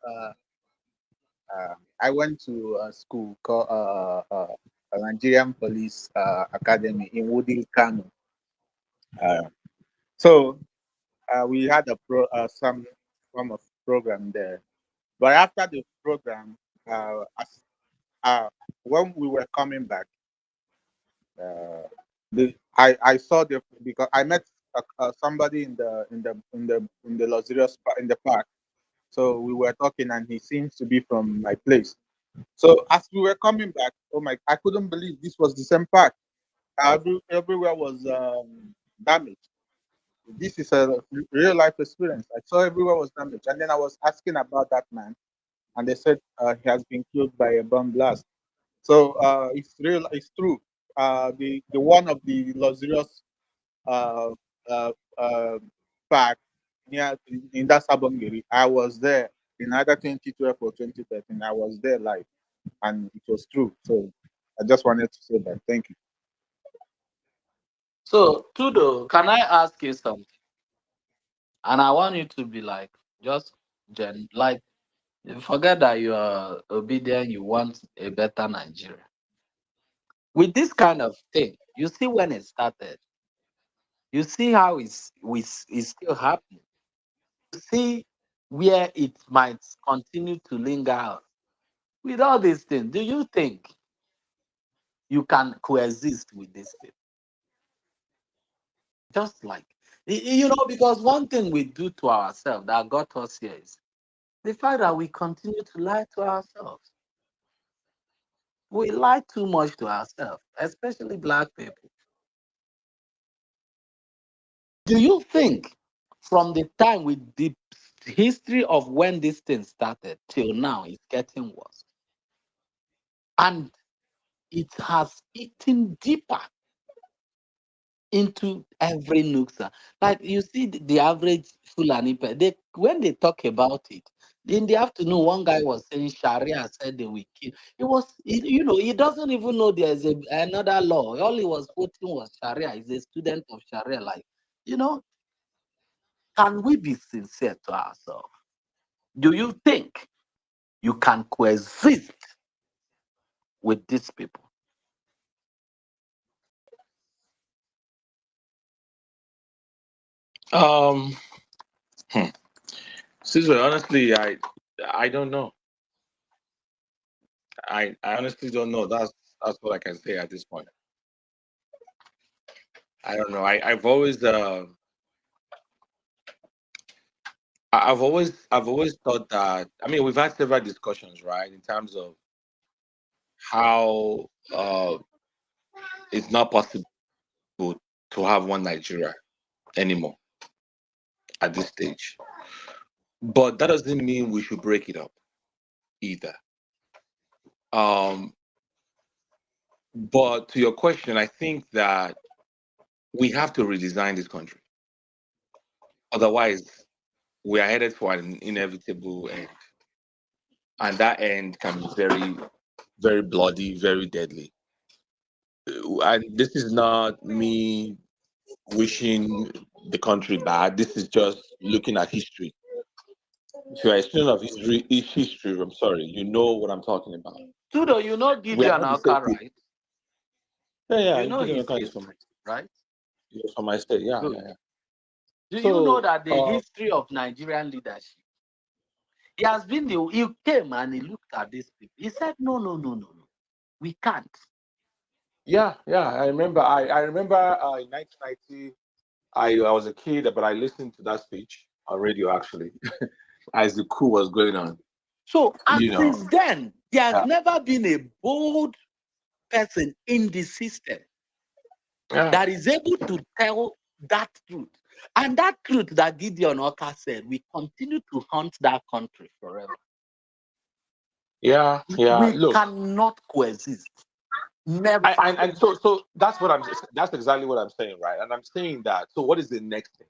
I went to a school called Nigerian Police Academy in Woodhill, Kano. So we had some form of program there. But after the program, when we were coming back, I saw because I met somebody in the luxurious in the park. So we were talking, and he seems to be from my place. So as we were coming back, oh my, I couldn't believe this was the same park. Everywhere was damaged. This is a real life experience. I saw everywhere was damaged, and then I was asking about that man, and they said he has been killed by a bomb blast. So it's real. It's true. The one of the luxurious uh, uh, uh, park near in that Sabongiri, I was there in either 2012 or 2013. I was there live, and it was true. So I just wanted to say that. Thank you. So, Tudo, can I ask you something? And I want you to be like, just like, forget that you are obedient, you want a better Nigeria. With this kind of thing, you see when it started, you see how it's still happening. You see where it might continue to linger out. With all these things, do you think you can coexist with this thing? Just like, because one thing we do to ourselves that got us here is the fact that we continue to lie to ourselves. We lie too much to ourselves, especially black people. Do you think from the time with the history of when this thing started till now, it's getting worse? And it has eaten deeper into every nook. Like you see the average Fulani, when they talk about it, in the afternoon, one guy was saying Sharia said they will kill. He doesn't even know there's another law. All he was quoting was Sharia. He's a student of Sharia. Like, can we be sincere to ourselves? Do you think you can coexist with these people? Um, Caesar, honestly, I don't know. I honestly don't know. That's what I can say at this point. I don't know. I've always I've always thought that, I mean, we've had several discussions, right, in terms of how it's not possible to have one Nigeria anymore at this stage. But that doesn't mean we should break it up either. But to your question, I think that we have to redesign this country. Otherwise, we are headed for an inevitable end. And that end can be very, very bloody, very deadly. And this is not me wishing the country bad. This is just looking at history. If you're a student of history, I'm sorry, you know what I'm talking about. Tudo, you know We are Gideon not the same Alka, people. right? Yeah, You know Gideon his Oka is history, right? from my state. Yeah, Good. yeah, yeah. Do you know So, that the history of Nigerian leadership? He came and he looked at these people. He said, no, we can't. yeah, I remember. I remember in 1990, I was a kid, but I listened to that speech on radio actually, as the coup was going on. So, and You know, since then, there has yeah, never been a bold person in the system yeah, that is able to tell that truth. And that truth that Gideon Oka said, we continue to haunt that country forever. yeah. We Look, cannot coexist. Never. and so that's exactly what I'm saying, right? And I'm saying that. So, what is the next thing,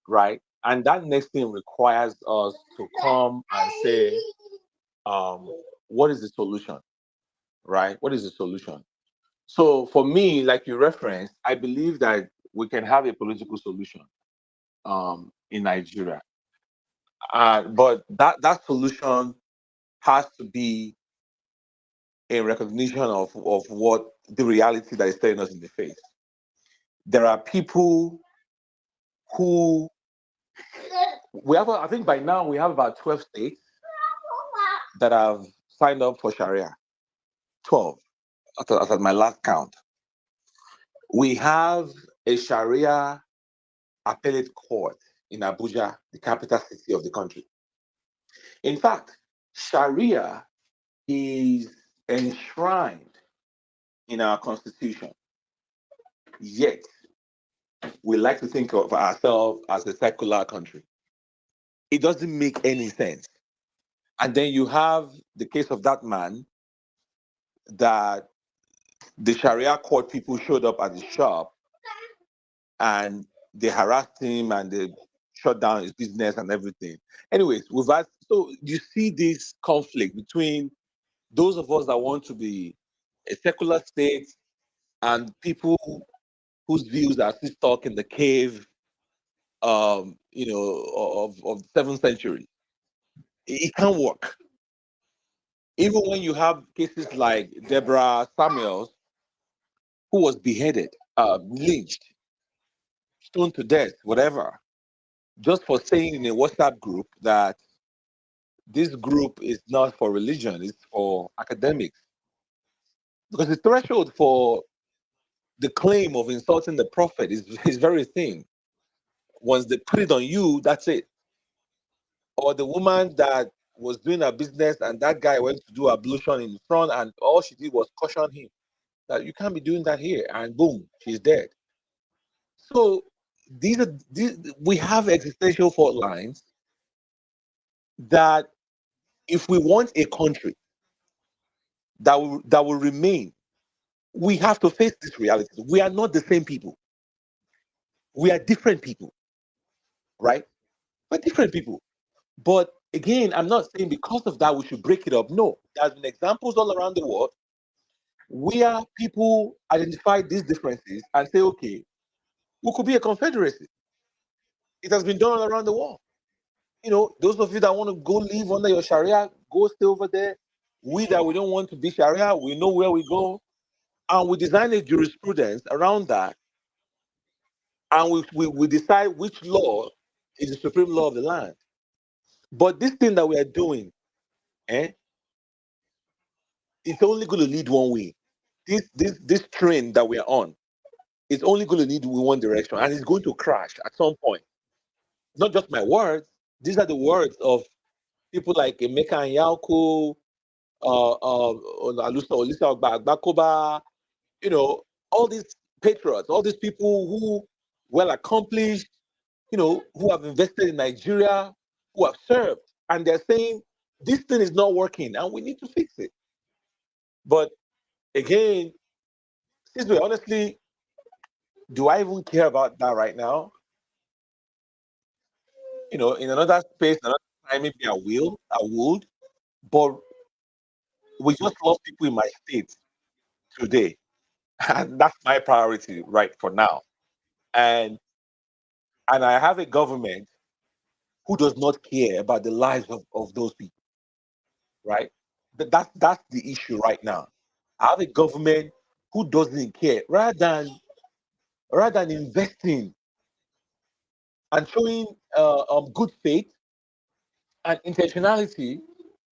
right? And that next thing requires us to come and say, what is the solution, right? What is the solution? So for me, like you referenced, I believe that we can have a political solution in Nigeria. But that solution has to be a recognition of what the reality that is staring us in the face. There are people who I think by now we have about 12 states that have signed up for Sharia. 12 at my last count. We have a Sharia appellate court in Abuja, the capital city of the country. In fact, Sharia is enshrined in our constitution. Yet, we like to think of ourselves as a secular country. It doesn't make any sense. And then you have the case of that man that the Sharia court people showed up at the shop and they harassed him and they shut down his business and everything. Anyways, so you see this conflict between those of us that want to be a secular state and people whose views are still stuck in the cave, of the 7th century. It can't work. Even when you have cases like Deborah Samuels, who was beheaded, lynched, stoned to death, whatever, just for saying in a WhatsApp group that this group is not for religion, it's for academics. Because the threshold for the claim of insulting the prophet is very thin. Once they put it on you, that's it. Or the woman that was doing her business and that guy went to do ablution in front and all she did was caution him that you can't be doing that here, and boom, she's dead. So these we have existential fault lines that if we want a country that will remain, we have to face this reality. We are not the same people. We are different people, right? We're different people. But again, I'm not saying because of that we should break it up. No, there's been examples all around the world where people identify these differences and say, okay, we could be a confederacy. It has been done all around the world. Those of you that want to go live under your Sharia, go stay over there. We that we don't want to be Sharia, we know where we go. And we design a jurisprudence around that. And we decide which law is the supreme law of the land. But this thing that we are doing, it's only going to lead one way. This train that we are on is only going to lead in one direction, and it's going to crash at some point. Not just my words; these are the words of people like Emeka Anyauku, Alusa Olisa Agbakoba, all these patriots, all these people who well accomplished, who have invested in Nigeria, who have served, and they're saying this thing is not working and we need to fix it. But again, honestly, do I even care about that right now? In another space, another time, maybe I would. But we just lost people in my state today. And that's my priority right for now. And I have a government who does not care about the lives of those people, right? That's the issue right now. I have a government who doesn't care, rather than investing and showing good faith and intentionality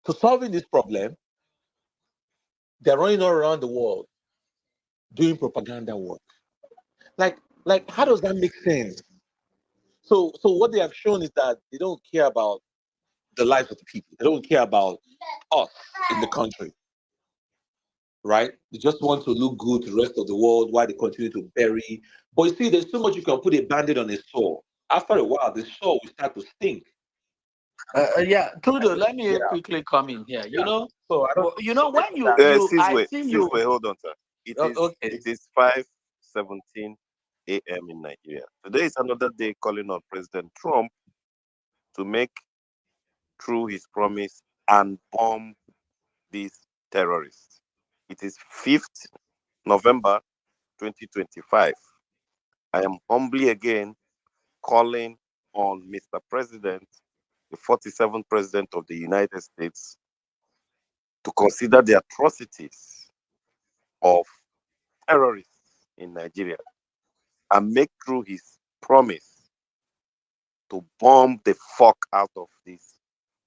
to solving this problem. They're running all around the world doing propaganda work. Like, how does that make sense? So what they have shown is that they don't care about the lives of the people. They don't care about us in the country, right? They just want to look good to the rest of the world while they continue to bury. But you see, there's so much you can put a band-aid on a sore. After a while, the sore will start to stink. Yeah, Trudeau, let me Yeah. quickly come in here. So I don't. When I see you. Hold on, sir. It is 5:17 a.m. in Nigeria. Today is another day calling on President Trump to make true his promise and bomb these terrorists. It is 5th November 2025. I am humbly again calling on Mr. President, the 47th President of the United States, to consider the atrocities of terrorists in Nigeria and make true his promise to bomb the fuck out of these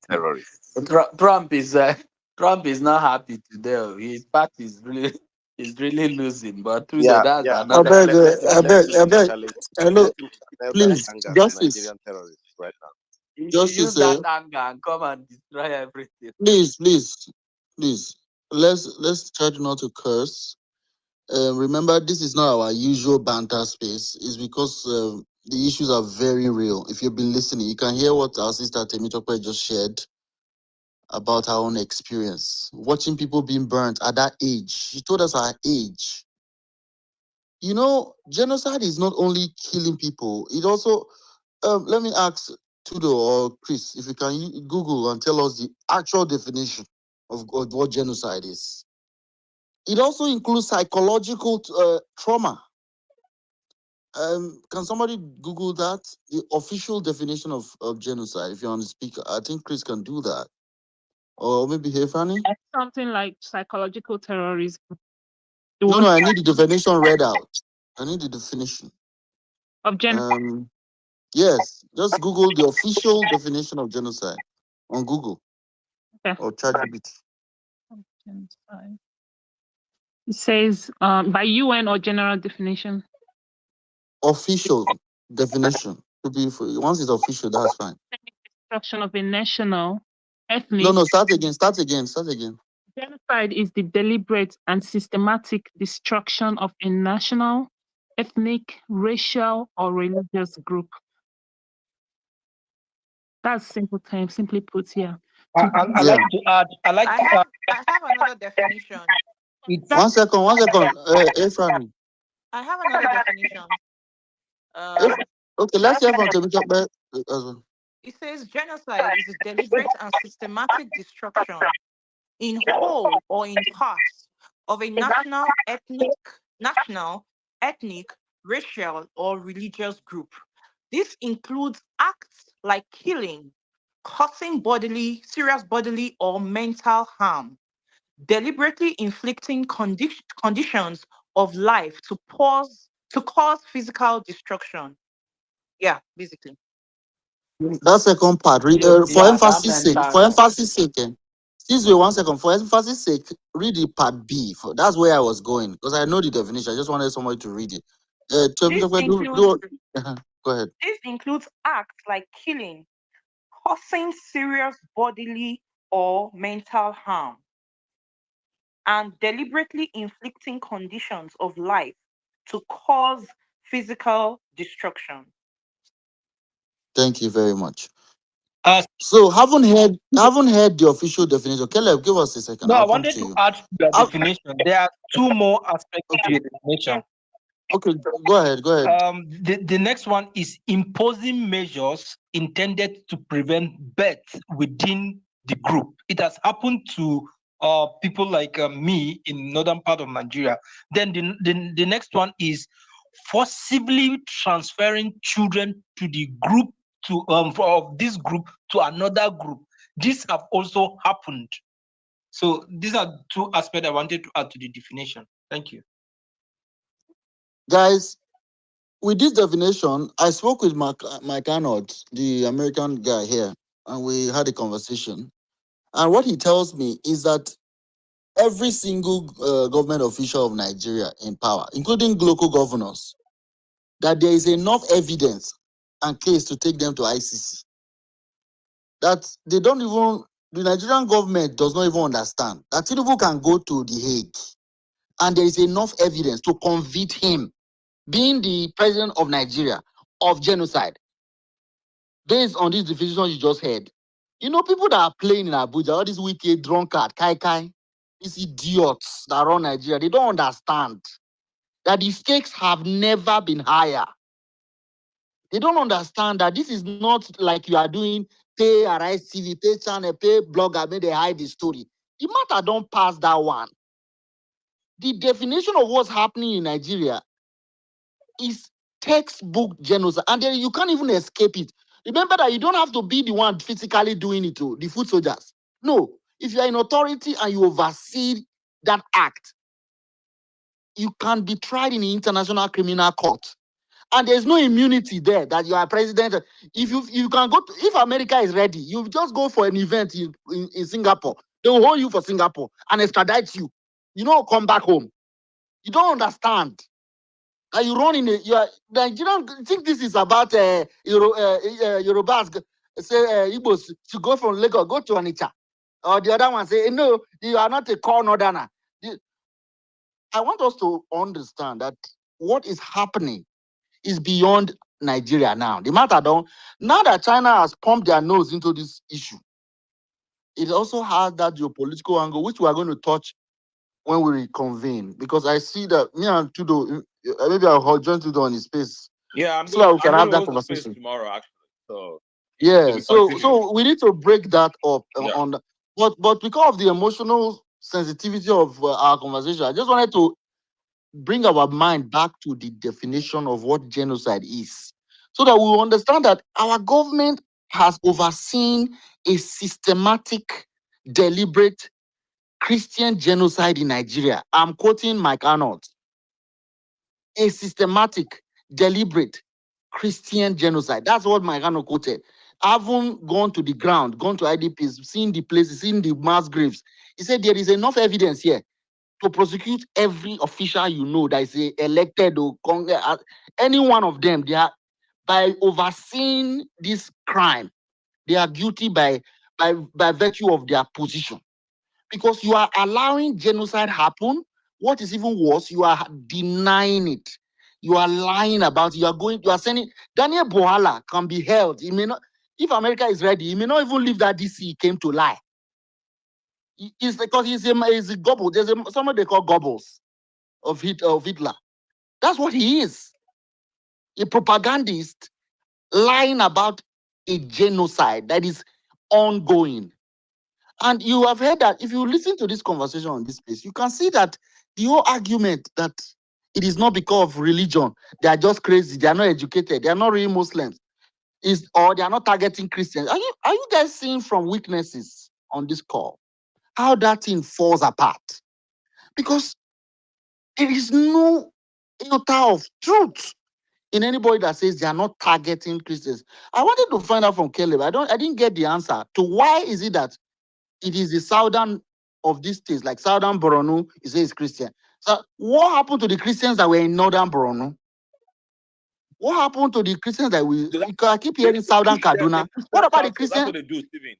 terrorists. Trump is not happy today. His party is really is really losing, but Yeah, that's yeah. I another. beg, Let him I finish, beg. Charlie. Hello, Let him never please, anger the justice, Nigerian terrorists right now. You should use that justice. anger and come and destroy everything. Please. Let's try not to curse. Remember, this is not our usual banter space. It's because the issues are very real. If you've been listening, you can hear what our sister Temitope just shared about her own experience. Watching people being burnt at that age. She told us her age. You know, genocide is not only killing people, it also, let me ask Tudo or Chris, if you can Google and tell us the actual definition of what genocide is. It also includes psychological trauma. Can somebody Google that? The official definition of genocide, if you're on the speaker. I think Chris can do that. Or maybe here, Fanny? Something like psychological terrorism. No, I need the definition read out. I need the definition. Of genocide. Yes, just Google the official definition of genocide on Google or ChatGPT. Genocide. It says by UN or general definition. Official definition. Could be once it's official, that's fine. Destruction of a national, ethnic. No, start again. Genocide is the deliberate and systematic destruction of a national, ethnic, racial, or religious group. That's simple terms, simply put here. I like to add. I have another definition. 1 second. Efrani. I have another definition. Okay, let's hear from Temitope as well. It says genocide is a deliberate and systematic destruction in whole or in parts of a national, ethnic, racial, or religious group. This includes acts like killing, causing serious bodily or mental harm, deliberately inflicting conditions of life to cause physical destruction. Yeah, basically. That second part, for emphasis sake, excuse me 1 second. For emphasis sake, read the part B. That's where I was going because I know the definition. I just wanted somebody to read it. Go ahead. This includes acts like killing, causing serious bodily or mental harm, and deliberately inflicting conditions of life to cause physical destruction. Thank you very much. So haven't heard the official definition. Caleb, give us a second. No, I'll I come wanted to to you. add to the definition. There are two more aspects to the definition. Okay, go ahead. The next one is imposing measures intended to prevent birth within the group. It has happened to people like me in northern part of Nigeria. Then the next one is forcibly transferring children to the group of this group to another group. These have also happened. So these are two aspects I wanted to add to the definition. Thank you. Guys, with this definition, I spoke with Mike Arnold, the American guy here, and we had a conversation. And what he tells me is that every single government official of Nigeria in power, including local governors, that there is enough evidence and case to take them to ICC. That the Nigerian government does not even understand that Tinubu can go to The Hague and there is enough evidence to convict him, being the president of Nigeria, of genocide. Based on this definition you just heard. You know, people that are playing in Abuja, all these wicked drunkard, kai, these idiots that run Nigeria, they don't understand that the stakes have never been higher. They don't understand that this is not like you are doing pay Arise TV, pay channel, pay blogger, may they hide the story. The matter don't pass that one. The definition of what's happening in Nigeria is textbook genocide, and then you can't even escape it. Remember that you don't have to be the one physically doing it to the foot soldiers. No, if you are in authority and you oversee that act, you can be tried in the International Criminal Court. And there's no immunity there that you are president. If you can go to, if America is ready, you just go for an event in Singapore. They will hold you for Singapore and extradite you. You know, come back home. You don't understand. And you run in a you are Nigerian think this is about Yorubas say Igbos to go from Lagos, go to Onitsha. Or the other one say, no, you are not a core northerner. I want us to understand that what is happening is beyond Nigeria now. The matter don't now that China has pumped their nose into this issue, it also has that geopolitical angle, which we are going to touch when we reconvene. Because I see that me and Tudo, maybe I'll join Tudo on his space Yeah, I'm so that going. we I'm can going have to that host the space conversation. tomorrow, actually. So Yeah, we so continue. we need to break that up Yeah. on the, but because of the emotional sensitivity of our conversation, I just wanted to bring our mind back to the definition of what genocide is, so that we will understand that our government has overseen a systematic, deliberate Christian genocide in Nigeria. I'm quoting Mike Arnold. A systematic, deliberate Christian genocide. That's what Mike Arnold quoted. I haven't gone to the ground, gone to IDPs, seen the places, seen the mass graves. He said there is enough evidence here to prosecute every official you know that is elected or any one of them. They are by overseeing this crime. They are guilty by virtue of their position, because you are allowing genocide happen. What is even worse, you are denying it. You are lying about it. You are saying Daniel Bohala can be held. He may not, if America is ready, he may not even leave that DC he came to lie. It's because he's a gobble. There's someone they call gobbles of Hitler. That's what he is. A propagandist lying about a genocide that is ongoing. And you have heard that if you listen to this conversation on this place, you can see that the whole argument that it is not because of religion, they are just crazy, they are not educated, they are not really Muslims, or they are not targeting Christians. Are you guys seeing from witnesses on this call how that thing falls apart? Because there is no iota of truth in anybody that says they are not targeting Christians. I wanted to find out from Caleb. I didn't get the answer to why is it that it is the southern of these states, like southern Borno, you say it's Christian. So what happened to the Christians that were in northern Borno? What happened to the Christians that because I keep hearing southern Push them, Kaduna. they push What them about the out. So that's Christians? what they do, Stephen.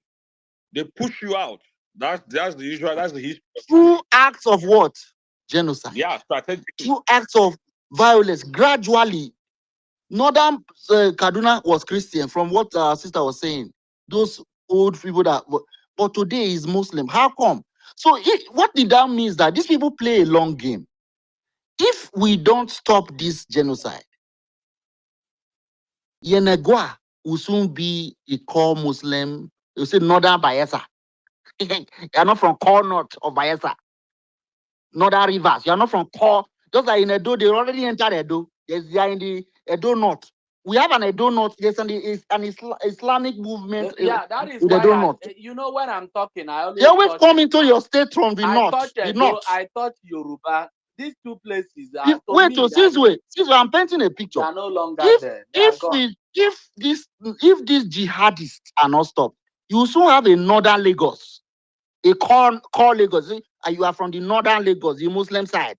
They push you out. That's the usual. That's the history. Through acts of what? Genocide. Yeah, strategically. Through acts of violence. Gradually, northern Kaduna was Christian, from what our sister was saying. Those old people but today is Muslim. How come? So what did that mean is that these people play a long game. If we don't stop this genocide, Yenagua will soon be a core Muslim. You say Northern Bayelsa. You're not from core north of Bayelsa. Northern Rivers. You're not from core. Just like in Edo, they already entered Edo. Yes, they are in the Edo North. We have an Edo North. There's an Islamic movement Yeah, that is in the why Edo North. when I'm talking, I They always always thought come into your state from the I north. thought The Edo, north. I thought Yoruba. These two places are to Wait, me, to this way, I'm painting a picture. they are no longer If there. They are gone. these jihadists are not stopped, you will soon have a northern Lagos, a core Lagos. And you are from the northern Lagos, the Muslim side.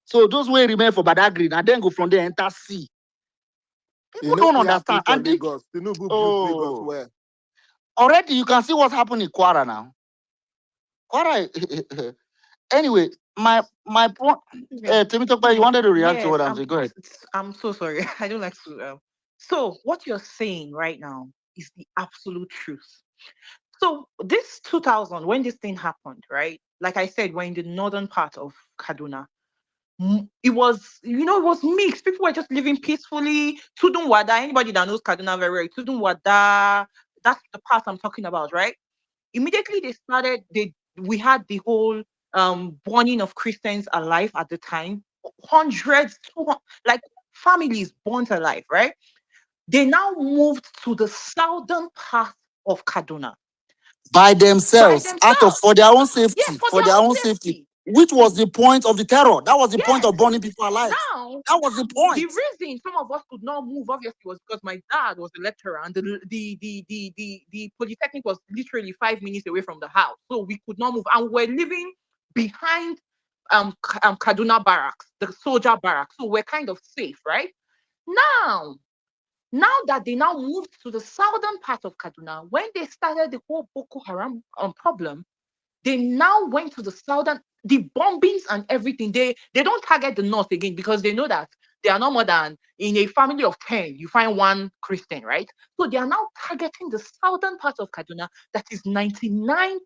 So those will remain for Badagry and then go from there enter sea. People don't understand. And Lagos. Tinubu built Lagos where? Already you can see what's happening in Kwara now. Kwara. Anyway, my point. Temitope, you wanted to react to Yes, what I'm saying. Go ahead. I'm so sorry. I don't like to. So what you're saying right now is the absolute truth. So this 2000, when this thing happened, right? Like I said, we're in the northern part of Kaduna. It was, it was mixed. People were just living peacefully. Tudun Wada, anybody that knows Kaduna very well, Tudun Wada, that's the part I'm talking about, right? Immediately we had the whole burning of Christians alive at the time. Hundreds, like families burnt alive, right? They now moved to the southern part of Kaduna. By themselves, for their own safety, Yes, for their own safety, which was the point of the terror. That was the point of burning people alive. Now, that was the point. The reason some of us could not move, obviously, was because my dad was a lecturer, and the polytechnic was literally 5 minutes away from the house, so we could not move, and we're living behind Kaduna barracks, the soldier barracks. So we're kind of safe, right? Now, now that they now moved to the southern part of Kaduna, when they started the whole Boko Haram problem, they now went to the southern, the bombings and everything. They don't target the north again because they know that they are no more than in a family of 10, you find one Christian, right? So they are now targeting the southern part of Kaduna that is 99%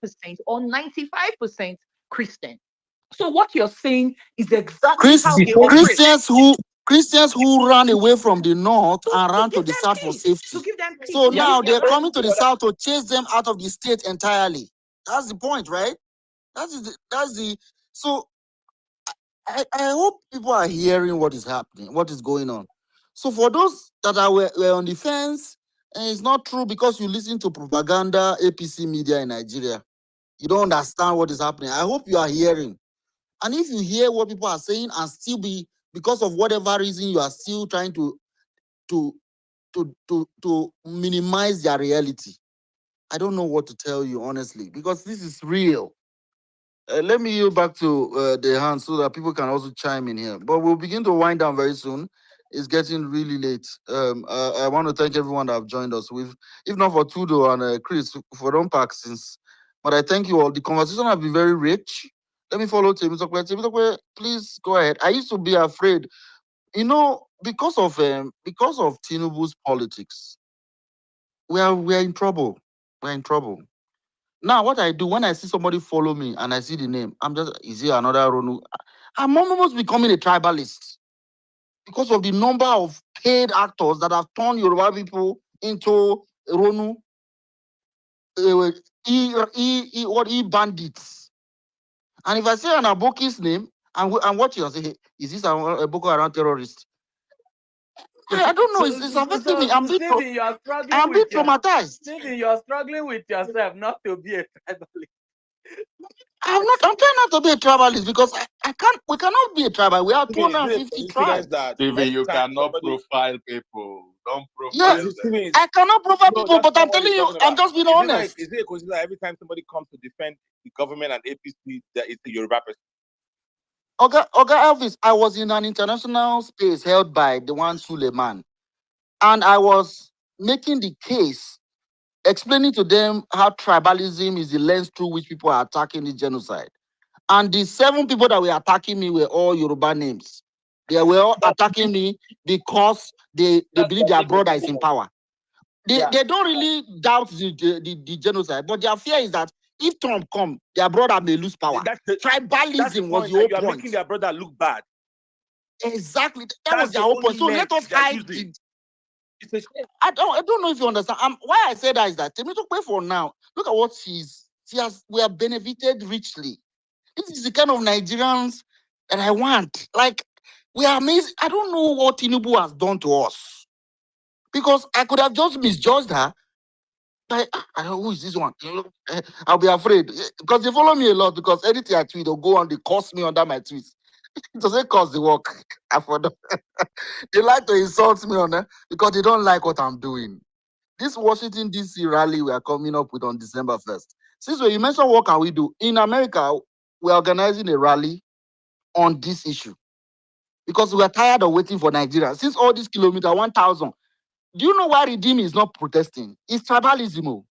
or 95% Christian. So what you're saying is exactly how they operate. Christians who ran away from the north and ran to the south for safety. To give them peace. So Yeah, now yeah, they're right? coming to the south to chase them out of the state entirely. That's the point, right? That's the so I hope people are hearing what is happening, what is going on. So for those that were on the fence, and it's not true because you listen to propaganda, APC media in Nigeria, you don't understand what is happening. I hope you are hearing. And if you hear what people are saying and still be, because of whatever reason, you are still trying to minimize their reality, I don't know what to tell you, honestly, because this is real. Let me yield back to the hand so that people can also chime in here. But we'll begin to wind down very soon. It's getting really late. I want to thank everyone that have joined us. If not for Tudo and Chris, for don't pack since. But I thank you all. The conversation has been very rich. Let me follow Temitope. Temitope, please go ahead. I used to be afraid, because of Tinubu's politics. We're in trouble. We're in trouble. Now, what I do when I see somebody follow me and I see the name, is he another Ronu? I'm almost becoming a tribalist because of the number of paid actors that have turned Yoruba people into Ronu, bandits. And if I say an Aboki's name, I'm watching and say, hey, is this a Boko Haram terrorist? I don't know. It's affecting me. I'm Stephen, you are struggling a bit traumatized. Stephen, you are struggling with yourself not to be a tribalist. I'm trying not to be a tribalist because we cannot be a tribal. We have 250 tribes. Stephen, you cannot profile people. Don't Yeah, profile them. I cannot profile No, people, that's but not I'm what telling he's you, talking I'm about. just being Is honest. it a coincidence that every time somebody comes to defend the government and APC, that it's the Yoruba person? Okay, Elvis, I was in an international space held by the one Suleiman, and I was making the case, explaining to them how tribalism is the lens through which people are attacking the genocide. And the 7 people that were attacking me were all Yoruba names. They were all attacking me because they believe their brother is in power. They don't really doubt the genocide, but their fear is that if Trump come, their brother may lose power. Tribalism was the whole You are point. making their brother look bad. Exactly. That was their whole point. So let us hide the. I don't know if you understand. Why I say that is that Temitope for now, look at what we have benefited richly. This is the kind of Nigerians that I want. Like, we are amazing. I don't know what Tinubu has done to us. Because I could have just misjudged her. Like, I don't know who is this one. I'll be afraid. Because they follow me a lot. Because anything I tweet, they'll go on, they curse me under my tweets. It doesn't cause the work. They like to insult me on that because they don't like what I'm doing. This Washington, D.C. rally we are coming up with on December 1st. Since you mentioned what can we do? In America, we're organizing a rally on this issue because we're tired of waiting for Nigeria. Since all these kilometers, 1,000. Do you know why Redeem is not protesting? It's tribalism. Oh.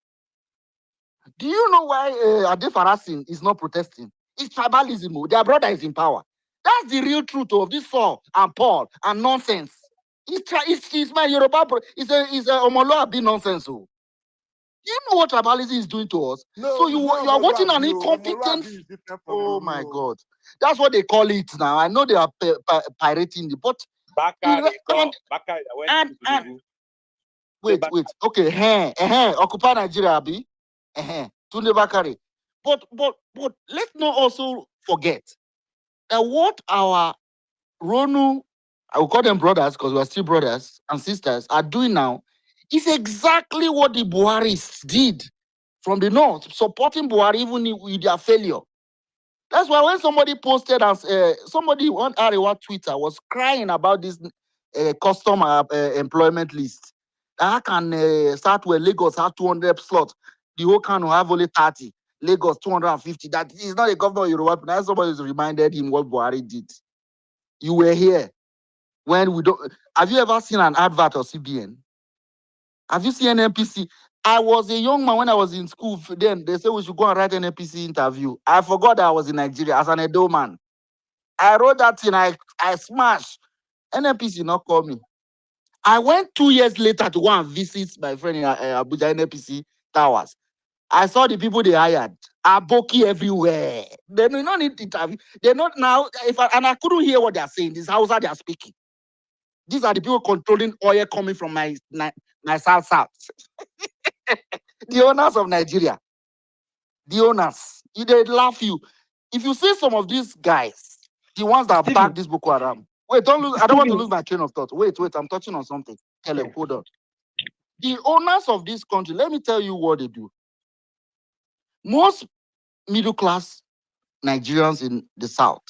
Do you know why Ade Farasin is not protesting? It's tribalism. Oh. Their brother is in power. That's the real truth of this Saul and Paul and nonsense. It's my Yoruba. It's a Omoloabi nonsense. Oh. Do you know what tribalism is doing to us? No, So you are watching an incompetent. Oh my God, that's what they call it now. I know they are pirating it, but wait. Okay, occupy Nigeria, Abi. Tunde Bakare. But let's not also forget that what our Ronu, I will call them brothers because we are still brothers and sisters, are doing now is exactly what the Buharis did from the north, supporting Buhari even with their failure. That's why when somebody posted as somebody on Arewa Twitter was crying about this custom employment list. How can start where Lagos have 200 slots, the whole can have only 30. Lagos 250. That he's not a governor of Yoruba. Now somebody reminded him what Buhari did. You were here when we don't. Have you ever seen an advert of CBN? Have you seen an NPC? I was a young man when I was in school. Then they said we should go and write an NPC interview. I forgot that I was in Nigeria as an Edo man. I wrote that thing. I smashed. NPC not call me. I went 2 years later to go and visit my friend in Abuja NPC Towers. I saw the people they hired. Aboki everywhere. They do not need interview. They're not now. And I couldn't hear what they are saying. This Hausa they are speaking. These are the people controlling oil coming from my south. The owners of Nigeria. The owners. They laugh you. If you see some of these guys, the ones that back this Boko Haram. Wait, don't lose. I don't want to lose my train of thought. Wait, I'm touching on something. Hold on. The owners of this country, let me tell you what they do. Most middle class Nigerians in the South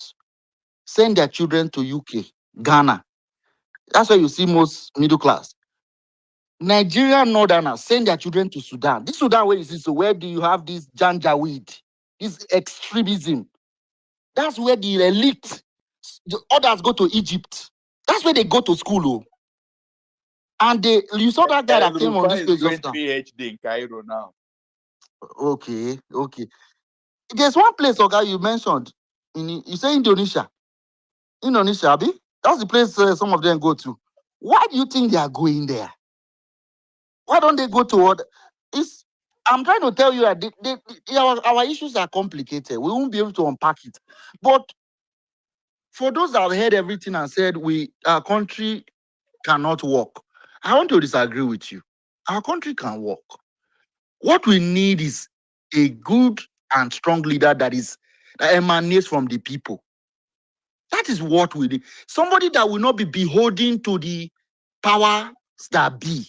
send their children to UK, Ghana. That's where you see most middle class. Nigerian northerners send their children to Sudan. This Sudan where you see, so where do you have this janjaweed, this extremism? That's where the elite, the others go to Egypt. That's where they go to school. And you saw that guy that came on this page just now. PhD in Cairo now. Okay. There's one place, okay, you mentioned. You say Indonesia. Indonesia, Abi? That's the place some of them go to. Why do you think they are going there? Why don't they go to other? I'm trying to tell you that our issues are complicated. We won't be able to unpack it. But for those that have heard everything and said our country cannot work, I want to disagree with you. Our country can work. What we need is a good and strong leader that emanates from the people. That is what we need. Somebody that will not be beholden to the powers that be.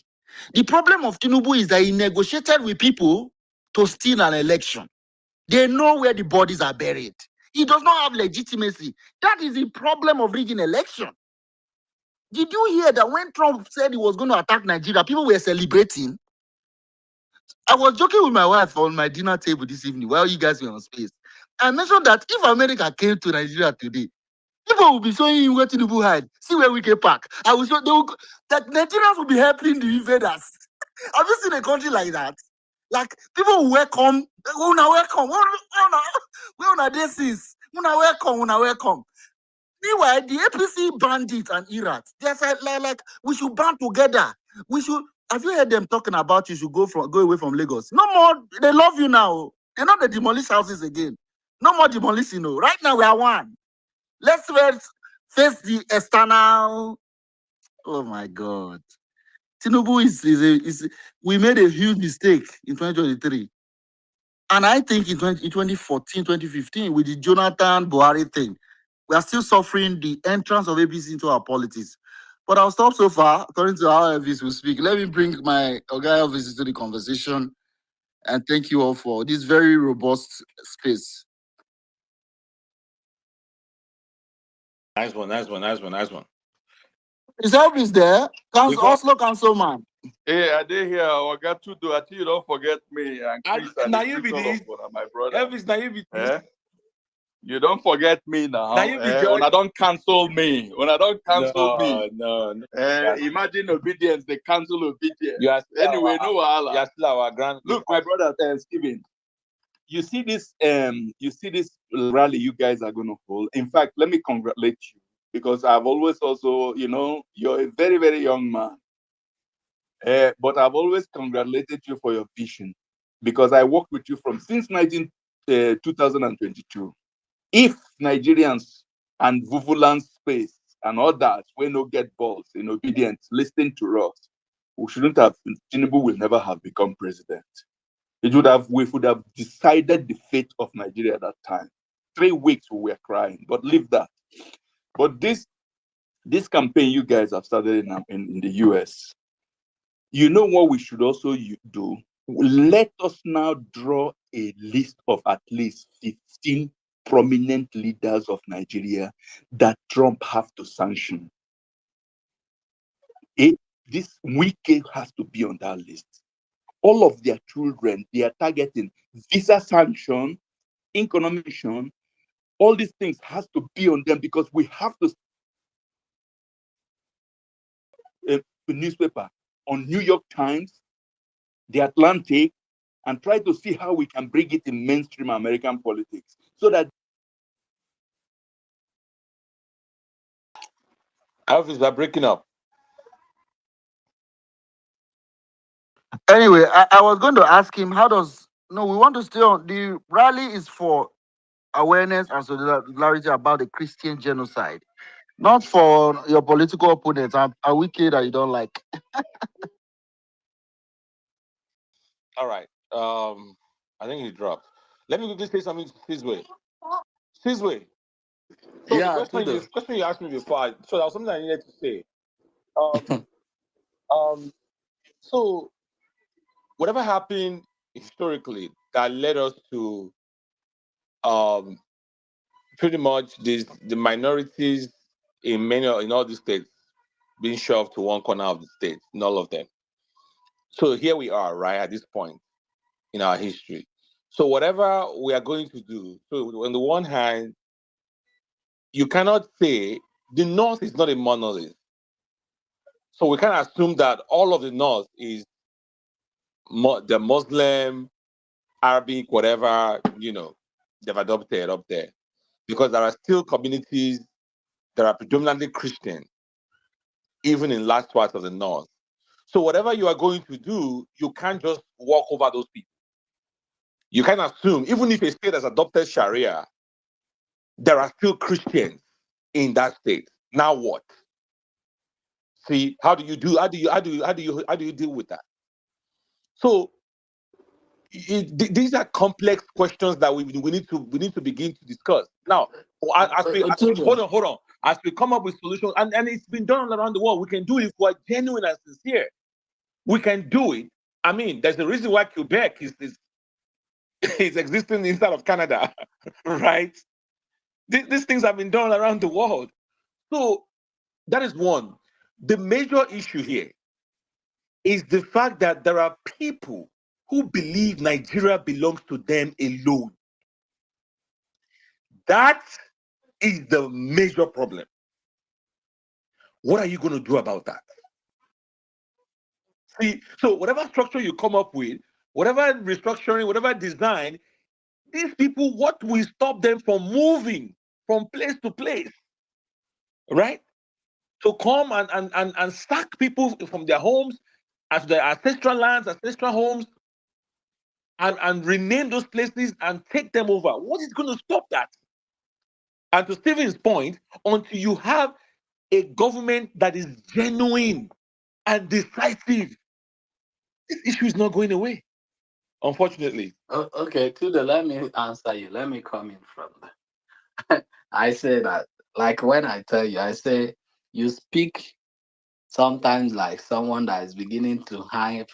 The problem of Tinubu is that he negotiated with people to steal an election. They know where the bodies are buried. He does not have legitimacy. That is the problem of rigging election. Did you hear that when Trump said he was going to attack Nigeria, people were celebrating? I was joking with my wife on my dinner table this evening while you guys were on space. I mentioned that if America came to Nigeria today, people will be showing him where Tinubu hide. See where we can park. I will show that Nigerians will be helping the invaders. Have you seen a country like that? Like people will welcome. Una welcome. Una this is. Una welcome. Meanwhile, the APC bandits and Irats, they said like we should band together. We should. Have you heard them talking about you should go away from Lagos? No more. They love you now. They're not the demolish houses again. No more demolishing. Right now we are one. Let's face the external. Oh my God. Tinubu is we made a huge mistake in 2023. And I think in 2014, 2015, with the Jonathan Buhari thing, we are still suffering the entrance of APC into our politics. But I'll stop so far, according to how Elvis will speak. Let me bring my guy Elvis into the conversation. And thank you all for this very robust space. Nice one. Is Elvis there? Oslo Councilman. Hey, I did here. I got to do. I think you don't forget me. And Chris and now you be this. My brother. Elvis, now you be this. You don't forget me now. Now you be when I don't cancel me. No. Imagine obedience. They cancel obedience. You are anyway, no wahala. You are still our grand. Look, my brother, Stephen. You see this rally you guys are going to hold. In fact, let me congratulate you because I've always also, you're a very, very young man. But I've always congratulated you for your vision because I worked with you since 2022. If Nigerians and Vuvulan space and others will not get balls in obedience, listening to us, Tinubu will never have become president. We would have decided the fate of Nigeria at that time. 3 weeks we were crying, but leave that. But this campaign you guys have started in the US, you know what we should also do? Let us now draw a list of at least 15 prominent leaders of Nigeria that Trump have to sanction. This Wike has to be on that list. all of their children, they are targeting visa sanction, economic sanction, all these things has to be on them because we have to newspaper on New York Times, The Atlantic, and try to see how we can bring it in mainstream American politics so that Elvis, we're breaking up. Anyway, I was going to ask him how does no, we want to stay on the rally is for awareness and solidarity about the Christian genocide, not for your political opponents. Are we kid that you don't like? All right. I think he dropped. Let me quickly say something this way. This way. So the Yeah, question you asked me before, so that was something I needed to say. So whatever happened historically that led us to pretty much the minorities in all these states being shoved to one corner of the state, in all of them. So here we are, right, at this point in our history. So whatever we are going to do, so on the one hand, you cannot say the North is not a monolith. So we can assume that all of the North is the Muslim, Arabic, whatever, they've adopted up there. Because there are still communities that are predominantly Christian, even in large parts of the North. So whatever you are going to do, you can't just walk over those people. You can assume, even if a state has adopted Sharia, there are still Christians in that state. Now what? See, how do you deal with that? So these are complex questions that we need to begin to discuss. Now, hold on. As we come up with solutions, and it's been done all around the world, we can do it if we're genuine and sincere. We can do it. I mean, there's a reason why Quebec is existing inside of Canada, right? These things have been done around the world. So that is one. The major issue here is the fact that there are people who believe Nigeria belongs to them alone. That is the major problem. What are you going to do about that? See, so whatever structure you come up with, whatever restructuring, whatever design, these people, what will stop them from moving from place to place, right? To come and sack people from their homes, as their ancestral lands, ancestral homes, and rename those places and take them over. What is going to stop that? And to Stephen's point, until you have a government that is genuine and decisive, this issue is not going away, unfortunately. Okay, Tudo, let me answer you. Let me come in from there. I say that, like when I tell you, I say you speak sometimes like someone that is beginning to have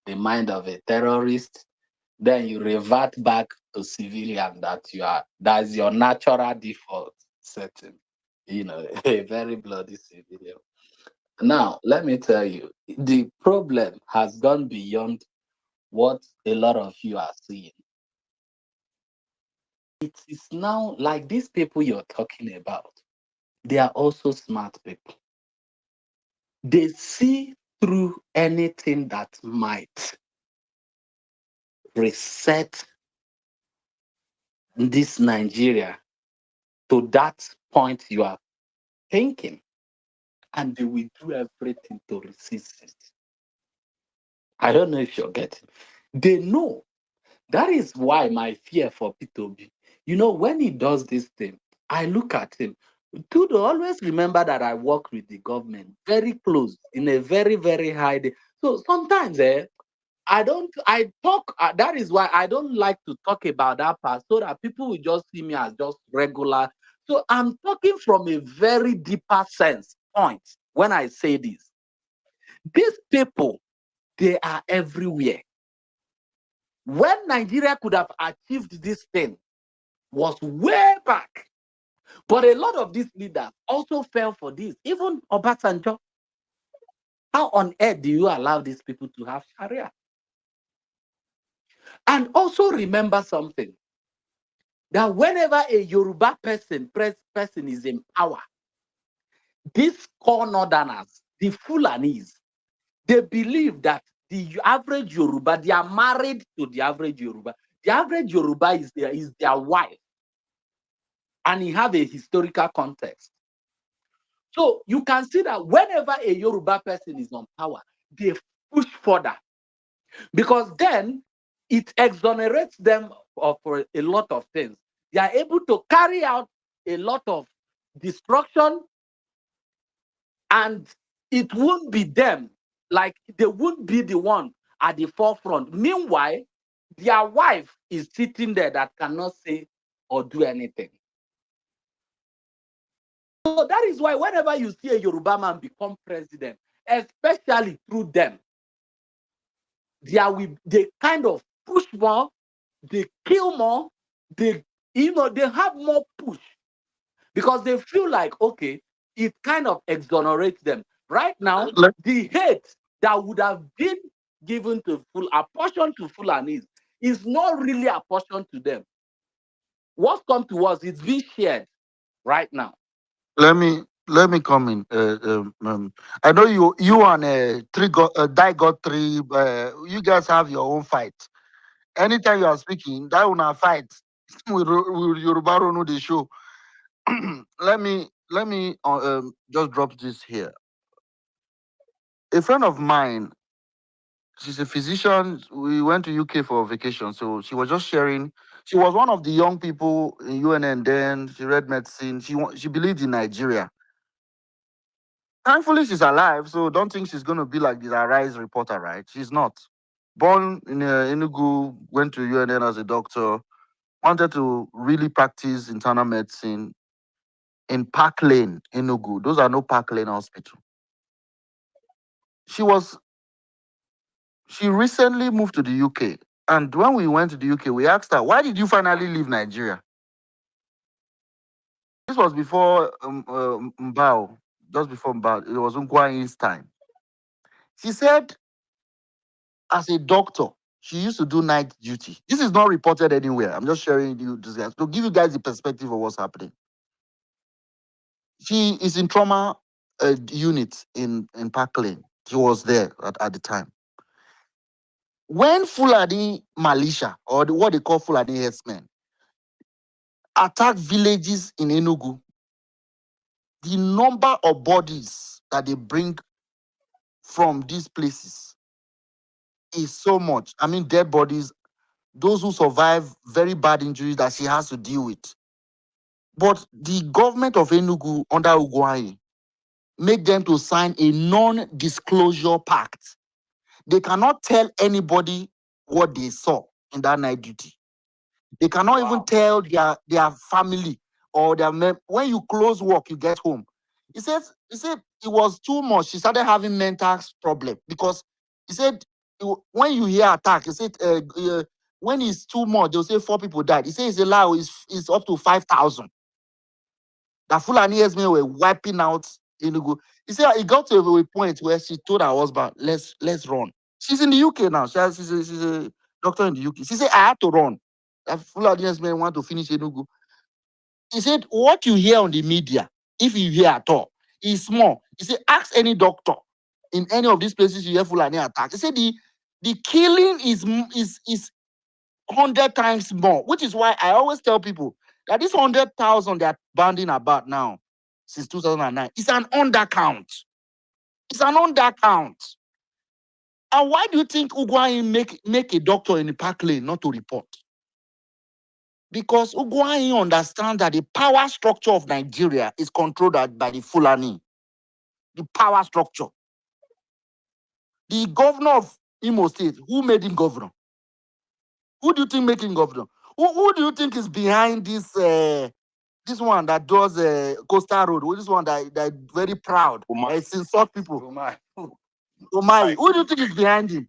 the mind of a terrorist, then you revert back to civilian that's your natural default setting. A very bloody civilian. Now, let me tell you, the problem has gone beyond what a lot of you are seeing. It is now like these people you're talking about, they are also smart people. They see through anything that might reset this Nigeria to that point you are thinking, and they will do everything to resist it. I don't know if you're getting. They know. That is why my fear for P2B. When he does this thing, I look at him. Tudo, always remember that I work with the government very close in a very, very high day. So sometimes I talk, that is why I don't like to talk about that part so that people will just see me as just regular. So I'm talking from a very deeper sense point when I say this. These people, they are everywhere. When Nigeria could have achieved this thing was way back. But a lot of these leaders also fell for this. Even Obasanjo. How on earth do you allow these people to have Sharia? And also remember something, that whenever a Yoruba person is in power, these core northerners, the Fulanis, they believe that the average Yoruba, they are married to the average Yoruba. The average Yoruba is their wife. And he have a historical context. So you can see that whenever a Yoruba person is on power, they push further. Because then it exonerates them of a lot of things. They are able to carry out a lot of destruction, and it won't be them. Like, they won't be the one at the forefront. Meanwhile, their wife is sitting there that cannot say or do anything. So that is why whenever you see a Yoruba man become president, especially through them, they kind of push more, they kill more, they have more push, because they feel like, okay, it kind of exonerates them. Right now, the hate that would have been given to apportioned to Fulanis is not really apportioned to them. What's come to us, it's being shared right now. Let me come in. I know you and Die got three. You guys have your own fight. Anytime you are speaking, that una fight. with Yoruba know the show. let me just drop this here. A friend of mine, she's a physician. We went to UK for a vacation, so she was just sharing. She was one of the young people in UNN. Then she read medicine. She believed in Nigeria. Thankfully, she's alive, so don't think she's going to be like the Arise reporter, right? She's not. Born in Enugu, went to UNN as a doctor, wanted to really practice internal medicine in Park Lane, Enugu. Those are no Park Lane hospital. She recently moved to the UK. And when we went to the UK, we asked her, why did you finally leave Nigeria? This was before Mbao, just before Mbao. It was Ngwain's time. She said, as a doctor, she used to do night duty. This is not reported anywhere. I'm just sharing you this guys to give you guys the perspective of what's happening. She is in trauma unit in Park Lane. She was there at the time. When Fulani militia, or what they call Fulani herdsmen, attack villages in Enugu, the number of bodies that they bring from these places is so much. I mean, dead bodies, those who survive very bad injuries that she has to deal with. But the government of Enugu under Ugwai make them to sign a non-disclosure pact. They cannot tell anybody what they saw in that night duty. They cannot even tell their family or their when you close work, you get home. He said it was too much. She started having mental problem because he said when you hear attack, he said when it's too much, they'll say 4 people died. He said it's a lie. It's up to 5,000. The Fulani herdsmen were wiping out Enugu. He said it got to a point where she told her husband, let's run. She's in the UK now. She's a doctor in the UK. She said, I had to run. The Fulani herdsmen want to finish Enugu. He said, what you hear on the media, if you hear at all, is small. He said, ask any doctor in any of these places you hear Fulani attack. He said the killing is 100 times more, which is why I always tell people that this 100,000 they're banding about now since 2009 is an undercount. It's an undercount. And why do you think Ugwai make a doctor in the Park Lane not to report? Because Ugwai understands that the power structure of Nigeria is controlled by the Fulani. The power structure. The governor of Imo State, who made him governor? Who do you think made him governor? Who do you think is behind this this one that does Coastal Road? This one that very proud? It's insult people. Umai. Who do you think is behind him?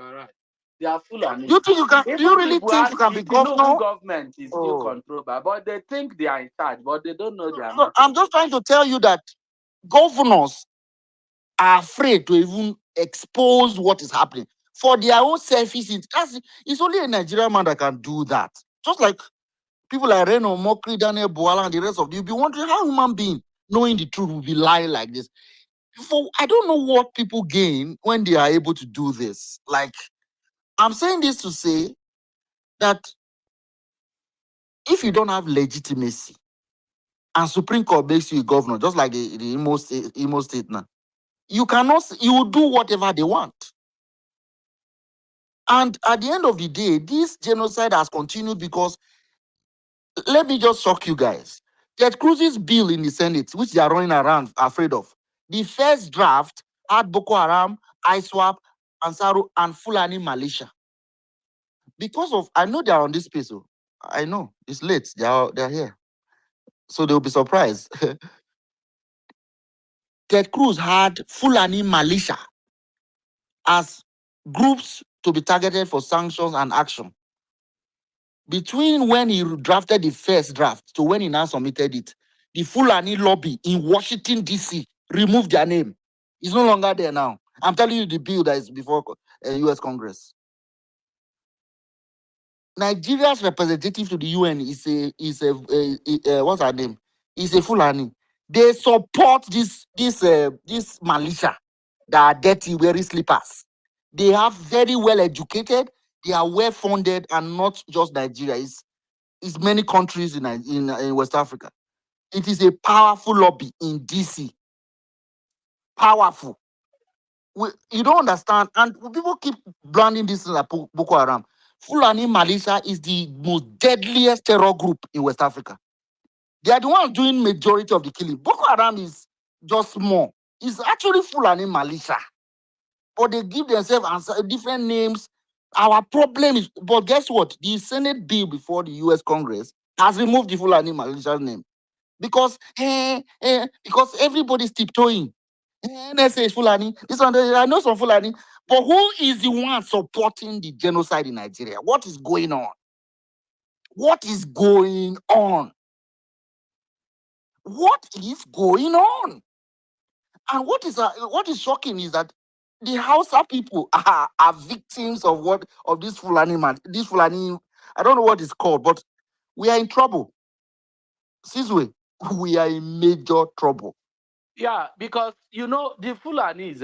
All right. They are Fulani. You think you can? Do you really think you can be governor? Government is still controlled by, but they think they are in charge, but they don't know they are No, not. I'm just trying to tell you that governors are afraid to even expose what is happening. for their own selfish. It's only a Nigerian man that can do that. Just like people like Reno, Mokri, Daniel Boala, and the rest of you, you'll be wondering how human being knowing the truth will be lying like this. I don't know what people gain when they are able to do this. Like, I'm saying this to say that if you don't have legitimacy and Supreme Court makes you a governor, just like the Imo State now, you will do whatever they want. And at the end of the day, this genocide has continued because, let me just shock you guys. Ted Cruz's bill in the Senate, which they are running around afraid of, the first draft had Boko Haram, ISWAP, Ansaru, and Fulani militia. Because of, I know they are on this space. So I know it's late. They're here, so they'll be surprised. Ted Cruz had Fulani militia as groups to be targeted for sanctions and action. Between when he drafted the first draft to when he now submitted it, the Fulani lobby in Washington, D.C. removed their name. It's no longer there now. I'm telling you the bill that is before U.S. Congress. Nigeria's representative to the UN is what's her name? Is a Fulani. They support this militia that are dirty, wearing slippers. They have very well educated. They are well funded, and not just Nigeria. It's many countries in West Africa. It is a powerful lobby in DC. Powerful. You don't understand, and people keep branding this as Boko Haram. Fulani militia is the most deadliest terror group in West Africa. They are the ones doing majority of the killing. Boko Haram is just small. It's actually Fulani militia, but they give themselves different names. Our problem is, but guess what? The Senate bill before the U.S. Congress has removed the Fulani militia name because everybody's tiptoeing. NSA is Fulani. This one, I know some Fulani, but who is the one supporting the genocide in Nigeria? What is going on? What is going on? What is going on? And what is shocking is that the Hausa people are victims of this Fulani man. This Fulani, I don't know what it's called, but we are in trouble. Sizwe, we are in major trouble. Yeah, because the Fulanis,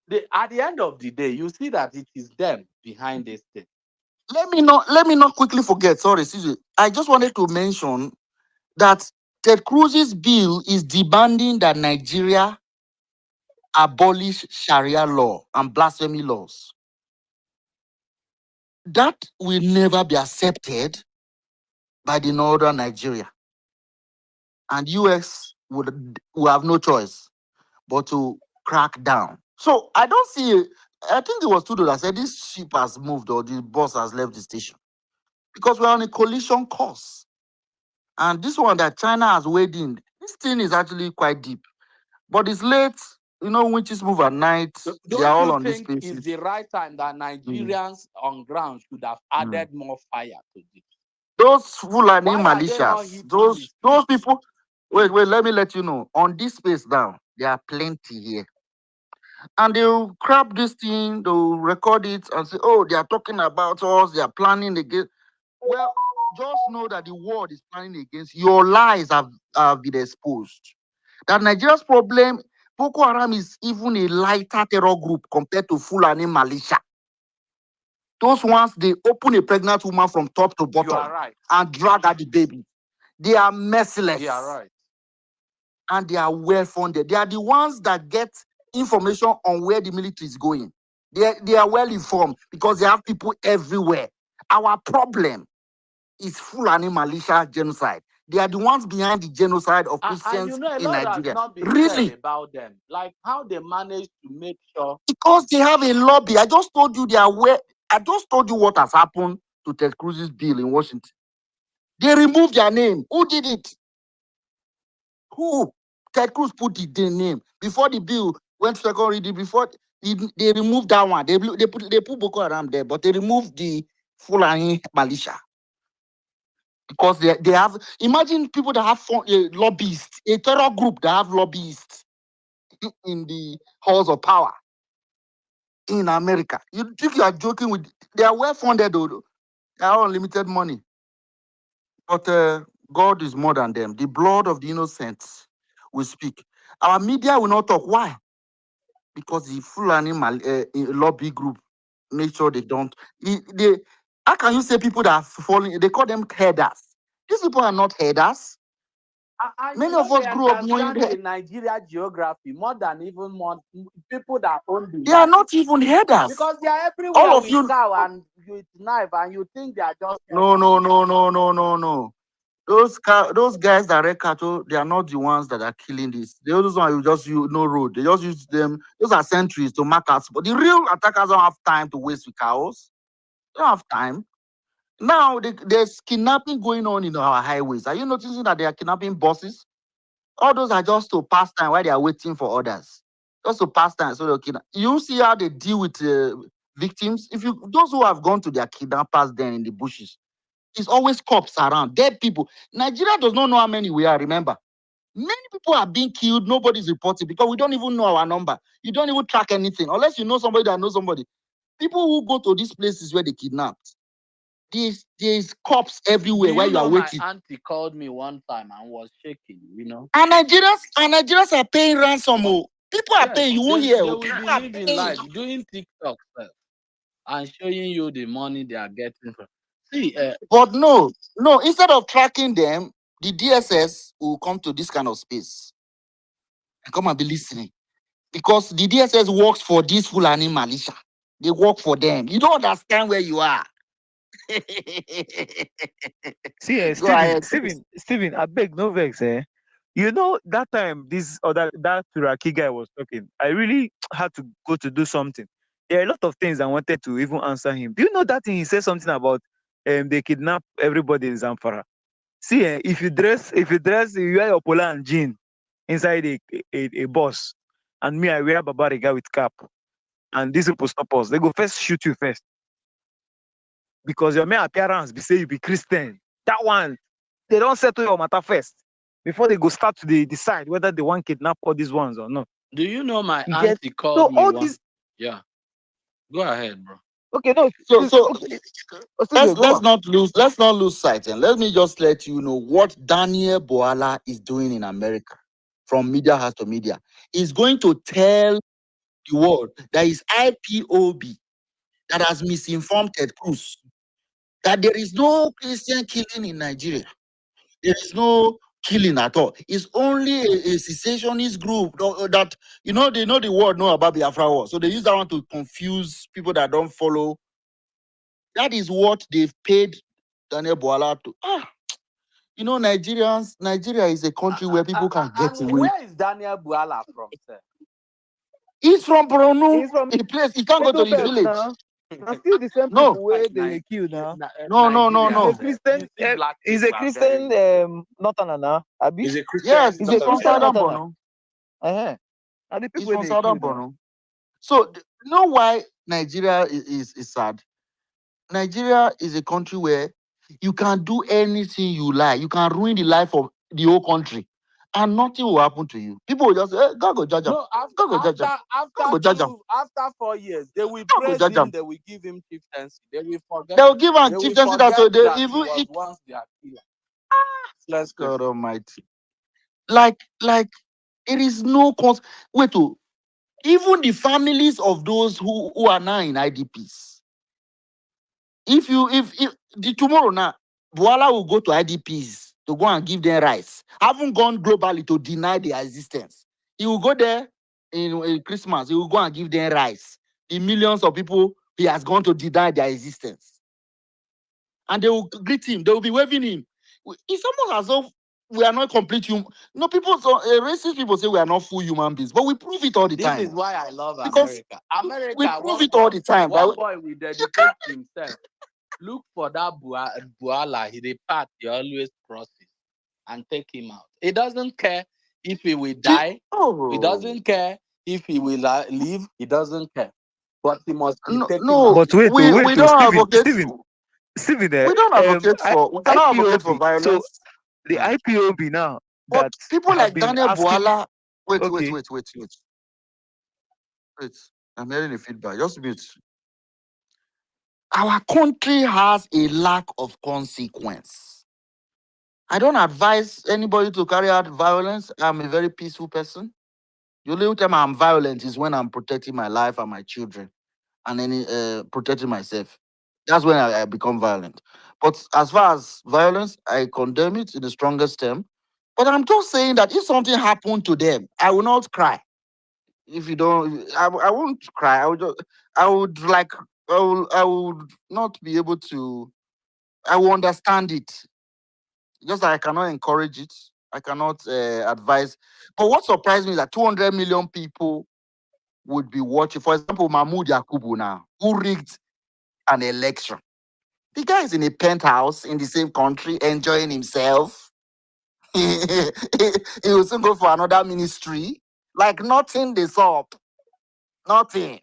they at the end of the day, you see that it is them behind this thing. Let me not quickly forget. Sorry, Sizwe. I just wanted to mention that Ted Cruz's bill is demanding that Nigeria abolish Sharia law and blasphemy laws. That will never be accepted by the northern Nigeria. And US will have no choice but to crack down. So I don't see, I think it was Tudo that said this ship has moved or the bus has left the station. Because we're on a collision course. And this one that China has weighed in, this thing is actually quite deep. But it's late, witches move at night. They are all on this Don't you think space. it's the right time that Nigerians on ground should have added more fire to this? Those Fulani Why are they not militias, hitting those people, wait, let me let you know. On this space now, there are plenty here. And they'll crap this thing, they'll record it and say, oh, they are talking about us, they are planning against. Well, just know that the world is planning against your lies have been exposed. That Nigeria's problem, Boko Haram is even a lighter terror group compared to Fulani militia. Those ones, they open a pregnant woman from top to bottom and drag out the baby. They are merciless. You are right. And they are well funded. They are the ones that get information on where the military is going. They are well informed because they have people everywhere. Our problem is Fulani militia genocide. They are the ones behind the genocide of Christians a in lot has Nigeria. not been Really? said about them. Like how they managed to make sure. Because they have a lobby. I just told you I just told you what has happened to Ted Cruz's bill in Washington. They removed their name. Who did it? Who? Ted Cruz put the name before the bill went to second reading. Before they removed that one, they put Boko Haram there, but they removed the Fulani militia because they have. Imagine people that have lobbyists, a terror group that have lobbyists in the halls of power. in America. You think you are joking with? They are well funded, though. They are unlimited money. But God is more than them. The blood of the innocents will speak. Our media will not talk. Why? Because the full animal lobby group make sure they don't. They, how can you say people that are falling? They call them headers. These people are not headers. And Many you of know us they grew up knowing understand the that Nigeria geography more than even more people that own the they are land. not even headers. Because they are All everywhere of with you. cow and with knife, and you think they are just No. Those guys that wreck cattle, they are not the ones that are killing this. The others one you just use no road. They just use them. Those are sentries to mark us. But the real attackers don't have time to waste with cows. They don't have time. Now there's kidnapping going on in our highways. Are you noticing that they are kidnapping buses? All those are just to pass time while they are waiting for others. Just to pass time. So they kidnap. You see how they deal with victims. If you those who have gone to their kidnappers then in the bushes, it's always cops around, dead people. Nigeria does not know how many we are. Remember, many people are being killed. Nobody's reporting because we don't even know our number. You don't even track anything unless you know somebody that knows somebody. People who go to these places where they kidnapped, there's cops Do everywhere while you you are know my waiting. auntie called me one time and was shaking, you know? And Nigerians are paying ransom. Oh. People are Yes, paying. You won't hear. they Oh. will People be are living paying. life, doing TikTok stuff and showing you the money they are getting from. See, But no. Instead of tracking them, the DSS will come to this kind of space and come and be listening. Because the DSS works for this Fulani militia. They work for them. You don't understand where you are. See, Go ahead. Stephen, I beg, no vex, eh? You know, that time that Turaki guy was talking, I really had to go to do something. There are a lot of things I wanted to even answer him. Do you know that thing he said something about they kidnap everybody in Zamfara? See, you wear your polo and jean inside a bus, and me, I wear babariga with cap, and these people stop us. They go first shoot you first because your main appearance be say you be Christian. That one, they don't settle your matter first before they go start to decide whether they want kidnap all these ones or not. do you know my You get auntie called so me all one? these. Yeah, go ahead, bro. Okay, no, So okay, Stephen, go let's on. not lose sight, and let me just let you know what Daniel Boala is doing in America from media house to media. He's going to tell the world that is IPOB that has misinformed Ted Cruz that there is no Christian killing in Nigeria. There is no killing at all. It's only a cessationist group that they know the world know about Biafra war, so they use that one to confuse people that don't follow. That is what they've paid Daniel Boala to. Nigeria is a country where people can get And away. where is Daniel Buala from, sir? He's from Borno, He's from a place. He can't go to Middle his Belt village. now. Now still the same No, people where they dey kill now. Nigeria, He's a no. sir. You Christian. see, black He's a people are very Christian northerner now. Abi? He's a Christian Yes, He's a he's from northerner. Christian Yeah. Southern northerner. Borno. Uh-huh. And the He's people where from they kill Southern now. Borno. So you know why Nigeria is sad? Nigeria is a country where you can do anything you like. You can ruin the life of the whole country, and nothing will happen to you. People will just say, God go judge him. No, God go judge him. God go judge him. after 4 years, they will God go praise judge him, him. they will give him chieftaincy. They will They will give him they will chieftaincy that forget so they that he even was once their killer. Let's God Christian. Almighty. Like it is no cause. Wait, even the families of those who are now in IDPs. If the tomorrow now, Boala will go to IDPs to go and give them rice. Haven't gone globally to deny their existence. He will go there in Christmas. He will go and give them rice. The millions of people he has gone to deny their existence, and they will greet him. They will be waving him. It's almost as though we are not complete human. No, racist people say we are not full human beings, but we prove it all the This time is why I love because America. we America, prove it all the time. one But boy will dedicate himself. Look for that Buala. He the path he always crosses and take him out. He doesn't care if he will die. He oh doesn't care if he will live. He doesn't care. But he must be taken no, out. But wait, we don't advocate. Stephen, We don't advocate for. We cannot advocate for IPOB. So violence. the IPOB now But that people have like been Daniel asking. Boala. Wait. Okay, I'm hearing the feedback. Just mute. Our country has a lack of consequence. I don't advise anybody to carry out violence. I'm a very peaceful person. The only time I'm violent is when I'm protecting my life and my children and protecting myself. That's when I become violent. But as far as violence, I condemn it in the strongest term. But I'm just saying that if something happened to them, I will not cry. If you don't, I won't cry. I would like, I would not be able to, I will understand it. Just that I cannot encourage it. I cannot advise. But what surprised me is that 200 million people would be watching. For example, Mahmoud Yakubu now, who rigged an election. The guy is in a penthouse in the same country, enjoying himself. He will soon go for another ministry. Like nothing is up. Nothing.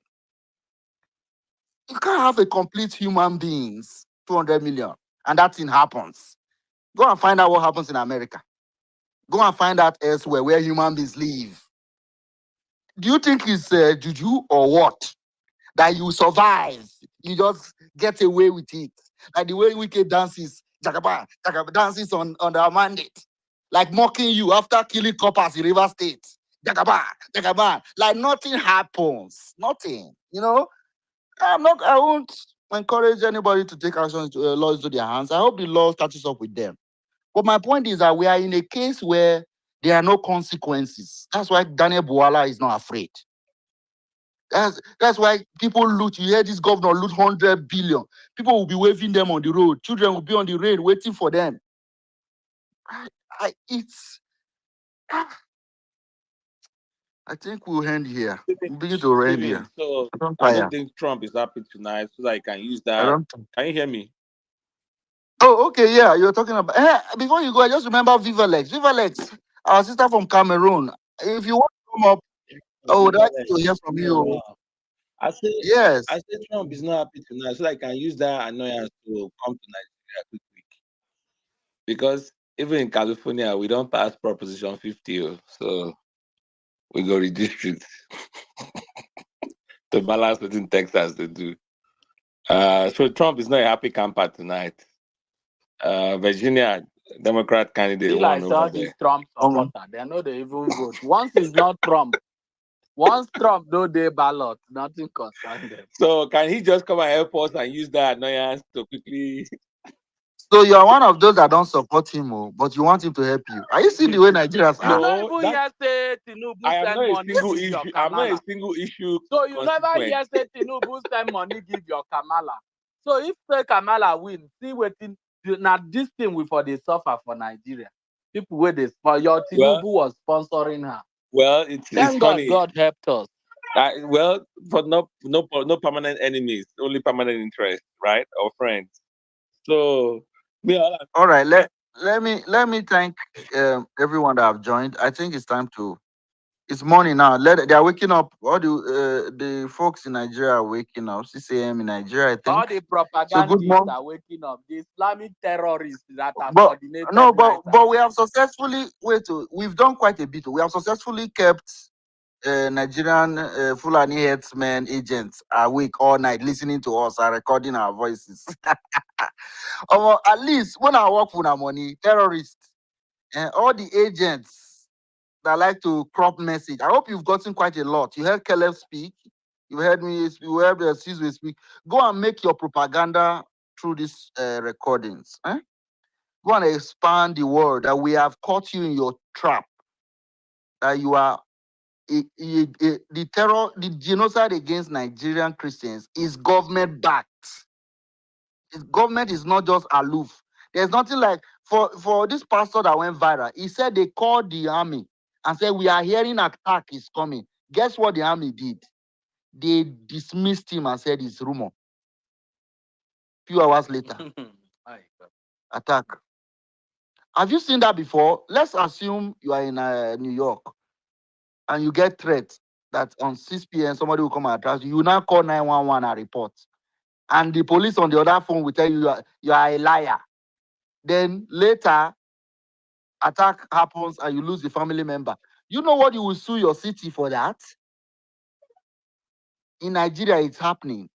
You can't have a complete human beings, 200 million, and that thing happens. Go and find out what happens in America. Go and find out elsewhere where human beings live. Do you think it's juju or what? That you survive. You just get away with it. Like the way Wicked dances, Jagaba, Jagaba dances on their mandate. Like mocking you after killing coppers in River State. Jagaba, Jagaba. Like nothing happens. Nothing. You know? I won't encourage anybody to take action to laws to their hands. I hope the law catches up with them. But my point is that we are in a case where there are no consequences. That's why Daniel Buala is not afraid. That's why people loot. You hear this governor loot 100 billion. People will be waving them on the road. Children will be on the road waiting for them. I think we'll end here. We'll begin to end Steven, here. so I don't I tire. don't think Trump is happy tonight, so that I can use I that. don't. Can you hear me? Oh, okay, yeah. You're talking about. Before you go, I just remember Vivalex. Vivalex, our sister from Cameroon. If you want to come up, I would like to hear from you. Wow. I Yes. say Trump is not happy tonight, so that I can use that annoyance to come to Nigeria quick. Because even in California, we don't pass Proposition 50, so we go redistrict to balance within Texas to do. So Trump is not a happy camper tonight. Virginia Democrat candidate Be won like over all there. these Trump supporters, they know they even vote. Once it's not Trump, once Trump no day ballot, nothing concerns them. So can he just come and help us and use that annoyance to quickly? So you are one of those that don't support him, but you want him to help you. Are you seeing the way Nigerians You are? don't even hear say Tinubu I am send not a money single give your issue. I'm not a Kamala. single issue. So you never constituent. hear say Tinubu send money give your Kamala. So if say Kamala win, see wetin now this thing we for the suffer for Nigeria. People where they your Tinubu was sponsoring her. Well, it's Thank funny. God helped us. Well, but no permanent enemies, only permanent interests, right? Or friends. So All right, let me thank everyone that have joined. I think it's time to. It's morning now. They are waking up. All the folks in Nigeria are waking up. 6 a.m. in Nigeria, I All think. the So good propagandists morning. are waking up. The Islamic terrorists that are But coordinated no, night but we have successfully we've done quite a bit. We have successfully kept Nigerian Fulani headsmen agents awake all night listening to us and recording our voices. At least when I work for our money, terrorists and all the agents that like to crop message. I hope you've gotten quite a lot. You heard Caleb speak. You heard me. You heard the Sizwe speak. Go and make your propaganda through these recordings. Go and expand the word that we have caught you in your trap. That you are the terror, the genocide against Nigerian Christians is government backed. Government is not just aloof. There's nothing like for this pastor that went viral. He said they called the army and said we are hearing attack is coming. Guess what the army did? They dismissed him and said it's rumor. Few hours later, attack. Have you seen that before? Let's assume you are in New York and you get threats that on 6 p.m. somebody will come and attack you. You now call 911 and report. And the police on the other phone will tell you you are a liar. Then later, attack happens and you lose the family member. You know what you will sue your city for that? in Nigeria, it's happening.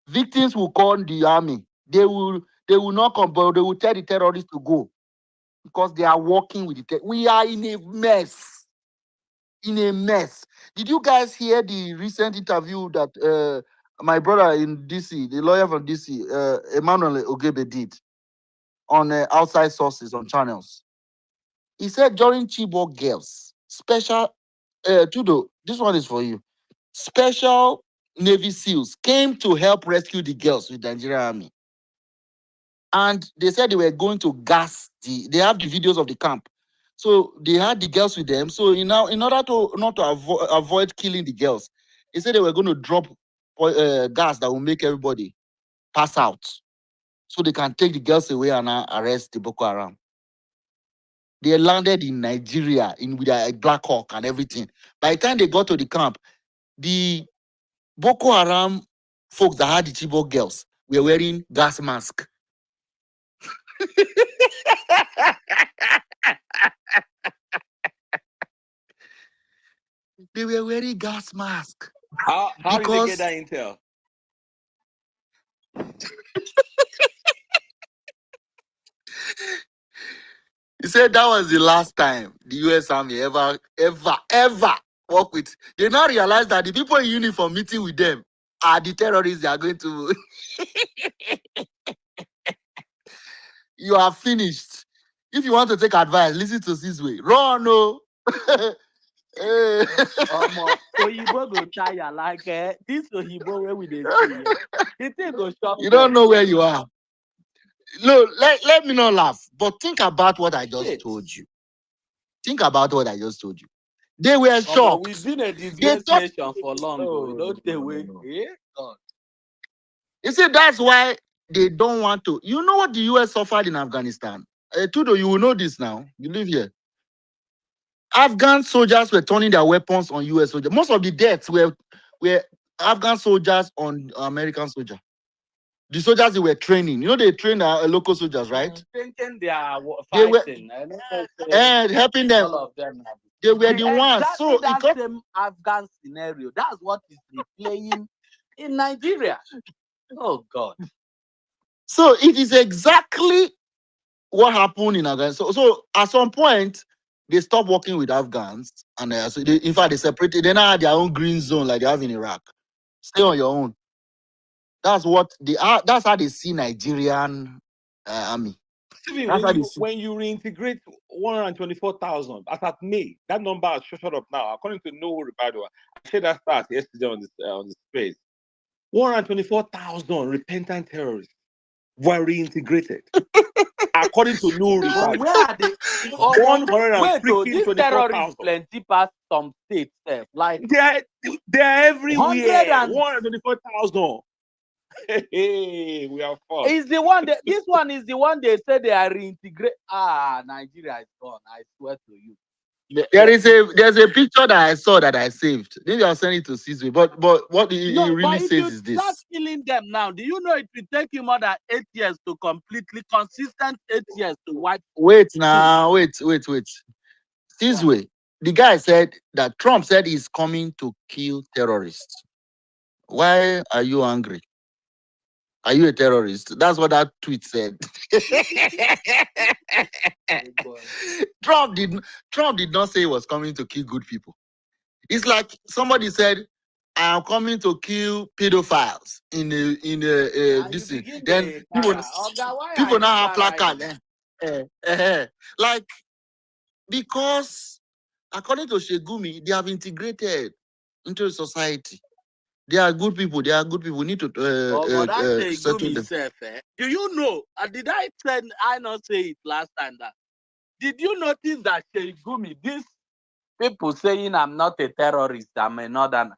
Victims will call the army. They will not come, but they will tell the terrorists to go because they are working with the we are in a mess. In a mess. Did you guys hear the recent interview that my brother in DC, the lawyer from DC, Emmanuel Ogebe did on outside sources on channels? He said during Chibok girls, special Tudo, this one is for you. Special Navy SEALs came to help rescue the girls with the Nigerian army. And they said they were going to gas they have the videos of the camp. So they had the girls with them. So in order to not to avoid killing the girls, they said they were going to drop gas that will make everybody pass out. So they can take the girls away and arrest the Boko Haram. They landed in Nigeria with a Black Hawk and everything. By the time they got to the camp, the Boko Haram folks that had the Chibok girls were wearing gas mask. They were wearing gas mask. How did they get that intel? He said that was the last time the US Army ever work with. They now realize that the people in uniform meeting with them are the terrorists they are going to. You are finished. If you want to take advice, listen to this way. Run, no. Oyibo go tire like this Oyibo where we dey see here. The thing go stop. You don't know where you are. No, let me not laugh, but think about what I just told you. Think about what I just told you. They were shocked. We've been a disgraced nation for long. Don't they wait? God. You see, that's why they don't want to. You know what the US suffered in Afghanistan? Tudo, you will know this now. You live here. Afghan soldiers were turning their weapons on US soldiers. Most of the deaths were Afghan soldiers on American soldiers. The soldiers they were training. You know, they train local soldiers, right? Thinking they are They were fighting. and helping them. All of them. They were the ones. Exactly So that same Afghan scenario. That's what is replaying in Nigeria. Oh God. So it is exactly what happened in Afghanistan. So at some point, they stopped working with Afghans, and so in fact they separated. They now had their own green zone like they have in Iraq. Stay on your own. That's what they are. That's how they see Nigerian army. Steven, when you reintegrate 124,000 as at May, that number has shot up now. According to No Ribado, I shared that stat yesterday on the space. 124,000 repentant terrorists were reintegrated. According to No Ribado. Where are they? 124,000. Plenty past some states. Like they're everywhere. 100 124,000. Hey, we are fun. Is the one this one is the one they say they are reintegrate. Nigeria is gone. I swear to you. There's a picture that I saw that I saved. Maybe I'll send it to Caesar. But what he really says is this. Start killing them now. Do you know it will take you more than 8 years to completely consistent 8 years to wipe? Wait now, wait. This way, the guy said that Trump said he's coming to kill terrorists. Why are you angry? Are you a terrorist? That's what that tweet said. Trump did not say he was coming to kill good people. It's like somebody said, "I am coming to kill pedophiles in this thing." Then people now have placard. Like, because according to Shegumi, they have integrated into society. They are good people. They are good people. We need to settle them. Do you know? Did I not say it last time? That did you notice that Shegumi, these people saying I'm not a terrorist, I'm a northerner.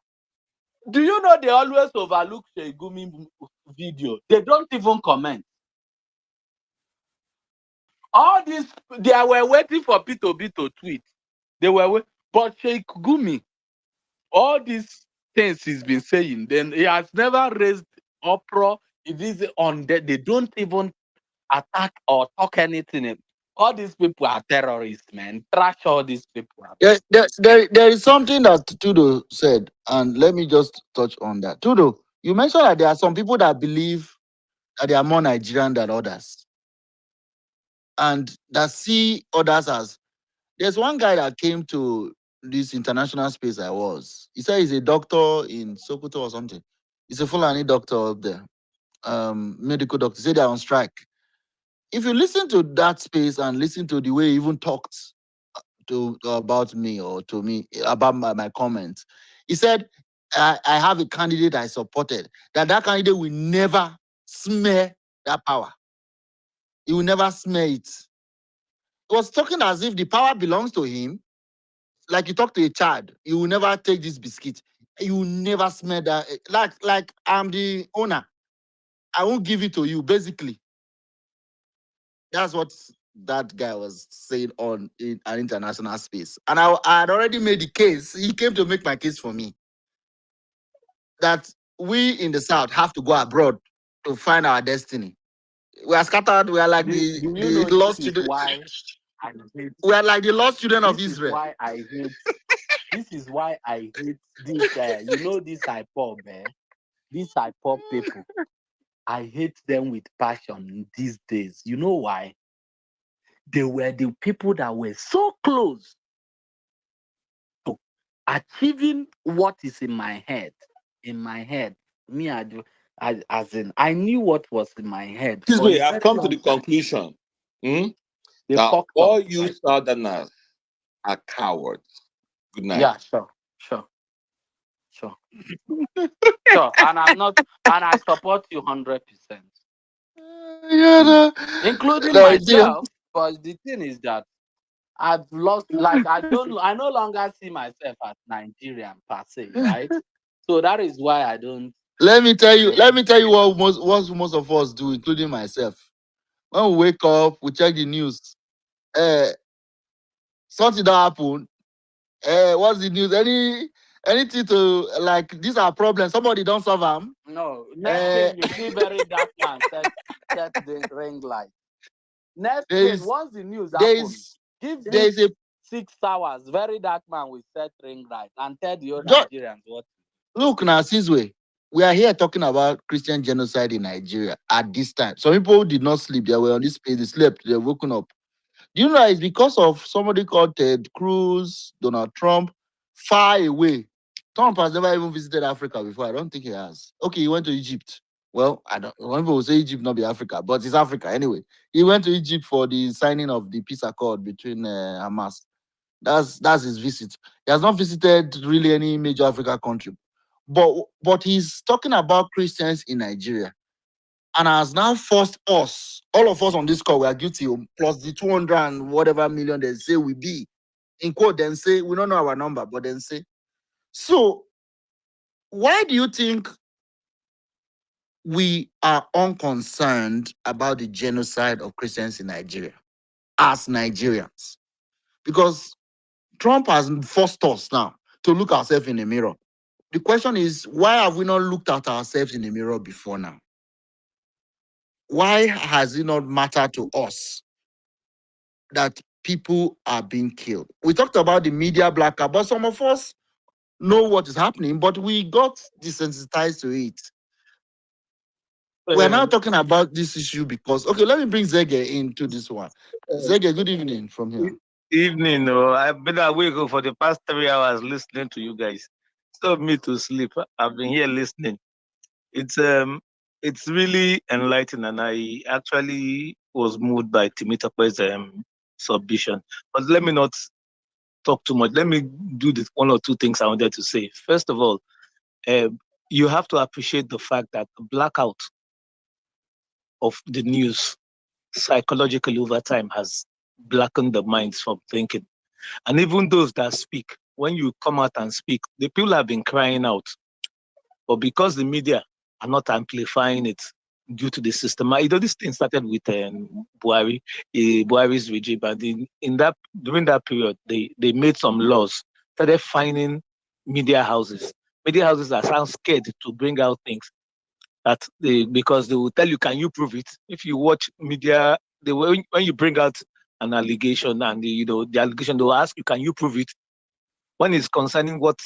Do you know they always overlook Shegumi video? They don't even comment. All this, they were waiting for P2B to tweet. They were waiting, but Shegumi, all these things he's been saying, then he has never raised uproar. It is on that they don't even attack or talk anything All these people are terrorists, man. Trash all these people. There is something that Tudo said, and let me just touch on that. Tudo, you mentioned that there are some people that believe that they are more Nigerian than others, and that see others as. There's one guy that came to this international space I was. He said he's a doctor in Sokoto or something. He's a Fulani doctor up there, medical doctor. He said they're on strike. If you listen to that space and listen to the way he even talked to about me or to me about my comments, he said, I have a candidate I supported, that candidate will never smear that power. He will never smear it. He was talking as if the power belongs to him. Like you talk to a child, you will never take this biscuit. You will never smell that. Like I'm the owner. I won't give it to you, basically. That's what that guy was saying on in an international space. And I had already made the case. He came to make my case for me. That we in the South have to go abroad to find our destiny. We are scattered. We are like Do you the know lost this is children. why I hate We are like the lost children of this is Israel. why I hate this is why I hate this you know this IPOB, these IPOB people. I hate them with passion these days. You know why? They were the people that were so close to achieving what is in my head. In my head, me, as in, I knew what was in my head. This For way, a I've very come to long the time. conclusion They that fucked all up. you Southerners are cowards. Good night. Yeah, sure. Sure. And I support you 100%. Yeah, Including Nigeria. myself, because the thing is that I've lost, like, I no longer see myself as Nigerian per se, right? So that is why I don't. Let me tell you what most of us do, including myself. When we wake up, we check the news. Something that happen. What's the news? Anything to like these are problems. Somebody don't solve them. No, next thing you see very dark man set the ring light. Next thing, once the news happens, give this 6 hours, very dark man will set ring light and tell the old Nigerians what. Look now, this way. We are here talking about Christian genocide in Nigeria at this time. Some people did not sleep. They were on this space. They slept. They're woken up. Do you know it's because of somebody called Ted Cruz, Donald Trump, far away. Trump has never even visited Africa before. I don't think he has. Okay, he went to Egypt. Well, I don't. One people will say Egypt not be Africa, but it's Africa anyway. He went to Egypt for the signing of the peace accord between Hamas. That's his visit. He has not visited really any major African country, but he's talking about Christians in Nigeria, and has now forced us, all of us on this call, we are guilty, plus the 200 and whatever million they say we be. In quote, then say, we don't know our number, but then say. So, why do you think we are unconcerned about the genocide of Christians in Nigeria as Nigerians? Because Trump has forced us now to look ourselves in the mirror. The question is, why have we not looked at ourselves in the mirror before now? Why has it not mattered to us that people are being killed? We talked about the media blackout, but some of us know what is happening, but we got desensitized to it. We're now talking about this issue because, okay, let me bring Zege into this one. Zege, good evening from here. Evening. Oh, I've been awake for the past 3 hours listening to you guys. Stop me to sleep. I've been here listening. It's really enlightening, and I actually was moved by Timitape's submission. But let me not talk too much. Let me do this 1 or 2 things I wanted to say. First of all, you have to appreciate the fact that the blackout of the news psychologically over time has blackened the minds from thinking. And even those that speak, when you come out and speak, the people have been crying out. But because the media are not amplifying it due to the system, this thing started with Buhari's regime. And during that period, they made some laws, started fining media houses. Media houses are sound scared to bring out things because they will tell you, can you prove it? If you watch media, when you bring out an allegation, and the allegation, they'll ask you, can you prove it? When it's concerning what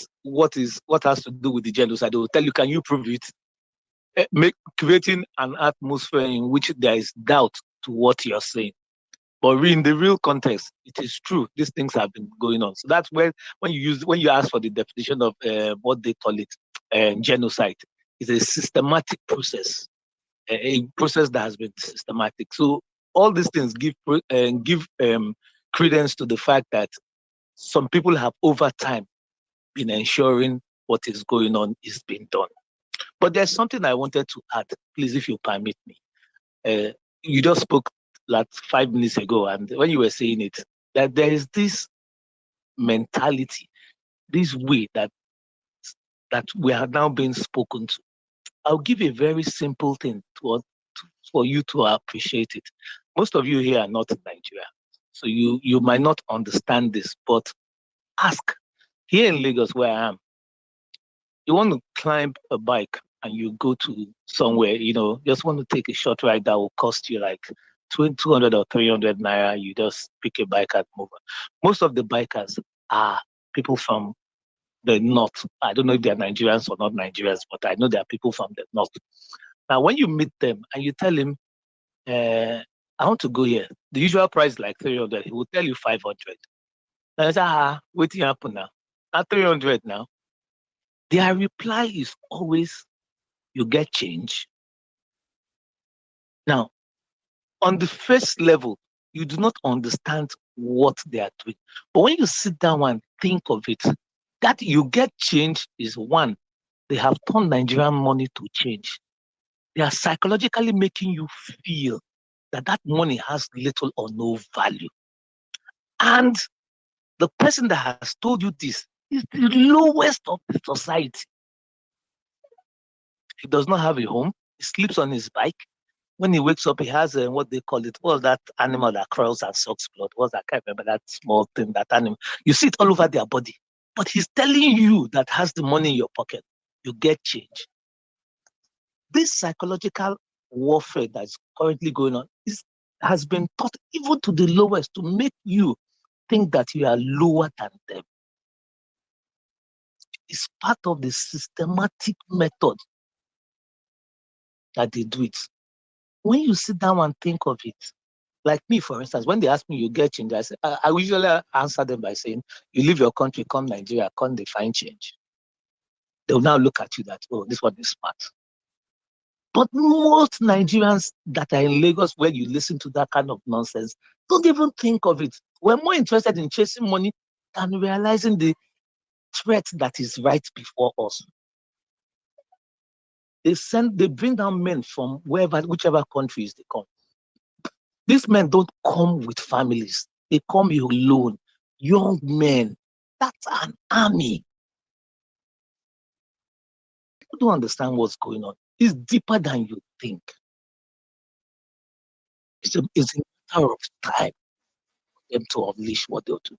has to do with the genocide, they will tell you, can you prove it? Creating an atmosphere in which there is doubt to what you're saying. But in the real context, it is true. These things have been going on. So that's when you ask for the definition of what they call it, genocide, it's a systematic process, a process that has been systematic. So all these things give credence to the fact that some people have over time been ensuring what is going on is being done. But there's something I wanted to add, please, if you permit me. You just spoke like 5 minutes ago, and when you were saying it, that there is this mentality, this way that we are now being spoken to. I'll give a very simple thing for you to appreciate it. Most of you here are not in Nigeria, so you might not understand this, but ask. Here in Lagos, where I am, you want to climb a bike and you go to somewhere, just want to take a short ride that will cost you like 200 or 300 naira. You just pick a bike and move on. Most of the bikers are people from the north. I don't know if they're Nigerians or not Nigerians, but I know there are people from the north. Now, when you meet them and you tell him, I want to go here, the usual price is like 300, he will tell you 500. Now, I say, waiting happen now. At 300 now. Their reply is always, you get change. Now, on the first level, you do not understand what they are doing. But when you sit down and think of it, that you get change is one. They have turned Nigerian money to change. They are psychologically making you feel that money has little or no value. And the person that has told you this is the lowest of the society. He does not have a home. He sleeps on his bike. When he wakes up, he has what they call it. What's that animal that crawls and sucks blood? I can't remember that small thing, that animal. You see it all over their body. But he's telling you that has the money in your pocket. You get change. This psychological warfare that's currently going on has been taught even to the lowest to make you think that you are lower than them. It's part of the systematic method that they do it. When you sit down and think of it, like me, for instance, when they ask me, you get change, I usually answer them by saying, you leave your country, come Nigeria, come they find change. They'll now look at you that, oh, this one is smart. But most Nigerians that are in Lagos, where you listen to that kind of nonsense, don't even think of it. We're more interested in chasing money than realizing the threat that is right before us. They bring down men from whichever countries they come. These men don't come with families. They come alone. Young men. That's an army. People don't understand what's going on. It's deeper than you think. It's a matter of time for them to unleash what they'll do.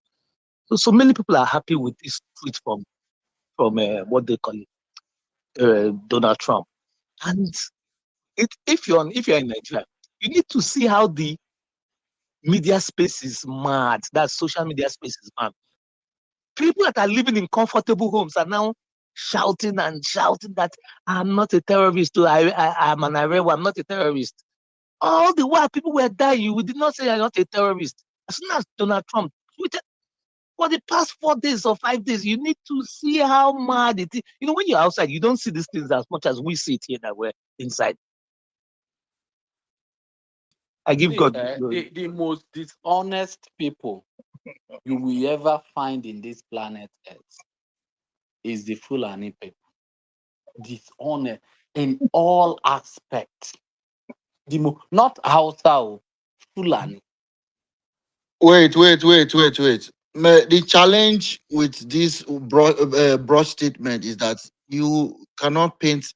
So many people are happy with this tweet from what they call it, Donald Trump. And if you're in Nigeria, you need to see how the media space is mad. That social media space is mad. People that are living in comfortable homes are now shouting that I'm not a terrorist. I'm an Arewa, I'm not a terrorist. All the while people were dying, we did not say you're not a terrorist. As soon as Donald Trump tweeted, for the past 4 days or 5 days, you need to see how mad it is. When you're outside, you don't see these things as much as we see it here that we're inside. I give God the most dishonest people you will ever find in this planet Earth is the Fulani people. Dishonest in all aspects. Not Hausa, Fulani. Wait. The challenge with this broad statement is that you cannot paint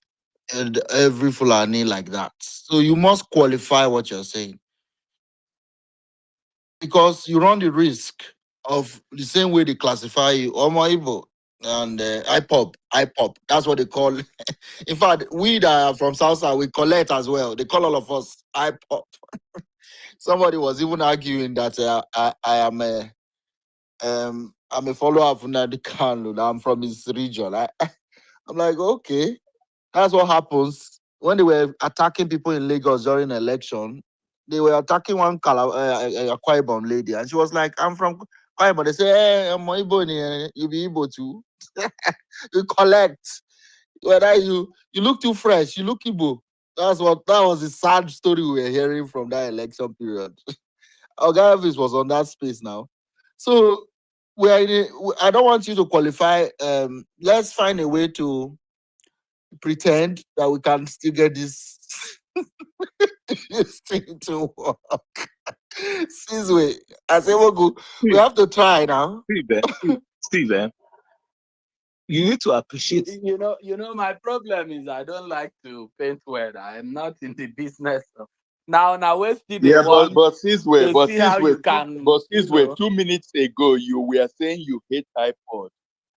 every Fulani like that. So you must qualify what you're saying. Because you run the risk of the same way they classify you, Omo Igbo and IPOP. That's what they call. In fact, we that are from South Side, we collect as well. They call all of us IPOP. Somebody was even arguing that I am I'm a follower of Nnamdi Kanu. I'm from his region. I'm like, okay, that's what happens when they were attacking people in Lagos during election. They were attacking one Akwa Ibom lady, and she was like, "I'm from Akwa Ibom." They say, "Hey, I'm Igbo, you be Igbo too." You collect. Whether you look too fresh, you look Igbo. That was the sad story we were hearing from that election period. Oga Elvis was on that space now. So we are I don't want you to qualify. Let's find a way to pretend that we can still get this, this thing to work. Since we have to try now. Steve, you need to appreciate. You know, my problem is I don't like to paint word. I am not in the business of now where still they Yeah, want but since to see how you can, but you since know. 2 minutes ago, you were saying you hate iPod,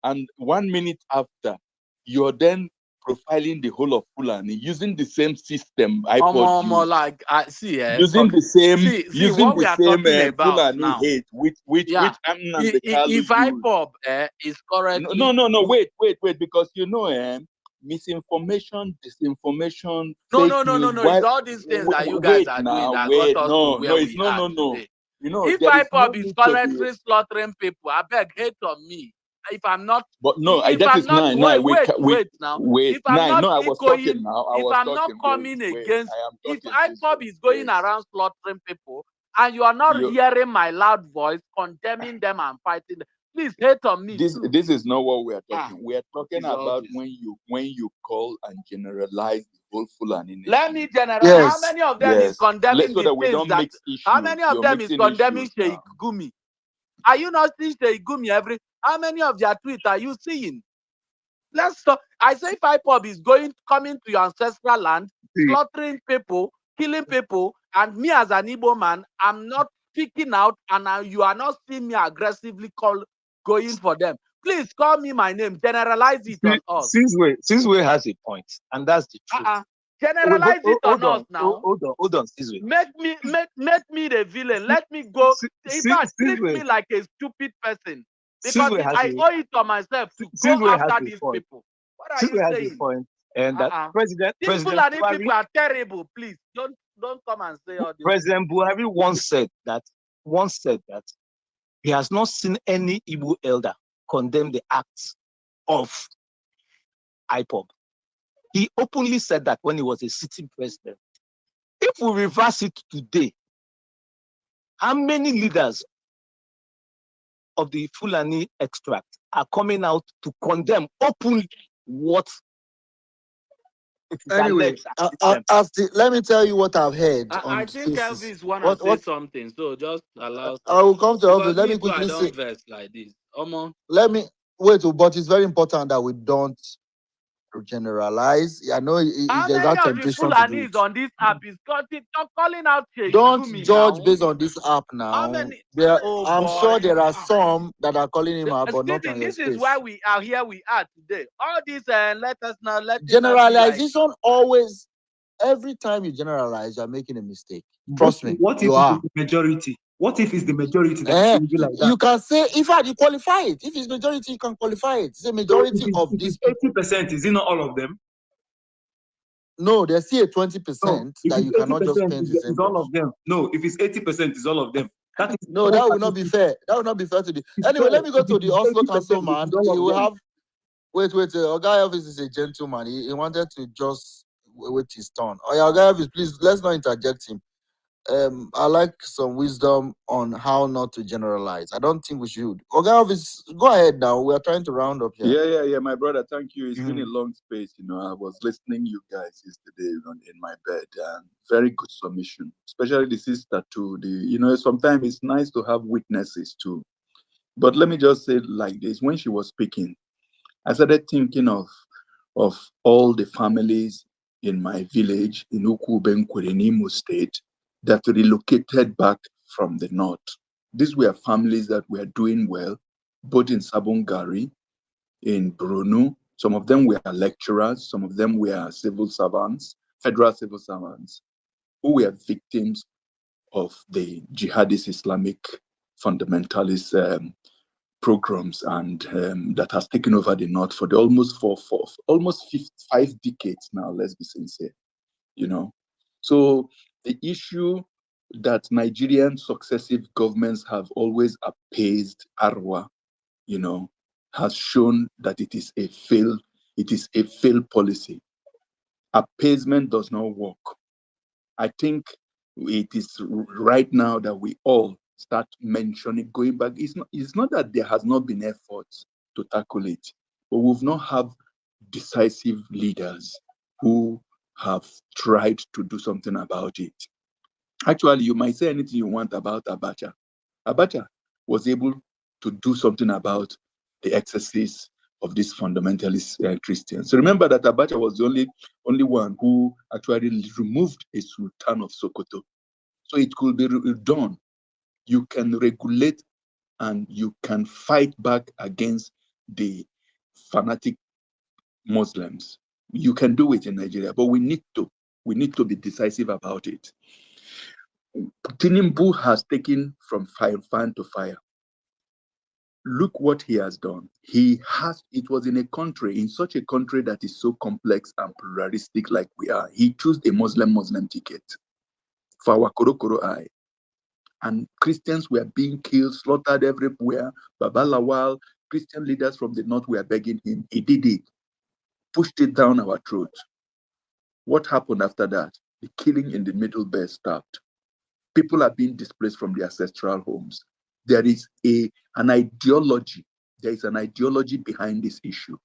and 1 minute after, you're then profiling the whole of Fulani using the same system iPod More used, like I see, using the same see what we are talking about Fulani now. hate, which Yeah, Nnamdi Kalu if used. IPOB is correctly No, wait, because misinformation, disinformation, no, fake news. it's all these things that you guys Wait are doing now, that got wait, us to no, where it's we are no. today. You know, If there is no IPOB is need to be. currently slaughtering people, I beg hate on me. If I'm not, But no, if that I'm is not, nine. wait now. Wait, If I'm nine. not No, I was talking echoing, now. I if was I'm not talking. coming Wait. against, I am if talking. IPOB is going Wait. around slaughtering people and you are not You, hearing my loud voice condemning them and fighting them, please hate on me too. this is not what we are talking. We are talking it's all about this. when you call and generalize the whole Fulani nation. Let me generalize. How many of them is condemning So the that we things don't that? mix issues. How many of You're them is mixing condemning issues Sheikh now. Gumi? Are you not seeing Sheikh Gumi every? How many of their tweets are you seeing? Let's talk. I say if IPOB is coming to your ancestral land, slaughtering people, killing people, and me as an Igbo man, I'm not speaking out, and you are not seeing me aggressively going for them. Please call me my name. Generalize it on us. Sizwe has a point, and that's the truth. Generalize it on us now. Hold on, Sizwe. Make me the villain. Let me go. In fact, treat me like a stupid person. Because I owe it to myself to go after these people. What are you saying? Point, and that These Fulani people are terrible. Please don't come and say all this. President Buhari once said that he has not seen any Igbo elder condemn the acts of IPOB. He openly said that when he was a sitting president. If we reverse it today, how many leaders of the Fulani extract are coming out to condemn openly what Anyway, let me tell you what I've heard on I think spaces. Elvis wanna say something, so just allow. I will come to Elvis. Let me I quickly say. don't verse like this. Let me wait, but it's very important that we don't generalize. I know How there's many that of the temptation to do it. Fulanis on this app is calling out Sheikh Don't Gumi judge now? based on this app now. How many? I'm sure there are some that are calling him out, but not Stephen, on your this is space. why we are here. We are today. All this let us know. Let Generalization always. Every time you generalize, you're making a mistake. Trust me. What if You are. it's the majority? What if it's the majority that will be like that? You can say, in fact, you qualify it. If it's majority, you can qualify it. It's a majority of these people. 80%, is it not all of them? No, there's still a 20% No, that you cannot just paint the same. It's all of them. No, if it's 80%, it's all of them. That is no, that would not be fair. That would not be fair to the. Anyway, let me go to the Oslo councilman. He will have. Wait. Oga Elvis is a gentleman. He wanted to just wait his turn. Oh, yeah, Oga Elvis, please, let's not interject him. I like some wisdom on how not to generalize. I don't think we should. Oga Elvis, go ahead now. We are trying to round up here. Yeah, my brother. Thank you. It's been a long space. I was listening to you guys yesterday in my bed, and very good submission. Especially the sister too. Sometimes it's nice to have witnesses too. But let me just say it like this: when she was speaking, I started thinking of all the families in my village in Ukubenkwe in Imo State that relocated back from the north. These were families that were doing well, both in Sabongari, in Brunu. Some of them were lecturers, some of them were civil servants, federal civil servants, who were victims of the jihadist Islamic fundamentalist programs and that has taken over the north for the almost 5 decades now. Let's be sincere, you know. So the issue that Nigerian successive governments have always appeased Arwa, you know, has shown that it is a failed policy. Appeasement does not work. I think it is right now that we all start mentioning, going back. It's not that there has not been efforts to tackle it, but we've not have decisive leaders who have tried to do something about it. Actually, you might say anything you want about Abacha. Abacha was able to do something about the excesses of these fundamentalist Christians. So remember that Abacha was the only one who actually removed a Sultan of Sokoto. So it could be done. You can regulate and you can fight back against the fanatic Muslims. You can do it in Nigeria, but we need to be decisive about it. Tinubu has taken from fan to fire. Look what he has done. It was in such a country that is so complex and pluralistic like we are. He chose a Muslim ticket for our Korokoro eye. And Christians were being killed, slaughtered everywhere. Baba Lawal, Christian leaders from the north were begging him. He did it, pushed it down our throat. What happened after that? The killing in the Middle Belt stopped. People are being displaced from their ancestral homes. There is an ideology. There is an ideology behind this issue.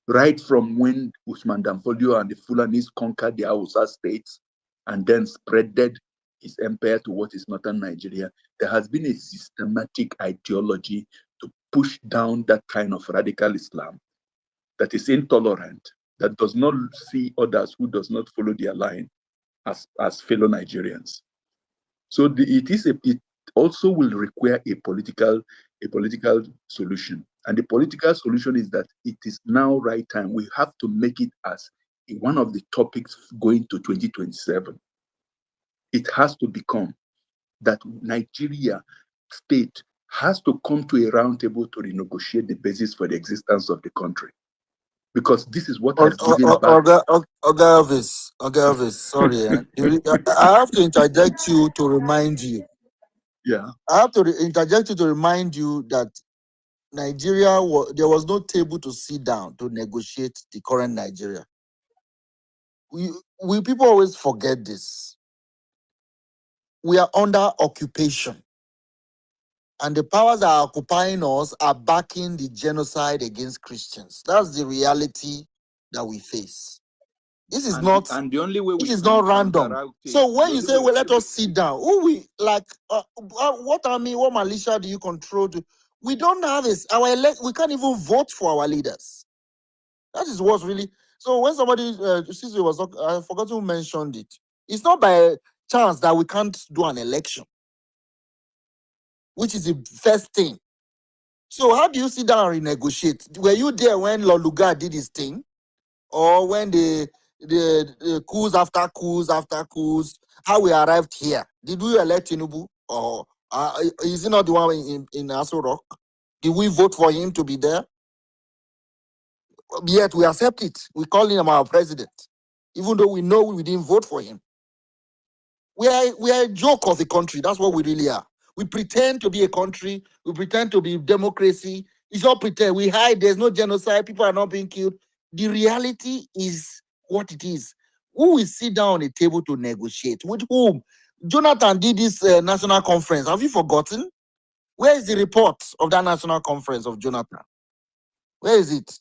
Right from when Usman Danfodio and the Fulanis conquered the Hausa states and then spreaded his empire to what is northern Nigeria, there has been a systematic ideology to push down that kind of radical Islam that is intolerant, that does not see others who does not follow their line as fellow Nigerians. So it also will require a political solution. And the political solution is that it is now right time. We have to make it as one of the topics going to 2027. It has to become that Nigeria state has to come to a round table to renegotiate the basis for the existence of the country. Because this is what has given back. Elvis, sorry. I have to interject you to remind you. Yeah. I have to interject you to remind you that Nigeria, there was no table to sit down to negotiate the current Nigeria. We people always forget this. We are under occupation. And the powers that are occupying us are backing the genocide against Christians. That's the reality that we face. This is not, and the only way it is not random. So when you say, well, let us sit down, what army, what militia do you control? We don't have this. We can't even vote for our leaders. That is what's really. So when somebody, Sisi was talking, I forgot who mentioned it. It's not by chance that we can't do an election, which is the first thing. So how do you sit down and renegotiate? Were you there when Loluga did his thing? Or when the coups after coups, how we arrived here? Did we elect Tinubu? Or is he not the one in Aso Rock? Did we vote for him to be there? Yet we accept it. We call him our president, even though we know we didn't vote for him. We are a joke of the country. That's what we really are. We pretend to be a country. We pretend to be democracy. It's all pretend. We hide. There's no genocide. People are not being killed. The reality is what it is. Who will sit down on a table to negotiate? With whom? Jonathan did this national conference. Have you forgotten? Where is the report of that national conference of Jonathan? Where is it?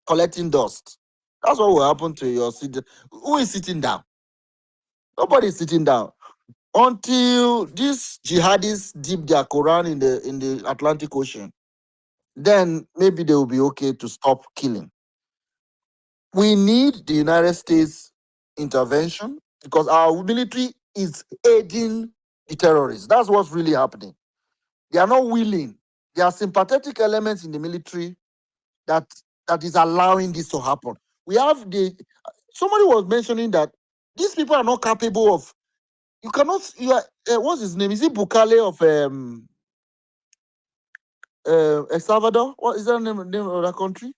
Collecting dust. That's what will happen to your city. Who is sitting down? Nobody is sitting down. Until these jihadists dip their Quran in the Atlantic Ocean, then maybe they will be okay to stop killing. We need the United States intervention because our military is aiding the terrorists. That's what's really happening. They are not willing. There are sympathetic elements in the military that is allowing this to happen. We have somebody was mentioning that these people are not capable of You cannot. You are. What's his name? Is it Bukale of El Salvador? What is that name of that country?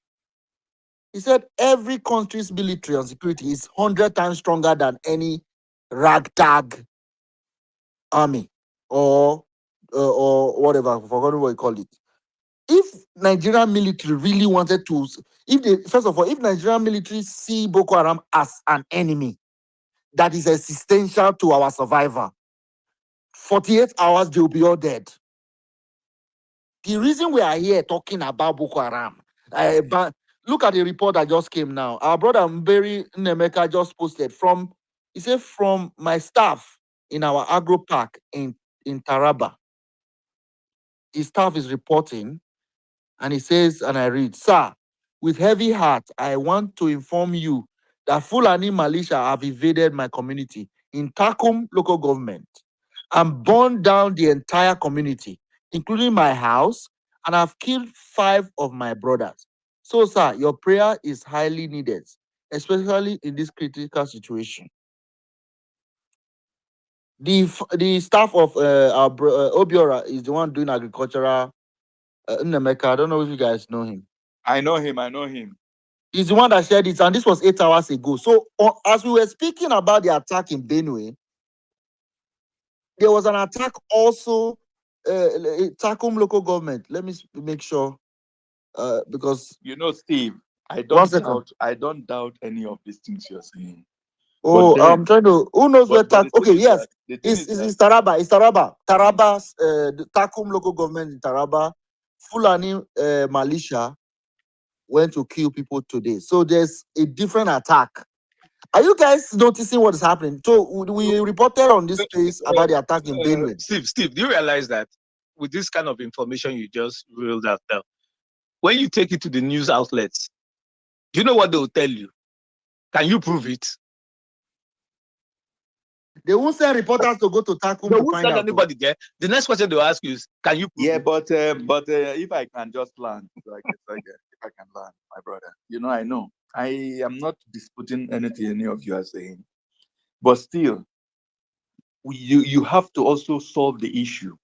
He said every country's military and security is 100 times stronger than any ragtag army or whatever. I've forgotten what you call it. If Nigerian military really wanted to, if they first of all, if Nigerian military see Boko Haram as an enemy that is existential to our survival, 48 hours they'll be all dead. The reason we are here talking about Boko Haram, look at the report that just came now. Our brother Mberi Nemeka just posted he said, from my staff in our agro park in Taraba. His staff is reporting, and he says, and I read, "Sir, with heavy heart, I want to inform you that Fulani militia have invaded my community in Takum local government and burned down the entire community, including my house, and have killed 5 of my brothers. So, sir, your prayer is highly needed, especially in this critical situation." The staff of Obiora is the one doing agricultural. Nnemeka, I don't know if you guys know him. I know him. I know him. He's the one that shared it, and this was 8 hours ago. So, as we were speaking about the attack in Benue, there was an attack also Takum local government. Let me make sure, because You know, Steve, I one don't second. doubt any of these things you're saying. Oh, I'm trying to. Who knows where But the thing Okay, is yes, that the thing is it's Taraba. It's Taraba. Taraba's the Takum local government in Taraba, Fulani militia went to kill people today. So there's a different attack. Are you guys noticing what is happening? So we reported on this space about the attack in Benue. Steve, do you realize that with this kind of information you just reeled out there, when you take it to the news outlets, do you know what they will tell you? Can you prove it? They won't send reporters to go to Takum They to won't find send out. anybody there. The next question they'll ask you is, can you prove Yeah, it? but if I can just land, like if I can land, my brother, I know I am not disputing anything any of you are saying, but still, you have to also solve the issue.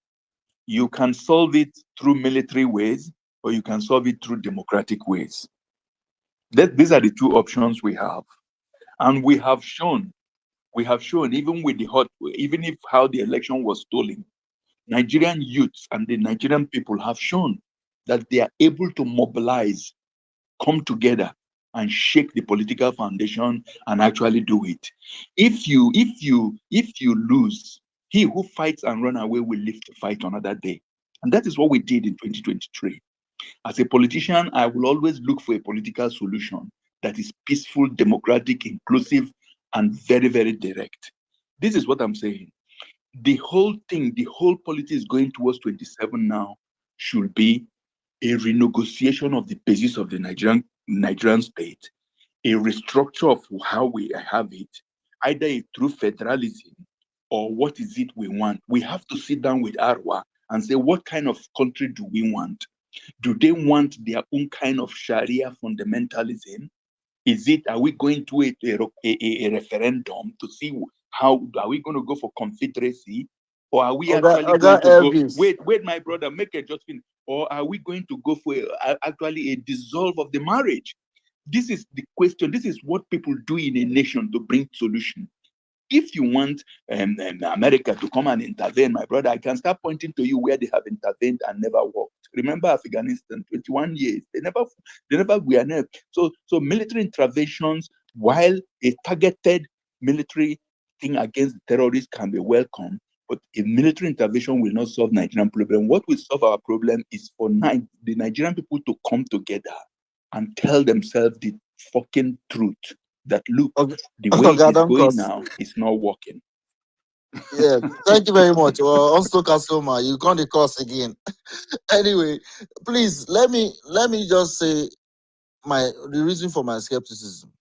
You can solve it through military ways, or you can solve it through democratic ways. These are the two options we have, and we have shown even with even if how the election was stolen, Nigerian youths and the Nigerian people have shown that they are able to mobilize, come together, and shake the political foundation and actually do it. If you lose, he who fights and run away will live to fight another day. And that is what we did in 2023. As a politician, I will always look for a political solution that is peaceful, democratic, inclusive, and very, very direct. This is what I'm saying. The whole thing, the whole politics going towards 27 now should be a renegotiation of the basis of the Nigerian state, a restructure of how we have it, either through federalism or what is it we want. We have to sit down with Arwa and say, what kind of country do we want? Do they want their own kind of Sharia fundamentalism? Are we going to a referendum to see how, are we going to go for confederacy? Or are we actually going to go, wait, my brother, make a judgment. Or are we going to go for actually a dissolve of the marriage? This is the question. This is what people do in a nation to bring solution. If you want America to come and intervene, my brother, I can start pointing to you where they have intervened and never worked. Remember Afghanistan, 21 years. They never were never. So military interventions, while a targeted military thing against terrorists can be welcome, but a military intervention will not solve Nigerian problem. What will solve our problem is for the Nigerian people to come together and tell themselves the fucking truth that look, the way it is going now is not working. Yeah, thank you very much. Also, Kasoma, you can't course again. Anyway, please let me just say the reason for my skepticism.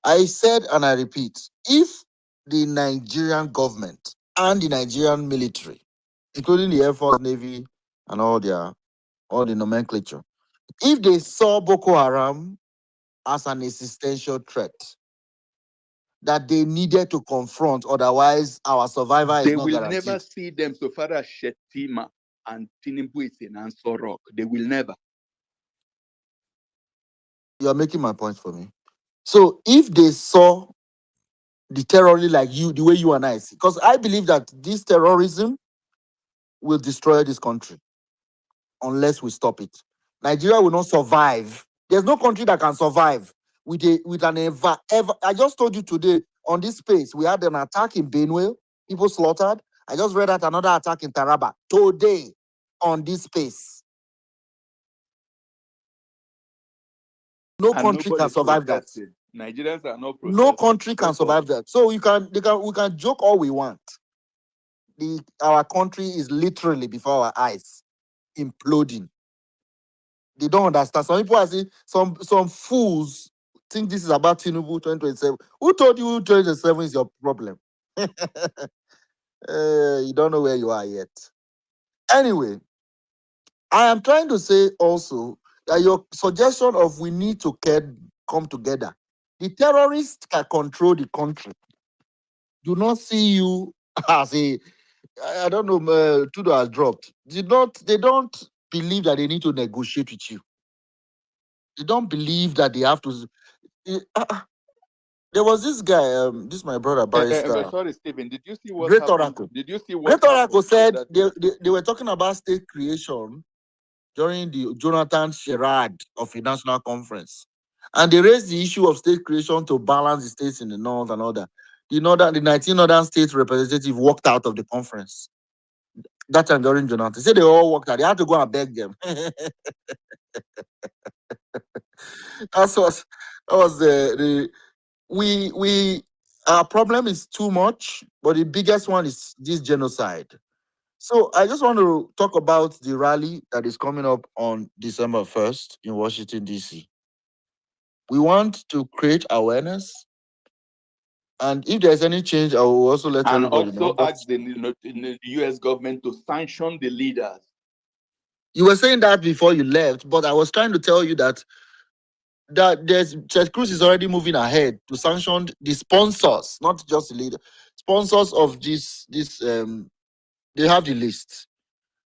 I said and I repeat, if the Nigerian government and the Nigerian military, including the Air Force, Navy, and all the nomenclature, if they saw Boko Haram as an existential threat, that they needed to confront. Otherwise, our survival is They not will guaranteed. never see them so far as Shetima and Tinubu is in Answer Rock. They will never. You are making my point for me. So if they saw the terrorism like you, the way you and I see, because I believe that this terrorism will destroy this country unless we stop it. Nigeria will not survive. There's no country that can survive with an ever. I just told you today on this space, we had an attack in Benue, people slaughtered. I just read out another attack in Taraba today on this space. No And country nobody can survive that. protested. Nigerians are not protesting. No country can survive that. So we can joke all we want. Our country is literally before our eyes imploding. They don't understand. Some people are saying some fools think this is about Tinubu 2027. Who told you 2027 is your problem? You don't know where you are yet. Anyway, I am trying to say also that your suggestion of we need to come together. The terrorists can control the country. Do not see you as a I don't know, Tudo has dropped. They don't believe that they need to negotiate with you. They don't believe that they have to. There was this guy, this my brother barrister, Sorry, Stephen. Did you see what Great happened? Oracle. Did you see what Great Oracle happened? said they were talking about state creation during the Jonathan Sherrod of a national conference. And they raised the issue of state creation to balance the states in the north and all that. The 19 northern state representative walked out of the conference. That time during Jonathan. They said they all walked out. They had to go and beg them. That was the we our problem is too much, but the biggest one is this genocide. So I just want to talk about the rally that is coming up on December 1st in Washington, D.C. We want to create awareness. And if there's any change, I will also let And everybody know. also But ask the US government to sanction the leaders. you were saying that before you left, but I was trying to tell you that there's Ted Cruz is already moving ahead to sanction the sponsors, not just the leader. Sponsors of this they have the list.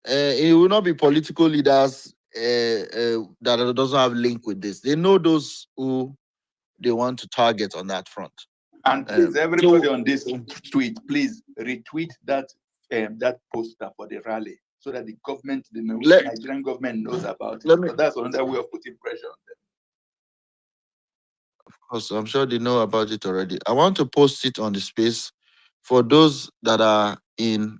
It will not be political leaders that doesn't have link with this. They know those who they want to target on that front. And please, everybody on this tweet, please retweet that poster for the rally so that the government, the Nigerian government knows about it. So that's another way of putting pressure on them. Of course, I'm sure they know about it already. I want to post it on the space for those that are in,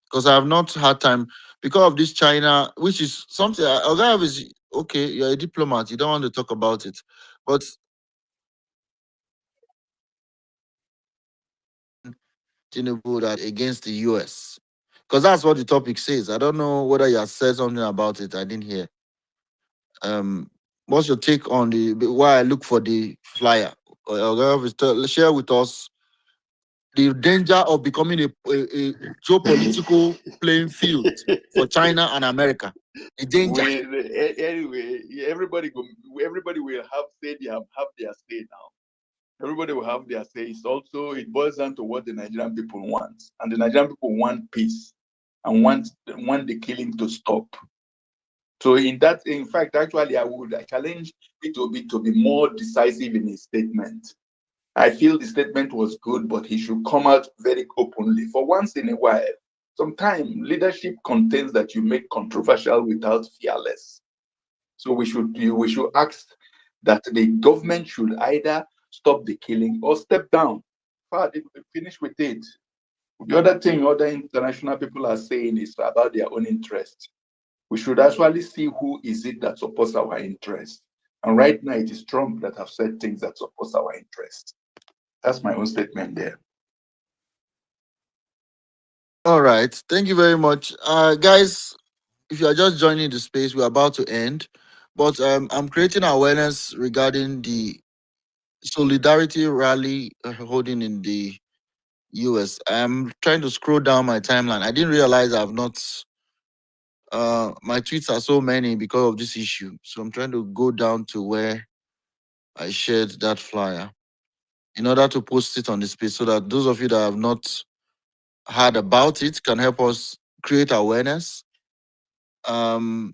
because I have not had time because of this China, which is something. Is okay. You're a diplomat. You don't want to talk about it, but Tinubu that against the US, because that's what the topic says. I don't know whether you have said something about it. I didn't hear. What's your take on why I look for the flyer? Share with us the danger of becoming a geopolitical playing field for China and America. The danger. Anyway, everybody will have say they have their say now. Everybody will have their say. It boils down to what the Nigerian people want, and the Nigerian people want peace and want the killing to stop. So in fact, actually, I would challenge it to be more decisive in his statement. I feel the statement was good, but he should come out very openly. For once in a while, sometimes leadership contains that you make controversial without fearless. So we should ask that the government should either stop the killing or step down. Finish with it. The other thing other international people are saying is about their own interest. We should actually see who is it that supports our interest. And right now, it is Trump that have said things that support our interest. That's my own statement there. All right. Thank you very much. Guys, if you are just joining the space, we're about to end. But I'm creating awareness regarding the solidarity rally holding in the US. I'm trying to scroll down my timeline. I didn't realize I've not my tweets are so many because of this issue. So I'm trying to go down to where I shared that flyer. in order to post it on the space so that those of you that have not heard about it can help us create awareness to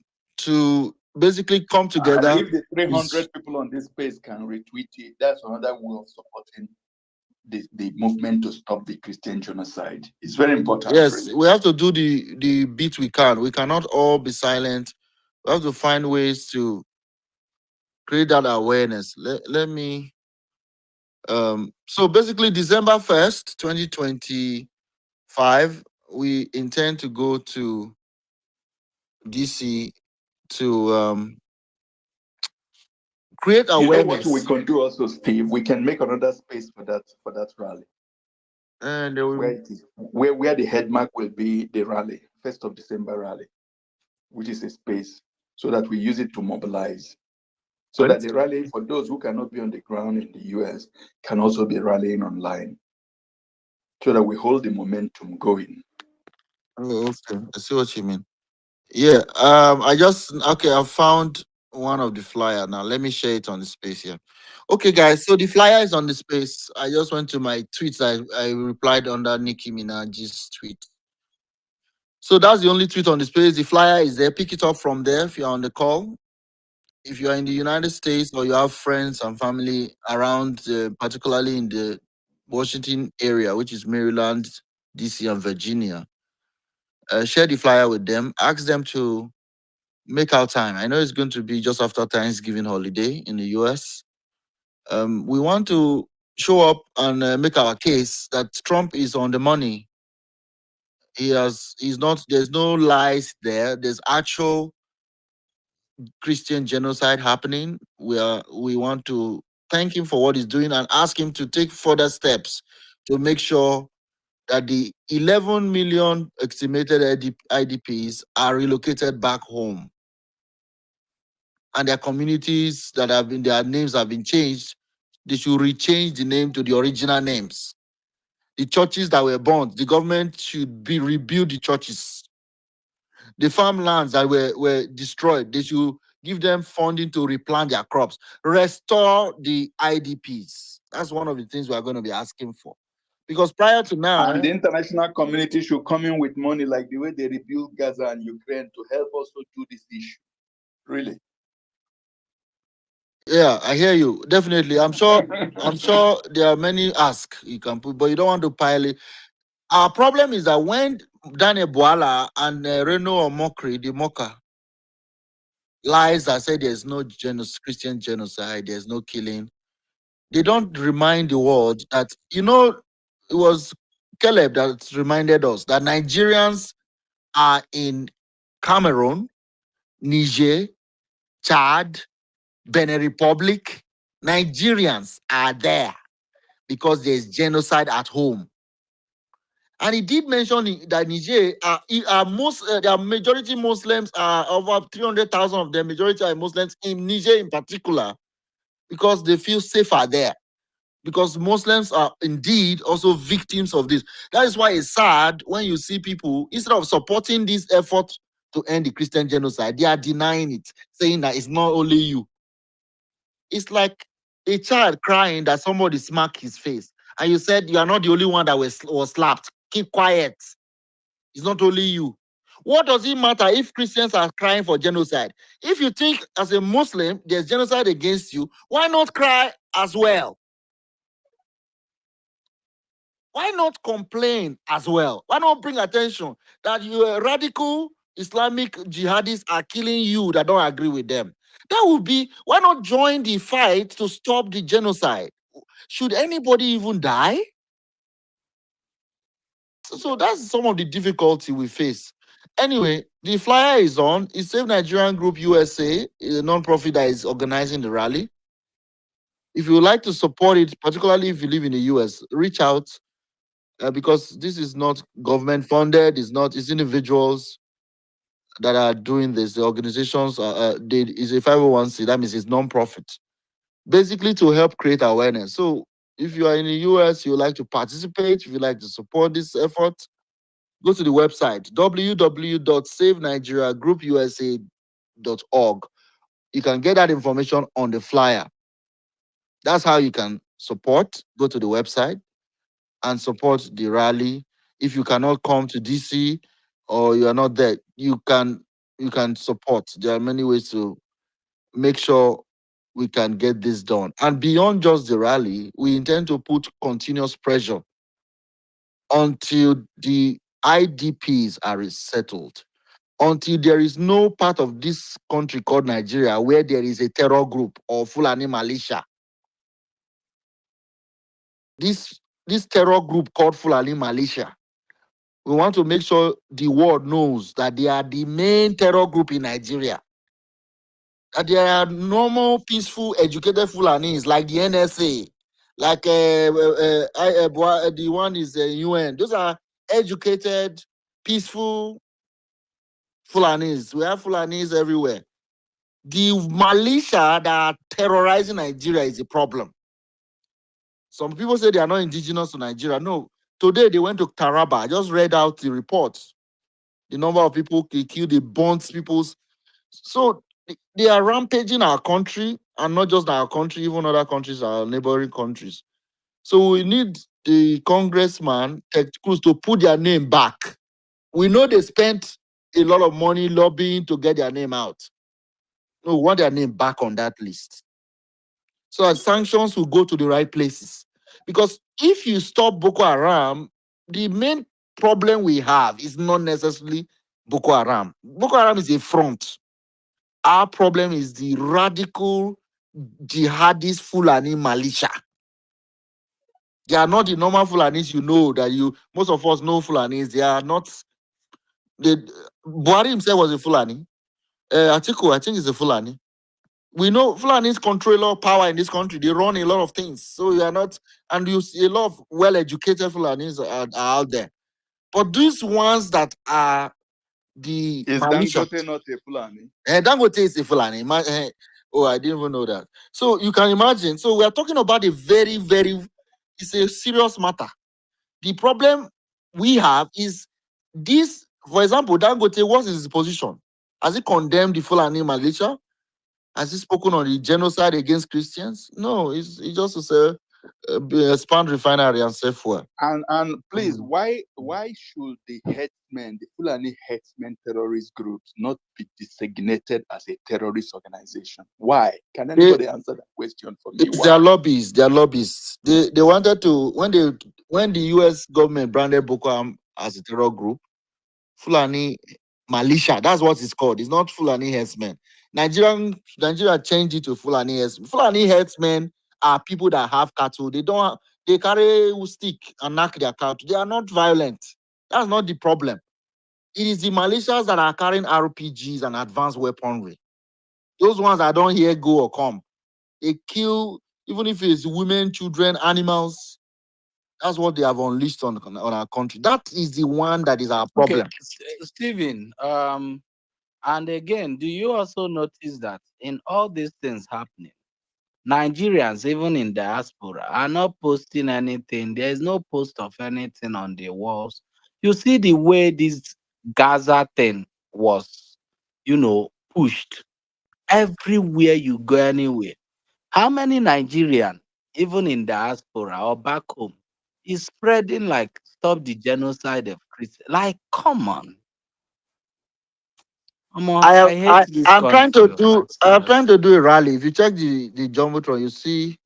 basically come And together. if the 300 people on this page can retweet it, that's another way of supporting the movement to stop the Christian genocide. It's very important. Yes, Really. we have to do the bit we can. We cannot all be silent. We have to find ways to create that awareness. Let me so basically December 1st, 2025, we intend to go to DC to create You know what we awareness. can do also, Steve? We can make another space for that rally. And where it is where the headmark will be the rally, 1st of December rally, which is a space, so that we use it to mobilize. So that the rally, for those who cannot be on the ground in the US, can also be rallying online. So that we hold the momentum going. Oh, okay. I see what you mean. Yeah. I found one of the flyer now. Let me share it on the space here. Okay, guys. So the flyer is on the space. I just went to my tweets. I replied under Nicki Minaj's tweet. So that's the only tweet on the space. The flyer is there. Pick it up from there if you're on the call. If you're in the United States or you have friends and family around, particularly in the Washington area, which is Maryland, DC, and Virginia, share the flyer with them. Ask them to make our time. I know it's going to be just after Thanksgiving holiday in the US. We want to show up and make our case that Trump is on the money. He's not, there's no lies there. There's actual Christian genocide happening. We want to thank him for what he's doing and ask him to take further steps to make sure that the 11 million estimated IDPs are relocated back home, and their communities that have been, their names have been changed, they should rechange the name to the original names. The churches that were burnt, the government should rebuild the churches. The farmlands that were destroyed, they should give them funding to replant their crops. Restore the IDPs. That's one of the things we are going to be asking for. Because prior to now, And the international community should come in with money like the way they rebuilt Gaza and Ukraine to help us to do this issue. Really. yeah, I hear you. Definitely. I'm sure there are many asks you can put, but you don't want to pile it. Our problem is that when Daniel Boala and Reno Omokri, the mocker, lies that say there's no Christian genocide, there's no killing, they don't remind the world that, it was Caleb that reminded us that Nigerians are in Cameroon, Niger, Chad, Benin Republic. Nigerians are there because there's genocide at home. And he did mention that Niger their majority Muslims are over 300,000 of them. Majority are Muslims in Niger in particular, because they feel safer there. Because Muslims are indeed also victims of this. That is why it's sad when you see people, instead of supporting this effort to end the Christian genocide, they are denying it, saying that it's not only you. It's like a child crying that somebody smacked his face, and you said you are not the only one that was slapped. Keep quiet. It's not only you. What does it matter if Christians are crying for genocide? If you think as a Muslim there's genocide against you, why not cry as well? Why not complain as well? Why not bring attention that you radical Islamic jihadists are killing you that don't agree with them? That would be, why not join the fight to stop the genocide? Should anybody even die? So that's some of the difficulty we face. Anyway, the flyer is on. It's Save Nigerian Group USA, a non-profit that is organizing the rally. If you would like to support it, particularly if you live in the US, reach out, because this is not government funded. It's individuals that are doing this. The organizations is a 501c. That means it's non-profit, basically to help create awareness. So if you are in the US, you would like to participate, if you like to support this effort, go to the website www.savenigeriagroupusa.org. You can get that information on the flyer. That's how you can support, go to the website and support the rally. If you cannot come to DC or you are not there, you can support. There are many ways to make sure we can get this done. And beyond just the rally, we intend to put continuous pressure until the IDPs are resettled, until there is no part of this country called Nigeria where there is a terror group or Fulani militia. This terror group called Fulani militia, we want to make sure the world knows that they are the main terror group in Nigeria. That there are normal, peaceful, educated Fulanis like the NSA, like the one is UN. Those are educated, peaceful Fulanis. We have Fulanis everywhere. The militia that are terrorizing Nigeria is a problem. Some people say they are not indigenous to Nigeria. No, today they went to Taraba. I just read out the reports. The number of people they killed, they burnt people's. So they are rampaging our country, and not just our country, even other countries, our neighboring countries. So we need the congressman, Ted Cruz, to put their name back. We know they spent a lot of money lobbying to get their name out. No, we want their name back on that list. So that sanctions will go to the right places. Because if you stop Boko Haram, the main problem we have is not necessarily Boko Haram. Boko Haram is a front. Our problem is the radical jihadist Fulani militia. They are not the normal Fulanis you know that most of us know Fulanis. They are not. Buhari himself was a Fulani. Atiku, I think, is a Fulani. We know Fulanis control a lot of power in this country. They run a lot of things. So you are not, and you see a lot of well-educated Fulanis are out there. But these ones that are the Is militia. Dangote not a Fulani? Dangote is a Fulani. Oh, I didn't even know that. So you can imagine. So we are talking about a very, very, it's a serious matter. The problem we have is this, for example, Dangote, what is his position? Has he condemned the Fulani militia? Has he spoken on the genocide against Christians? No, it's just to say expand refinery and save fuel. And please, why should the herdsmen, the Fulani herdsmen terrorist groups, not be designated as a terrorist organization? Why? Can anybody answer that question for me? It's Why? their lobbies. Their lobbyists. They wanted to when the U.S. government branded Boko Haram as a terror group, Fulani militia. That's what it's called. It's not Fulani herdsmen. Nigeria changed it to Fulani herdsmen. Fulani herdsmen are people that have cattle. They carry a stick and knock their cattle. They are not violent. That's not the problem. It is the militias that are carrying RPGs and advanced weaponry. Those ones that don't hear go or come. They kill, even if it's women, children, animals. That's what they have unleashed on our country. That is the one that is our problem. Okay, Stephen. And again, do you also notice that in all these things happening, Nigerians, even in diaspora, are not posting anything. There is no post of anything on the walls. You see the way this Gaza thing was, pushed everywhere you go, anywhere. How many Nigerians, even in diaspora or back home, is spreading like stop the genocide of Christians? Like, come on. I hate this I'm trying country. to do a rally. If you check the Jumbotron, you see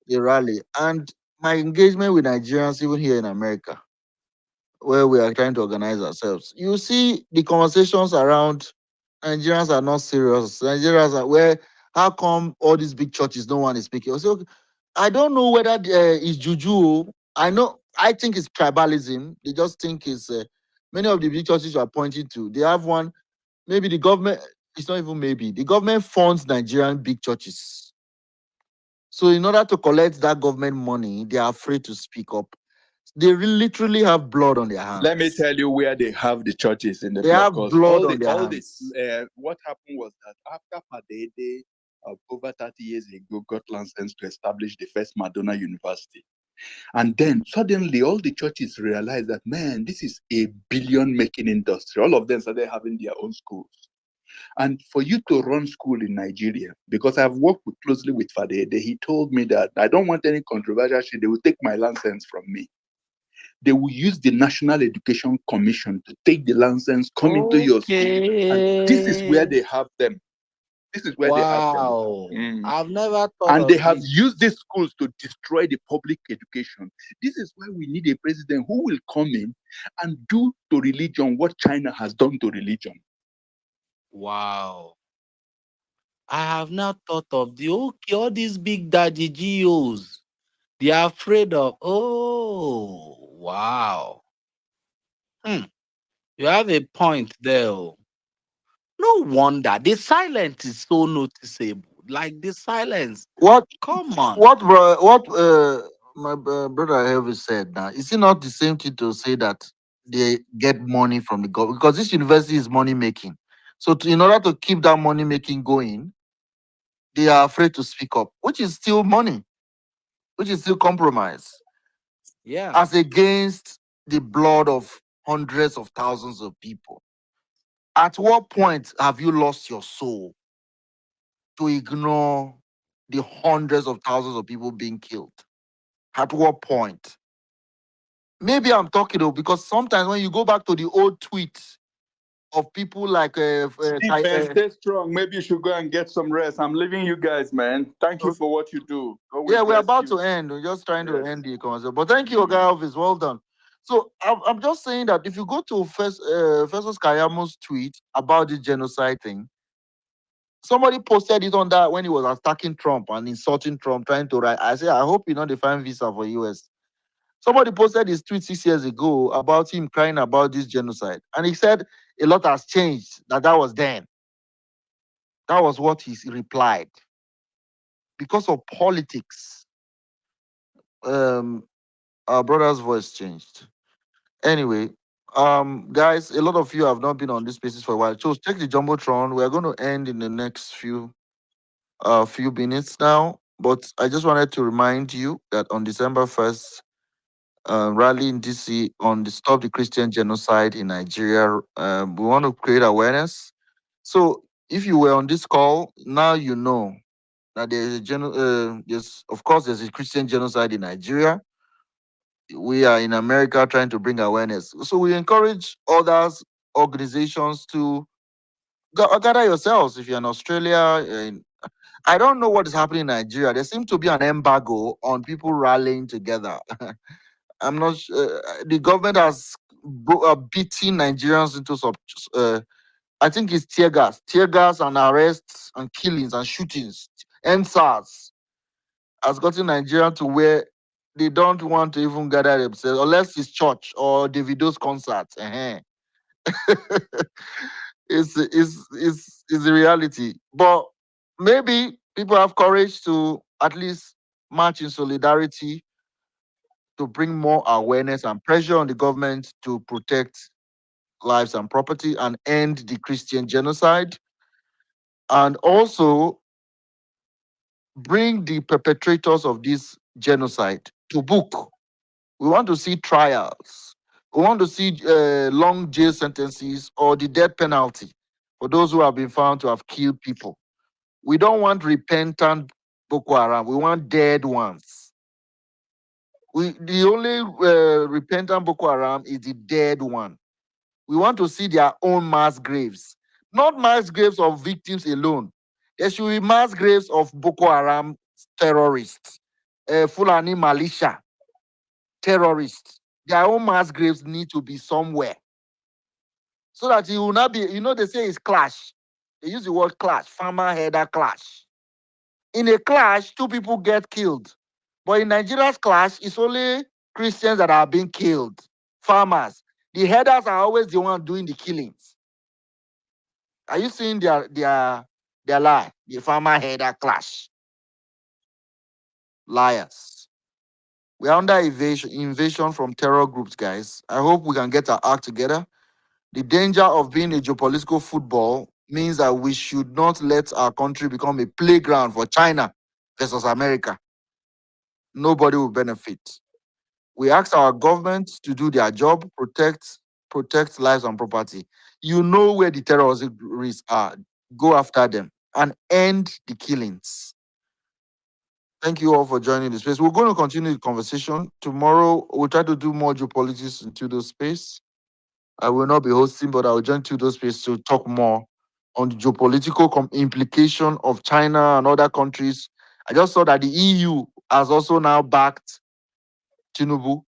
the rally. And my engagement with Nigerians, even here in America, where we are trying to organize ourselves, you see the conversations around Nigerians are not serious. Nigerians are where, how come all these big churches, no one is speaking? So I don't know whether it's juju. I think it's tribalism. They just think it's many of the big churches you are pointing to. They have one. Maybe the government. It's not even maybe the government funds Nigerian big churches. So in order to collect that government money, they are afraid to speak up. They literally have blood on their hands. Let me tell you where they have the churches in the They block. have 'Cause blood on their hands. what happened was that after Padede, over 30 years ago, got license to establish the first Madonna University. And then suddenly all the churches realized that, man, this is a billion making industry. All of them started having their own schools. And for you to run school in Nigeria, because I've worked closely with Fadede, he told me that I don't want any controversial shit. They will take my license from me. They will use the National Education Commission to take the license, come into your school. And this is where Okay. they have them. This is where they have them. Wow. I've never thought And they of have this. used these schools to destroy the public education. This is why we need a president who will come in and do to religion what China has done to religion. Wow. I have not thought of all these big daddy GOs. They are afraid of. Oh, wow. You have a point there. Oh. No wonder the silence is so noticeable. Like the silence. What? Come on. What, bro? What? My brother Elvis said. Now, is it not the same thing to say that they get money from the government because this university is money making? So, in order to keep that money making going, they are afraid to speak up, which is still money, which is still compromise, Yeah. as against the blood of hundreds of thousands of people. At what point have you lost your soul to ignore the hundreds of thousands of people being killed? At what point? Maybe I'm talking though, because sometimes when you go back to the old tweets of people like Steve, man, stay strong. Maybe you should go and get some rest. I'm leaving you guys, man. Thank you for what you do. God will yeah, we're bless about you. to end. We're just trying to Yes. end the conversation. But thank you, Oga Elvis. Well done. So I'm just saying that if you go to Festus Kayamo's tweet about the genocide thing, somebody posted it on that when he was attacking Trump and insulting Trump, trying to write. I said, I hope you know they find visa for US. Somebody posted his tweet 6 years ago about him crying about this genocide. And he said a lot has changed, that was then. That was what he replied. Because of politics, our brother's voice changed. Anyway, guys, a lot of you have not been on this spaces for a while. So check the Jumbotron. We're going to end in the next few minutes now. But I just wanted to remind you that on December 1st, rally in DC on the Stop the Christian Genocide in Nigeria. We want to create awareness. So if you were on this call, now you know that there's there's of course there's a Christian genocide in Nigeria. We are in America trying to bring awareness. So we encourage others, organizations to gather yourselves. If you're in Australia, I don't know what is happening in Nigeria. There seems to be an embargo on people rallying together. I'm not sure. The government has beaten Nigerians into I think it's tear gas and arrests and killings and shootings. NSAS has gotten Nigeria to where they don't want to even gather themselves unless it's church or Davido's concert. It's the reality. But maybe people have courage to at least march in solidarity to bring more awareness and pressure on the government to protect lives and property and end the Christian genocide, and also bring the perpetrators of this genocide to book. We want to see trials. We want to see long jail sentences or the death penalty for those who have been found to have killed people. We don't want repentant Boko Haram. We want dead ones. The only repentant Boko Haram is the dead one. We want to see their own mass graves, not mass graves of victims alone. There should be mass graves of Boko Haram terrorists, Fulani militia terrorists. Their own mass graves need to be somewhere so that it will not be, they say it's clash. They use the word clash, farmer header clash. In a clash, two people get killed. But in Nigeria's clash, it's only Christians that are being killed, farmers. The headers are always the one doing the killings. Are you seeing their lie? The farmer header clash. Liars. We are under invasion from terror groups, guys. I hope we can get our act together. The danger of being a geopolitical football means that we should not let our country become a playground for China versus America. Nobody will benefit. We ask our government to do their job, protect lives and property. You know where the terrorists are. Go after them and end the killings. Thank you all for joining the space. We're going to continue the conversation. Tomorrow, we'll try to do more geopolitics in Tudo Space. I will not be hosting, but I will join Tudo Space to talk more on the geopolitical implication of China and other countries. I just saw that the EU has also now backed Tinubu.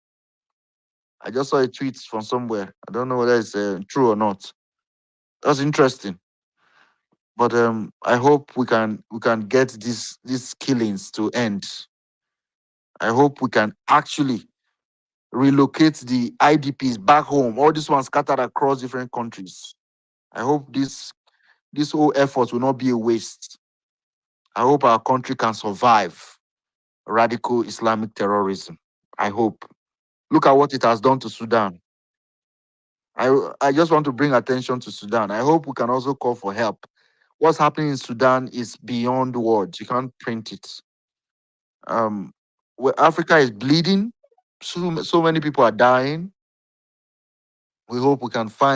I just saw a tweet from somewhere. I don't know whether it's true or not. That's interesting. But I hope we can get these killings to end. I hope we can actually relocate the IDPs back home. All these ones scattered across different countries. I hope this whole effort will not be a waste. I hope our country can survive radical Islamic terrorism. I hope. Look at what it has done to Sudan. I just want to bring attention to Sudan. I hope we can also call for help. What's happening in Sudan is beyond words. You can't print it. Where Africa is bleeding, so many people are dying. We hope we can find